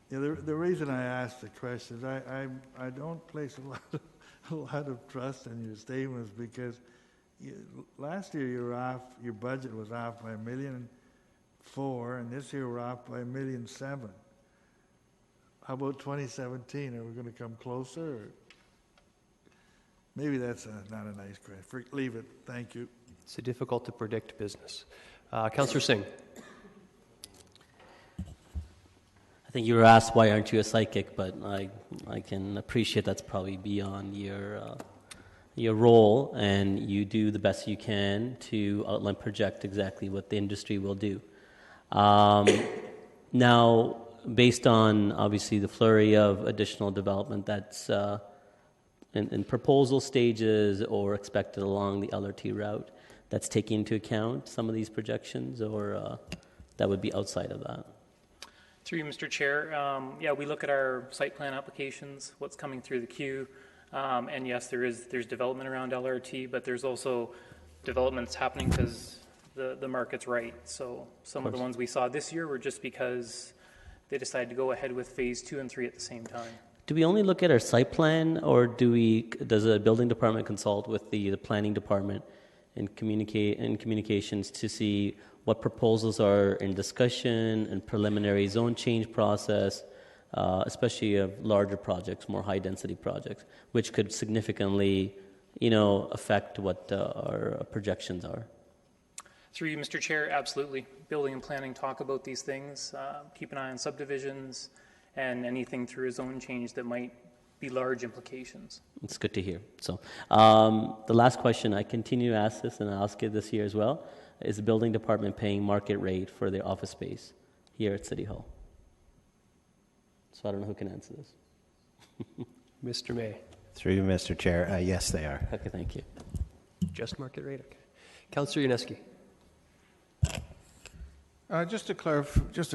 Yeah, the reason I asked the question is I don't place a lot of trust in your statements because last year your budget was off by $1.4 million, and this year we're off by $1.7 million. How about 2017? Are we going to come closer? Or? Maybe that's not a nice question. Leave it. Thank you. It's a difficult to predict business. Councillor Singh. I think you were asked why aren't you a psychic, but I can appreciate that's probably beyond your role, and you do the best you can to outline, project exactly what the industry will do. Now, based on obviously the flurry of additional development that's in proposal stages or expected along the LRT route, that's taking into account some of these projections, or that would be outside of that? Through you, Mr. Chair, yeah, we look at our site plan applications, what's coming through the queue, and yes, there's development around LRT, but there's also developments happening because the market's right. So some of the ones we saw this year were just because they decided to go ahead with phase 2 and 3 at the same time. Do we only look at our site plan, or does a building department consult with the planning department and communications to see what proposals are in discussion and preliminary zone change process, especially of larger projects, more high-density projects, which could significantly, affect what our projections are? Through you, Mr. Chair, absolutely. Building and planning talk about these things. Keep an eye on subdivisions and anything through a zone change that might be large implications. It's good to hear. So the last question, I continue to ask this, and I'll ask it this year as well. Is the building department paying market rate for their office space here at City Hall? So I don't know who can answer this. Mr. May. Through you, Mr. Chair. Yes, they are. Okay, thank you. Just market rate? Okay. Councillor Yaneski. Just a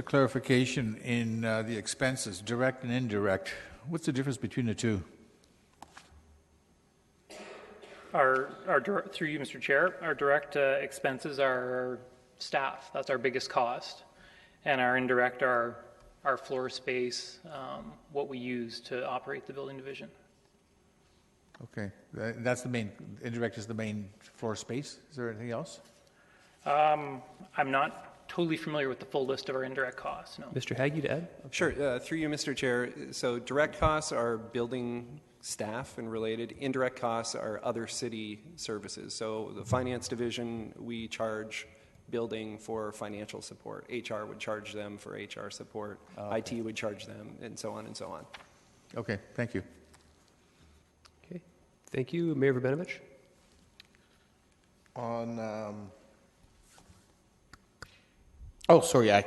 clarification in the expenses, direct and indirect. What's the difference between the two? Through you, Mr. Chair, our direct expenses are staff. That's our biggest cost. And our indirect are our floor space, what we use to operate the building division. Okay. That's the main, indirect is the main floor space. Is there anything else? I'm not totally familiar with the full list of our indirect costs, no. Mr. Haggy to add? Sure. Through you, Mr. Chair. So direct costs are building staff and related. Indirect costs are other city services. So the finance division, we charge building for financial support. HR would charge them for HR support. Okay. IT would charge them, and so on and so on. Okay. Thank you. Okay. Thank you. Mayor Verbenovich?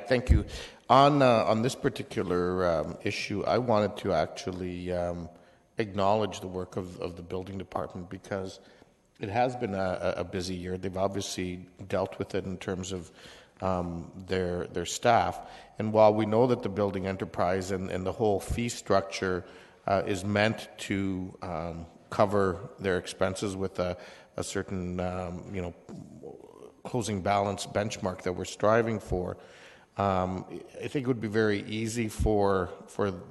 Thank you. On this particular issue, I wanted to actually acknowledge the work of the building department because it has been a busy year. They've obviously dealt with it in terms of their staff. And while we know that the building enterprise and the whole fee structure is meant to cover their expenses with a certain closing balance benchmark that we're striving for, I think it would be very easy for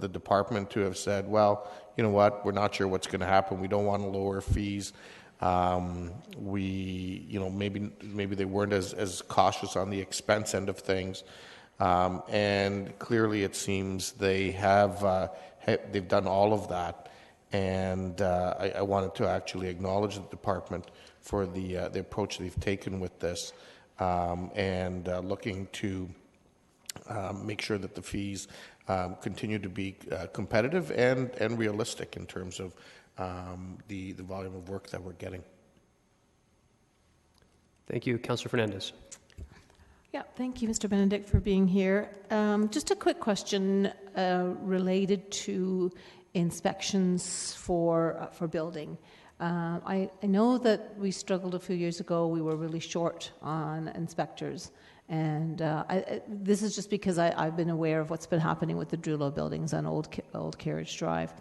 the department to have said, well, you know what, we're not sure what's going to happen. We don't want to lower fees. Maybe they weren't as cautious on the expense end of things. And clearly it seems they they've done all of that. And I wanted to actually acknowledge the department for the approach they've taken with this, and looking to make sure that the fees continue to be competitive and realistic in terms of the volume of work that we're getting. Thank you. Councillor Fernandez. Yeah, thank you, Mr. Benedict, for being here. Just a quick question related to inspections for building. I know that we struggled a few years ago. We were really short on inspectors. And this is just because I've been aware of what's been happening with the Drulo buildings on Old Carriage Drive.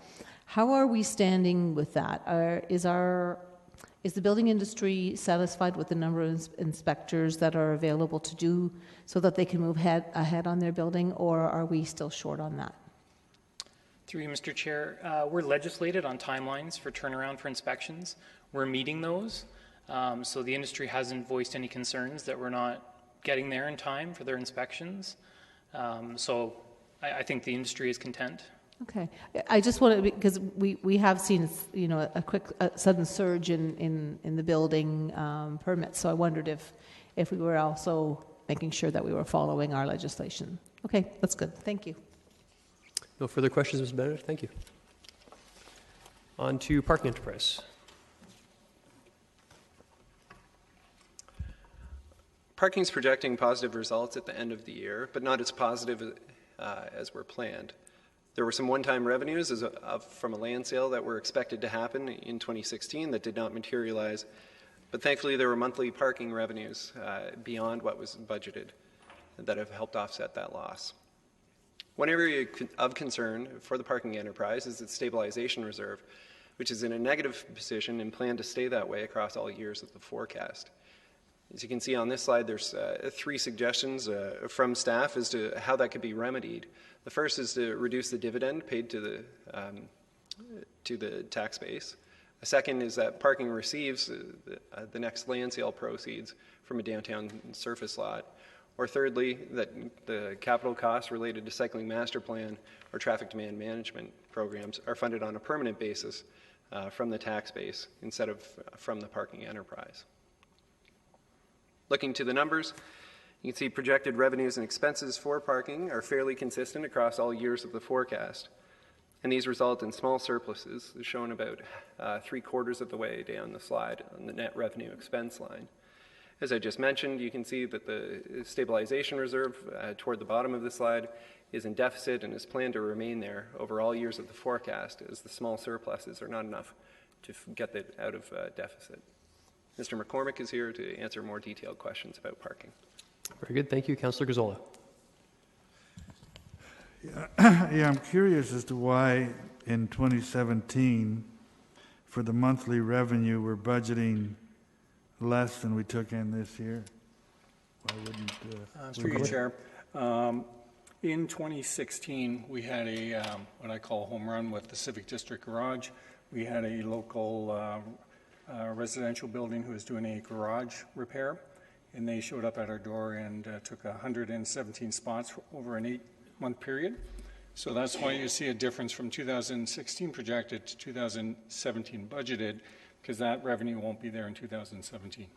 How are we standing with that? Is the building industry satisfied with the number of inspectors that are available to do so that they can move ahead on their building, or are we still short on that? Through you, Mr. Chair, we're legislated on timelines for turnaround for inspections. We're meeting those. So the industry hasn't voiced any concerns that we're not getting there in time for their inspections. So I think the industry is content. Okay. I just wanted, because we have seen, a quick sudden surge in the building permits. So I wondered if we were also making sure that we were following our legislation. Okay, that's good. Thank you. No further questions, Mr. Benedict. Thank you. On to parking enterprise. Parking is projecting positive results at the end of the year, but not as positive as were planned. There were some one-time revenues from a land sale that were expected to happen in 2016 that did not materialize, but thankfully there were monthly parking revenues beyond what was budgeted that have helped offset that loss. One area of concern for the parking enterprise is its stabilization reserve, which is in a negative position and planned to stay that way across all years of the forecast. As you can see on this slide, there's 3 suggestions from staff as to how that could be remedied. The first is to reduce the dividend paid to the tax base. A second is that parking receives the next land sale proceeds from a downtown surface lot. Or thirdly, that the capital costs related to cycling master plan or traffic demand management programs are funded on a permanent basis from the tax base instead of from the parking enterprise. Looking to the numbers, you can see projected revenues and expenses for parking are fairly consistent across all years of the forecast. And these result in small surpluses, shown about 3/4 of the way down the slide on the net revenue expense line. As I just mentioned, you can see that the stabilization reserve toward the bottom of the slide is in deficit and is planned to remain there over all years of the forecast, as the small surpluses are not enough to get it out of deficit. Mr. McCormick is here to answer more detailed questions about parking. Very good. Thank you. Councillor Gazzola. Yeah, I'm curious as to why in 2017, for the monthly revenue, we're budgeting less than we took in this year. Why wouldn't... Through you, Chair. In 2016, we had a what I call home run with the Civic District Garage. We had a local residential building who was doing a garage repair, and they showed up at our door and took 117 spots over an 8-month period. So that's why you see a difference from 2016 projected to 2017 budgeted, because that revenue won't be there in 2017.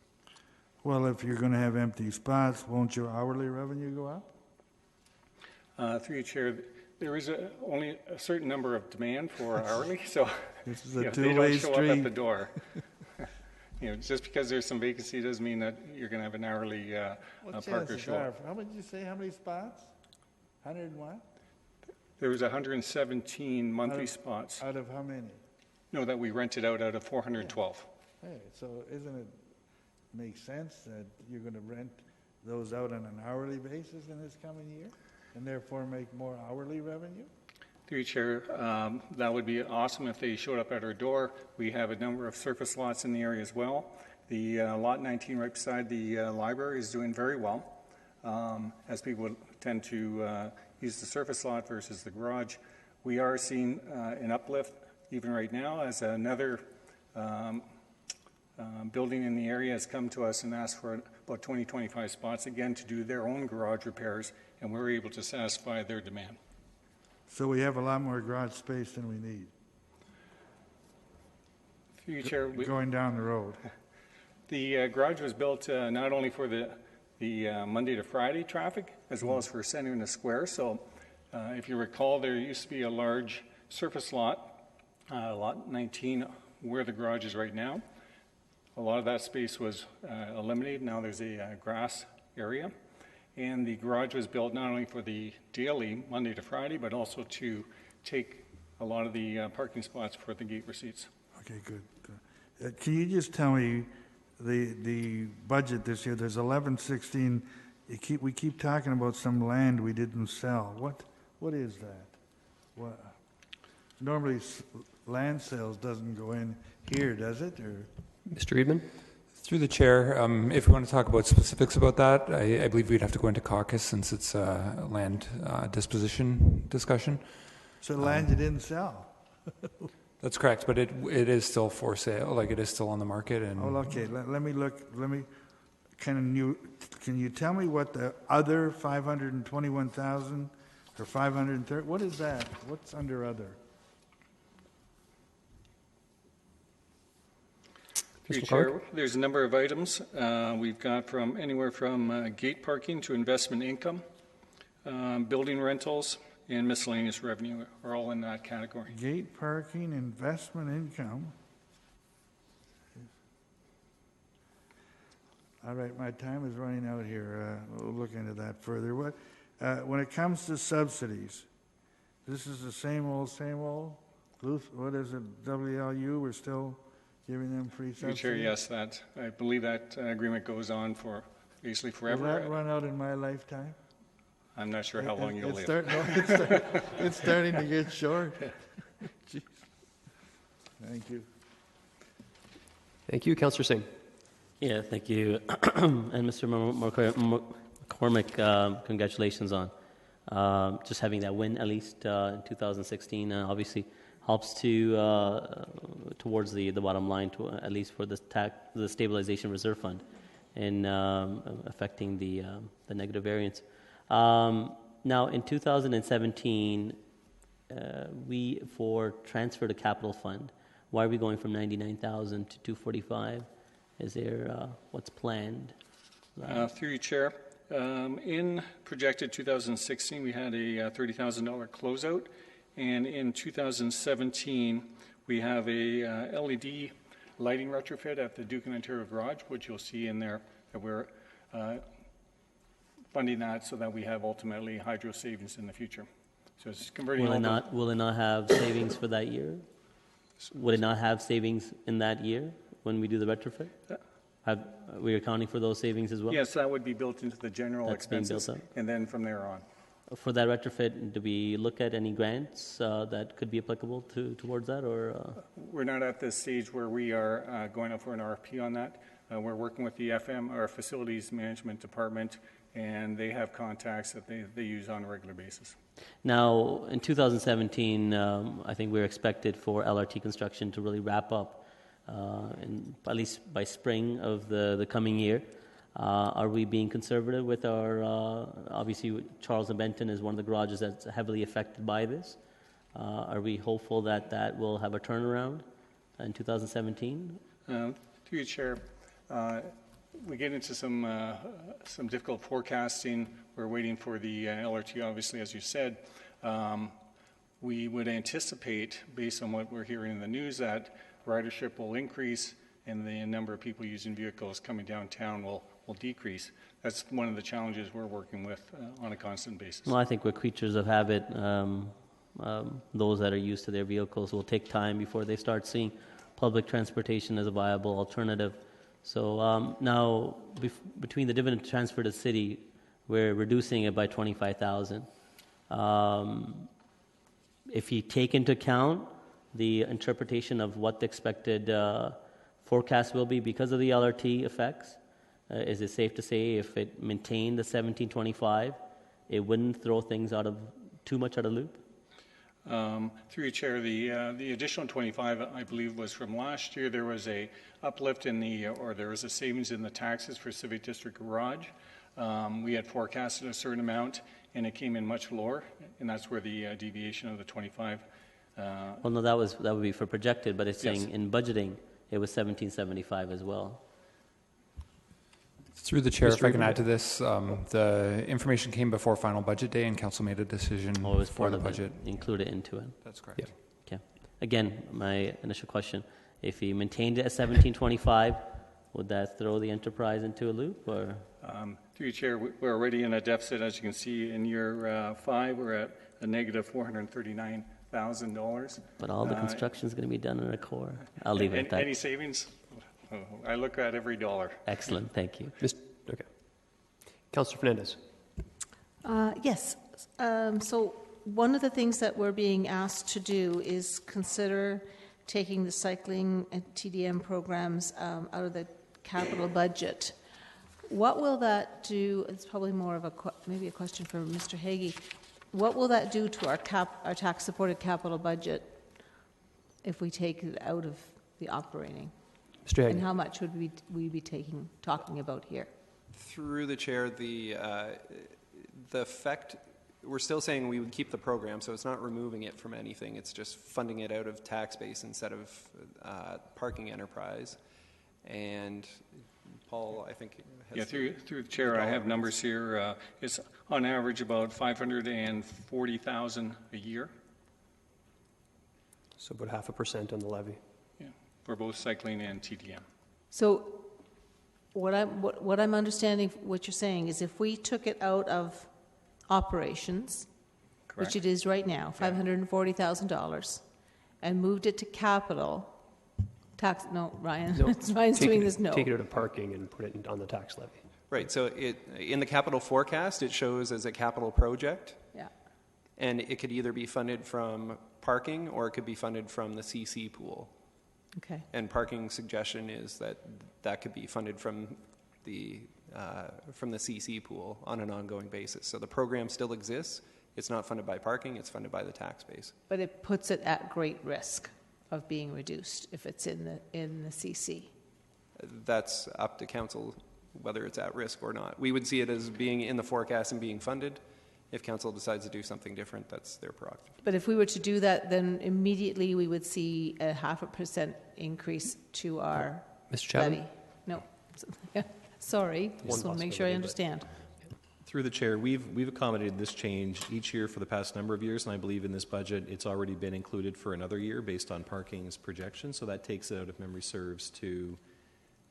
Well, if you're going to have empty spots, won't your hourly revenue go up? Through you, Chair, there is only a certain number of demand for hourly, so this is a they two-way don't show street. up at the door. Just because there's some vacancy doesn't mean that you're going to have an hourly Parker show up. How many did you say? How many spots? 100 and what? There was 117 monthly spots. Out of how many? No, that we rented out of 412. Hey, so isn't it make sense that you're going to rent those out on an hourly basis in this coming year, and therefore make more hourly revenue? Through you, Chair, that would be awesome if they showed up at our door. We have a number of surface lots in the area as well. The lot 19 right beside the library is doing very well, as people tend to use the surface lot versus the garage. We are seeing an uplift even right now as another building in the area has come to us and asked for about 20-25 spots again to do their own garage repairs, and we're able to satisfy their demand. So we have a lot more garage space than we need. Through you, Chair, going down the road. The garage was built not only for the Monday to Friday traffic, as well as for center in the square. So if you recall, there used to be a large surface lot, lot 19, where the garage is right now. A lot of that space was eliminated. Now there's a grass area. And the garage was built not only for the daily, Monday to Friday, but also to take a lot of the parking spots for the gate receipts. Okay, good. Can you just tell me the budget this year? There's 1116. We keep talking about some land we didn't sell. What is that? What? Normally, land sales doesn't go in here, does it? Or Mr. Eadman? Through the chair, if we want to talk about specifics about that, I believe we'd have to go into caucus since it's a land disposition discussion. So land you didn't sell? That's correct, but it is still for sale, like it is still on the market. And oh, okay. Let me look. Can you tell me what the other 521,000 or 530? What is that? What's under other? Through Chair, there's a number of items. We've got from anywhere from gate parking to investment income, building rentals, and miscellaneous revenue are all in that category. Gate parking, investment income. All right, my time is running out here. We'll look into that further. When it comes to subsidies, this is the same old, what is it, WLU? We're still giving them free subsidies? Chair, yes, I believe that agreement goes on for basically forever. Will that run out in my lifetime? I'm not sure how long you'll live. It's starting to get short. Jeez. Thank you. Thank you. Councillor Singh. Yeah, thank you. And Mr. McCormick, congratulations on just having that win, at least in 2016. Obviously helps towards the bottom line, at least for the stabilization reserve fund, in affecting the negative variance. Now, in 2017, we for transfer to capital fund, why are we going from 99,000 to 245? Is there what's planned? Through you, Chair. In projected 2016, we had a $30,000 closeout, and in 2017, we have a LED lighting retrofit at the Duke and Ontario Garage, which you'll see in there that we're funding that so that we have ultimately hydro savings in the future. So it's converting. Will it not have savings for that year? Would it not have savings in that year when we do the retrofit? we accounting for those savings as well? Yes, that would be built into the general That's being expenses, built and then from there on. For that retrofit, do we look at any grants that could be applicable towards that, or? We're not at this stage where we are going up for an RFP on that. We're working with the FM, our Facilities Management Department, and they have contacts that they use on a regular basis. Now, in 2017, I think we're expected for LRT construction to really wrap up, at least by spring of the coming year. Are we being conservative with our, obviously Charles and Benton is one of the garages that's heavily affected by this. Are we hopeful that that will have a turnaround in 2017? Through you, Chair, we get into some difficult forecasting. We're waiting for the LRT, obviously, as you said. We would anticipate, based on what we're hearing in the news, that ridership will increase and the number of people using vehicles coming downtown will decrease. That's one of the challenges we're working with on a constant basis. Well, I think we're creatures of habit. Those that are used to their vehicles will take time before they start seeing public transportation as a viable alternative. So now, between the dividend transfer to the city, we're reducing it by $25,000. If you take into account the interpretation of what the expected forecast will be because of the LRT effects, is it safe to say if it maintained the 1725, it wouldn't throw things too much out of loop? Through your chair, the additional 25, I believe, was from last year. There was a uplift there was a savings in the taxes for Civic District Garage. We had forecasted a certain amount, and it came in much lower, and that's where the deviation of the 25. Well, no, that would be for projected, but it's saying in budgeting it was 1775 as well. Through the chair, if I can add to this, the information came before final budget day, and council made a decision for the budget. Included into it. That's correct. Yeah. Okay. Again, my initial question: if he maintained it at 1725, would that throw the enterprise into a loop, or? Through your chair, we're already in a deficit, as you can see in year 5. We're at a negative $439,000. But all the construction is going to be done in a core. I'll leave it at that. Any savings? I look at every dollar. Excellent, thank you. Okay. Councillor Fernandez. Yes. So one of the things that we're being asked to do is consider taking the cycling and TDM programs out of the capital budget. What will that do? It's probably more of maybe a question for Mr. Hagee. What will that do to our tax-supported capital budget if we take it out of the operating? Mr. Hagee. And how much would we be talking about here? Through the chair, the effect, we're still saying we would keep the program, so it's not removing it from anything. It's just funding it out of tax base instead of parking enterprise. And Paul, I think. Through the chair, I have numbers here. It's on average about $540,000 a year. So about 0.5% on the levy. Yeah, for both cycling and TDM. So what I'm understanding, what you're saying is if we took it out of operations, Correct. which it is right now, $540,000, and moved it to capital, tax, no, Ryan, No, Ryan's doing this, no. Take it out of parking and put it on the tax levy. Right, so in the capital forecast, it shows as a capital project. Yeah. And it could either be funded from parking or it could be funded from the CC pool. Okay. And parking suggestion is that could be funded from the CC pool on an ongoing basis. So the program still exists. It's not funded by parking, it's funded by the tax base. But it puts it at great risk of being reduced if it's in the CC. That's up to council whether it's at risk or not. We would see it as being in the forecast and being funded. If council decides to do something different, that's their prerogative. But if we were to do that, then immediately we would see a 0.5% increase to our Mr. Chapman? levy. No. Sorry, just want to make sure I understand. Through the chair, we've accommodated this change each year for the past number of years, and I believe in this budget it's already been included for another year based on parking's projection. So that takes it out, if memory serves, to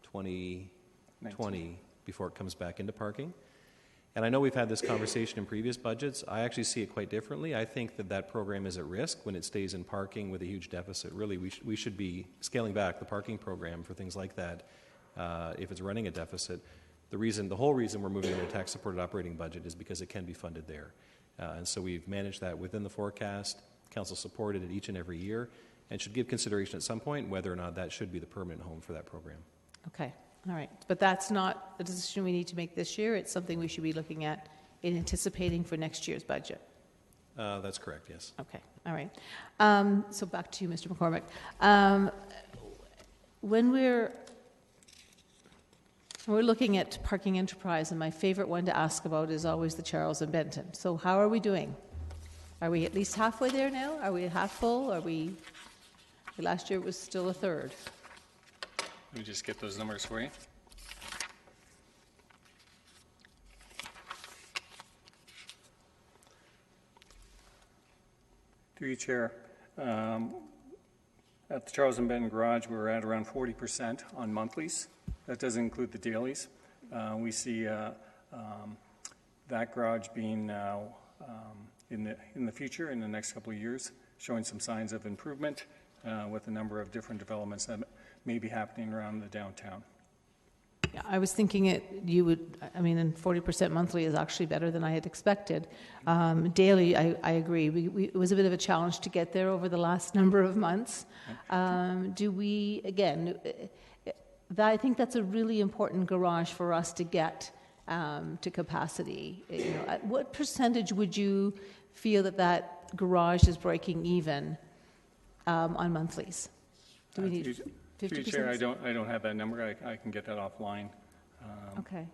2020 before it comes back into parking. And I know we've had this conversation in previous budgets. I actually see it quite differently. I think that program is at risk when it stays in parking with a huge deficit. Really, we should be scaling back the parking program for things like that if it's running a deficit. The whole reason we're moving into a tax-supported operating budget is because it can be funded there. And so we've managed that within the forecast. Council supported it each and every year and should give consideration at some point whether or not that should be the permanent home for that program. Okay, all right. But that's not a decision we need to make this year. It's something we should be looking at in anticipating for next year's budget. That's correct, yes. Okay, all right. So back to you, Mr. McCormick. When we're looking at parking enterprise, and my favorite one to ask about is always the Charles and Benton. So how are we doing? Are we at least halfway there now? Are we half full? Last year it was still a third. Let me just get those numbers for you. Through you, Chair. At the Charles and Benton Garage, we're at around 40% on monthlies. That doesn't include the dailies. We see that garage being now in the future, in the next couple of years, showing some signs of improvement with a number of different developments that may be happening around the downtown. Yeah, I was thinking and 40% monthly is actually better than I had expected. Daily, I agree. It was a bit of a challenge to get there over the last number of months. I think that's a really important garage for us to get to capacity. At what percentage would you feel that garage is breaking even on monthlies? Do we need 50%? Chair, I don't have that number. I can get that offline. Okay.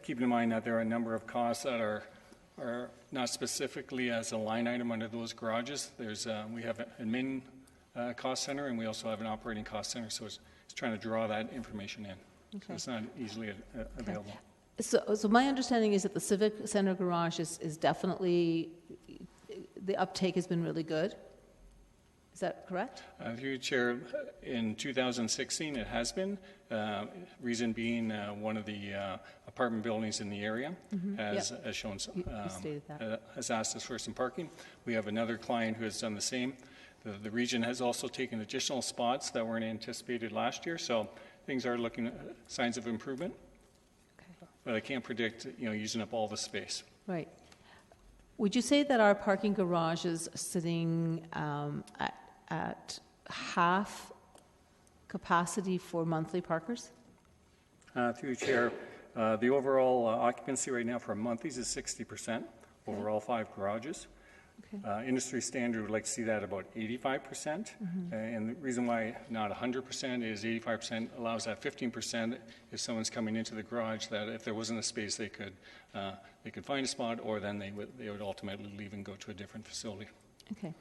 Keeping in mind that there are a number of costs that are not specifically as a line item under those garages. We have an admin cost center, and we also have an operating cost center. So it's trying to draw that information in. Okay. So it's not easily available. So my understanding is that the Civic Center garage is definitely, the uptake has been really good. Is that correct? Through Chair, in 2016 it has been. Reason being one of the apartment buildings in the area has shown has asked us for some parking. We have another client who has done the same. The region has also taken additional spots that weren't anticipated last year, so things are looking at signs of improvement. Okay. But I can't predict, using up all the space. Right. Would you say that our parking garage is sitting at half capacity for monthly parkers? Through Chair, the overall occupancy right now for monthlies is 60% over all 5 garages. Okay. Industry standard would like to see that about 85%. And the reason why not 100% is 85% allows that 15% if someone's coming into the garage, that if there wasn't a space they could find a spot, or then they would ultimately leave and go to a different facility. Okay.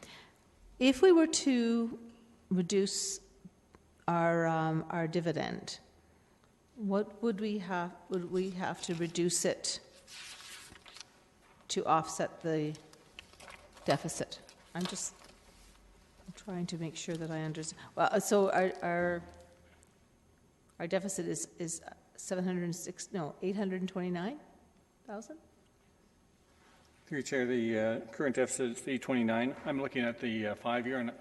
If we were to reduce our dividend, what would we have? Would we have to reduce it to offset the deficit? I'm trying to make sure that I understand. Well, so our deficit is 829,000. Through Chair, the current deficit is 829. I'm looking at the 5-year, and I'm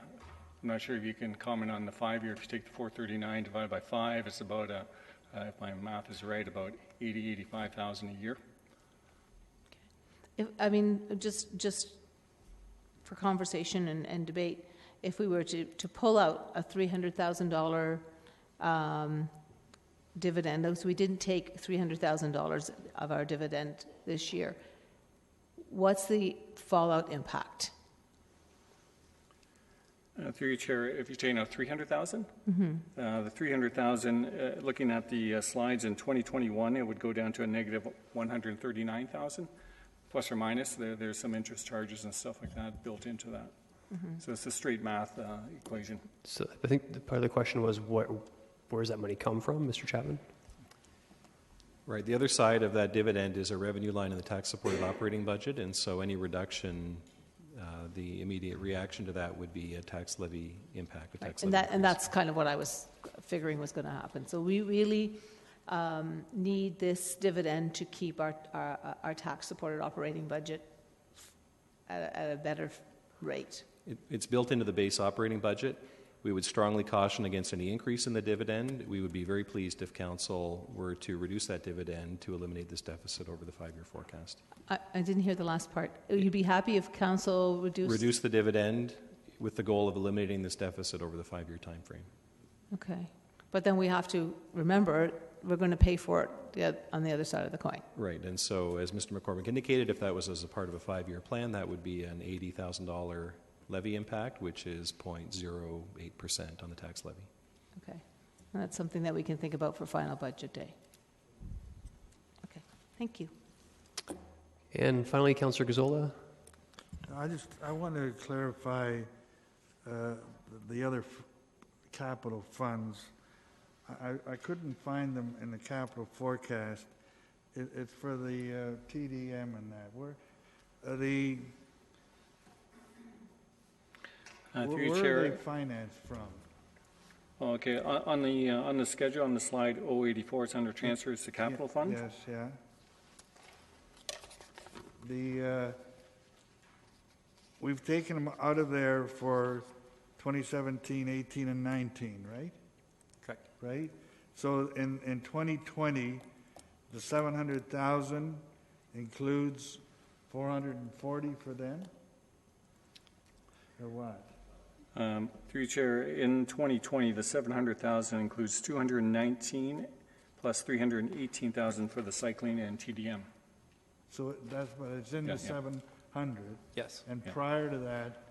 not sure if you can comment on the 5-year. If you take the 439 divided by 5, it's about if my math is right, about 85,000 a year. Just for conversation and debate, if we were to pull out a $300,000 dividend, so we didn't take $300,000 of our dividend this year, what's the fallout impact? Through your Chair, if you're taking out $300,000, the $300,000, looking at the slides in 2021, it would go down to a negative $139,000, plus or minus. There's some interest charges and stuff like that built into that. So it's a straight math equation. So I think part of the question was, where does that money come from, Mr. Chapman? Right. The other side of that dividend is a revenue line in the tax-supported operating budget, and so any reduction, the immediate reaction to that would be a tax levy impact. And that's kind of what I was figuring was going to happen. So we really need this dividend to keep our tax-supported operating budget at a better rate. It's built into the base operating budget. We would strongly caution against any increase in the dividend. We would be very pleased if council were to reduce that dividend to eliminate this deficit over the 5-year forecast. I didn't hear the last part. You'd be happy if council reduce the dividend with the goal of eliminating this deficit over the 5-year time frame. Okay. But then we have to remember we're going to pay for it on the other side of the coin. Right. And so, as Mr. McCormick indicated, if that was as a part of a 5-year plan, that would be an $80,000 levy impact, which is 0.08% on the tax levy. Okay. And that's something that we can think about for final budget day. Okay. Thank you. And finally, Councillor Gazzola. I want to clarify the other capital funds. I couldn't find them in the capital forecast. It's for the TDM and that. Where are they financed from? Okay, on the schedule on the slide 084, it's under transfers to capital funds. Yes, yeah. We've taken them out of there for 2017, 18, and 19, right? Correct. Right? So in 2020, the 700,000 includes 440 for them? Or what? Through you, Chair, in 2020, the 700,000 includes 219 plus 318,000 for the cycling and TDM. So that's what it's in the 700. Yes. And prior to that,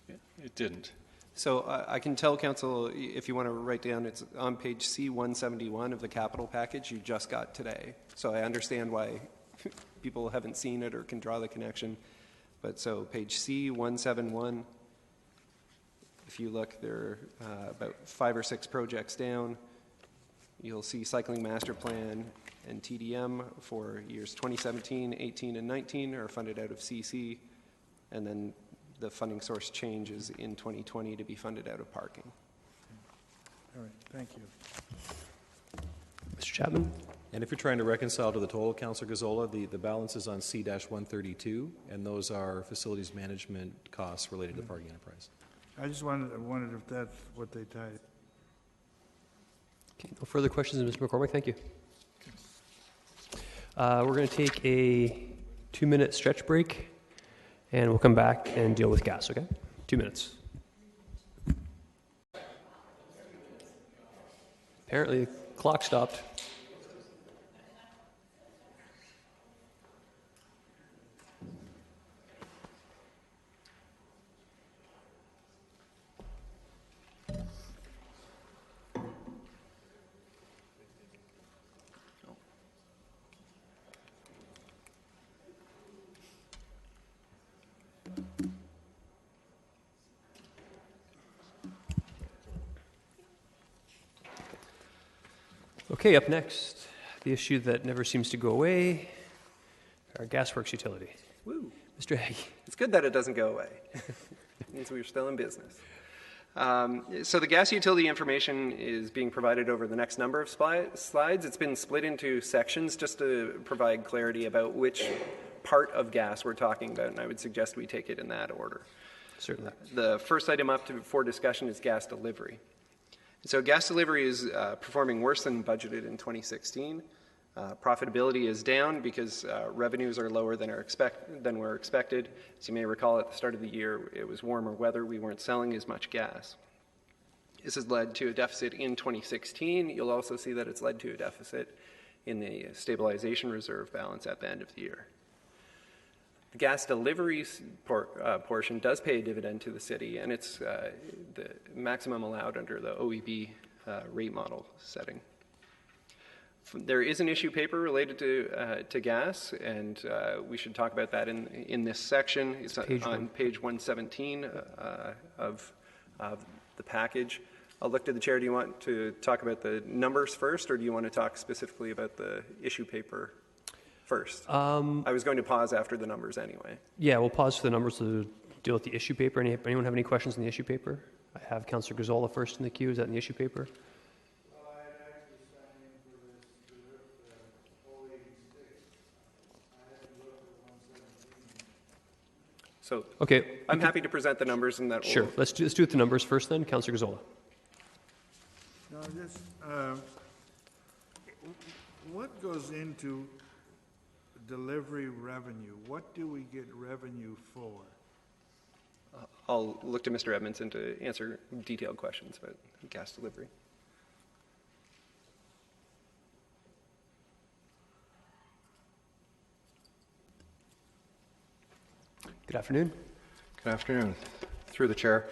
it didn't. So I can tell council, if you want to write down, it's on page C171 of the capital package you just got today. So I understand why people haven't seen it or can draw the connection. But so page C171, if you look, there are about 5 or 6 projects down. You'll see Cycling Master Plan and TDM for years 2017, 18, and 19 are funded out of CC, and then the funding source changes in 2020 to be funded out of parking. All right, thank you. Mr. Chapman? And if you're trying to reconcile to the total, Councillor Gazzola, the balance is on C-132, and those are facilities management costs related to parking enterprise. I just wondered if that's what they tied. Okay, no further questions, Mr. McCormick. Thank you. We're going to take a 2-minute stretch break, and we'll come back and deal with gas, okay? 2 minutes. Apparently, the clock stopped. Okay, up next, the issue that never seems to go away, our Gasworks utility. Woo. Mr. Hagee. It's good that it doesn't go away. It means we're still in business. So the gas utility information is being provided over the next number of slides. It's been split into sections just to provide clarity about which part of gas we're talking about, and I would suggest we take it in that order. Certainly. The first item up for discussion is gas delivery. So gas delivery is performing worse than budgeted in 2016. Profitability is down because revenues are lower than were expected. As you may recall, at the start of the year, it was warmer weather. We weren't selling as much gas. This has led to a deficit in 2016. You'll also see that it's led to a deficit in the stabilization reserve balance at the end of the year. The gas deliveries portion does pay a dividend to the city, and it's the maximum allowed under the OEB rate model setting. There is an issue paper related to gas, and we should talk about that in this section. It's on page 117 of the package. I'll look to the chair. Do you want to talk about the numbers first, or do you want to talk specifically about the issue paper first? I was going to pause after the numbers anyway. Yeah, we'll pause for the numbers to deal with the issue paper. Anyone have any questions on the issue paper? I have Councillor Gazzola first in the queue. Is that in the issue paper? So okay, I'm happy to present the numbers in that order. Sure. Let's do with the numbers first then. Councillor Gazzola. just, what goes into delivery revenue? What do we get revenue for? I'll look to Mr. Edmondson to answer detailed questions about gas delivery. Good afternoon. Good afternoon. Through the chair,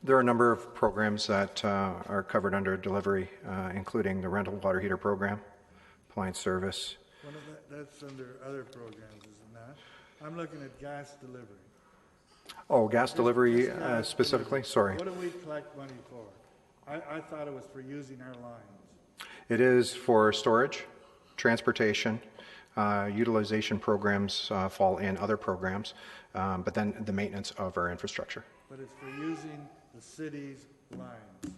there are a number of programs that are covered under delivery, including the rental water heater program, appliance service. That's under other programs, is it not? I'm looking at gas delivery. Oh, gas delivery Gas specifically? delivery. Sorry. What do we collect money for? I thought it was for using our lines. It is for storage, transportation, utilization programs fall in other programs, but then the maintenance of our infrastructure. But it's for using the city's lines,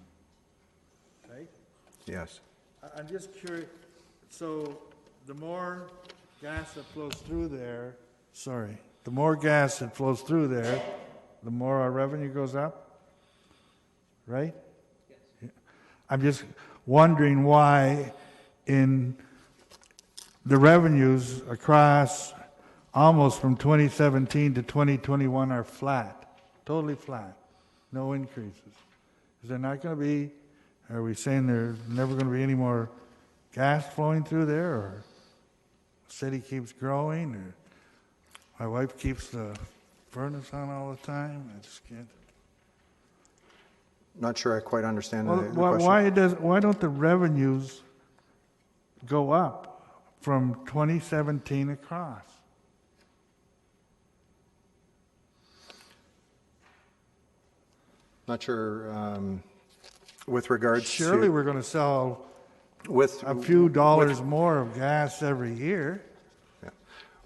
right? Yes. I'm just curious, so the more gas that flows through there, the more gas that flows through there, the more our revenue goes up, right? Yes. I'm just wondering why in the revenues across almost from 2017 to 2021 are flat, totally flat, no increases. Is there not going to be, are we saying there's never going to be any more gas flowing through there, or the city keeps growing, or my wife keeps the furnace on all the time? I just can't. Not sure I quite understand the question. Why don't the revenues go up from 2017 across? Not sure. With regards to... Surely we're going to sell a few dollars more of gas every year. Yeah.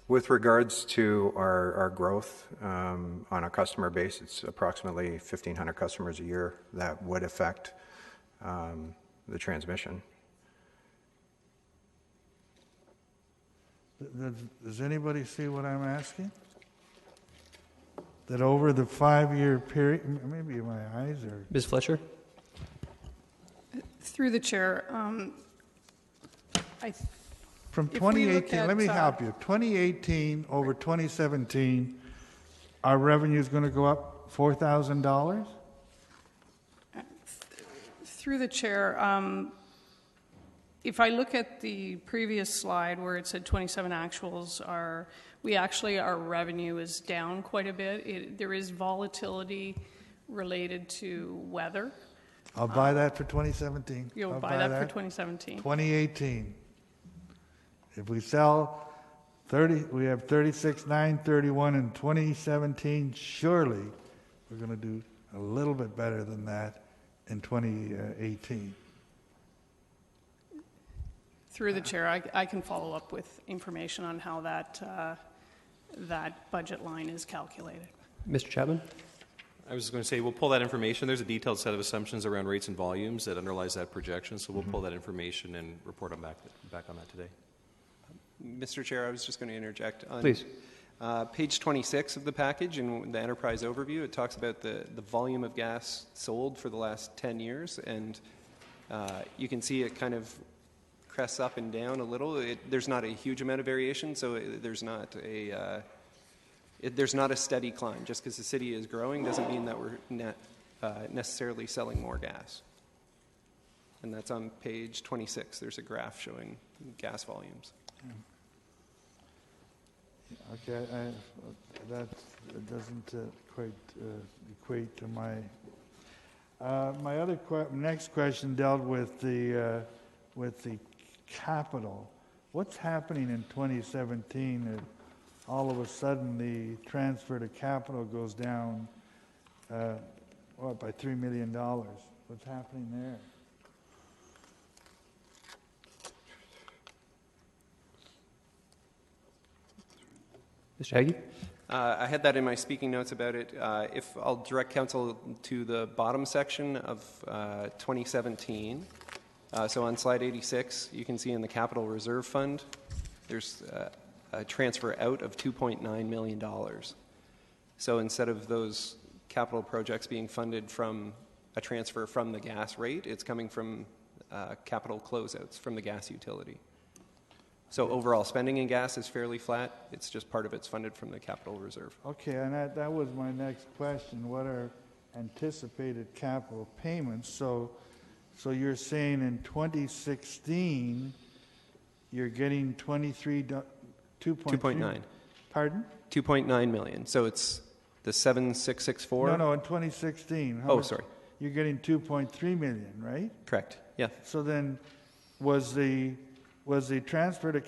With regards to our growth on a customer base, it's approximately 1,500 customers a year that would affect the transmission. Does anybody see what I'm asking? That over the 5-year period, maybe my eyes are... Ms. Fletcher? Through the chair, From 2018, let me help you. 2018 over 2017, our revenue is going to go up $4,000? Through the chair, if I look at the previous slide where it said 27 actuals, our revenue is down quite a bit. There is volatility related to weather. I'll buy that for 2017. You'll buy that for 2017. 2018. If we sell 30, we have 36,931 in 2017. Surely we're going to do a little bit better than that in 2018. Through the chair, I can follow up with information on how that budget line is calculated. Mr. Chapman? I was going to say, we'll pull that information. There's a detailed set of assumptions around rates and volumes that underlies that projection, so we'll pull that information and report on back on that today. Mr. Chair, I was just going to interject. On, Please. Page 26 of the package in the enterprise overview, it talks about the volume of gas sold for the last 10 years, and you can see it kind of crests up and down a little. There's not a huge amount of variation, so there's not a steady climb. Just because the city is growing doesn't mean that we're necessarily selling more gas. And that's on page 26. There's a graph showing gas volumes. Okay, that doesn't quite equate to my... my other next question dealt with the capital. What's happening in 2017 that all of a sudden the transfer to capital goes down by $3 million? What's happening there? Mr. Hagee? I had that in my speaking notes about it. If I'll direct council to the bottom section of 2017. So on slide 86, you can see in the Capital Reserve Fund, there's a transfer out of $2.9 million. So instead of those capital projects being funded from a transfer from the gas rate, it's coming from capital closeouts from the gas utility. So overall spending in gas is fairly flat. It's just part of it's funded from the capital reserve. Okay, and that was my next question. What are anticipated capital payments? So you're saying in 2016, you're getting 2.9. Pardon? 2.9 million. So it's the 7,664. No, in 2016. Sorry. You're getting 2.3 million, right? Correct. Yeah. So then, was the transfer to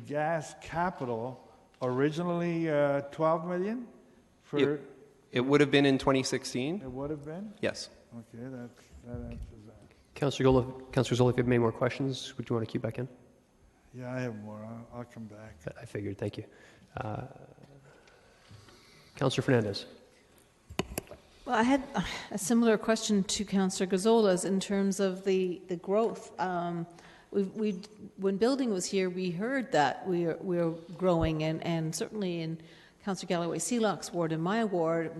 gas capital originally 12 million? It would have been in 2016. It would have been? Yes. Okay, that answers that. Councillor Zola, if you have any more questions, would you want to queue back in? Yeah, I have more. I'll come back. I figured. Thank you. Councillor Fernandez. Well, I had a similar question to Councillor Gazola's in terms of the growth. When building was here, we heard that we're growing, and certainly in Councillor Galloway-Seelock's ward and my ward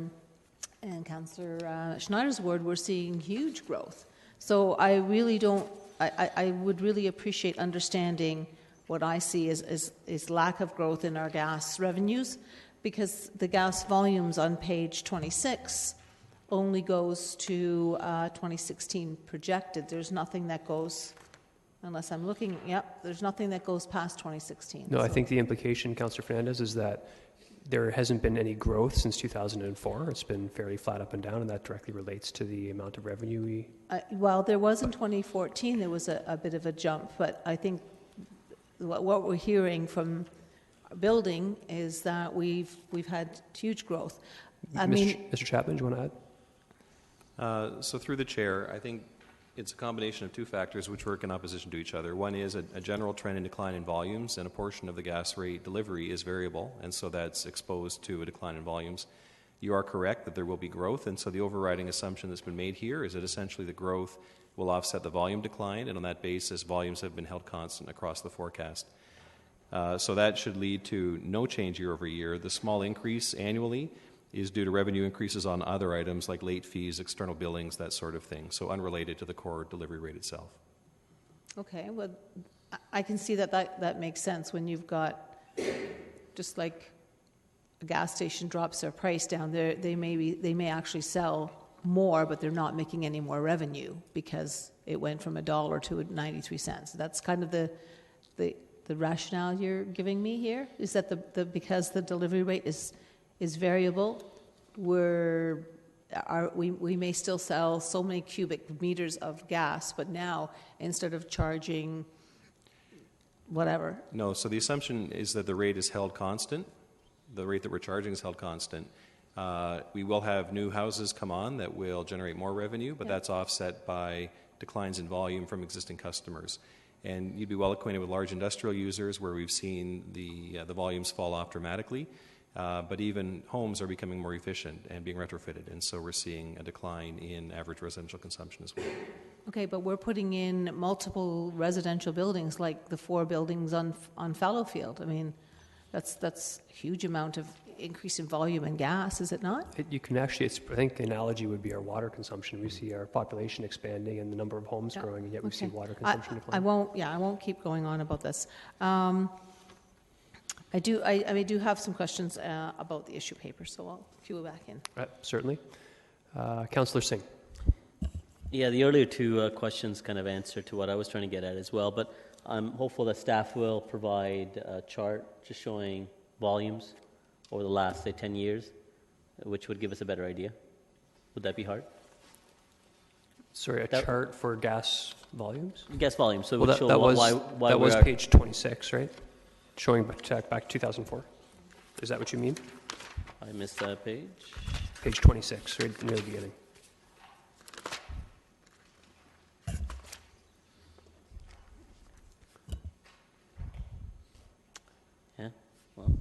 and Councillor Schneider's ward, we're seeing huge growth. So I really don't. I would really appreciate understanding what I see is lack of growth in our gas revenues, because the gas volumes on page 26 only goes to 2016 projected. There's nothing that goes, unless I'm looking, there's nothing that goes past 2016. No, I think the implication, Councillor Fernandez, is that there hasn't been any growth since 2004. It's been fairly flat up and down, and that directly relates to the amount of revenue we... Well, there was in 2014, there was a bit of a jump, but I think what we're hearing from building is that we've had huge growth. Mr. Chapman, do you want to add? So through the chair, I think it's a combination of two factors which work in opposition to each other. One is a general trend in decline in volumes, and a portion of the gas rate delivery is variable, and so that's exposed to a decline in volumes. You are correct that there will be growth, and so the overriding assumption that's been made here is that essentially the growth will offset the volume decline, and on that basis, volumes have been held constant across the forecast. So that should lead to no change year over year. The small increase annually is due to revenue increases on other items like late fees, external billings, that sort of thing, so unrelated to the core delivery rate itself. Okay, well, I can see that makes sense when you've got, just like a gas station drops their price down, they may actually sell more, but they're not making any more revenue because it went from $1 to 93 cents. That's kind of the rationale you're giving me here, is that because the delivery rate is variable, we may still sell so many cubic meters of gas, but now instead of charging whatever. No, so the assumption is that the rate is held constant. The rate that we're charging is held constant. We will have new houses come on that will generate more revenue, but that's offset by declines in volume from existing customers. And you'd be well acquainted with large industrial users where we've seen the volumes fall off dramatically. But even homes are becoming more efficient and being retrofitted, and so we're seeing a decline in average residential consumption as well. Okay, but we're putting in multiple residential buildings, like the 4 buildings on Fallowfield. I mean, that's a huge amount of increase in volume in gas, is it not? You can actually, I think the analogy would be our water consumption. We see our population expanding and the number of homes growing, and yet we see water consumption decline. I won't keep going on about this. I do have some questions about the issue paper, so I'll cue back in. Right, certainly. Councillor Singh. Yeah, the earlier two questions kind of answer to what I was trying to get at as well, but I'm hopeful that staff will provide a chart just showing volumes over the last, say, 10 years, which would give us a better idea. Would that be hard? Sorry, a chart for gas volumes? Gas volumes. So well, that was page 26, right? Showing back 2004. Is that what you mean? I missed that page. Page 26, right near the beginning. Yeah, well,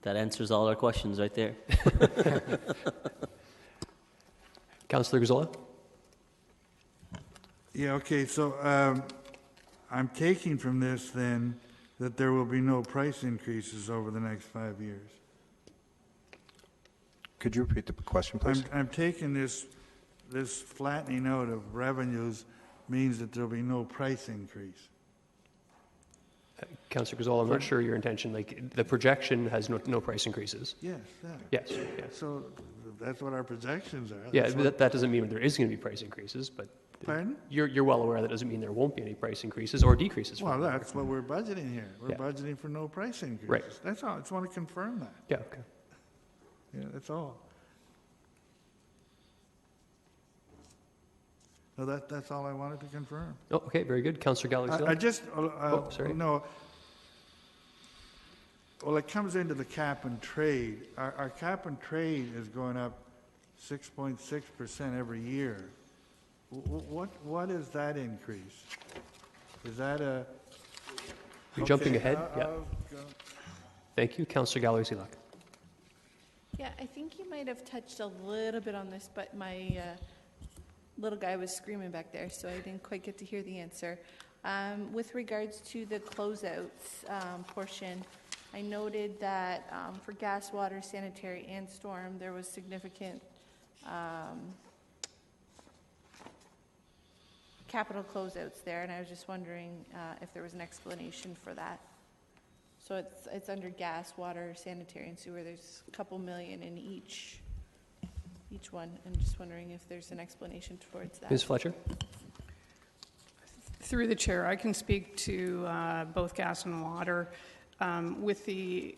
that answers all our questions right there. Councillor Gazzola? Yeah, okay, so I'm taking from this then that there will be no price increases over the next 5 years. Could you repeat the question, please? I'm taking this flattening out of revenues means that there'll be no price increase. Councillor Gazzola, I'm not sure your intention. Like, the projection has no price increases. Yes. Yes. So that's what our projections are. Yeah, that doesn't mean there is going to be price increases, but Pardon? You're well aware that doesn't mean there won't be any price increases or decreases. Well, that's what we're budgeting here. We're budgeting for no price increases. Right. That's all. I just want to confirm that. Yeah, okay. Yeah, that's all. No, that's all I wanted to confirm. Oh, okay, very good. Councillor Gallagher. I just, sorry. no. Well, it comes into the cap and trade. Our cap and trade is going up 6.6% every year. What is that increase? Is that a... You're jumping ahead? Yeah. Thank you. Councillor Gallagher. Yeah, I think you might have touched a little bit on this, but my little guy was screaming back there, so I didn't quite get to hear the answer. With regards to the closeouts portion, I noted that for gas, water, sanitary, and storm, there was significant capital closeouts there, and I was just wondering if there was an explanation for that. So it's under gas, water, sanitary, and sewer. There's a couple million in each one. I'm just wondering if there's an explanation towards that. Ms. Fletcher? Through the chair, I can speak to both gas and water. With the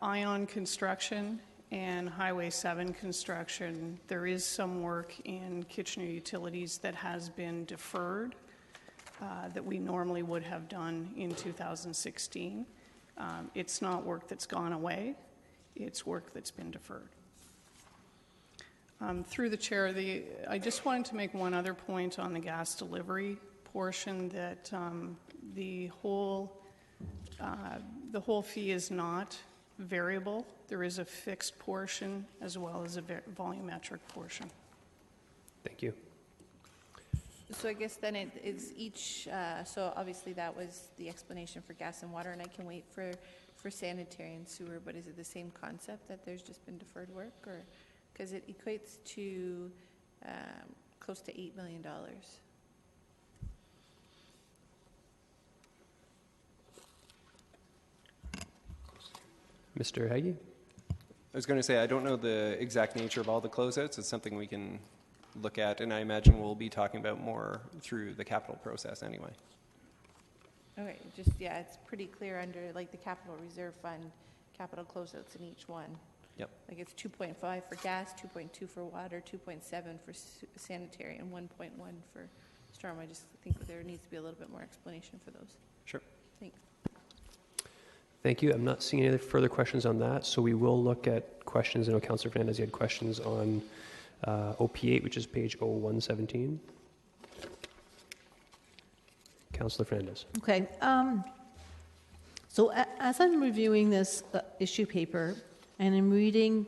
ION construction and Highway 7 construction, there is some work in Kitchener Utilities that has been deferred that we normally would have done in 2016. It's not work that's gone away. It's work that's been deferred. Through the chair, I just wanted to make one other point on the gas delivery portion, that the whole fee is not variable. There is a fixed portion as well as a volumetric portion. Thank you. So I guess then it is each, so obviously that was the explanation for gas and water, and I can wait for sanitary and sewer, but is it the same concept that there's just been deferred work? Or because it equates to close to $8 million. Mr. Hagee? I was going to say, I don't know the exact nature of all the closeouts. It's something we can look at, and I imagine we'll be talking about more through the capital process anyway. Okay, just, yeah, it's pretty clear under like the capital reserve fund, capital closeouts in each one. Yep. Like it's 2.5 for gas, 2.2 for water, 2.7 for sanitary, and 1.1 for storm. I just think that there needs to be a little bit more explanation for those. Sure. Thanks. Thank you. I'm not seeing any further questions on that, so we will look at questions. I know Councillor Fernandez, you had questions on OP8, which is page 0117. Councillor Fernandez. Okay. So as I'm reviewing this issue paper, and I'm reading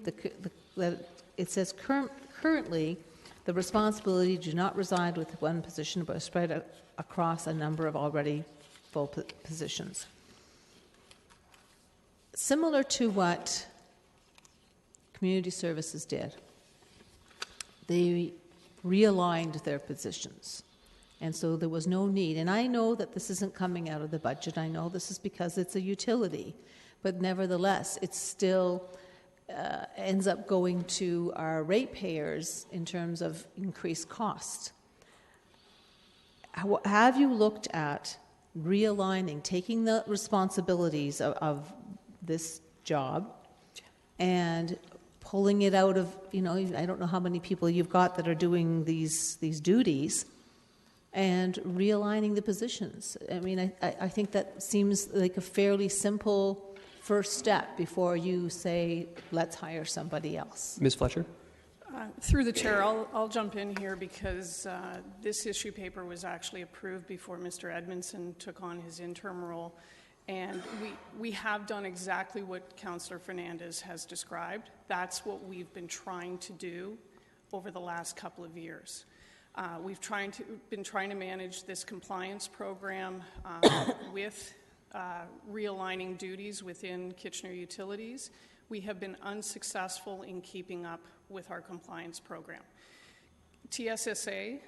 that it says currently the responsibility do not reside with one position but spread across a number of already full positions. Similar to what Community Services did, they realigned their positions. And so there was no need. And I know that this isn't coming out of the budget. I know this is because it's a utility. But nevertheless, it still ends up going to our ratepayers in terms of increased cost. Have you looked at realigning, taking the responsibilities of this job and pulling it out of, I don't know how many people you've got that are doing these duties, and realigning the positions? I mean, I think that seems like a fairly simple first step before you say, let's hire somebody else. Ms. Fletcher? Through the chair, I'll jump in here because this issue paper was actually approved before Mr. Edmondson took on his interim role. And we have done exactly what Councillor Fernandez has described. That's what we've been trying to do over the last couple of years. We've been trying to manage this compliance program with realigning duties within Kitchener Utilities. We have been unsuccessful in keeping up with our compliance program. TSSA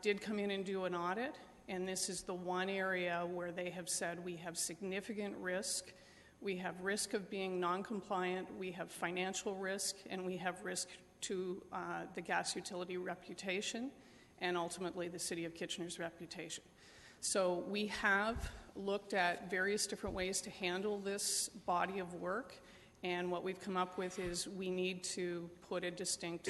did come in and do an audit, and this is the one area where they have said we have significant risk. We have risk of being non-compliant, we have financial risk, and we have risk to the gas utility reputation and ultimately the City of Kitchener's reputation. So we have looked at various different ways to handle this body of work, and what we've come up with is we need to put a distinct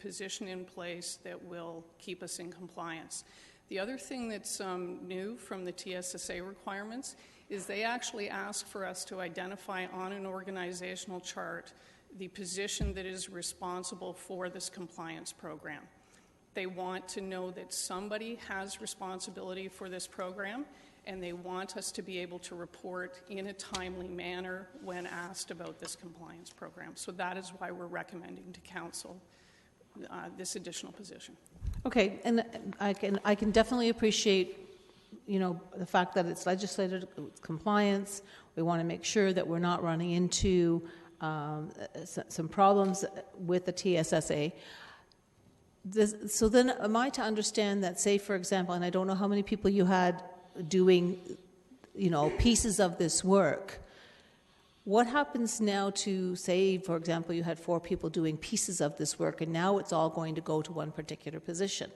position in place that will keep us in compliance. The other thing that's new from the TSSA requirements is they actually ask for us to identify on an organizational chart the position that is responsible for this compliance program. They want to know that somebody has responsibility for this program, and they want us to be able to report in a timely manner when asked about this compliance program. So that is why we're recommending to Council this additional position. Okay, and I can definitely appreciate, the fact that it's legislative compliance. We want to make sure that we're not running into some problems with the TSSA. So then am I to understand that, say, for example, and I don't know how many people you had doing, pieces of this work, what happens now to, say, for example, you had 4 people doing pieces of this work, and now it's all going to go to one particular position?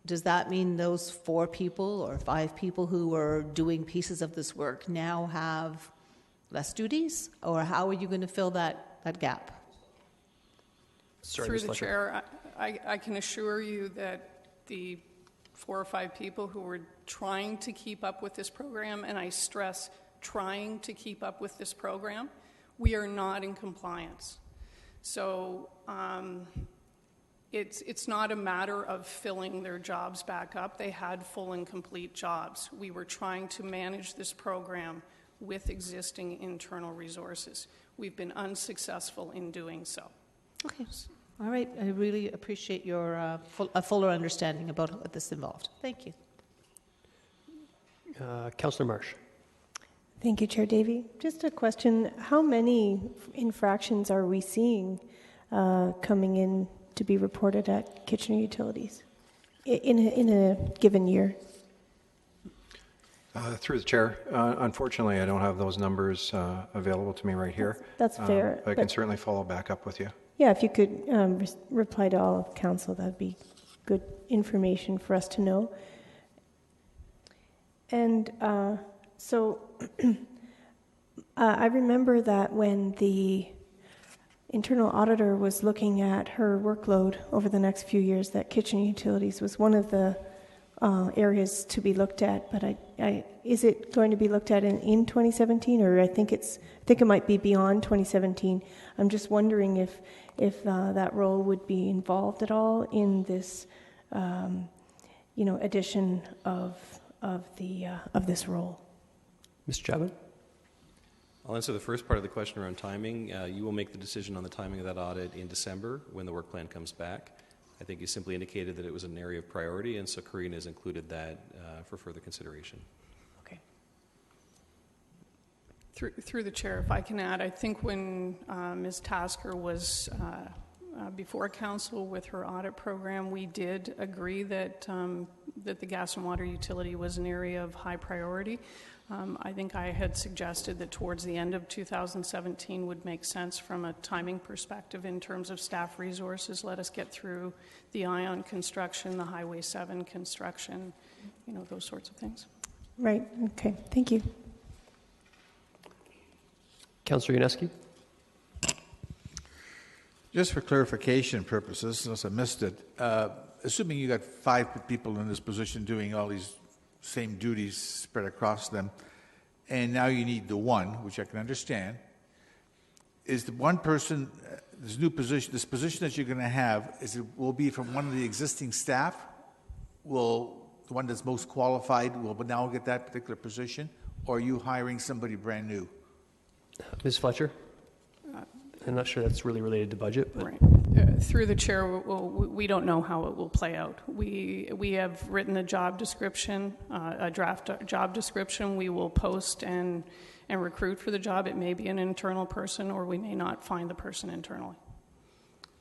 Does that mean those 4 people or 5 people who were doing pieces of this work now have less duties? Or how are you going to fill that gap? Sorry, through the chair, I can assure you that the 4 or 5 people who were trying to keep up with this program, and I stress trying to keep up with this program, we are not in compliance. So it's not a matter of filling their jobs back up. They had full and complete jobs. We were trying to manage this program with existing internal resources. We've been unsuccessful in doing so. Okay. All right. I really appreciate your a fuller understanding about what this involved. Thank you. Councillor Marsh. Thank you, Chair Davey. Just a question. How many infractions are we seeing coming in to be reported at Kitchener Utilities in a given year? Through the chair, unfortunately, I don't have those numbers available to me right here. That's fair. I can certainly follow back up with you. Yeah, if you could reply to all of Council, that'd be good information for us to know. And so I remember that when the internal auditor was looking at her workload over the next few years, that Kitchener Utilities was one of the areas to be looked at. But is it going to be looked at in 2017, or I think it might be beyond 2017. I'm just wondering if that role would be involved at all in this, addition of this role. Mr. Chapman? I'll answer the first part of the question around timing. You will make the decision on the timing of that audit in December when the work plan comes back. I think you simply indicated that it was an area of priority, and so Karina has included that for further consideration. Okay. Through the chair, if I can add, I think when Ms. Tasker was before Council with her audit program, we did agree that the gas and water utility was an area of high priority. I think I had suggested that towards the end of 2017 would make sense from a timing perspective in terms of staff resources. Let us get through the ION construction, the Highway 7 construction, those sorts of things. Right. Okay. Thank you. Councillor Yaneski. Just for clarification purposes, since I missed it, assuming you got 5 people in this position doing all these same duties spread across them, and now you need the 1, which I can understand, is the 1 person, this position that you're going to have, will be from one of the existing staff? Will the one that's most qualified will now get that particular position, or are you hiring somebody brand new? Ms. Fletcher? I'm not sure that's really related to budget. But. Right. Through the chair, we don't know how it will play out. We have written a job description, a draft job description. We will post and recruit for the job. It may be an internal person, or we may not find the person internally.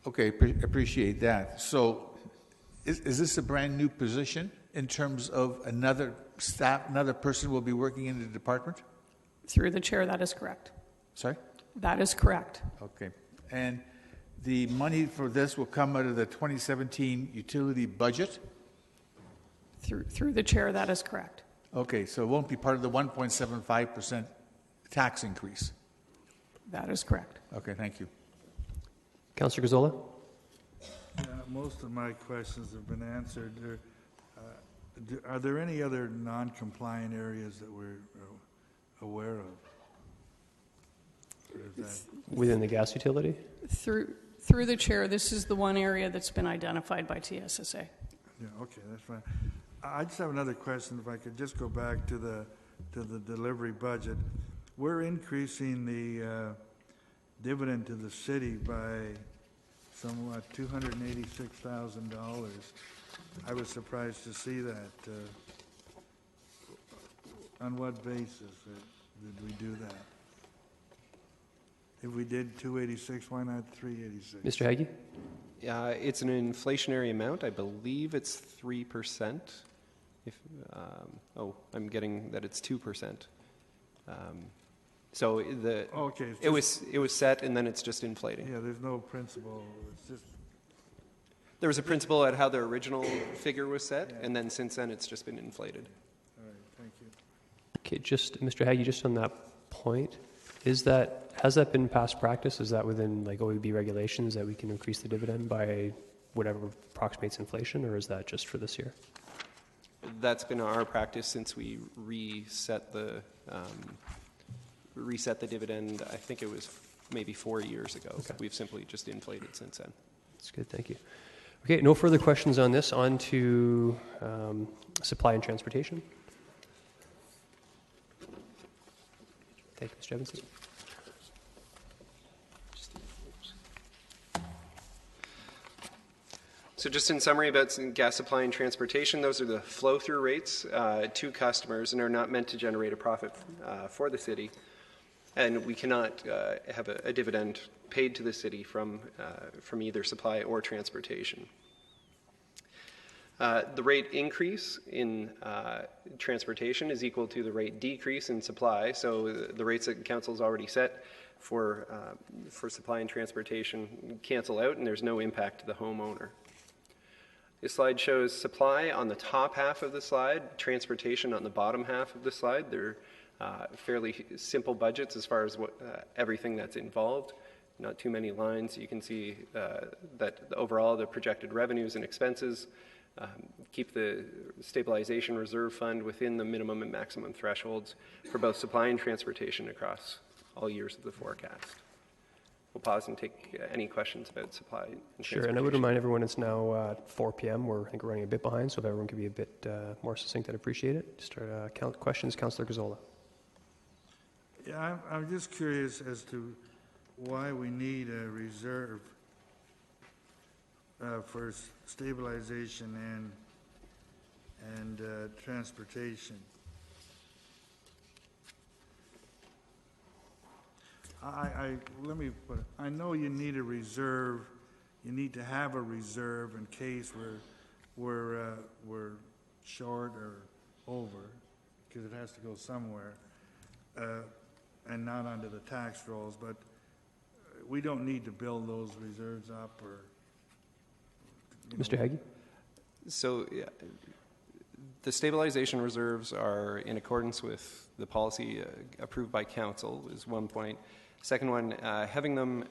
Okay, appreciate that. So is this a brand new position in terms of another person will be working in the department? Through the chair, that is correct. Sorry? That is correct. Okay. And the money for this will come out of the 2017 utility budget? Through the chair, that is correct. Okay, so it won't be part of the 1.75% tax increase? That is correct. Okay, thank you. Councillor Gazzola? Yeah, most of my questions have been answered. Are there any other non-compliant areas that we're aware of? Or is that Within the gas utility? Through the chair, this is the one area that's been identified by TSSA. Yeah, okay, that's fine. I just have another question. If I could just go back to the delivery budget, we're increasing the dividend to the city by somewhat $286,000. I was surprised to see that. On what basis did we do that? If we did 286, why not 386? Mr. Haggie? It's an inflationary amount. I believe it's 3%. I'm getting that it's 2%. So it was set, and then it's just inflating. Yeah, there's no principle. It's just there was a principle at how the original figure was set, and then since then it's just been inflated. All right, thank you. Okay, just Mr. Haggie, just on that point, has that been past practice? Is that within like OEB regulations that we can increase the dividend by whatever approximates inflation, or is that just for this year? That's been our practice since we reset the dividend. I think it was maybe 4 years ago. Okay. We've simply just inflated since then. That's good, thank you. Okay, no further questions on this. On to supply and transportation. Thank you, Mr. Evanson. So just in summary about gas supply and transportation, those are the flow-through rates to customers and are not meant to generate a profit for the city. And we cannot have a dividend paid to the city from either supply or transportation. The rate increase in transportation is equal to the rate decrease in supply. So the rates that Council's already set for supply and transportation cancel out, and there's no impact to the homeowner. This slide shows supply on the top half of the slide, transportation on the bottom half of the slide. They're fairly simple budgets as far as everything that's involved. Not too many lines. You can see that overall the projected revenues and expenses keep the stabilization reserve fund within the minimum and maximum thresholds for both supply and transportation across all years of the forecast. We'll pause and take any questions about supply and Sure, and I would remind everyone it's now 4 p.m. I think we're running a bit behind, so if everyone could be a bit more succinct, I'd appreciate it. Just questions, Councillor Gazzola. Yeah, I'm just curious as to why we need a reserve for stabilization and transportation. Let me put it, I know you need a reserve. You need to have a reserve in case we're short or over, because it has to go somewhere, and not under the tax rolls. But we don't need to build those reserves up, or Mr. Haggie? So the stabilization reserves are in accordance with the policy approved by Council is one point. Second one, having them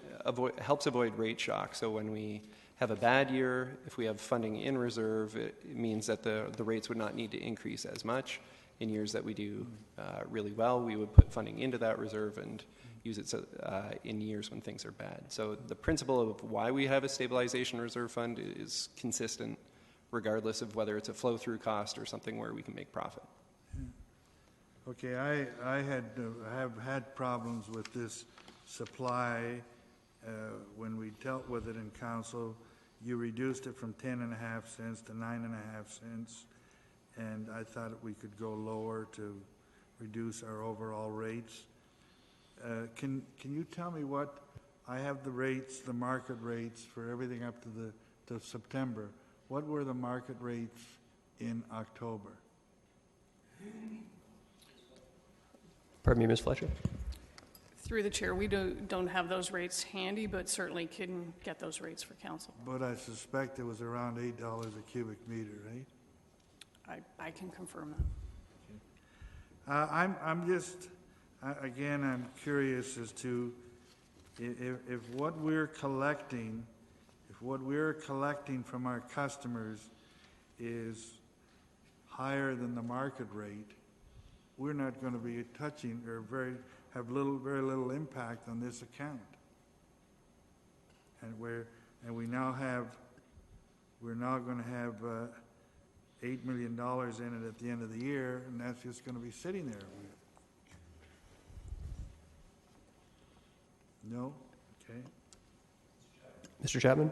helps avoid rate shock. So when we have a bad year, if we have funding in reserve, it means that the rates would not need to increase as much. In years that we do really well, we would put funding into that reserve and use it in years when things are bad. So the principle of why we have a stabilization reserve fund is consistent regardless of whether it's a flow-through cost or something where we can make profit. Okay, I have had problems with this supply when we dealt with it in council. You reduced it from 10.5 cents to 9.5 cents, and I thought we could go lower to reduce our overall rates. Can you tell me what I have the rates, the market rates for everything up to September. What were the market rates in October? Pardon me, Ms. Fletcher? Through the chair, we don't have those rates handy, but certainly can get those rates for council. But I suspect it was around $8 a cubic meter, right? I can confirm that. I'm just, again, I'm curious as to if what we're collecting, from our customers is higher than the market rate, we're not going to be touching or very little impact on this account. And we're now going to have $8 million in it at the end of the year, and that's just going to be sitting there. No? Okay. Mr. Chapman?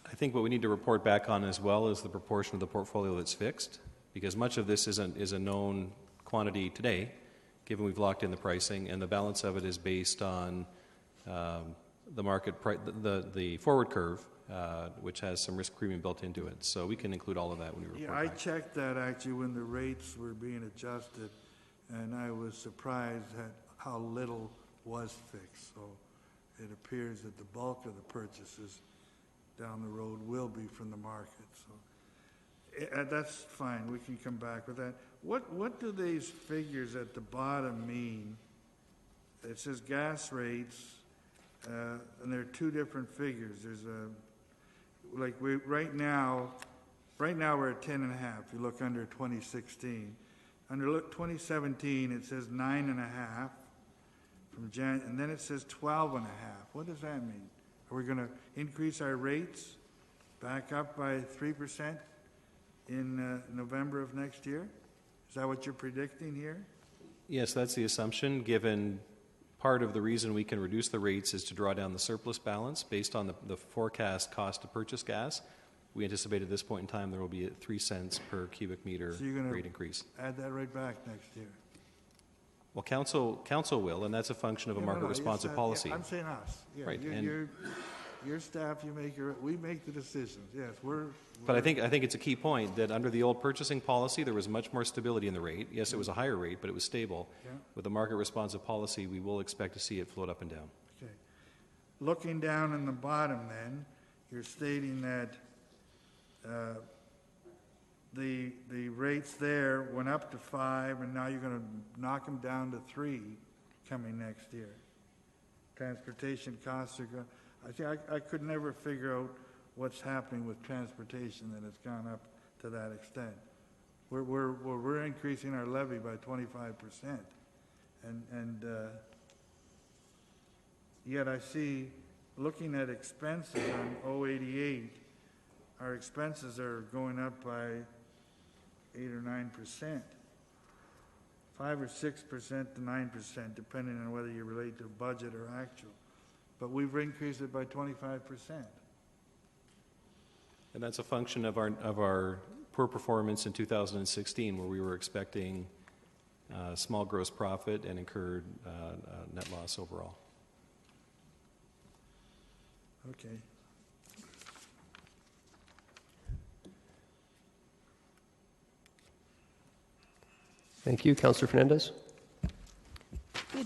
I think what we need to report back on as well is the proportion of the portfolio that's fixed, because much of this is a known quantity today, given we've locked in the pricing, and the balance of it is based on the market the forward curve, which has some risk premium built into it. So we can include all of that when we report Yeah, I back. checked that actually when the rates were being adjusted, and I was surprised at how little was fixed. So it appears that the bulk of the purchases down the road will be from the market. So that's fine. We can come back with that. What do these figures at the bottom mean? It says gas rates, and there are two different figures. There's right now we're at 10.5. You look under 2016. Under 2017, it says 9.5 from and then it says 12.5. What does that mean? Are we going to increase our rates back up by 3% in November of next year? Is that what you're predicting here? Yes, that's the assumption, given part of the reason we can reduce the rates is to draw down the surplus balance based on the forecast cost to purchase gas. We anticipate at this point in time there will be a 3 cents per cubic meter rate increase. Add that right back next year. Well, council will, and that's a function of a market-responsive policy. I'm saying us. Yeah, right. Your staff, we make the decisions. Yes, But I think it's a key point that under the old purchasing policy, there was much more stability in the rate. Yes, it was a higher rate, but it was stable. Yeah. With the market-responsive policy, we will expect to see it float up and down. Okay. Looking down in the bottom, then, you're stating that the rates there went up to 5, and now you're going to knock them down to 3 coming next year. Transportation costs are going. I could never figure out what's happening with transportation that it's gone up to that extent. We're increasing our levy by 25%, and yet I see, looking at expenses on 088, our expenses are going up by 8 or 9%, 5 or 6% to 9%, depending on whether you relate to budget or actual. But we've increased it by 25%. And that's a function of our poor performance in 2016, where we were expecting small gross profit and incurred net loss overall. Okay. Thank you. Councillor Fernandez?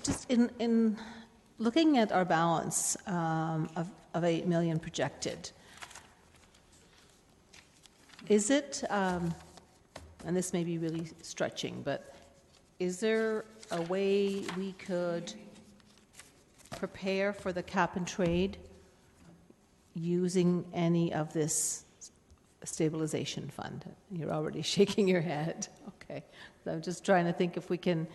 Just in looking at our balance of 8 million projected, is it, and this may be really stretching, but is there a way we could prepare for the cap and trade using any of this stabilization fund? You're already shaking your head. Okay. So I'm just trying to think if we can,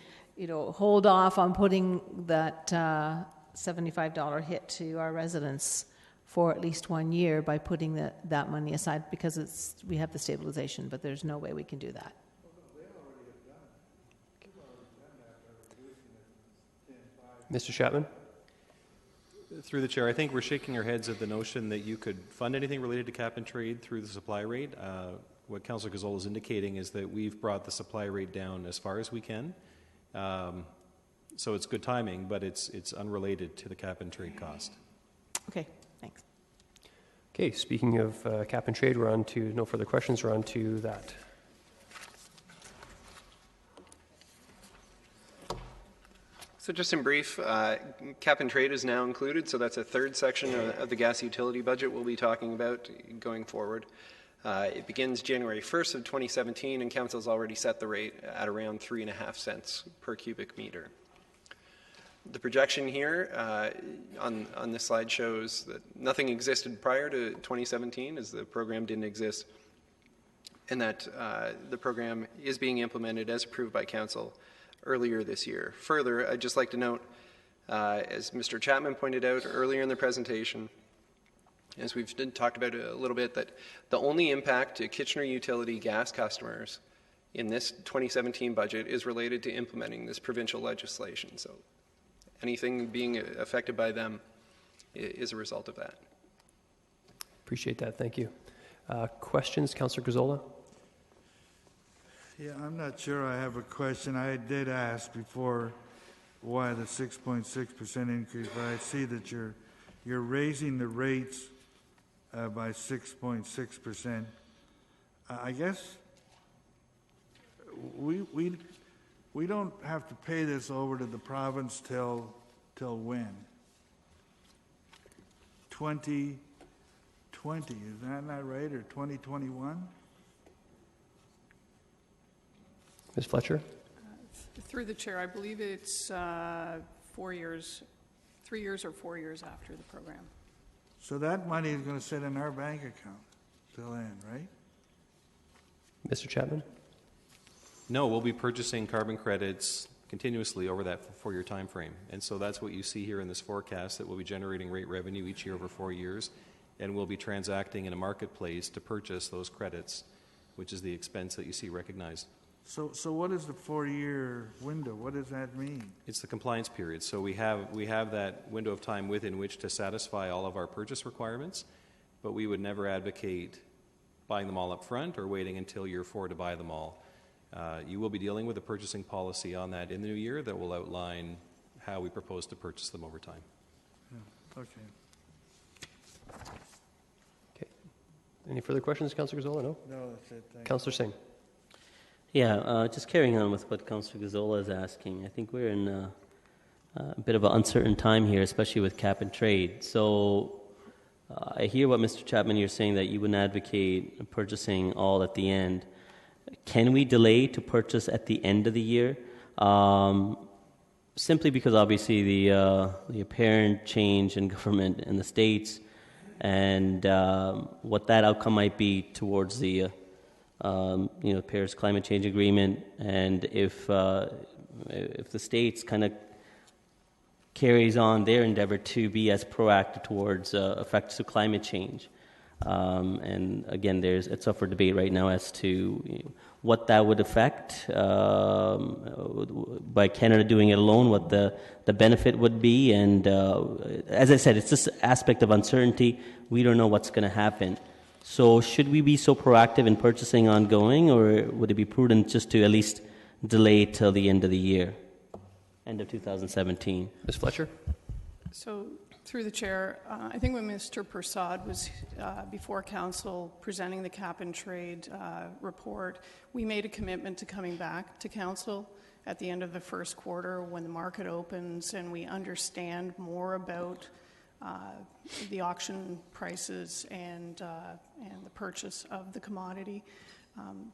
hold off on putting that $75 hit to our residents for at least 1 year by putting that money aside, because we have the stabilization, but there's no way we can do that. Mr. Chapman? Through the chair, I think we're shaking our heads at the notion that you could fund anything related to cap and trade through the supply rate. What Councillor Gazzola is indicating is that we've brought the supply rate down as far as we can. So it's good timing, but it's unrelated to the cap and trade cost. Okay, thanks. Okay, speaking of cap and trade, we're on to, no further questions, we're on to that. So just in brief, cap and trade is now included, so that's a third section of the gas utility budget we'll be talking about going forward. It begins January 1st of 2017, and Council's already set the rate at around 3.5 cents per cubic meter. The projection here on this slide shows that nothing existed prior to 2017, as the program didn't exist, and that the program is being implemented as approved by Council earlier this year. Further, I'd just like to note, as Mr. Chapman pointed out earlier in the presentation, as we've talked about a little bit, that the only impact to Kitchener Utility gas customers in this 2017 budget is related to implementing this provincial legislation. So anything being affected by them is a result of that. Appreciate that. Thank you. Questions, Councillor Gazzola? Yeah, I'm not sure I have a question. I did ask before why the 6.6% increase, but I see that you're raising the rates by 6.6%. I guess we don't have to pay this over to the province till when? 2020, is that not right, or 2021? Ms. Fletcher? Through the chair, I believe it's 4 years, 3 years or 4 years after the program. So that money is going to sit in our bank account till then, right? Mr. Chapman? No, we'll be purchasing carbon credits continuously over that 4-year time frame. And so that's what you see here in this forecast, that we'll be generating rate revenue each year over 4 years, and we'll be transacting in a marketplace to purchase those credits, which is the expense that you see recognized. So what is the 4-year window? What does that mean? It's the compliance period. So we have that window of time within which to satisfy all of our purchase requirements, but we would never advocate buying them all up front or waiting until year 4 to buy them all. You will be dealing with a purchasing policy on that in the new year that will outline how we propose to purchase them over time. Yeah. Okay. Okay. Any further questions, Councillor Gazzola? No? No, that's it. Thank Councillor Singh? Yeah, just carrying on with what Councillor Gazzola is asking, I think we're in a bit of an uncertain time here, especially with cap and trade. So I hear what Mr. Chapman, you're saying that you wouldn't advocate purchasing all at the end. Can we delay to purchase at the end of the year? Simply because obviously the apparent change in government in the States and what that outcome might be towards the Paris Climate Change Agreement, and if the States kind of carries on their endeavor to be as proactive towards effects of climate change. And again, it's up for debate right now as to what that would affect by Canada doing it alone, what the benefit would be. And as I said, it's this aspect of uncertainty. We don't know what's going to happen. So should we be so proactive in purchasing ongoing, or would it be prudent just to at least delay till the end of the year, end of 2017? Ms. Fletcher? So through the chair, I think when Mr. Prasad was before Council presenting the cap and trade report, we made a commitment to coming back to Council at the end of the first quarter when the market opens and we understand more about the auction prices and the purchase of the commodity.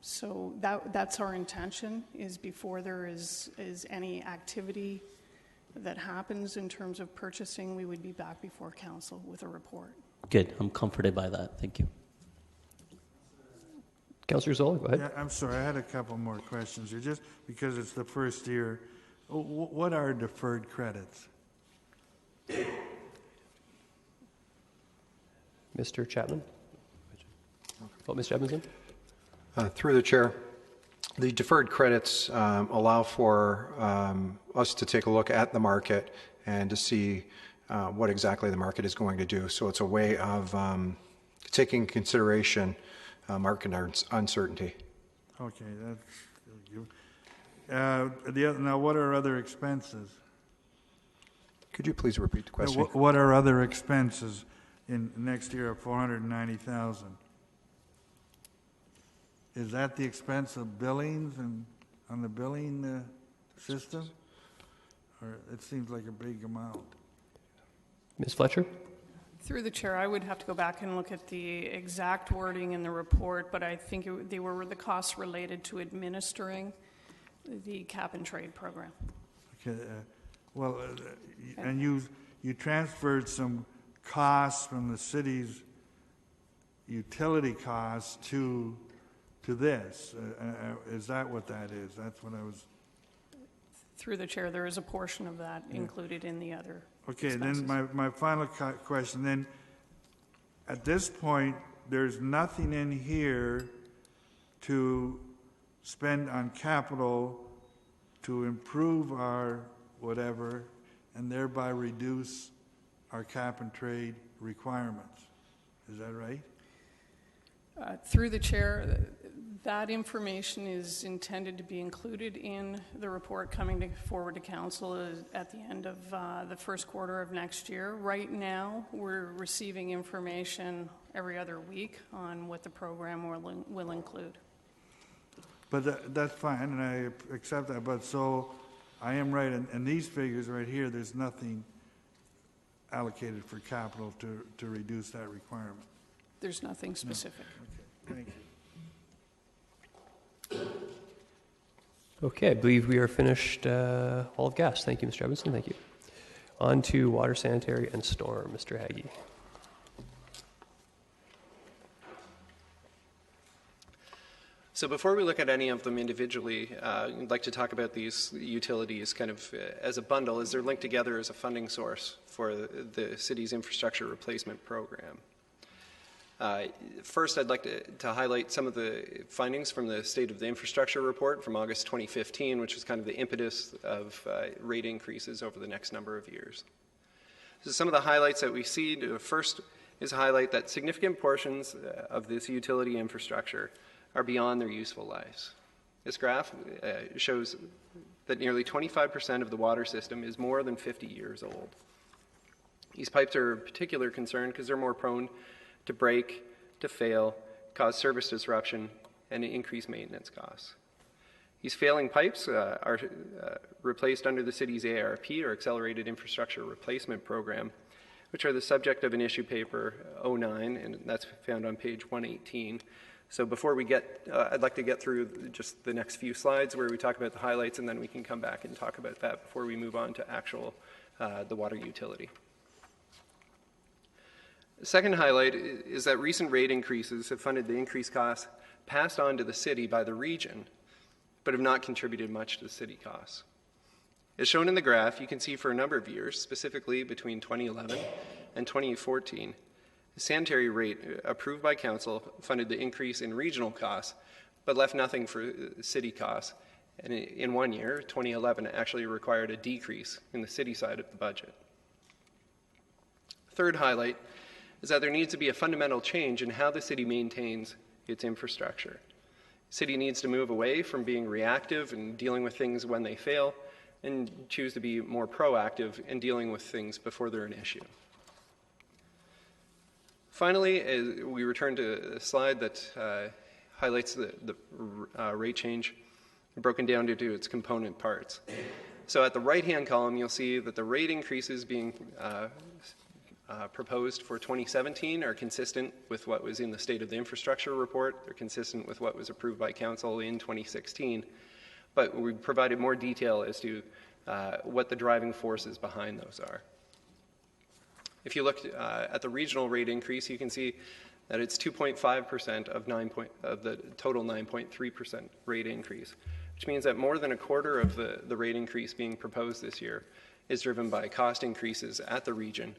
So that's our intention, is before there is any activity that happens in terms of purchasing, we would be back before Council with a report. Good. I'm comforted by that. Thank you. Councillor Zola, go ahead. Yeah, I'm sorry, I had a couple more questions here, just because it's the first year. What are deferred credits? Mr. Chapman? Oh, Mr. Edmondson? Through the chair, the deferred credits allow for us to take a look at the market and to see what exactly the market is going to do. So it's a way of taking into consideration market uncertainty. Okay, that's good. Now, what are other expenses? Could you please repeat the question? What are other expenses in next year of 490,000? Is that the expense of billings and on the billing system? Or it seems like a big amount. Ms. Fletcher? Through the chair, I would have to go back and look at the exact wording in the report, but I think they were the costs related to administering the cap and trade program. Okay, and you transferred some costs from the city's utility costs to this. Is that what that is? That's what I was... Through the chair, there is a portion of that included in the other Okay, expenses. then my final question, then at this point, there's nothing in here to spend on capital to improve our whatever and thereby reduce our cap and trade requirements. Is that right? Through the chair, that information is intended to be included in the report coming forward to council at the end of the first quarter of next year. Right now, we're receiving information every other week on what the program will include. But that's fine, and I accept that. But so I am right, and these figures right here, there's nothing allocated for capital to reduce that requirement. There's nothing specific. Okay, thank you. Okay, I believe we are finished all of gas. Thank you, Mr. Edmondson. Thank you. On to water, sanitary, and storm. Mr. Haggie. So before we look at any of them individually, I'd like to talk about these utilities kind of as a bundle, as they're linked together as a funding source for the city's infrastructure replacement program. First, I'd like to highlight some of the findings from the State of the Infrastructure Report from August 2015, which was kind of the impetus of rate increases over the next number of years. So some of the highlights that we see, first is highlight that significant portions of this utility infrastructure are beyond their useful lives. This graph shows that nearly 25% of the water system is more than 50 years old. These pipes are of particular concern because they're more prone to break, to fail, cause service disruption, and increase maintenance costs. These failing pipes are replaced under the city's ARP, or Accelerated Infrastructure Replacement Program, which are the subject of an issue paper 09, and that's found on page 118. So before we get, I'd like to get through just the next few slides where we talk about the highlights, and then we can come back and talk about that before we move on to actual the water utility. The second highlight is that recent rate increases have funded the increased costs passed on to the city by the region, but have not contributed much to the city costs. As shown in the graph, you can see for a number of years, specifically between 2011 and 2014, the sanitary rate approved by council funded the increase in regional costs, but left nothing for city costs. And in 1 year, 2011, it actually required a decrease in the city side of the budget. Third highlight is that there needs to be a fundamental change in how the city maintains its infrastructure. The city needs to move away from being reactive and dealing with things when they fail, and choose to be more proactive in dealing with things before they're an issue. Finally, as we return to a slide that highlights the rate change broken down into its component parts. So at the right-hand column, you'll see that the rate increases being proposed for 2017 are consistent with what was in the State of the Infrastructure Report. They're consistent with what was approved by Council in 2016. But we provided more detail as to what the driving forces behind those are. If you look at the regional rate increase, you can see that it's 2.5% of the total 9.3% rate increase, which means that more than a quarter of the rate increase being proposed this year is driven by cost increases at the region,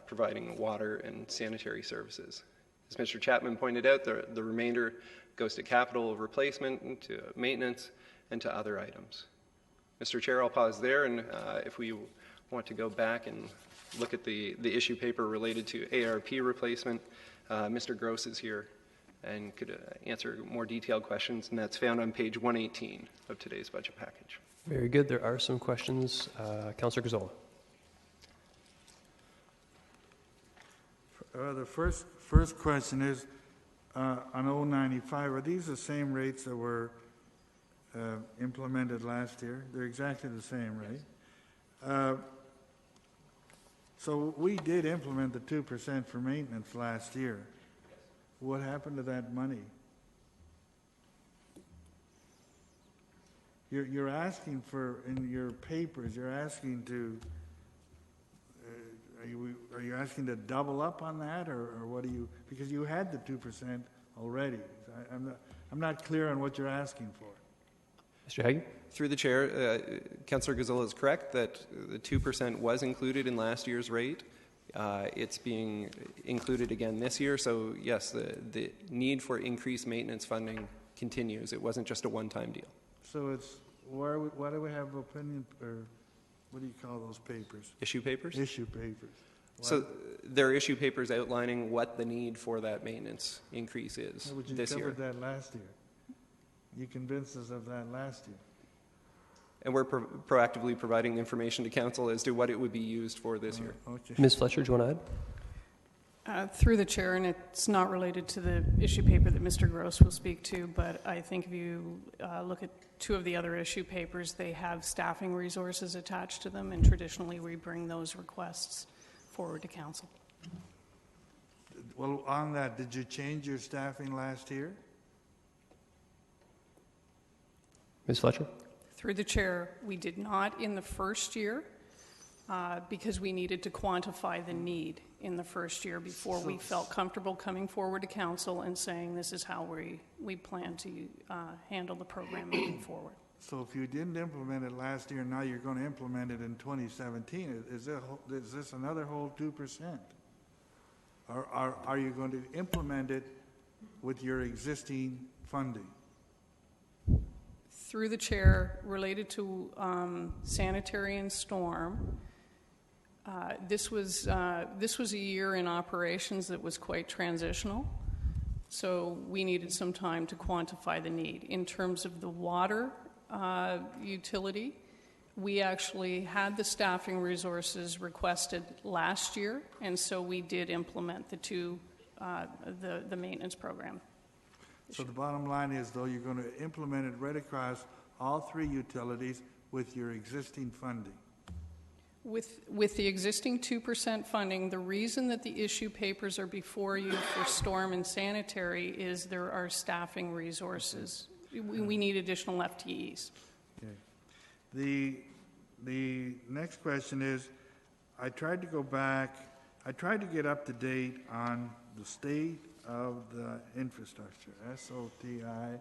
providing water and sanitary services. As Mr. Chapman pointed out, the remainder goes to capital replacement, to maintenance, and to other items. Mr. Chair, I'll pause there, and if we want to go back and look at the issue paper related to ARP replacement, Mr. Gross is here and could answer more detailed questions, and that's found on page 118 of today's budget package. Very good. There are some questions. Councillor Gazzola. The first question is, on 095, are these the same rates that were implemented last year? They're exactly the same, right? So we did implement the 2% for maintenance last year. What happened to that money? You're asking for, in your papers, you're asking to, are you asking to double up on that, or what do you, because you had the 2% already. I'm not clear on what you're asking for. Mr. Hagen? Through the chair, Councillor Gazzola is correct that the 2% was included in last year's rate. It's being included again this year, so yes, the need for increased maintenance funding continues. It wasn't just a one-time deal. So it's, why do we have opinion, or what do you call those papers? Issue papers? Issue papers. Why? So there are issue papers outlining what the need for that maintenance increase is this year. You covered that last year. You convinced us of that last year. And we're proactively providing information to council as to what it would be used for this year. Okay. Ms. Fletcher, do you want to add? Through the chair, and it's not related to the issue paper that Mr. Gross will speak to, but I think if you look at two of the other issue papers, they have staffing resources attached to them, and traditionally we bring those requests forward to council. Well, on that, did you change your staffing last year? Ms. Fletcher? Through the chair, we did not in the first year because we needed to quantify the need in the first year before we felt comfortable coming forward to council and saying this is how we plan to handle the program moving forward. So if you didn't implement it last year, now you're going to implement it in 2017. Is this another whole 2%? Or are you going to implement it with your existing funding? Through the chair, related to sanitary and storm, this was a year in operations that was quite transitional, so we needed some time to quantify the need. In terms of the water utility, we actually had the staffing resources requested last year, and so we did implement the maintenance program. So the bottom line is, though, you're going to implement it right across all three utilities with your existing funding. With the existing 2% funding, the reason that the issue papers are before you for storm and sanitary is there are staffing resources. We need additional FTEs. Okay. The next question is, I tried to go back, I tried to get up to date on the state of the infrastructure, SOTI,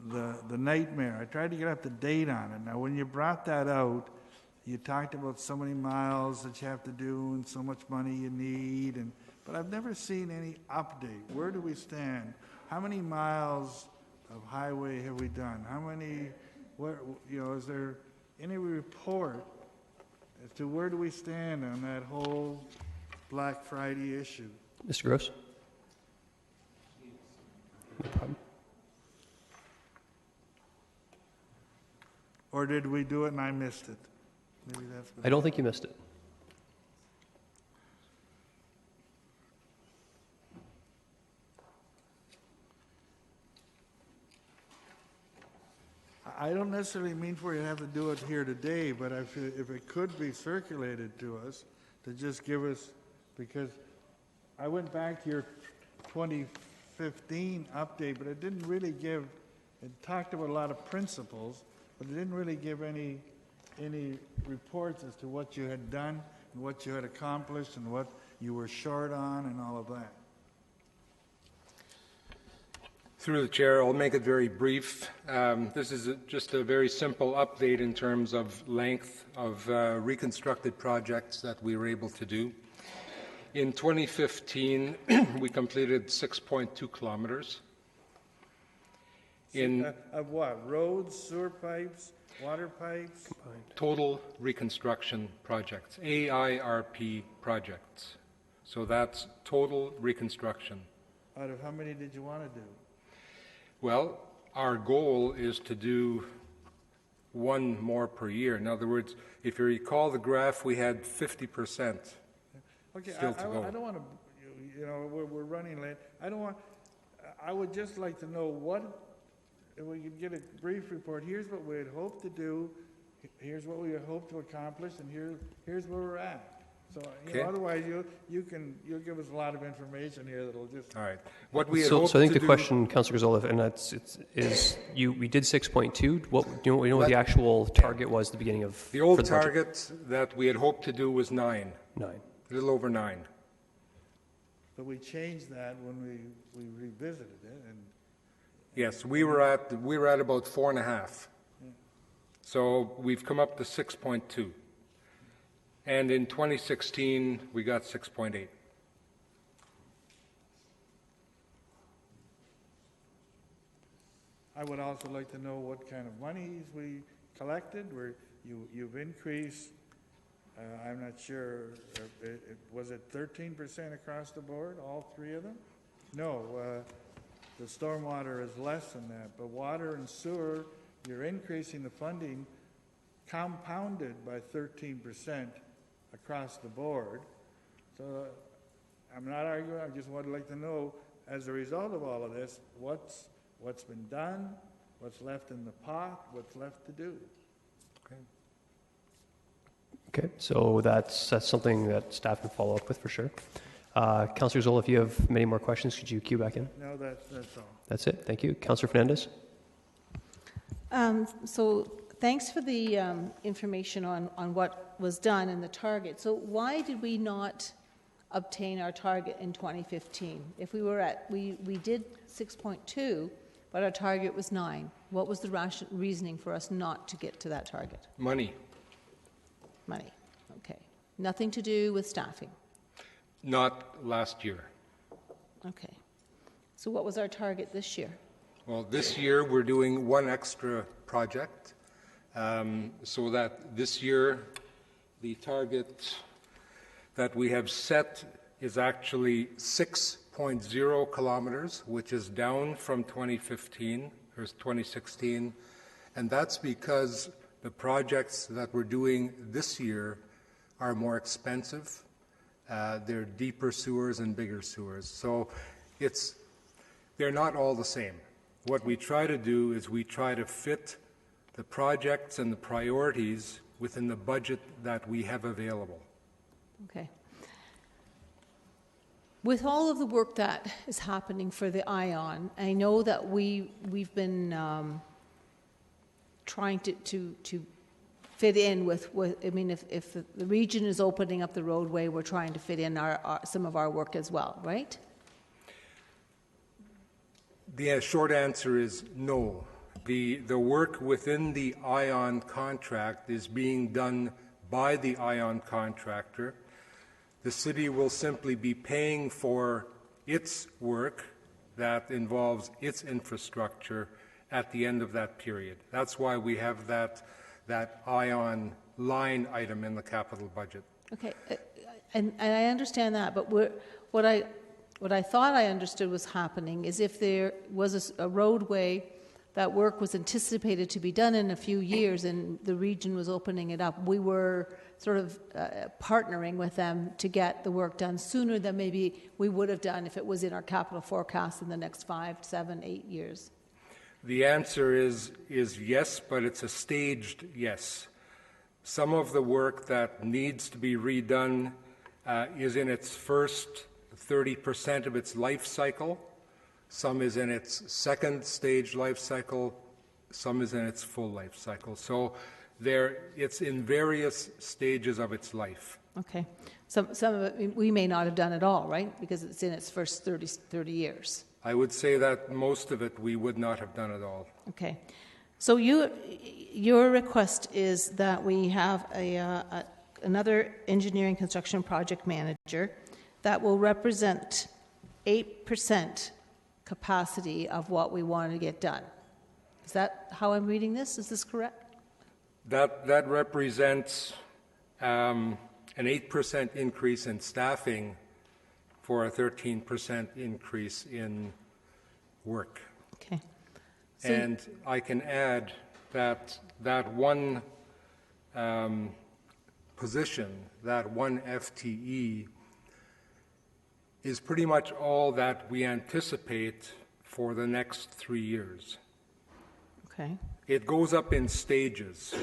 the nightmare. I tried to get up to date on it. Now, when you brought that out, you talked about so many miles that you have to do and so much money you need, but I've never seen any update. Where do we stand? How many miles of highway have we done? How many, is there any report as to where do we stand on that whole Black Friday issue? Mr. Gross? No problem. Or did we do it and I missed it? Maybe that's I don't think you missed it. I don't necessarily mean for you to have to do it here today, but if it could be circulated to us, to just give us, because I went back to your 2015 update, but it didn't really give, it talked about a lot of principles, but it didn't really give any reports as to what you had done and what you had accomplished and what you were short on and all of that. Through the chair, I'll make it very brief. This is just a very simple update in terms of length of reconstructed projects that we were able to do. In 2015, we completed 6.2 kilometers. Of what? Roads, sewer pipes, water pipes? Total reconstruction projects, AIRP projects. So that's total reconstruction. Out of how many did you want to do? Well, our goal is to do one more per year. In other words, if you recall the graph, we had 50%. Okay, still to go. I don't want to, you know, we're running late. I would just like to know if we could get a brief report. Here's what we had hoped to do. Here's what we had hoped to accomplish, and here's where we're at. So, you know, otherwise you'll give us a lot of information here that'll just. All right. What we had so hoped I think to the question, Councillor Gazzola, and we did 6.2. What what the actual target was at the beginning of the old for the budget? target that we had hoped to do was 9. 9. A little over 9. But we changed that when we revisited it, and yes, we were at about 4.5. Yeah. So we've come up to 6.2. And in 2016, we got 6.8. I would also like to know what kind of monies we collected. Where you've increased. I'm not sure. Was it 13% across the board, all three of them? No. The stormwater is less than that. But water and sewer, you're increasing the funding compounded by 13% across the board. So I'm not arguing. I just would like to know, as a result of all of this, what's been done, what's left in the pot, what's left to do. Okay. Okay, so that's something that staff can follow up with for sure. Councillor Zoll, if you have many more questions, could you queue back in? No, that's all. That's it. Thank you. Councillor Fernandez. So thanks for the information on what was done and the target. So why did we not obtain our target in 2015? If we did 6.2, but our target was 9. What was the reasoning for us not to get to that target? Money. Money. Okay. Nothing to do with staffing? Not last year. Okay. So what was our target this year? Well, this year we're doing one extra project, so that this year the target that we have set is actually 6.0 kilometers, which is down from 2015 or 2016, and that's because the projects that we're doing this year are more expensive. They're deeper sewers and bigger sewers, so they're not all the same. What we try to do is we try to fit the projects and the priorities within the budget that we have available. Okay. With all of the work that is happening for the ION, I know that we've been trying to fit in with I mean, if the region is opening up the roadway, we're trying to fit in some of our work as well, right? The short answer is no. The work within the ION contract is being done by the ION contractor. The city will simply be paying for its work that involves its infrastructure at the end of that period. That's why we have that ION line item in the capital budget. Okay, and I understand that, but what I thought I understood was happening is if there was a roadway that work was anticipated to be done in a few years and the region was opening it up, we were sort of partnering with them to get the work done sooner than maybe we would have done if it was in our capital forecast in the next 5, 7, 8 years. The answer is yes, but it's a staged yes. Some of the work that needs to be redone is in its first 30% of its life cycle. Some is in its second stage life cycle. Some is in its full life cycle. So it's in various stages of its life. Okay. Some of it we may not have done at all, right? Because it's in its first 30 years. I would say that most of it we would not have done at all. Okay. So your request is that we have another engineering construction project manager that will represent 8% capacity of what we want to get done. Is that how I'm reading this? Is this correct? That represents an 8% increase in staffing for a 13% increase in work. Okay. So and I can add that one position, that one FTE, is pretty much all that we anticipate for the next 3 years. Okay. It goes up in stages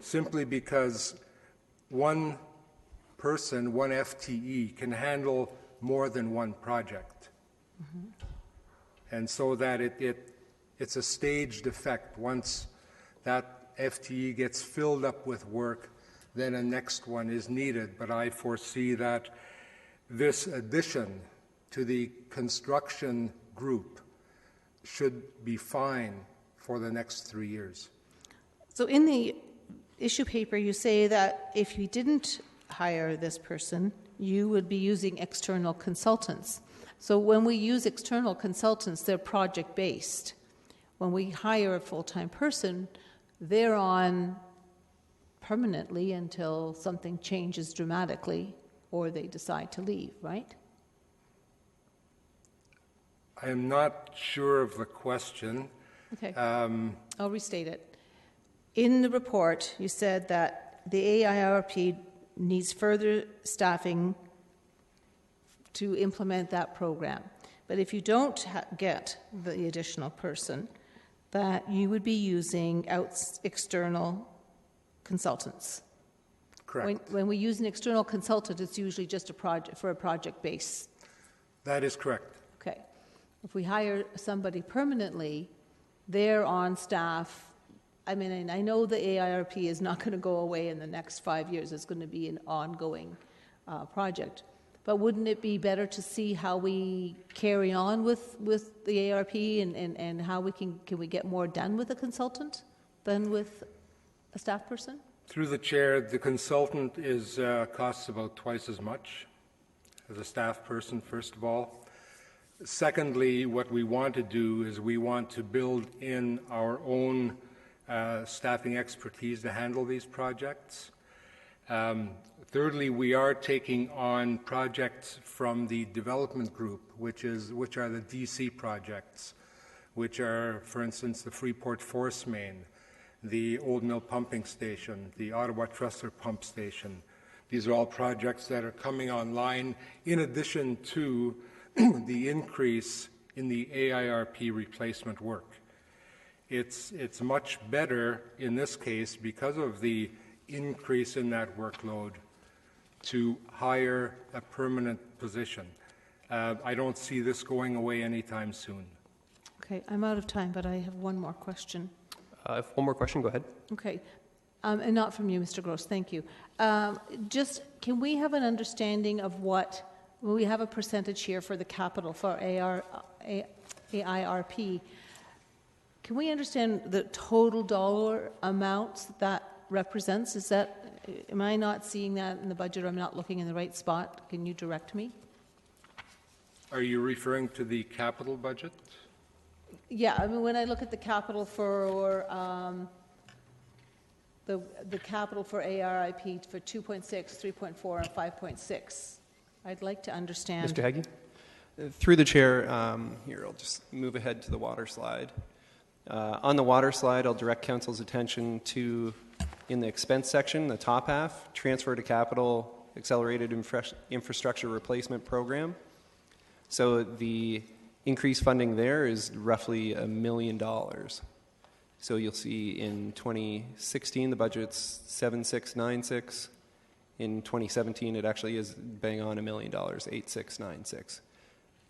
simply because one person, one FTE, can handle more than one project. Mm-hmm. And so that it's a staged effect. Once that FTE gets filled up with work, then a next one is needed. But I foresee that this addition to the construction group should be fine for the next 3 years. So in the issue paper, you say that if you didn't hire this person, you would be using external consultants. So when we use external consultants, they're project-based. When we hire a full-time person, they're on permanently until something changes dramatically or they decide to leave, right? I am not sure of the question. Okay. I'll restate it. In the report, you said that the AIRP needs further staffing to implement that program. But if you don't get the additional person, that you would be using external consultants. Correct. When we use an external consultant, it's usually just for a project base. That is correct. Okay. If we hire somebody permanently, they're on staff. I mean, and I know the AIRP is not going to go away in the next 5 years. It's going to be an ongoing project. But wouldn't it be better to see how we carry on with the AIRP and how we can we get more done with a consultant than with a staff person? Through the chair, the consultant costs about twice as much as a staff person, first of all. Secondly, what we want to do is we want to build in our own staffing expertise to handle these projects. Thirdly, we are taking on projects from the development group, which are the DC projects, which are, for instance, the Freeport Force Main, the Old Mill Pumping Station, the Ottawa Trustler Pump Station. These are all projects that are coming online in addition to the increase in the AIRP replacement work. It's much better in this case because of the increase in that workload to hire a permanent position. I don't see this going away anytime soon. Okay, I'm out of time, but I have one more question. If one more question, go ahead. Okay, and not from you, Mr. Gross, thank you. Just, can we have an understanding of what, we have a percentage here for the capital for AIRP. Can we understand the total dollar amounts that represents? Is that, am I not seeing that in the budget, or I'm not looking in the right spot? Can you direct me? Are you referring to the capital budget? Yeah, I mean, when I look at the capital for the capital for ARIP for 2.6, 3.4, and 5.6, I'd like to understand. Mr. Haggie? Through the chair, here, I'll just move ahead to the water slide. On the water slide, I'll direct council's attention to, in the expense section, the top half, transfer to capital accelerated infrastructure replacement program. So the increased funding there is roughly $1 million. So you'll see in 2016 the budget's 7,696. In 2017 it actually is bang on $1 million, 8,696.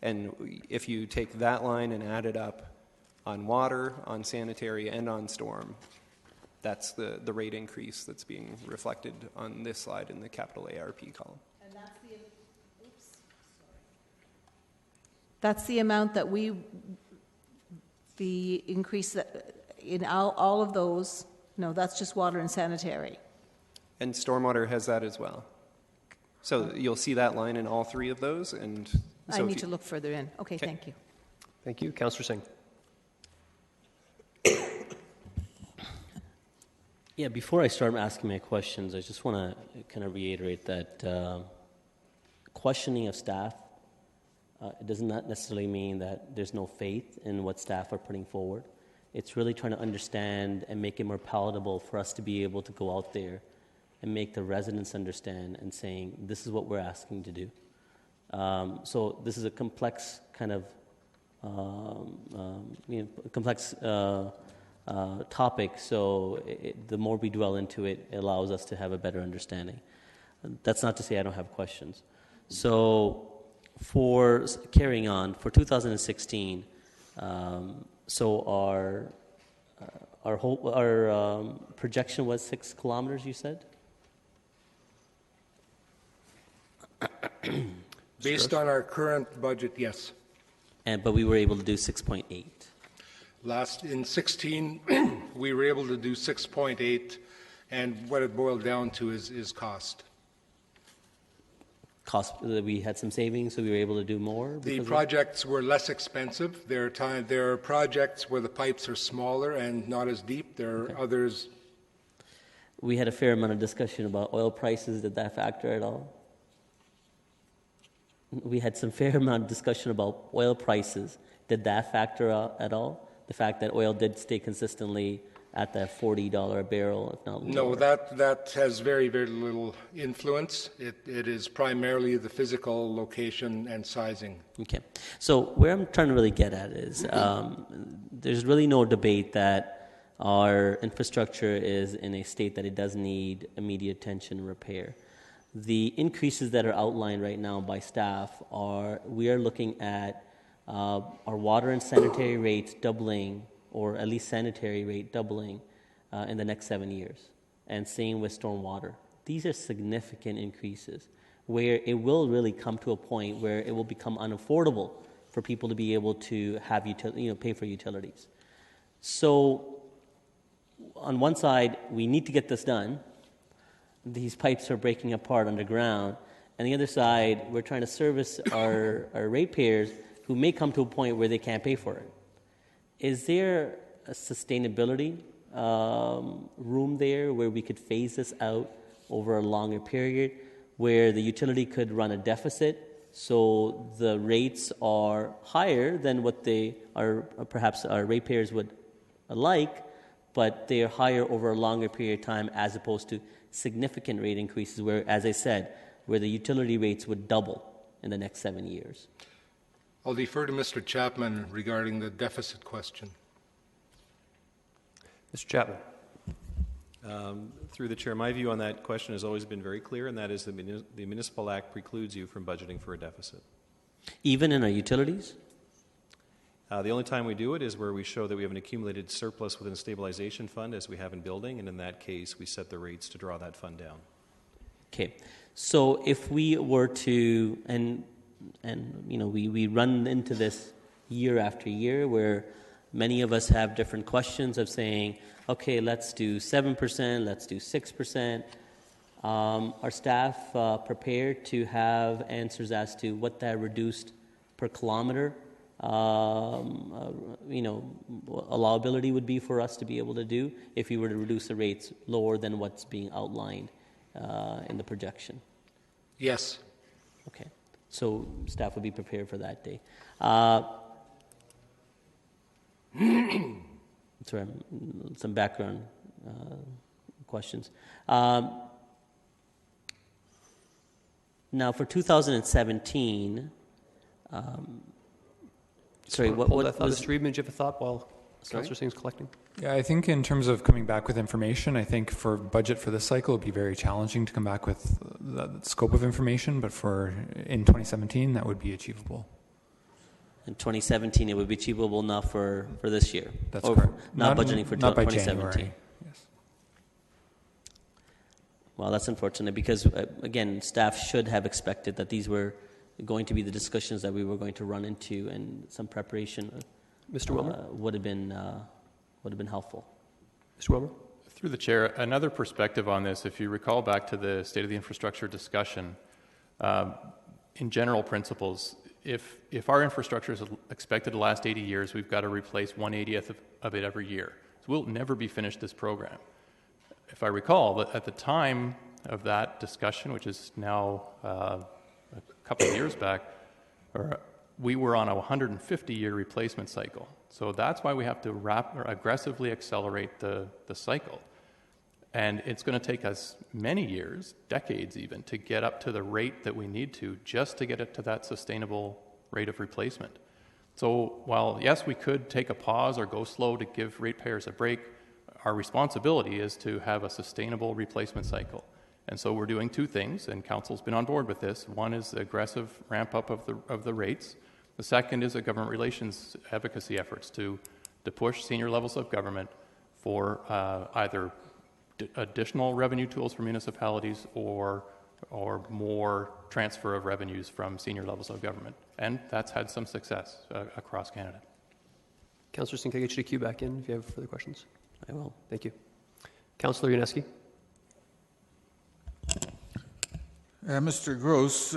And if you take that line and add it up on water, on sanitary, and on storm, that's the rate increase that's being reflected on this slide in the capital ARP column. And that's the amount that the increase that in all of those, no, that's just water and sanitary. And stormwater has that as well. So you'll see that line in all three of those. And so I need to look further in. Okay, thank you. Thank you. Councillor Singh. Yeah, before I start asking my questions, I just want to kind of reiterate that questioning of staff, it does not necessarily mean that there's no faith in what staff are putting forward. It's really trying to understand and make it more palatable for us to be able to go out there and make the residents understand and saying, this is what we're asking to do. So this is a complex kind of complex topic. So the more we dwell into it, it allows us to have a better understanding. That's not to say I don't have questions. So for carrying on, for 2016, so our projection was 6 kilometers, you said? Based on our current budget, yes. But we were able to do 6.8. In 16, we were able to do 6.8, and what it boiled down to is cost. We had some savings, so we were able to do more? The projects were less expensive. There are projects where the pipes are smaller and not as deep. There are others. We had a fair amount of discussion about oil prices. Did that factor at all? We had some fair amount of discussion about oil prices. Did that factor at all? The fact that oil did stay consistently at that $40 a barrel, if not lower? No, that has very, very little influence. It is primarily the physical location and sizing. Okay. So where I'm trying to really get at is there's really no debate that our infrastructure is in a state that it does need immediate attention and repair. The increases that are outlined right now by staff we are looking at our water and sanitary rates doubling, or at least sanitary rate doubling in the next 7 years. And same with stormwater. These are significant increases where it will really come to a point where it will become unaffordable for people to be able to have pay for utilities. So on one side, we need to get this done. These pipes are breaking apart underground. And the other side, we're trying to service our ratepayers who may come to a point where they can't pay for it. Is there a sustainability room there where we could phase this out over a longer period, where the utility could run a deficit so the rates are higher than what they are, perhaps our ratepayers would like, but they are higher over a longer period of time as opposed to significant rate increases where, as I said, where the utility rates would double in the next 7 years? I'll defer to Mr. Chapman regarding the deficit question. Mr. Chapman. Through the chair, my view on that question has always been very clear, and that is that the Municipal Act precludes you from budgeting for a deficit. Even in our utilities? The only time we do it is where we show that we have an accumulated surplus within a stabilization fund, as we have in building, and in that case, we set the rates to draw that fund down. Okay. So if we were to, and we run into this year after year where many of us have different questions of saying, okay, let's do 7%, let's do 6%. Are staff prepared to have answers as to what that reduced per kilometer allowability would be for us to be able to do if we were to reduce the rates lower than what's being outlined in the projection? Yes. Okay. So staff would be prepared for that day. Sorry, some background questions. Now, for 2017, sorry, what was... Mr. Reedman, do you have a thought while Councillor Singh's collecting? Yeah, I think in terms of coming back with information, I think for budget for this cycle, it would be very challenging to come back with the scope of information, but in 2017, that would be achievable. In 2017, it would be achievable not for this year? That's correct. Not budgeting for not by 2017? January. Yes. Well, that's unfortunate because, again, staff should have expected that these were going to be the discussions that we were going to run into, and some preparation Mr. Wilmer? would have been helpful. Mr. Wilmer? Through the chair, another perspective on this, if you recall back to the State of the Infrastructure discussion, in general principles, if our infrastructure is expected to last 80 years, we've got to replace 1/80th of it every year. So we'll never be finished this program. If I recall, at the time of that discussion, which is now a couple of years back, we were on a 150-year replacement cycle. So that's why we have to aggressively accelerate the cycle. And it's going to take us many years, decades even, to get up to the rate that we need to just to get it to that sustainable rate of replacement. So while, yes, we could take a pause or go slow to give ratepayers a break, our responsibility is to have a sustainable replacement cycle. And so we're doing two things, and Council's been on board with this. One is the aggressive ramp-up of the rates. The second is a government relations advocacy efforts to push senior levels of government for either additional revenue tools for municipalities or more transfer of revenues from senior levels of government. And that's had some success across Canada. Councillor Singh, can I get you to queue back in if you have further questions? I will. Thank you. Councillor Yaneski. Mr. Gross,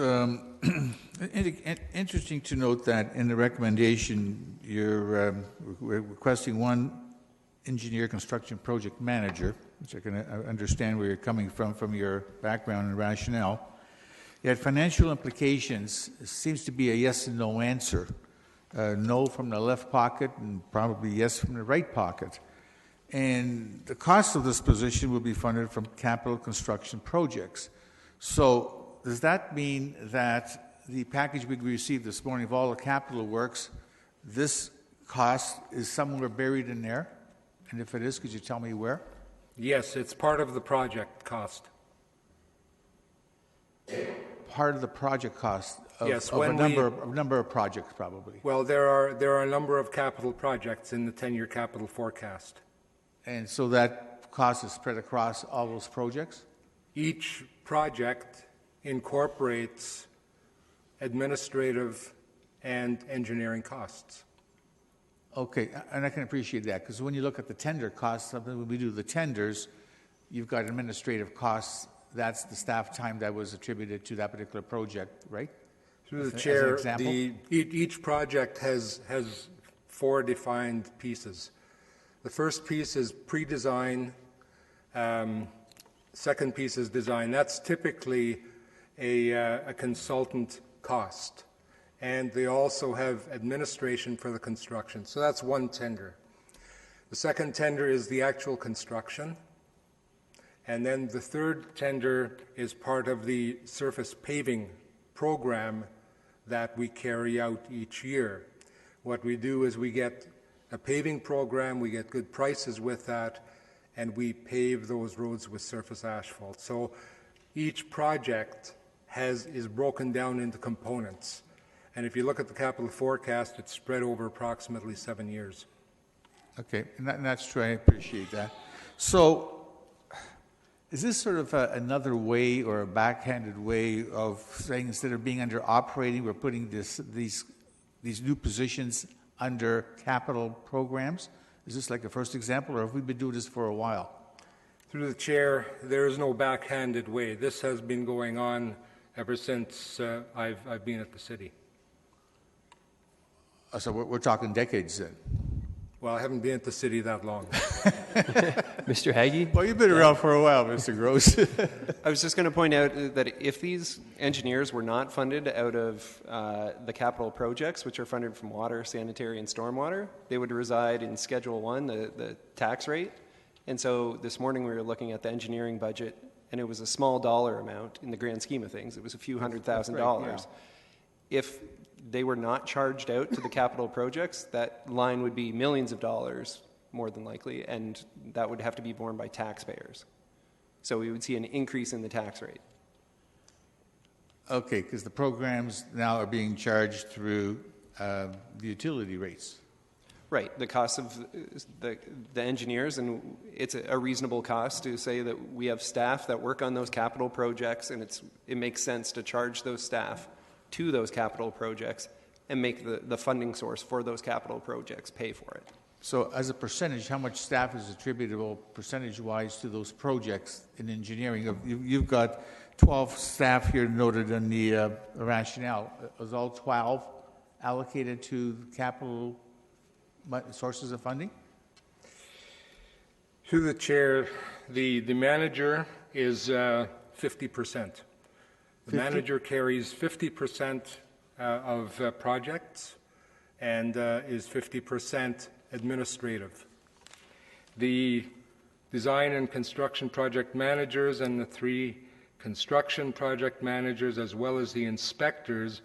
interesting to note that in the recommendation you're requesting one engineer construction project manager, which I can understand where you're coming from your background and rationale. Yet financial implications seems to be a yes and no answer. No from the left pocket and probably yes from the right pocket. And the cost of this position will be funded from capital construction projects. So does that mean that the package we received this morning of all the capital works, this cost is somewhere buried in there? And if it is, could you tell me where? Yes, it's part of the project cost. Part of the project cost of, yes, of a number of projects, probably. Well, there are a number of capital projects in the 10-year capital forecast. And so that cost is spread across all those projects? Each project incorporates administrative and engineering costs. Okay, and I can appreciate that, because when you look at the tender costs, when we do the tenders, you've got administrative costs. That's the staff time that was attributed to that particular project, right? Through the chair, each project has 4 defined pieces. The first piece is pre-design. Second piece is design. That's typically a consultant cost. And they also have administration for the construction. So that's one tender. The second tender is the actual construction. And then the third tender is part of the surface paving program that we carry out each year. What we do is we get a paving program, we get good prices with that, and we pave those roads with surface asphalt. So each project is broken down into components. And if you look at the capital forecast, it's spread over approximately 7 years. Okay, and that's true. I appreciate that. So is this sort of another way or a backhanded way of saying instead of being under operating, we're putting these new positions under capital programs? Is this like a first example, or have we been doing this for a while? Through the chair, there is no backhanded way. This has been going on ever since I've been at the city. So we're talking decades then? Well, I haven't been at the city that long. Mr. Hagee? Well, you've been around for a while, Mr. Gross. I was just going to point out that if these engineers were not funded out of the capital projects, which are funded from water, sanitary, and stormwater, they would reside in Schedule 1, the tax rate. And so this morning we were looking at the engineering budget, and it was a small dollar amount in the grand scheme of things. It was a few $100,000. Right, yeah. If they were not charged out to the capital projects, that line would be millions of dollars, more than likely, and that would have to be borne by taxpayers. So we would see an increase in the tax rate. Okay, because the programs now are being charged through the utility rates. Right, the cost of the engineers, and it's a reasonable cost to say that we have staff that work on those capital projects, and it makes sense to charge those staff to those capital projects and make the funding source for those capital projects pay for it. So as a percentage, how much staff is attributable percentage-wise to those projects in engineering? You've got 12 staff here noted in the rationale. Is all 12 allocated to capital sources of funding? Through the chair, the manager is 50%. The manager carries 50% of projects and is 50% administrative. The design and construction project managers and the 3 construction project managers, as well as the inspectors,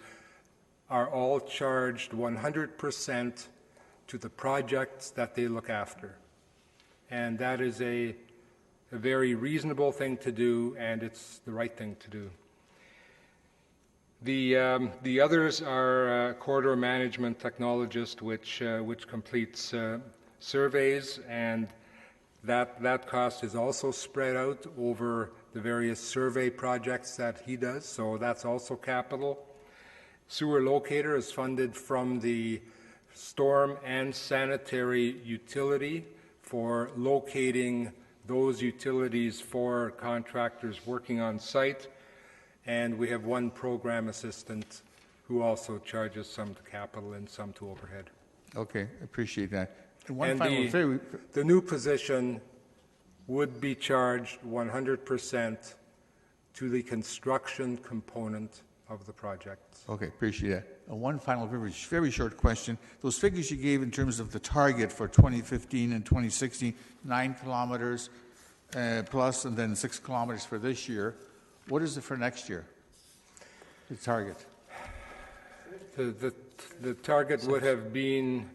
are all charged 100% to the projects that they look after. And that is a very reasonable thing to do, and it's the right thing to do. The others are corridor management technologist, which completes surveys, and that cost is also spread out over the various survey projects that he does, so that's also capital. Sewer locator is funded from the storm and sanitary utility for locating those utilities for contractors working on site. And we have 1 program assistant who also charges some to capital and some to overhead. Okay, appreciate that. And the new position would be charged 100% to the construction component of the project. Okay, appreciate that. One final very short question. Those figures you gave in terms of the target for 2015 and 2016, 9 kilometers plus and then 6 kilometers for this year. What is it for next year, the target? The target would have been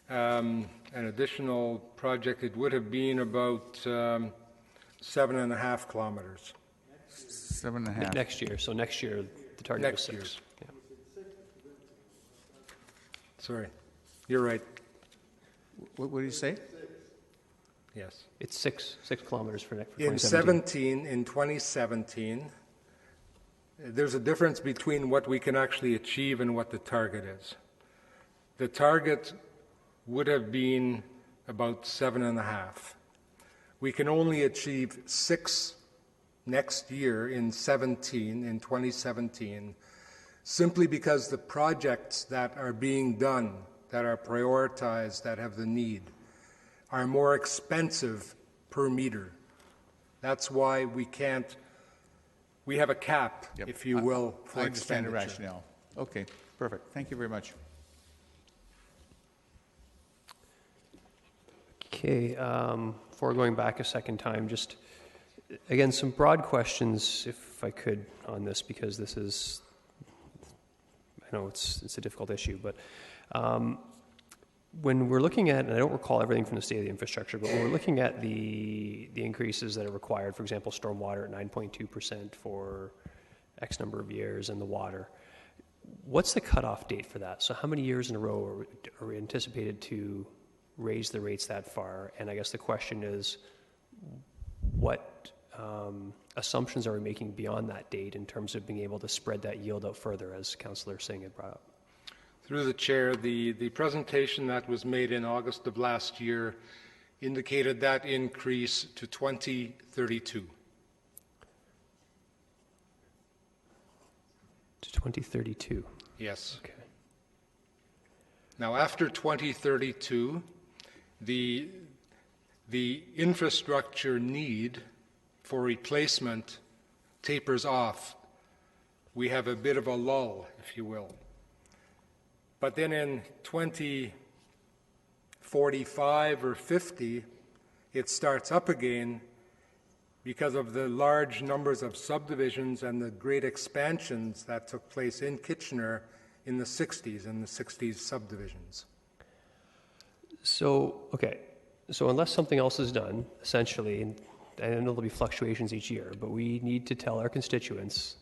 an additional project. It would have been about 7.5 kilometers. 7.5. Next year. So next year, the target was 6. Yeah. Sorry, you're right. What did you say? Yes. It's 6 kilometers for next. In 2017, there's a difference between what we can actually achieve and what the target is. The target would have been about 7.5. We can only achieve 6 next year in 2017, simply because the projects that are being done, that are prioritized, that have the need, are more expensive per meter. That's why we have a cap, if you will, for I understand the expenditure. rationale. Okay, perfect. Thank you very much. Okay, before going back a second time, just again, some broad questions, if I could, on this, because this is, I know it's a difficult issue, but when we're looking at, and I don't recall everything from the state of the infrastructure, but when we're looking at the increases that are required, for example, stormwater at 9.2% for X number of years and the water, what's the cutoff date for that? So how many years in a row are we anticipated to raise the rates that far? And I guess the question is, what assumptions are we making beyond that date in terms of being able to spread that yield out further, as Councillor Singh had brought up? Through the chair, the presentation that was made in August of last year indicated that increase to 2032. To 2032? Yes. Okay. Now, after 2032, the infrastructure need for replacement tapers off. We have a bit of a lull, if you will. But then in 2045 or 50, it starts up again because of the large numbers of subdivisions and the great expansions that took place in Kitchener in the 60s and the 60s subdivisions. So, okay. So unless something else is done, essentially, and I know there'll be fluctuations each year, but we need to tell our constituents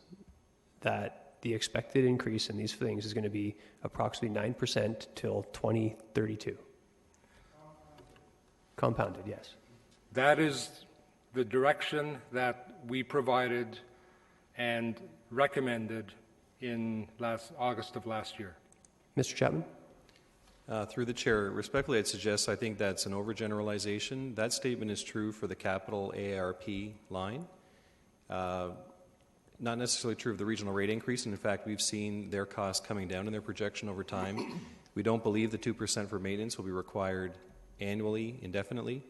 that the expected increase in these things is going to be approximately 9% till 2032. Compounded, yes. That is the direction that we provided and recommended in August of last year. Mr. Chapman? Through the chair, respectfully, I'd suggest I think that's an overgeneralization. That statement is true for the capital AARP line. Not necessarily true of the regional rate increase, and in fact, we've seen their costs coming down in their projection over time. We don't believe the 2% for maintenance will be required annually, indefinitely.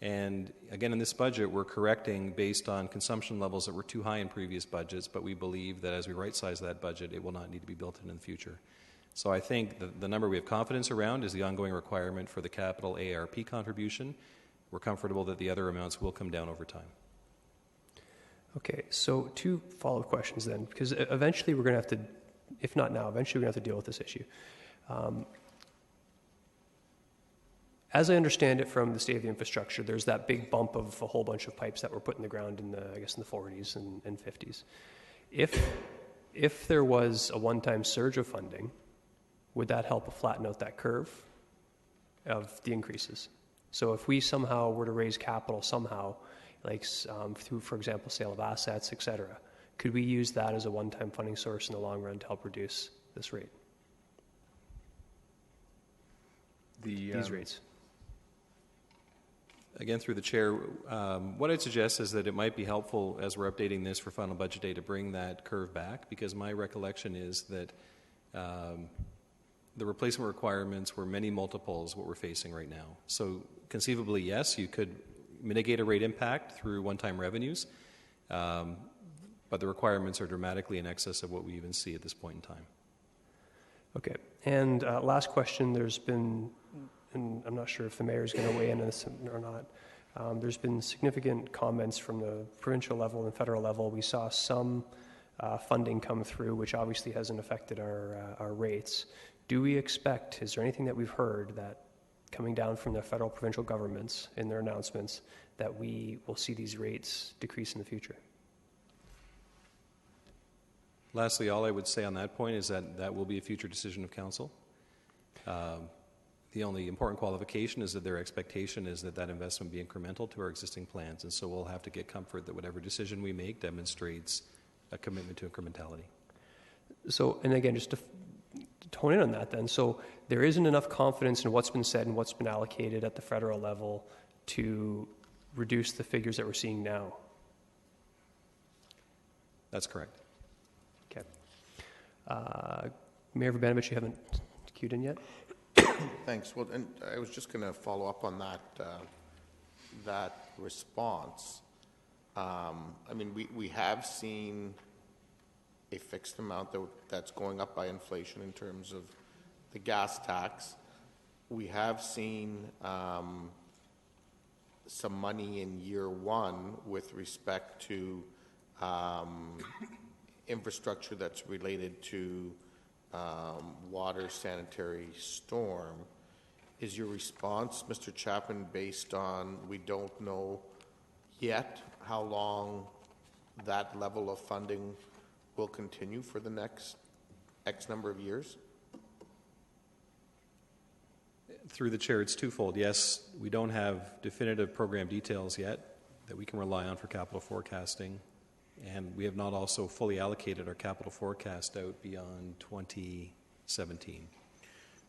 And again, in this budget, we're correcting based on consumption levels that were too high in previous budgets, but we believe that as we right-size that budget, it will not need to be built in the future. So I think the number we have confidence around is the ongoing requirement for the capital AARP contribution. we're comfortable that the other amounts will come down over time. Okay, so 2 follow-up questions then, because eventually we're going to have to, if not now, eventually we're going to have to deal with this issue. As I understand it from the state of the infrastructure, there's that big bump of a whole bunch of pipes that were put in the ground in the 40s and 50s. If there was a one-time surge of funding, would that help flatten out that curve of the increases? So if we somehow were to raise capital somehow, like through, for example, sale of assets, et cetera, could we use that as a one-time funding source in the long run to help reduce this rate? These rates. Again, through the chair, what I'd suggest is that it might be helpful as we're updating this for final budget day to bring that curve back, because my recollection is that the replacement requirements were many multiples what we're facing right now. So conceivably, yes, you could mitigate a rate impact through one-time revenues, but the requirements are dramatically in excess of what we even see at this point in time. Okay, and last question, there's been, and I'm not sure if the mayor is going to weigh in on this or not, there's been significant comments from the provincial level and federal level. We saw some funding come through, which obviously hasn't affected our rates. Do we expect, is there anything that we've heard that coming down from the federal provincial governments in their announcements that we will see these rates decrease in the future? Lastly, all I would say on that point is that that will be a future decision of council. The only important qualification is that their expectation is that that investment be incremental to our existing plans, and so we'll have to get comfort that whatever decision we make demonstrates a commitment to incrementality. So, and again, just to hone in on that then, so there isn't enough confidence in what's been said and what's been allocated at the federal level to reduce the figures that we're seeing now? That's correct. Okay. Mayor Verbanovich, you haven't queued in yet? Thanks. Well, and I was just going to follow up on that response. I mean, we have seen a fixed amount that's going up by inflation in terms of the gas tax. We have seen some money in year one with respect to infrastructure that's related to water, sanitary, storm. Is your response, Mr. Chapman, based on we don't know yet how long that level of funding will continue for the next X number of years? Through the chair, it's twofold. Yes, we don't have definitive program details yet that we can rely on for capital forecasting, and we have not also fully allocated our capital forecast out beyond 2017.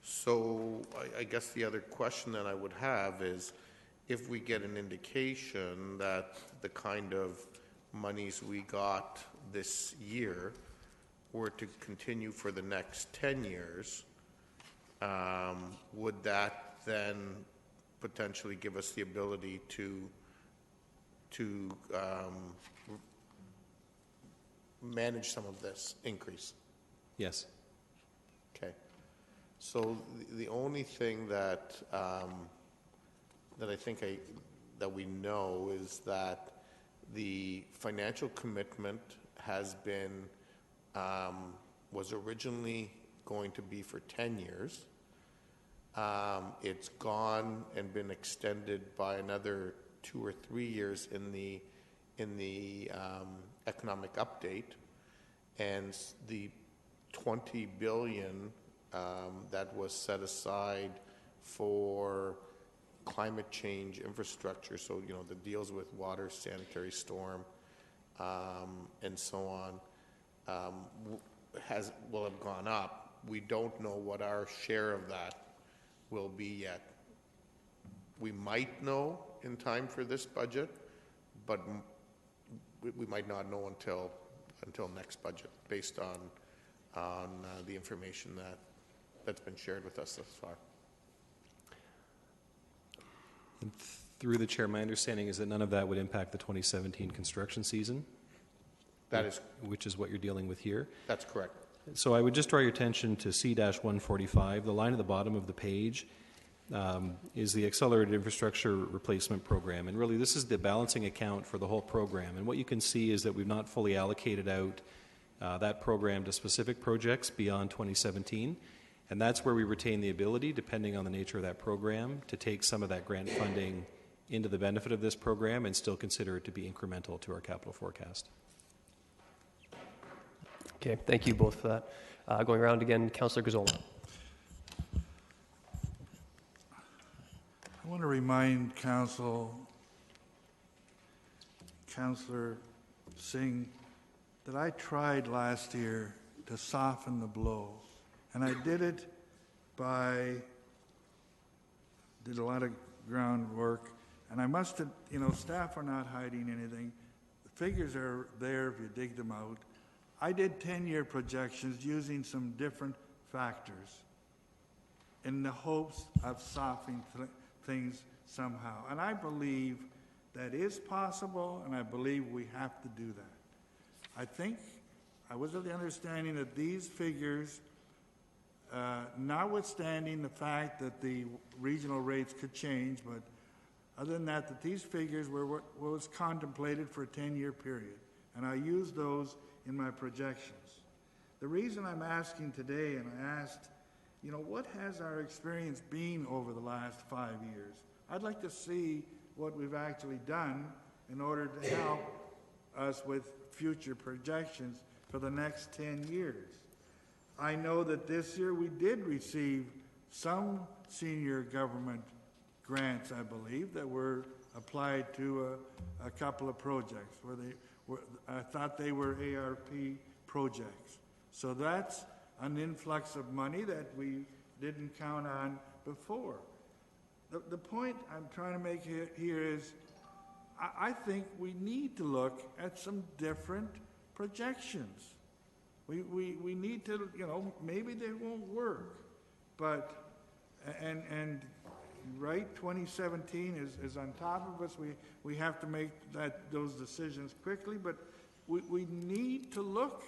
So I guess the other question that I would have is, if we get an indication that the kind of monies we got this year were to continue for the next 10 years, would that then potentially give us the ability to manage some of this increase? Yes. Okay. So the only thing that that I think that we know is that the financial commitment has been was originally going to be for 10 years. It's gone and been extended by another 2 or 3 years in the economic update, and the $20 billion that was set aside for climate change infrastructure, so that deals with water, sanitary, storm, and so on, will have gone up. We don't know what our share of that will be yet. We might know in time for this budget, but we might not know until next budget, based on the information that's been shared with us thus far. And through the chair, my understanding is that none of that would impact the 2017 construction season. That is, which is what you're dealing with here. That's correct. So I would just draw your attention to C-145, the line at the bottom of the page. is the Accelerated Infrastructure Replacement Program. And really, this is the balancing account for the whole program. And what you can see is that we've not fully allocated out that program to specific projects beyond 2017. And that's where we retain the ability, depending on the nature of that program, to take some of that grant funding into the benefit of this program and still consider it to be incremental to our capital forecast. Okay, thank you both for that. Going around again, Councillor Gazzola. I want to remind Councillor Singh that I tried last year to soften the blow. And I did it did a lot of groundwork. And I must have, staff are not hiding anything. The figures are there if you dig them out. I did 10-year projections using some different factors in the hopes of softening things somehow. And I believe that is possible, and I believe we have to do that. I think I was of the understanding that these figures, notwithstanding the fact that the regional rates could change, but other than that these figures were what was contemplated for a 10-year period. And I used those in my projections. The reason I'm asking today, and I asked, what has our experience been over the last 5 years? I'd like to see what we've actually done in order to help us with future projections for the next 10 years. I know that this year we did receive some senior government grants, I believe, that were applied to a couple of projects where I thought they were ARP projects. So that's an influx of money that we didn't count on before. The point I'm trying to make here is I think we need to look at some different projections. We need to, maybe they won't work, but, and right, 2017 is on top of us. We have to make those decisions quickly, but we need to look.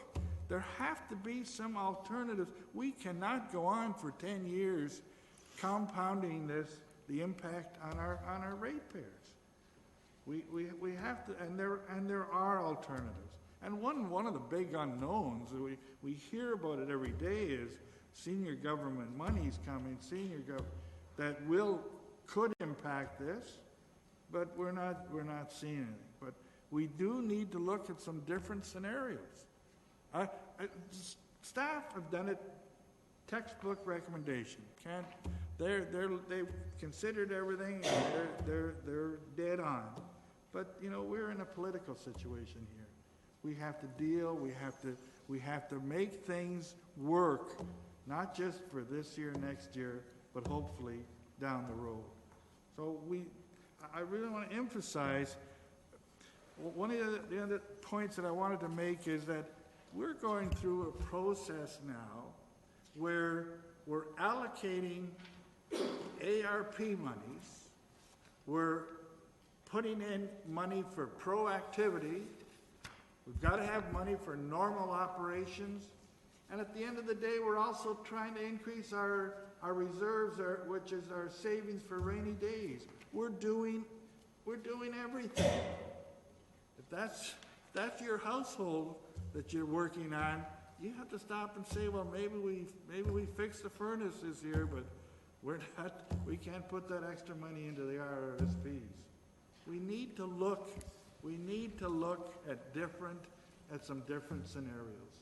There have to be some alternatives. We cannot go on for 10 years compounding the impact on our ratepayers. We have to, and there are alternatives. And one of the big unknowns that we hear about it every day is senior government money's coming, that could impact this, but we're not seeing anything. But we do need to look at some different scenarios. Staff have done it, textbook recommendation. They've considered everything, and they're dead on. But we're in a political situation here. We have to deal. We have to make things work, not just for this year, next year, but hopefully down the road. So I really want to emphasize one of the other points that I wanted to make is that we're going through a process now where we're allocating ARP monies, we're putting in money for proactivity, we've got to have money for normal operations, and at the end of the day, we're also trying to increase our reserves, which is our savings for rainy days. We're doing everything. If that's your household that you're working on, you have to stop and say, well, maybe we fix the furnace this year, but we can't put that extra money into the RRSPs. We need to look at some different scenarios,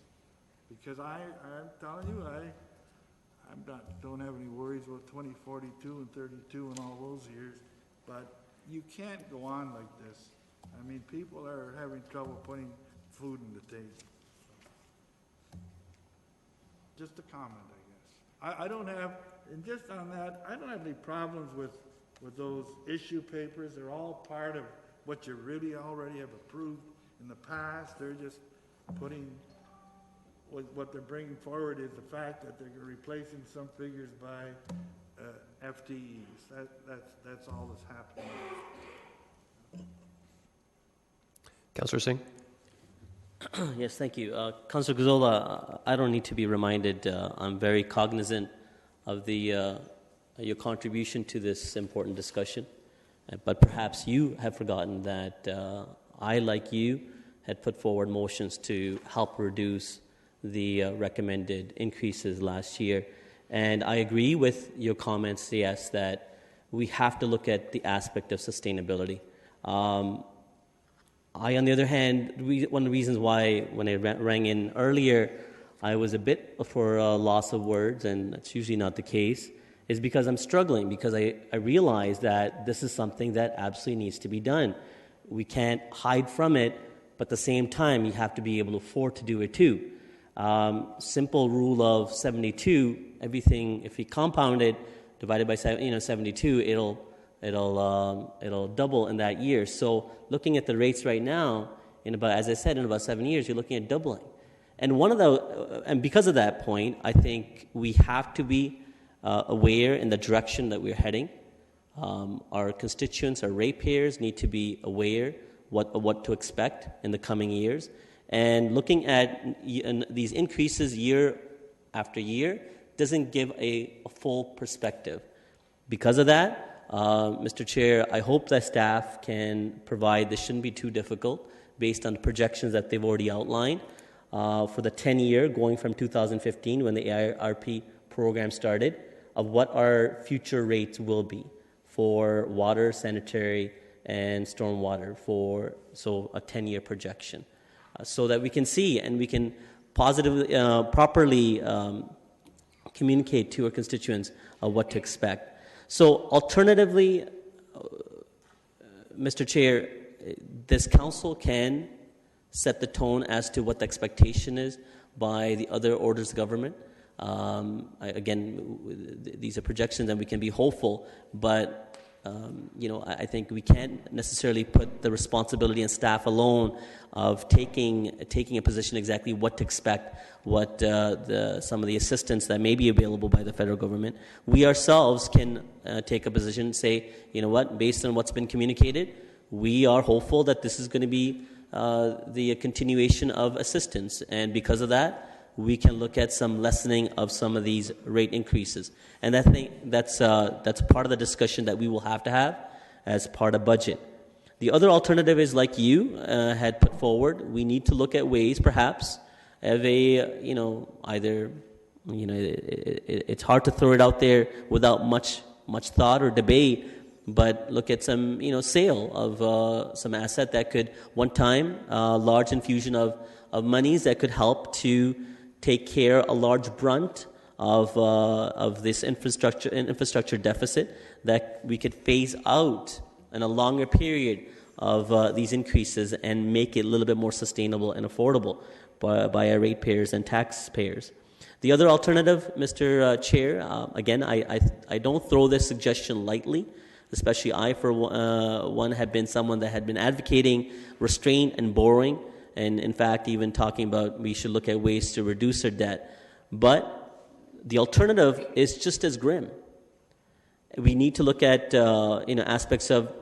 because I'm telling you, don't have any worries about 2042 and 32 and all those years, but you can't go on like this. I mean, people are having trouble putting food on the table. Just a comment, I guess. I don't have, and just on that, I don't have any problems with those issue papers. They're all part of what you really already have approved in the past. They're just putting, what they're bringing forward is the fact that they're replacing some figures by FTEs. That's all that's happening. Councillor Singh? Yes, thank you. Councillor Gazzola, I don't need to be reminded. I'm very cognizant of the your contribution to this important discussion. But perhaps you have forgotten that I, like you, had put forward motions to help reduce the recommended increases last year. And I agree with your comments, yes, that we have to look at the aspect of sustainability. I, on the other hand, one of the reasons why when I rang in earlier, I was a bit for a loss of words, and that's usually not the case, is because I'm struggling, because I realize that this is something that absolutely needs to be done. We can't hide from it, but at the same time, you have to be able to afford to do it too. Simple rule of 72, everything, if you compound it, divided by 72, it'll double in that year. So looking at the rates right now, as I said, in about 7 years, you're looking at doubling. And and because of that point, I think we have to be aware in the direction that we're heading. Our constituents, our ratepayers, need to be aware what to expect in the coming years. And looking at these increases year after year doesn't give a full perspective. Because of that, Mr. Chair, I hope that staff can provide, this shouldn't be too difficult, based on the projections that they've already outlined, for the 10-year, going from 2015, when the ARP program started, of what our future rates will be for water, sanitary, and stormwater, so a 10-year projection, so that we can see and we can properly communicate to our constituents what to expect. So alternatively, Mr. Chair, this council can set the tone as to what the expectation is by the other orders of government. Again, these are projections and we can be hopeful, but I think we can't necessarily put the responsibility on staff alone of taking a position exactly what to expect, what some of the assistance that may be available by the federal government. We ourselves can take a position and say, you know what, based on what's been communicated, we are hopeful that this is going to be the continuation of assistance, and because of that, we can look at some lessening of some of these rate increases. And I think that's part of the discussion that we will have to have as part of budget. The other alternative is, like you had put forward, we need to look at ways, perhaps, of it's hard to throw it out there without much thought or debate, but look at some, sale of some asset that could, one time, large infusion of monies that could help to take care a large brunt of this infrastructure deficit that we could phase out in a longer period of these increases and make it a little bit more sustainable and affordable by our ratepayers and taxpayers. The other alternative, Mr. Chair, again, I don't throw this suggestion lightly, especially I, for one, have been someone that had been advocating restraint and borrowing, and in fact even talking about we should look at ways to reduce our debt. But the alternative is just as grim. We need to look at aspects of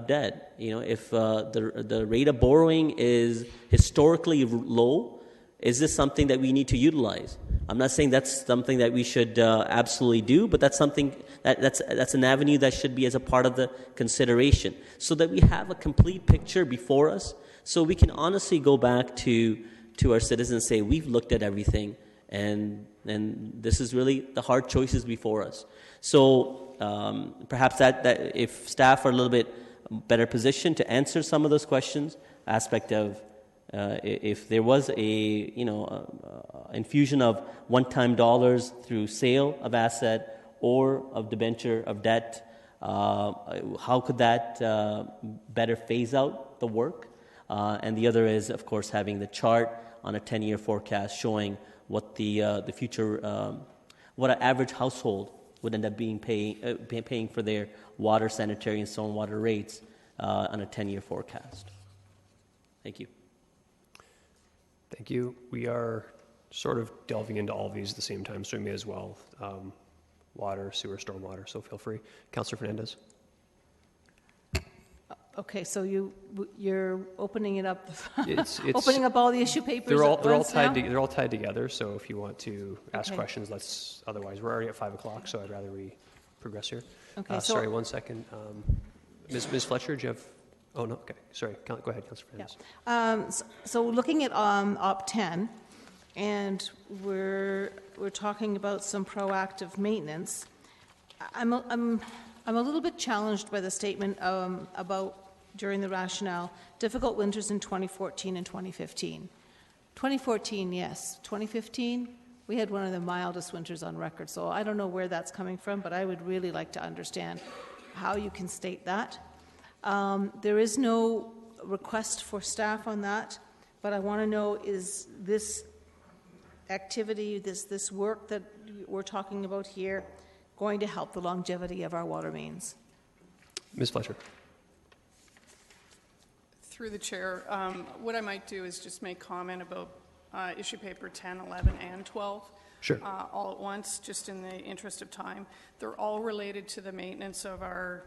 debt. If the rate of borrowing is historically low, is this something that we need to utilize? I'm not saying that's something that we should absolutely do, but that's something that's an avenue that should be as a part of the consideration, so that we have a complete picture before us, so we can honestly go back to our citizens and say, we've looked at everything, and this is really the hard choices before us. So perhaps that if staff are a little bit better positioned to answer some of those questions, aspect of if there was a infusion of one-time dollars through sale of asset or of debenture of debt, how could that better phase out the work? And the other is, of course, having the chart on a 10-year forecast showing what the future, what an average household would end up paying for their water, sanitary, and stormwater rates on a 10-year forecast. Thank you. Thank you. We are sort of delving into all of these at the same time, so we may as well. Water, sewer, stormwater, so feel free. Councillor Fernandez. Okay, so you're opening it up, opening up all the issue papers. They're all tied together. So if you want to ask questions, otherwise we're already at 5:00. So I'd rather we progress here. Okay, sorry, 1 second. Ms. Fletcher, do you have? Oh no. Okay. Sorry. Go ahead, Councillor Fernandez. Yeah. So looking at Op 10, and we're talking about some proactive maintenance. I'm a little bit challenged by the statement about, during the rationale, difficult winters in 2014 and 2015. 2014, yes. 2015, we had one of the mildest winters on record. So I don't know where that's coming from, but I would really like to understand how you can state that. There is no request for staff on that, but I want to know, is this activity, this work that we're talking about here, going to help the longevity of our water mains? Ms. Fletcher. Through the chair, what I might do is just make comment about issue paper 10, 11, and 12. Sure. All at once, just in the interest of time. They're all related to the maintenance of our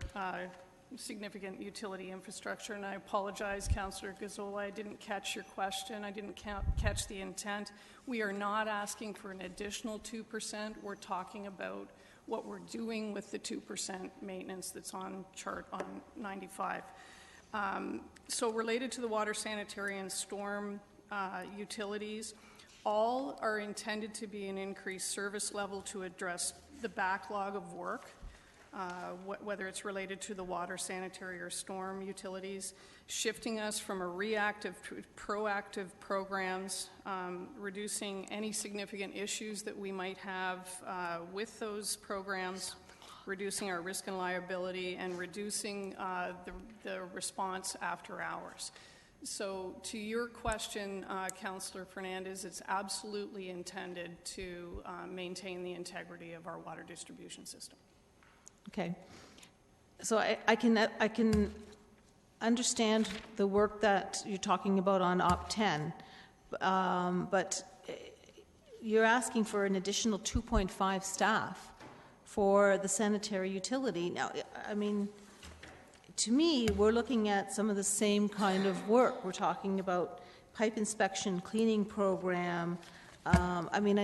significant utility infrastructure, and I apologize, Councillor Gazzola, I didn't catch your question. I didn't catch the intent. We are not asking for an additional 2%. We're talking about what we're doing with the 2% maintenance that's on chart on 95. So related to the water, sanitary, and storm utilities, all are intended to be an increased service level to address the backlog of work, whether it's related to the water, sanitary, or storm utilities, shifting us from a reactive to proactive programs, reducing any significant issues that we might have with those programs, reducing our risk and liability, and reducing the response after hours. So to your question, Councillor Fernandez, it's absolutely intended to maintain the integrity of our water distribution system. Okay. So I can understand the work that you're talking about on Op 10, but you're asking for an additional 2.5 staff for the sanitary utility. Now, I mean, to me, we're looking at some of the same kind of work. We're talking about pipe inspection, cleaning program. I mean,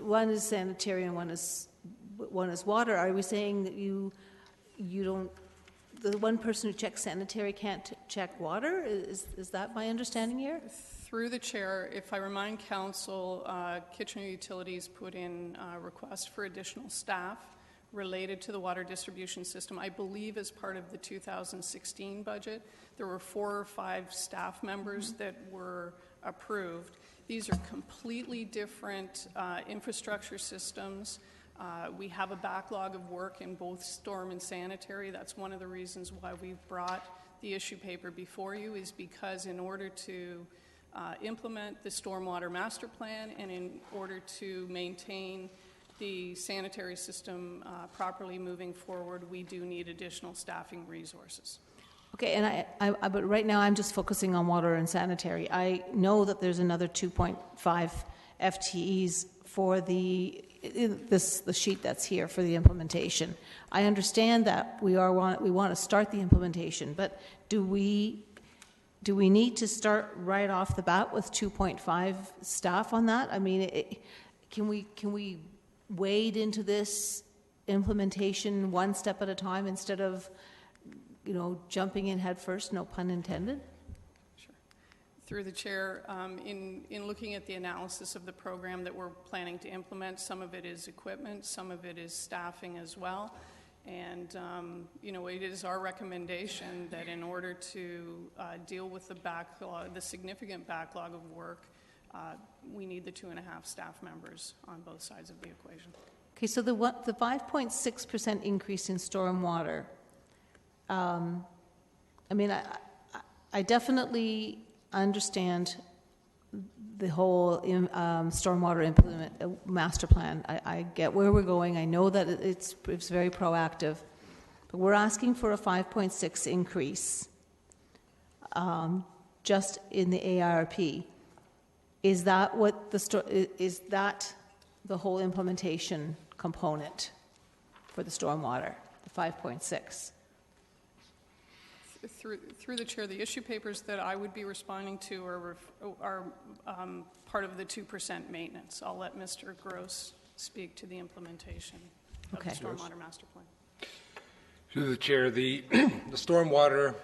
one is sanitary and one is water. Are we saying that you don't, the one person who checks sanitary can't check water? Is that my understanding here? Through the chair, if I remind council, Kitchener Utilities put in a request for additional staff related to the water distribution system. I believe as part of the 2016 budget, there were 4 or 5 staff members that were approved. These are completely different infrastructure systems. We have a backlog of work in both storm and sanitary. That's one of the reasons why we've brought the issue paper before you, is because in order to implement the Stormwater Master Plan and in order to maintain the sanitary system properly moving forward, we do need additional staffing resources. Okay, and but right now I'm just focusing on water and sanitary. I know that there's another 2.5 FTEs for the sheet that's here for the implementation. I understand that we want to start the implementation, but do we need to start right off the bat with 2.5 staff on that? I mean, can we wade into this implementation one step at a time instead of, jumping in head first, no pun intended? Sure. Through the chair, in looking at the analysis of the program that we're planning to implement, some of it is equipment, some of it is staffing as well. And, it is our recommendation that in order to deal with the backlog, the significant backlog of work, we need the 2.5 staff members on both sides of the equation. Okay, so the 5.6% increase in stormwater, I definitely understand the whole stormwater master plan. I get where we're going. I know that it's very proactive, but we're asking for a 5.6 increase just in the ARP. Is that is that the whole implementation component for the stormwater, the 5.6? Through the chair, the issue papers that I would be responding to are part of the 2% maintenance. I'll let Mr. Gross speak to the implementation of the Stormwater Master Plan. Through the chair, the stormwater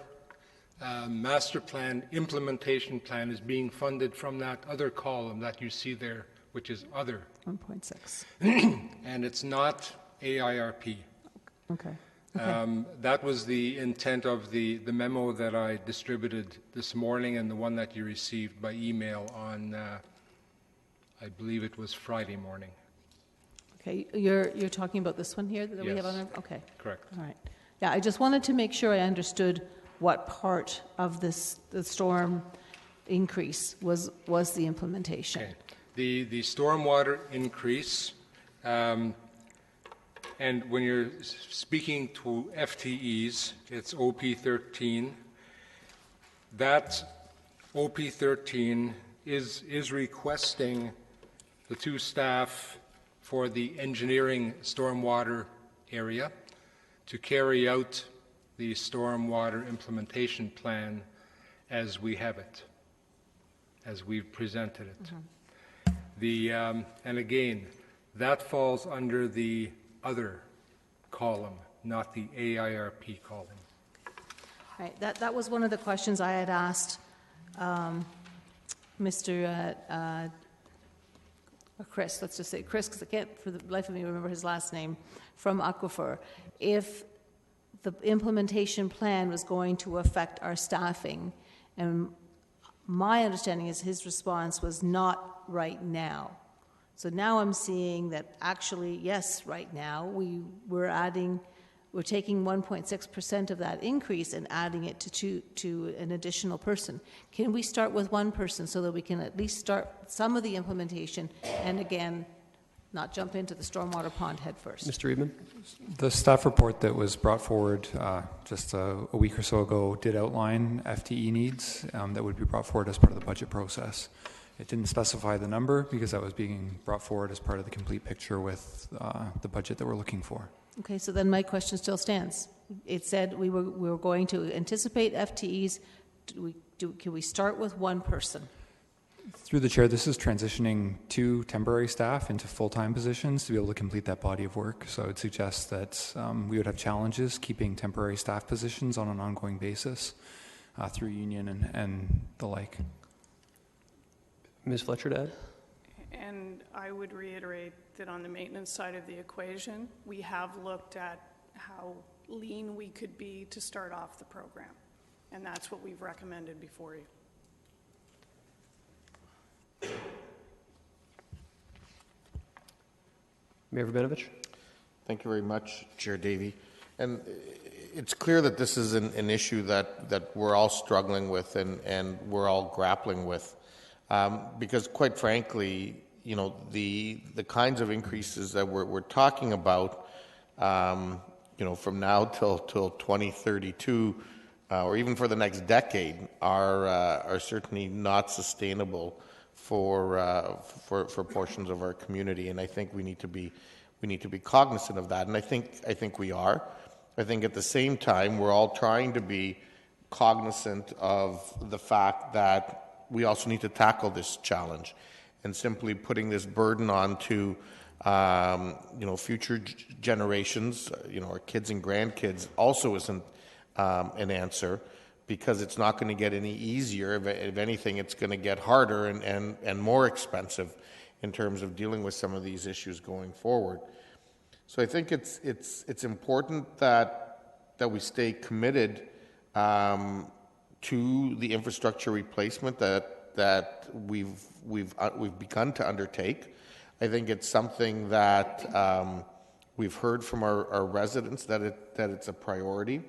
master plan implementation plan is being funded from that other column that you see there, which is other. 1.6. And it's not AIRP. Okay. That was the intent of the memo that I distributed this morning and the one that you received by email on, I believe it was Friday morning. Okay, you're talking about this one here that we have on our, okay. Correct. All right. Yeah, I just wanted to make sure I understood what part of this, the storm increase was the implementation. Okay. The stormwater increase, and when you're speaking to FTEs, it's OP13. That OP13 is requesting the two staff for the engineering stormwater area to carry out the stormwater implementation plan as we have it, as we've presented it. Mm-hmm. And again, that falls under the other column, not the AIRP column. Right. That was one of the questions I had asked Mr. Chris, let's just say Chris, because I can't for the life of me remember his last name, from Aquifer, if the implementation plan was going to affect our staffing. And my understanding is his response was not right now. So now I'm seeing that actually, yes, right now, we're taking 1.6% of that increase and adding it to an additional person. Can we start with one person so that we can at least start some of the implementation and again, not jump into the stormwater pond head first? Mr. Eidman? The staff report that was brought forward just a week or so ago did outline FTE needs that would be brought forward as part of the budget process. It didn't specify the number because that was being brought forward as part of the complete picture with the budget that we're looking for. Okay, so then my question still stands. It said we were going to anticipate FTEs. Can we start with one person? Through the chair, this is transitioning 2 temporary staff into full-time positions to be able to complete that body of work. So I would suggest that we would have challenges keeping temporary staff positions on an ongoing basis through union and the like. Ms. Fletcher to add? And I would reiterate that on the maintenance side of the equation, we have looked at how lean we could be to start off the program. And that's what we've recommended before you. Mayor Rabinovich? Thank you very much, Chair Davey. And it's clear that this is an issue that we're all struggling with and we're all grappling with. Because quite frankly, you know, the kinds of increases that we're talking about, you know, from now till 2032, or even for the next decade, are certainly not sustainable for portions of our community. And I think we need to be cognizant of that. And I think we are. I think at the same time we're all trying to be cognizant of the fact that we also need to tackle this challenge, and simply putting this burden onto you know, future generations, you know, our kids and grandkids also isn't an answer, because it's not going to get any easier. If anything, it's going to get harder and more expensive in terms of dealing with some of these issues going forward. So I think it's important that we stay committed to the infrastructure replacement that we've begun to undertake. I think it's something that we've heard from our residents that it's a priority.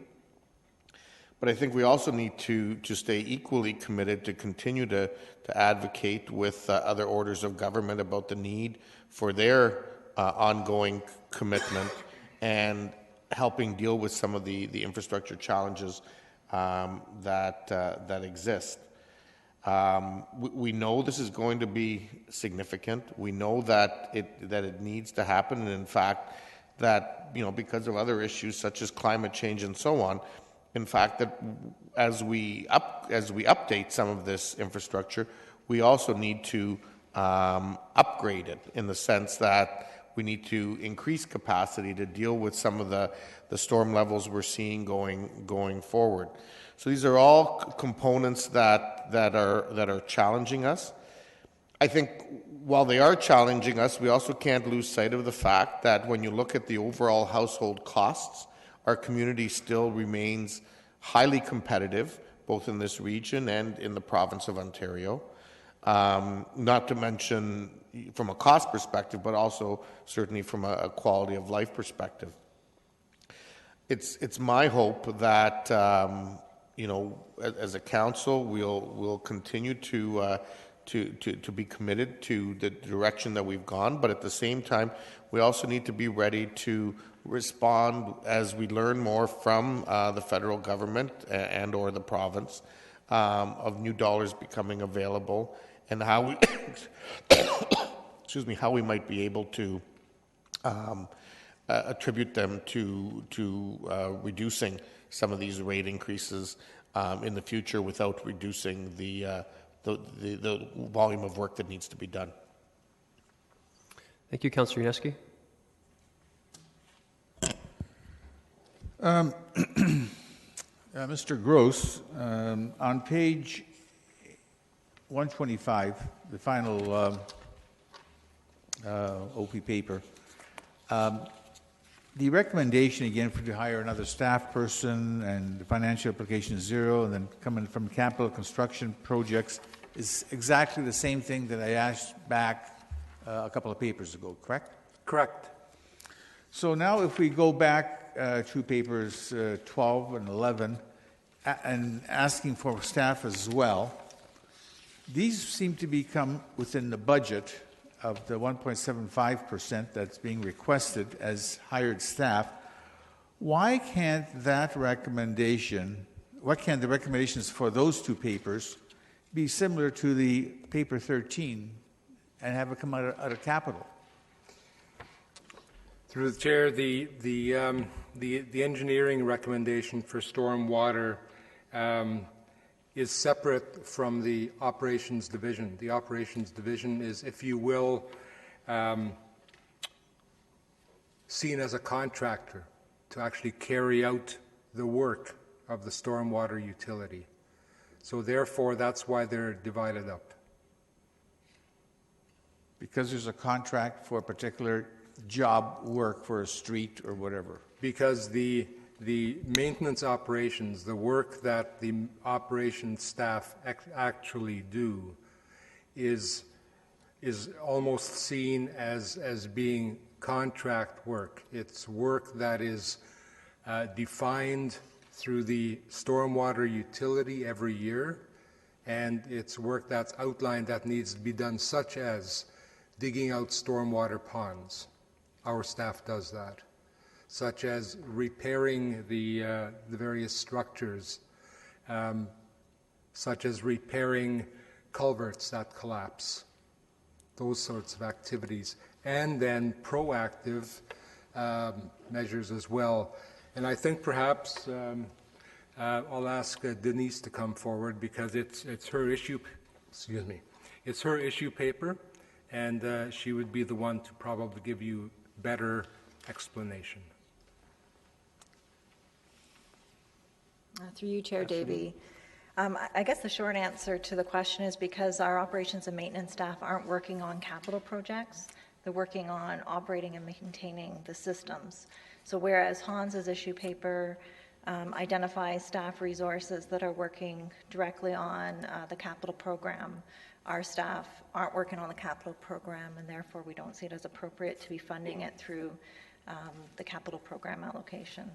But I think we also need to stay equally committed to continue to advocate with other orders of government about the need for their ongoing commitment and helping deal with some of the infrastructure challenges that exist. We know this is going to be significant. We know that it needs to happen, and in fact, that, you know, because of other issues such as climate change and so on, in fact, that as we update some of this infrastructure, we also need to upgrade it in the sense that we need to increase capacity to deal with some of the storm levels we're seeing going forward. So these are all components that are challenging us. I think while they are challenging us, we also can't lose sight of the fact that when you look at the overall household costs, our community still remains highly competitive, both in this region and in the province of Ontario. Not to mention from a cost perspective, but also certainly from a quality of life perspective. It's my hope that as a council, we'll continue to be committed to the direction that we've gone, but at the same time, we also need to be ready to respond as we learn more from the federal government and or the province of new dollars becoming available, and how we how we might be able to attribute them to reducing some of these rate increases in the future without reducing the volume of work that needs to be done. Thank you, Councillor Yaneski. Mr. Gross, on page 125, the final OP paper, the recommendation again to hire another staff person and the financial application is zero, and then coming from capital construction projects is exactly the same thing that I asked back a couple of papers ago, correct? Correct. So now if we go back to papers 12 and 11 and asking for staff as well, these seem to become within the budget of the 1.75% that's being requested as hired staff. Why can't the recommendations for those two papers be similar to the paper 13 and have it come out of capital? Through the chair, the engineering recommendation for stormwater is separate from the operations division. The operations division is, if you will, seen as a contractor to actually carry out the work of the stormwater utility. So therefore, that's why they're divided up. Because there's a contract for a particular job work for a street or whatever. Because the maintenance operations, the work that the operations staff actually do, is almost seen as being contract work. It's work that is defined through the stormwater utility every year, and it's work that's outlined that needs to be done, such as digging out stormwater ponds. Our staff does that. Such as repairing the various structures, such as repairing culverts that collapse, those sorts of activities, and then proactive measures as well. And I think perhaps I'll ask Denise to come forward, because it's her issue. Excuse me, it's her issue paper, and she would be the one to probably give you better explanation. Through you, Chair Davey. I guess the short answer to the question is because our operations and maintenance staff aren't working on capital projects. They're working on operating and maintaining the systems. So whereas Hans's issue paper identifies staff resources that are working directly on the capital program, our staff aren't working on the capital program, and therefore we don't see it as appropriate to be funding it through the capital program allocation.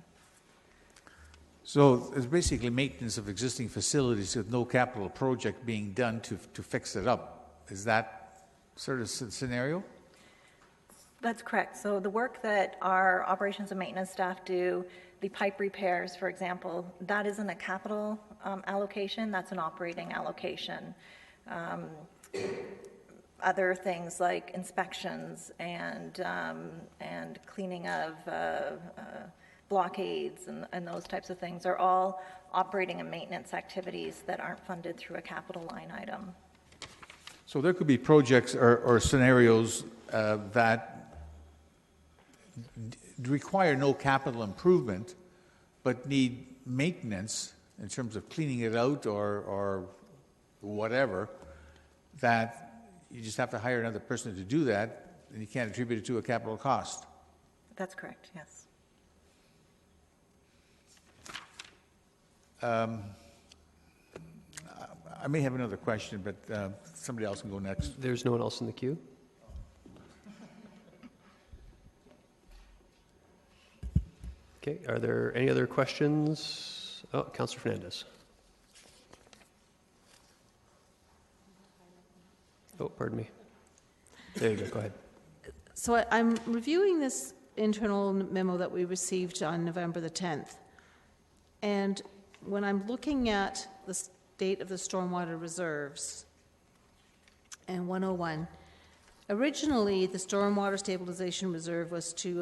So it's basically maintenance of existing facilities with no capital project being done to fix it up. Is that sort of scenario? That's correct. So the work that our operations and maintenance staff do, the pipe repairs, for example, that isn't a capital allocation, that's an operating allocation. Other things like inspections and cleaning of blockades and those types of things are all operating and maintenance activities that aren't funded through a capital line item. So there could be projects or scenarios that require no capital improvement, but need maintenance in terms of cleaning it out or whatever, that you just have to hire another person to do that, and you can't attribute it to a capital cost. That's correct, yes. I may have another question, but somebody else can go next. There's no one else in the queue. Okay, are there any other questions? Oh, Councillor Fernandez. Oh, pardon me. There you go, go ahead. So I'm reviewing this internal memo that we received on November the 10th. And when I'm looking at the state of the stormwater reserves and 101, originally the stormwater stabilization reserve was to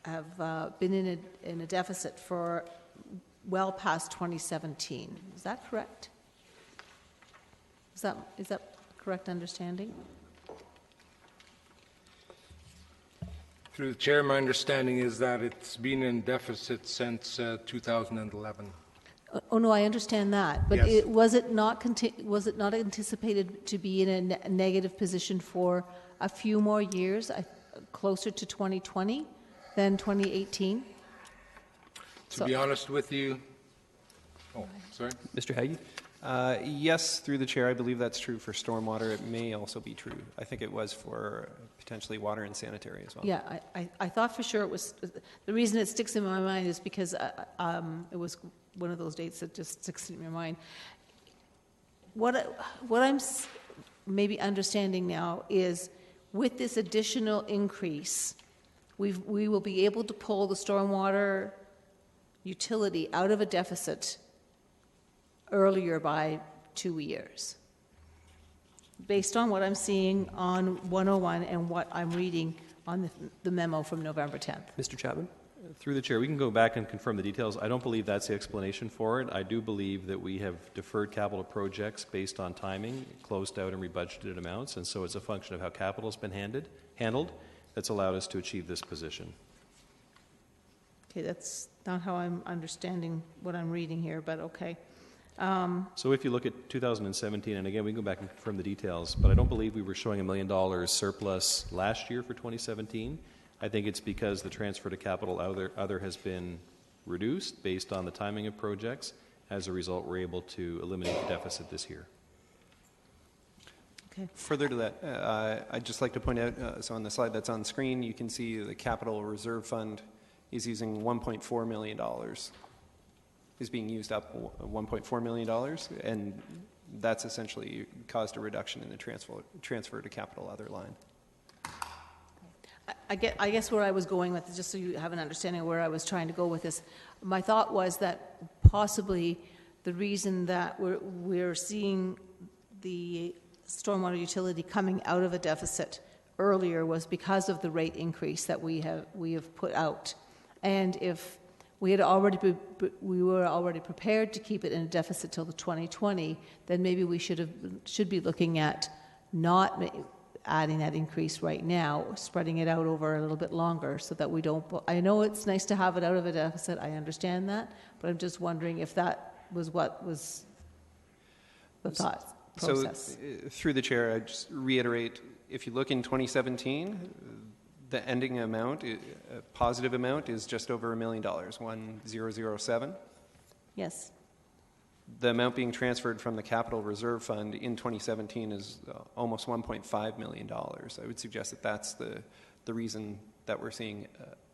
have been in a deficit for well past 2017. Is that correct? Is that correct understanding? Through the chair, my understanding is that it's been in deficit since 2011. Oh no, I understand that, but Yes. was it not anticipated to be in a negative position for a few more years, closer to 2020 than 2018? To be honest with you, sorry, Mr. Haggie? Yes, through the chair, I believe that's true for stormwater. It may also be true. I think it was for potentially water and sanitary as well. Yeah, I thought for sure it was. The reason it sticks in my mind is because it was one of those dates that just sticks in my mind. What I'm maybe understanding now is with this additional increase, we will be able to pull the stormwater utility out of a deficit earlier by 2 years, based on what I'm seeing on 101 and what I'm reading on the memo from November 10th. Mr. Chapman? Through the chair, we can go back and confirm the details. I don't believe that's the explanation for it. I do believe that we have deferred capital projects based on timing, closed out and rebudgeted amounts, and so it's a function of how capital has been handled that's allowed us to achieve this position. Okay, that's not how I'm understanding what I'm reading here, but okay. So if you look at 2017, and again, we can go back and confirm the details, but I don't believe we were showing $1 million surplus last year for 2017. I think it's because the transfer to capital other has been reduced based on the timing of projects. As a result, we're able to eliminate the deficit this year. Okay. Further to that, I'd just like to point out, so on the slide that's on screen, you can see the capital reserve fund is using $1.4 million. Is being used up $1.4 million, and that's essentially caused a reduction in the transfer to capital other line. I guess where I was going with, just so you have an understanding of where I was trying to go with this, my thought was that possibly the reason that we're seeing the stormwater utility coming out of a deficit earlier was because of the rate increase that we have put out, and if we were already prepared to keep it in a deficit till the 2020, then maybe we should be looking at not adding that increase right now, spreading it out over a little bit longer so that we don't. I know it's nice to have it out of a deficit, I understand that, but I'm just wondering if that was what was the thought process. So through the chair, I just reiterate, if you look in 2017, the ending amount, positive amount, is just over $1 million, 1,007. Yes. The amount being transferred from the capital reserve fund in 2017 is almost $1.5 million. I would suggest that that's the reason that we're seeing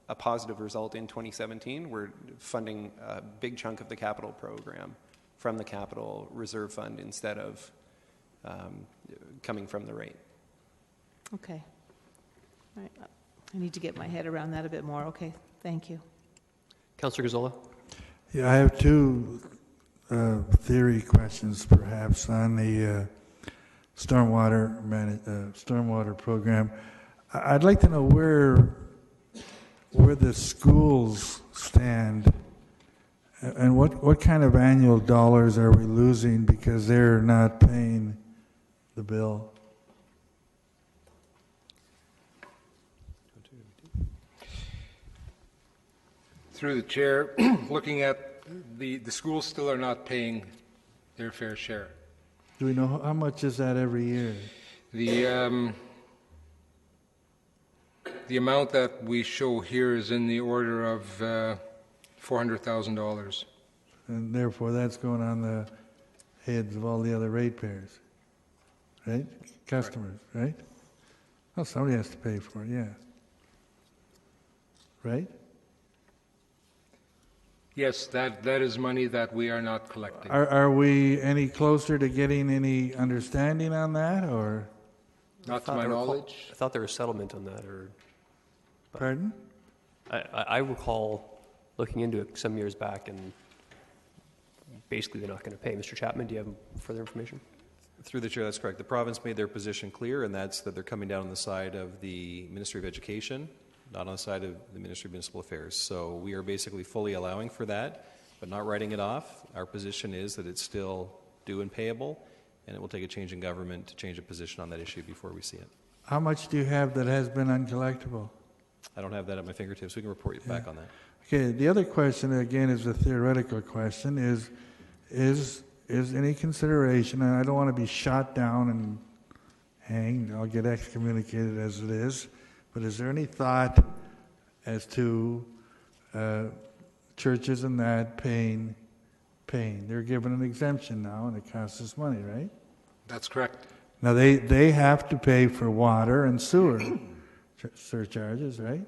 a positive result in 2017. We're funding a big chunk of the capital program from the capital reserve fund instead of coming from the rate. Okay. All right. I need to get my head around that a bit more. Okay, thank you. Councillor Gazzola? Yeah, I have two theory questions, perhaps, on the stormwater program. I'd like to know where the schools stand, and what kind of annual dollars are we losing because they're not paying the bill? Through the chair, looking at the schools still are not paying their fair share. Do we know how much is that every year? The amount that we show here is in the order of $400,000. And therefore, that's going on the heads of all the other ratepayers, right? Customers, right? Well, somebody has to pay for it, yeah. Right? Yes, that is money that we are not collecting. Are we any closer to getting any understanding on that, or? Not to my knowledge. I thought there was settlement on that, or. Pardon? I recall looking into it some years back, and basically they're not going to pay. Mr. Chapman, do you have further information? Through the chair, that's correct. The province made their position clear, and that's that they're coming down on the side of the Ministry of Education, not on the side of the Ministry of Municipal Affairs. So we are basically fully allowing for that, but not writing it off. Our position is that it's still due and payable, and it will take a change in government to change a position on that issue before we see it. How much do you have that has been uncollectible? I don't have that at my fingertips. We can report you back on that. Okay, the other question, again, is a theoretical question, is any consideration, and I don't want to be shot down and hanged, I'll get excommunicated as it is, but is there any thought as to churches and that paying? They're given an exemption now, and it costs us money, right? That's correct. Now, they have to pay for water and sewer surcharges, right?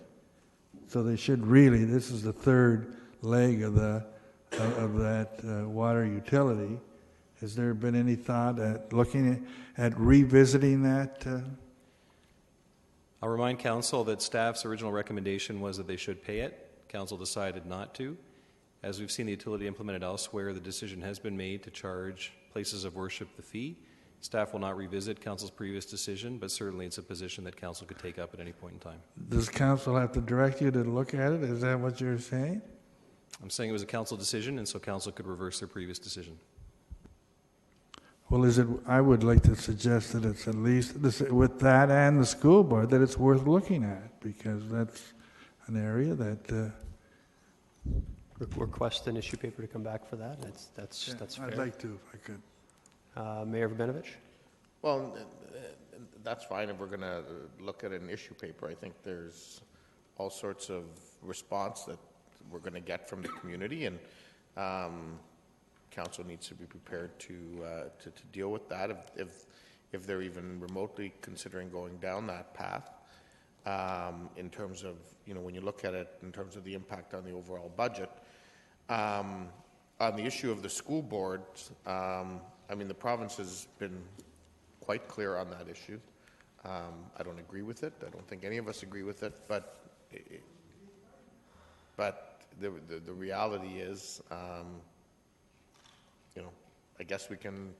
So they should really, this is the third leg of that water utility. Has there been any thought at looking at revisiting that? I'll remind Council that staff's original recommendation was that they should pay it. Council decided not to. As we've seen the utility implemented elsewhere, the decision has been made to charge places of worship the fee. Staff will not revisit Council's previous decision, but certainly it's a position that Council could take up at any point in time. Does Council have to direct you to look at it? Is that what you're saying? I'm saying it was a Council decision, and so Council could reverse their previous decision. Well, I would like to suggest that it's at least, with that and the school board, that it's worth looking at, because that's an area that... Request an issue paper to come back for that. That's fair. I'd like to, if I could. Mayor Verbenovich? Well, that's fine if we're going to look at an issue paper. I think there's all sorts of response that we're going to get from the community, and Council needs to be prepared to deal with that if they're even remotely considering going down that path. In terms of, when you look at it in terms of the impact on the overall budget. On the issue of the school board, the province has been quite clear on that issue. I don't agree with it. I don't think any of us agree with it, but the reality is, I guess we can,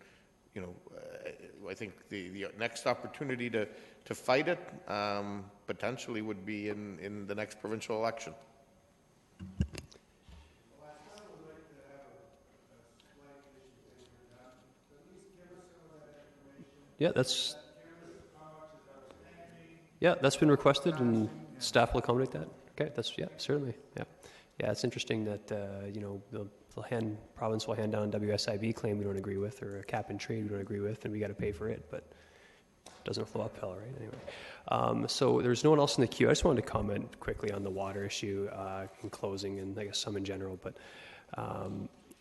I think the next opportunity to fight it potentially would be in the next provincial election. Yeah, that's been requested, and staff will accommodate that. Okay, certainly. Yeah, it's interesting that the province will hand down a WSIB claim we don't agree with, or a cap and trade we don't agree with, and we got to pay for it, but it doesn't flow uphill, right? Anyway, so there's no one else in the queue. I just wanted to comment quickly on the water issue in closing, and I guess some in general, but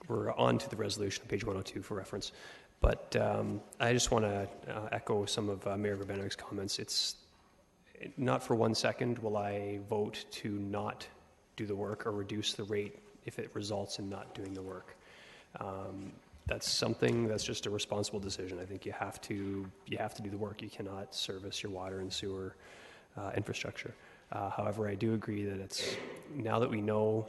we're on to the resolution, page 102 for reference. But I just want to echo some of Mayor Verbenovich's comments. It's not for 1 second will I vote to not do the work or reduce the rate if it results in not doing the work. That's something that's just a responsible decision. I think you have to do the work. You cannot service your water and sewer infrastructure. However, I do agree that it's now that we know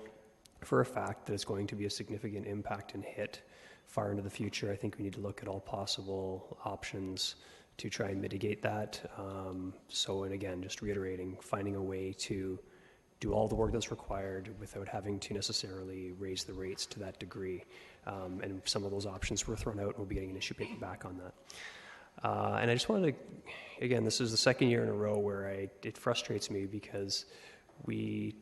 for a fact that it's going to be a significant impact and hit far into the future, I think we need to look at all possible options to try and mitigate that. And again, just reiterating, finding a way to do all the work that's required without having to necessarily raise the rates to that degree. And some of those options were thrown out, and we'll be getting an issue paper back on that. And I just wanted to, again, this is the second year in a row where it frustrates me because we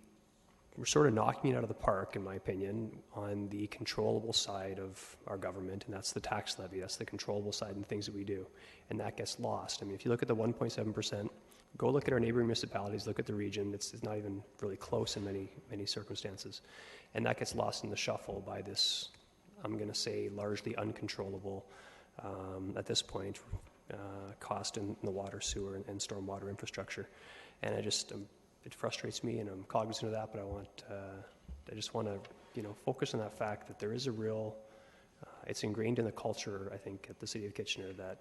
we're sort of knocking it out of the park, in my opinion, on the controllable side of our government, and that's the tax levy. That's the controllable side and things that we do, and that gets lost. I mean, if you look at the 1.7%, go look at our neighboring municipalities, look at the region. It's not even really close in many circumstances, and that gets lost in the shuffle by this, I'm going to say, largely uncontrollable at this point cost in the water, sewer, and stormwater infrastructure, and it frustrates me, and I'm cognizant of that, but I just want to, focus on that fact that there is a real, it's ingrained in the culture, I think, at the City of Kitchener, that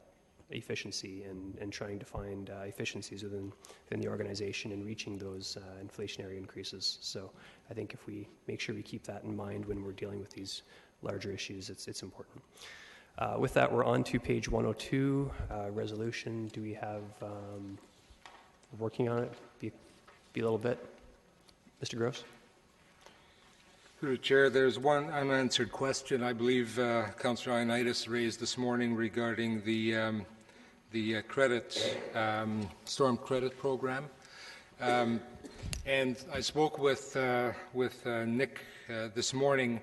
efficiency and trying to find efficiencies within the organization and reaching those inflationary increases. So I think if we make sure we keep that in mind when we're dealing with these larger issues, it's important. With that, we're on to page 102, resolution. Do we have, working on it? Be a little bit. Mr. Gross? Through the Chair, there's one unanswered question I believe Councillor Ioannidis raised this morning regarding the credit, storm credit program. And I spoke with Nick this morning,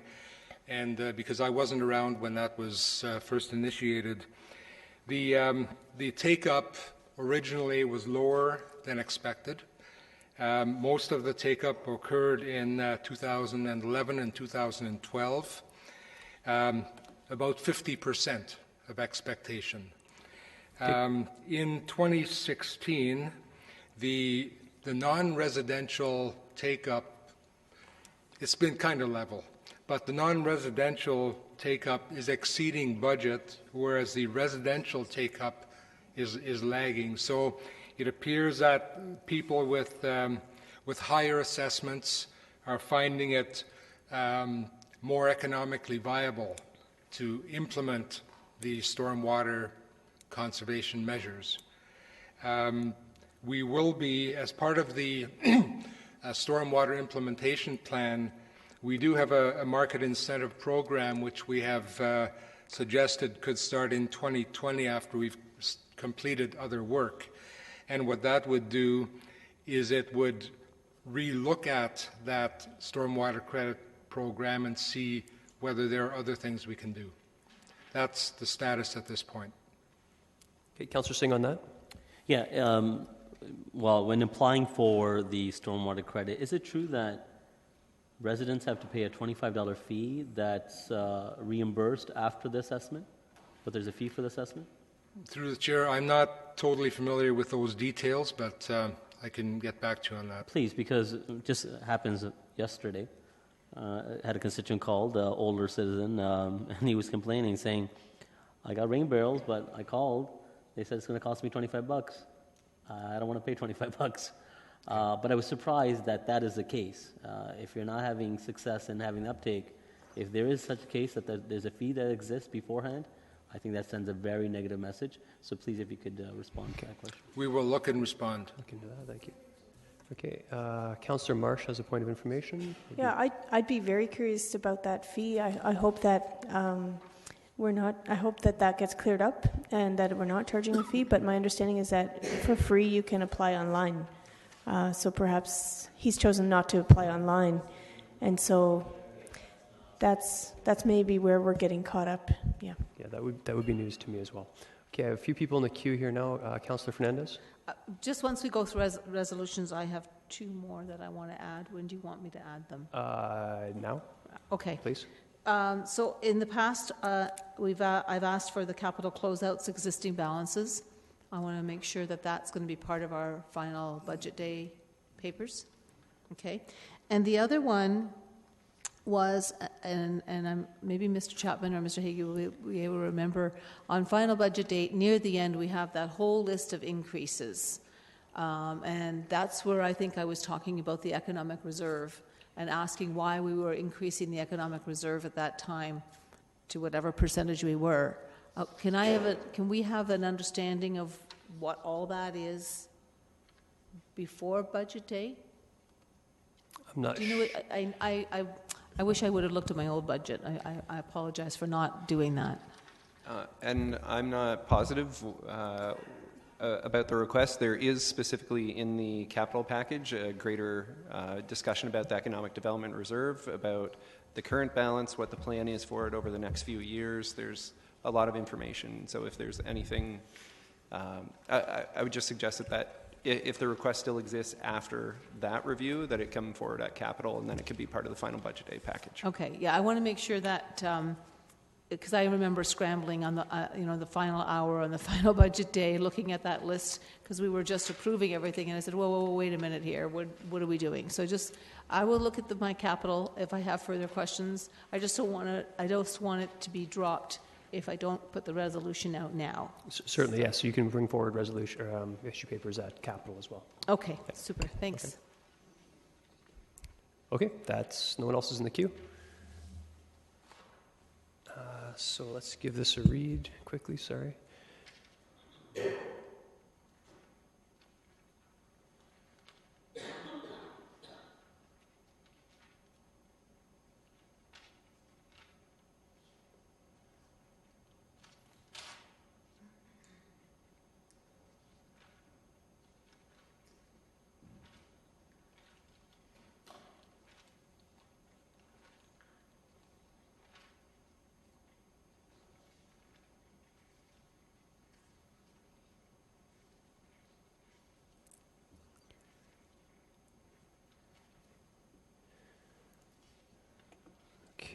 and because I wasn't around when that was first initiated, the take-up originally was lower than expected. Most of the take-up occurred in 2011 and 2012, about 50% of expectation. In 2016, the non-residential take-up, it's been kind of level, but the non-residential take-up is exceeding budget, whereas the residential take-up is lagging. So it appears that people with higher assessments are finding it more economically viable to implement the stormwater conservation measures. We will be, as part of the stormwater implementation plan, we do have a market incentive program which we have suggested could start in 2020 after we've completed other work. And what that would do is it would re-look at that stormwater credit program and see whether there are other things we can do. That's the status at this point. Okay, Councillor Singh on that? Yeah, well, when applying for the stormwater credit, is it true that residents have to pay a $25 fee that's reimbursed after the assessment? But there's a fee for the assessment? Through the Chair, I'm not totally familiar with those details, but I can get back to you on that. Please, because it just happens yesterday. I had a constituent called, older citizen, and he was complaining, saying, I got rain barrels, but I called. They said it's going to cost me $25. I don't want to pay $25. But I was surprised that that is the case. If you're not having success in having uptake, if there is such a case that there's a fee that exists beforehand, I think that sends a very negative message. So please, if you could respond to that question. We will look and respond. Look into that, thank you. Okay, Councillor Marsh has a point of information. Yeah, I'd be very curious about that fee. I hope that I hope that gets cleared up and that we're not charging a fee. But my understanding is that for free you can apply online. So perhaps he's chosen not to apply online, and so that's maybe where we're getting caught up. Yeah. Yeah, that would be news to me as well. Okay, I have a few people in the queue here now. Councillor Fernandez. Just once we go through resolutions, I have two more that I want to add. When do you want me to add them? Now. Okay. Please. So in the past, I've asked for the capital closeouts existing balances. I want to make sure that that's going to be part of our final budget day papers. Okay. And the other one was, and maybe Mr. Chapman or Mr. Hagee will be able to remember, on final budget date, near the end, we have that whole list of increases. And that's where I think I was talking about the economic reserve and asking why we were increasing the economic reserve at that time to whatever percentage we were. Can we have an understanding of what all that is before budget day? I'm not sure. I wish I would have looked at my old budget. I apologize for not doing that. And I'm not positive about the request. There is specifically in the capital package a greater discussion about the Economic Development Reserve, about the current balance, what the plan is for it over the next few years. There's a lot of information. So if there's anything, I would just suggest that if the request still exists after that review, that it come forward at capital, and then it could be part of the final budget day package. Okay, yeah, I want to make sure that, because I remember scrambling on the, the final hour on the final budget day, looking at that list, because we were just approving everything, and I said, whoa, wait a minute here, what are we doing? So I will look at my capital if I have further questions. I just don't want it to be dropped if I don't put the resolution out now. Certainly, yes. You can bring forward resolution issue papers at capital as well. Okay, super. Thanks. Okay, no one else is in the queue. So let's give this a read quickly. Sorry.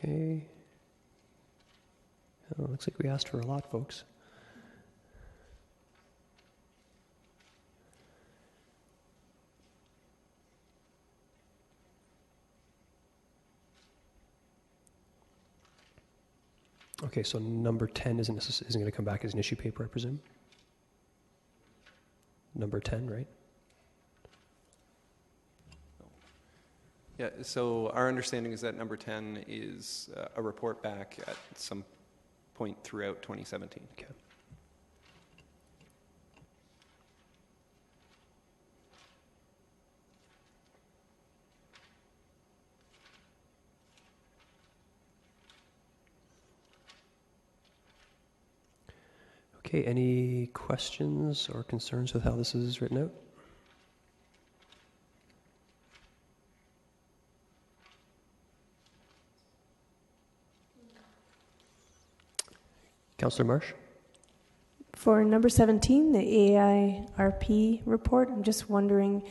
Okay. Oh, looks like we asked for a lot, folks. Okay, so number 10 isn't going to come back as an issue paper, I presume? Number 10, right? Yeah, so our understanding is that number 10 is a report back at some point throughout 2017. Okay. Okay, any questions or concerns with how this is written out? Councillor Marsh? For number 17, the AIRP report, I'm just wondering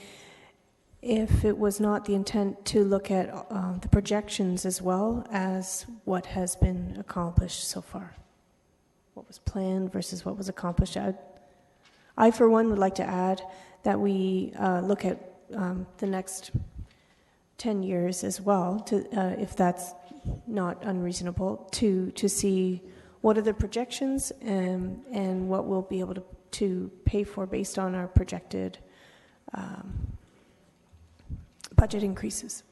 if it was not the intent to look at the projections as well as what has been accomplished so far. What was planned versus what was accomplished. I, for one, would like to add that we look at the next 10 years as well, to, if that's not unreasonable, to see what are the projections and what we'll be able to pay for based on our projected budget increases.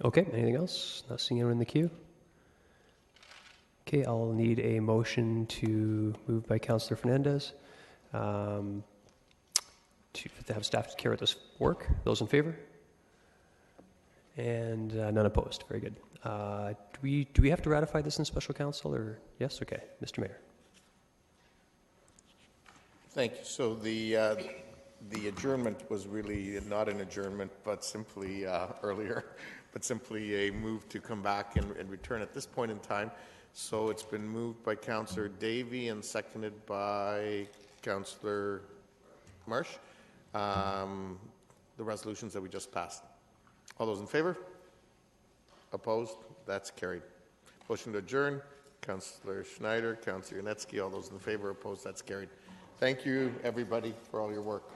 Okay, anything else? Not seeing anyone in the queue? Okay, I'll need a motion to move by Councillor Fernandez to have staff to carry out this work. Those in favor? And none opposed. Very good. Do we have to ratify this in special council, or yes? Okay, Mr. Mayor. Thank you. So the adjournment was really not an adjournment, but simply earlier, but simply a move to come back and return at this point in time. So it's been moved by Councillor Davey and seconded by Councillor Marsh. The resolutions that we just passed. All those in favor? Opposed? That's carried. Motion to adjourn. Councillor Schneider, Councillor Yanetsky, all those in favor? Opposed? That's carried. Thank you, everybody, for all your work.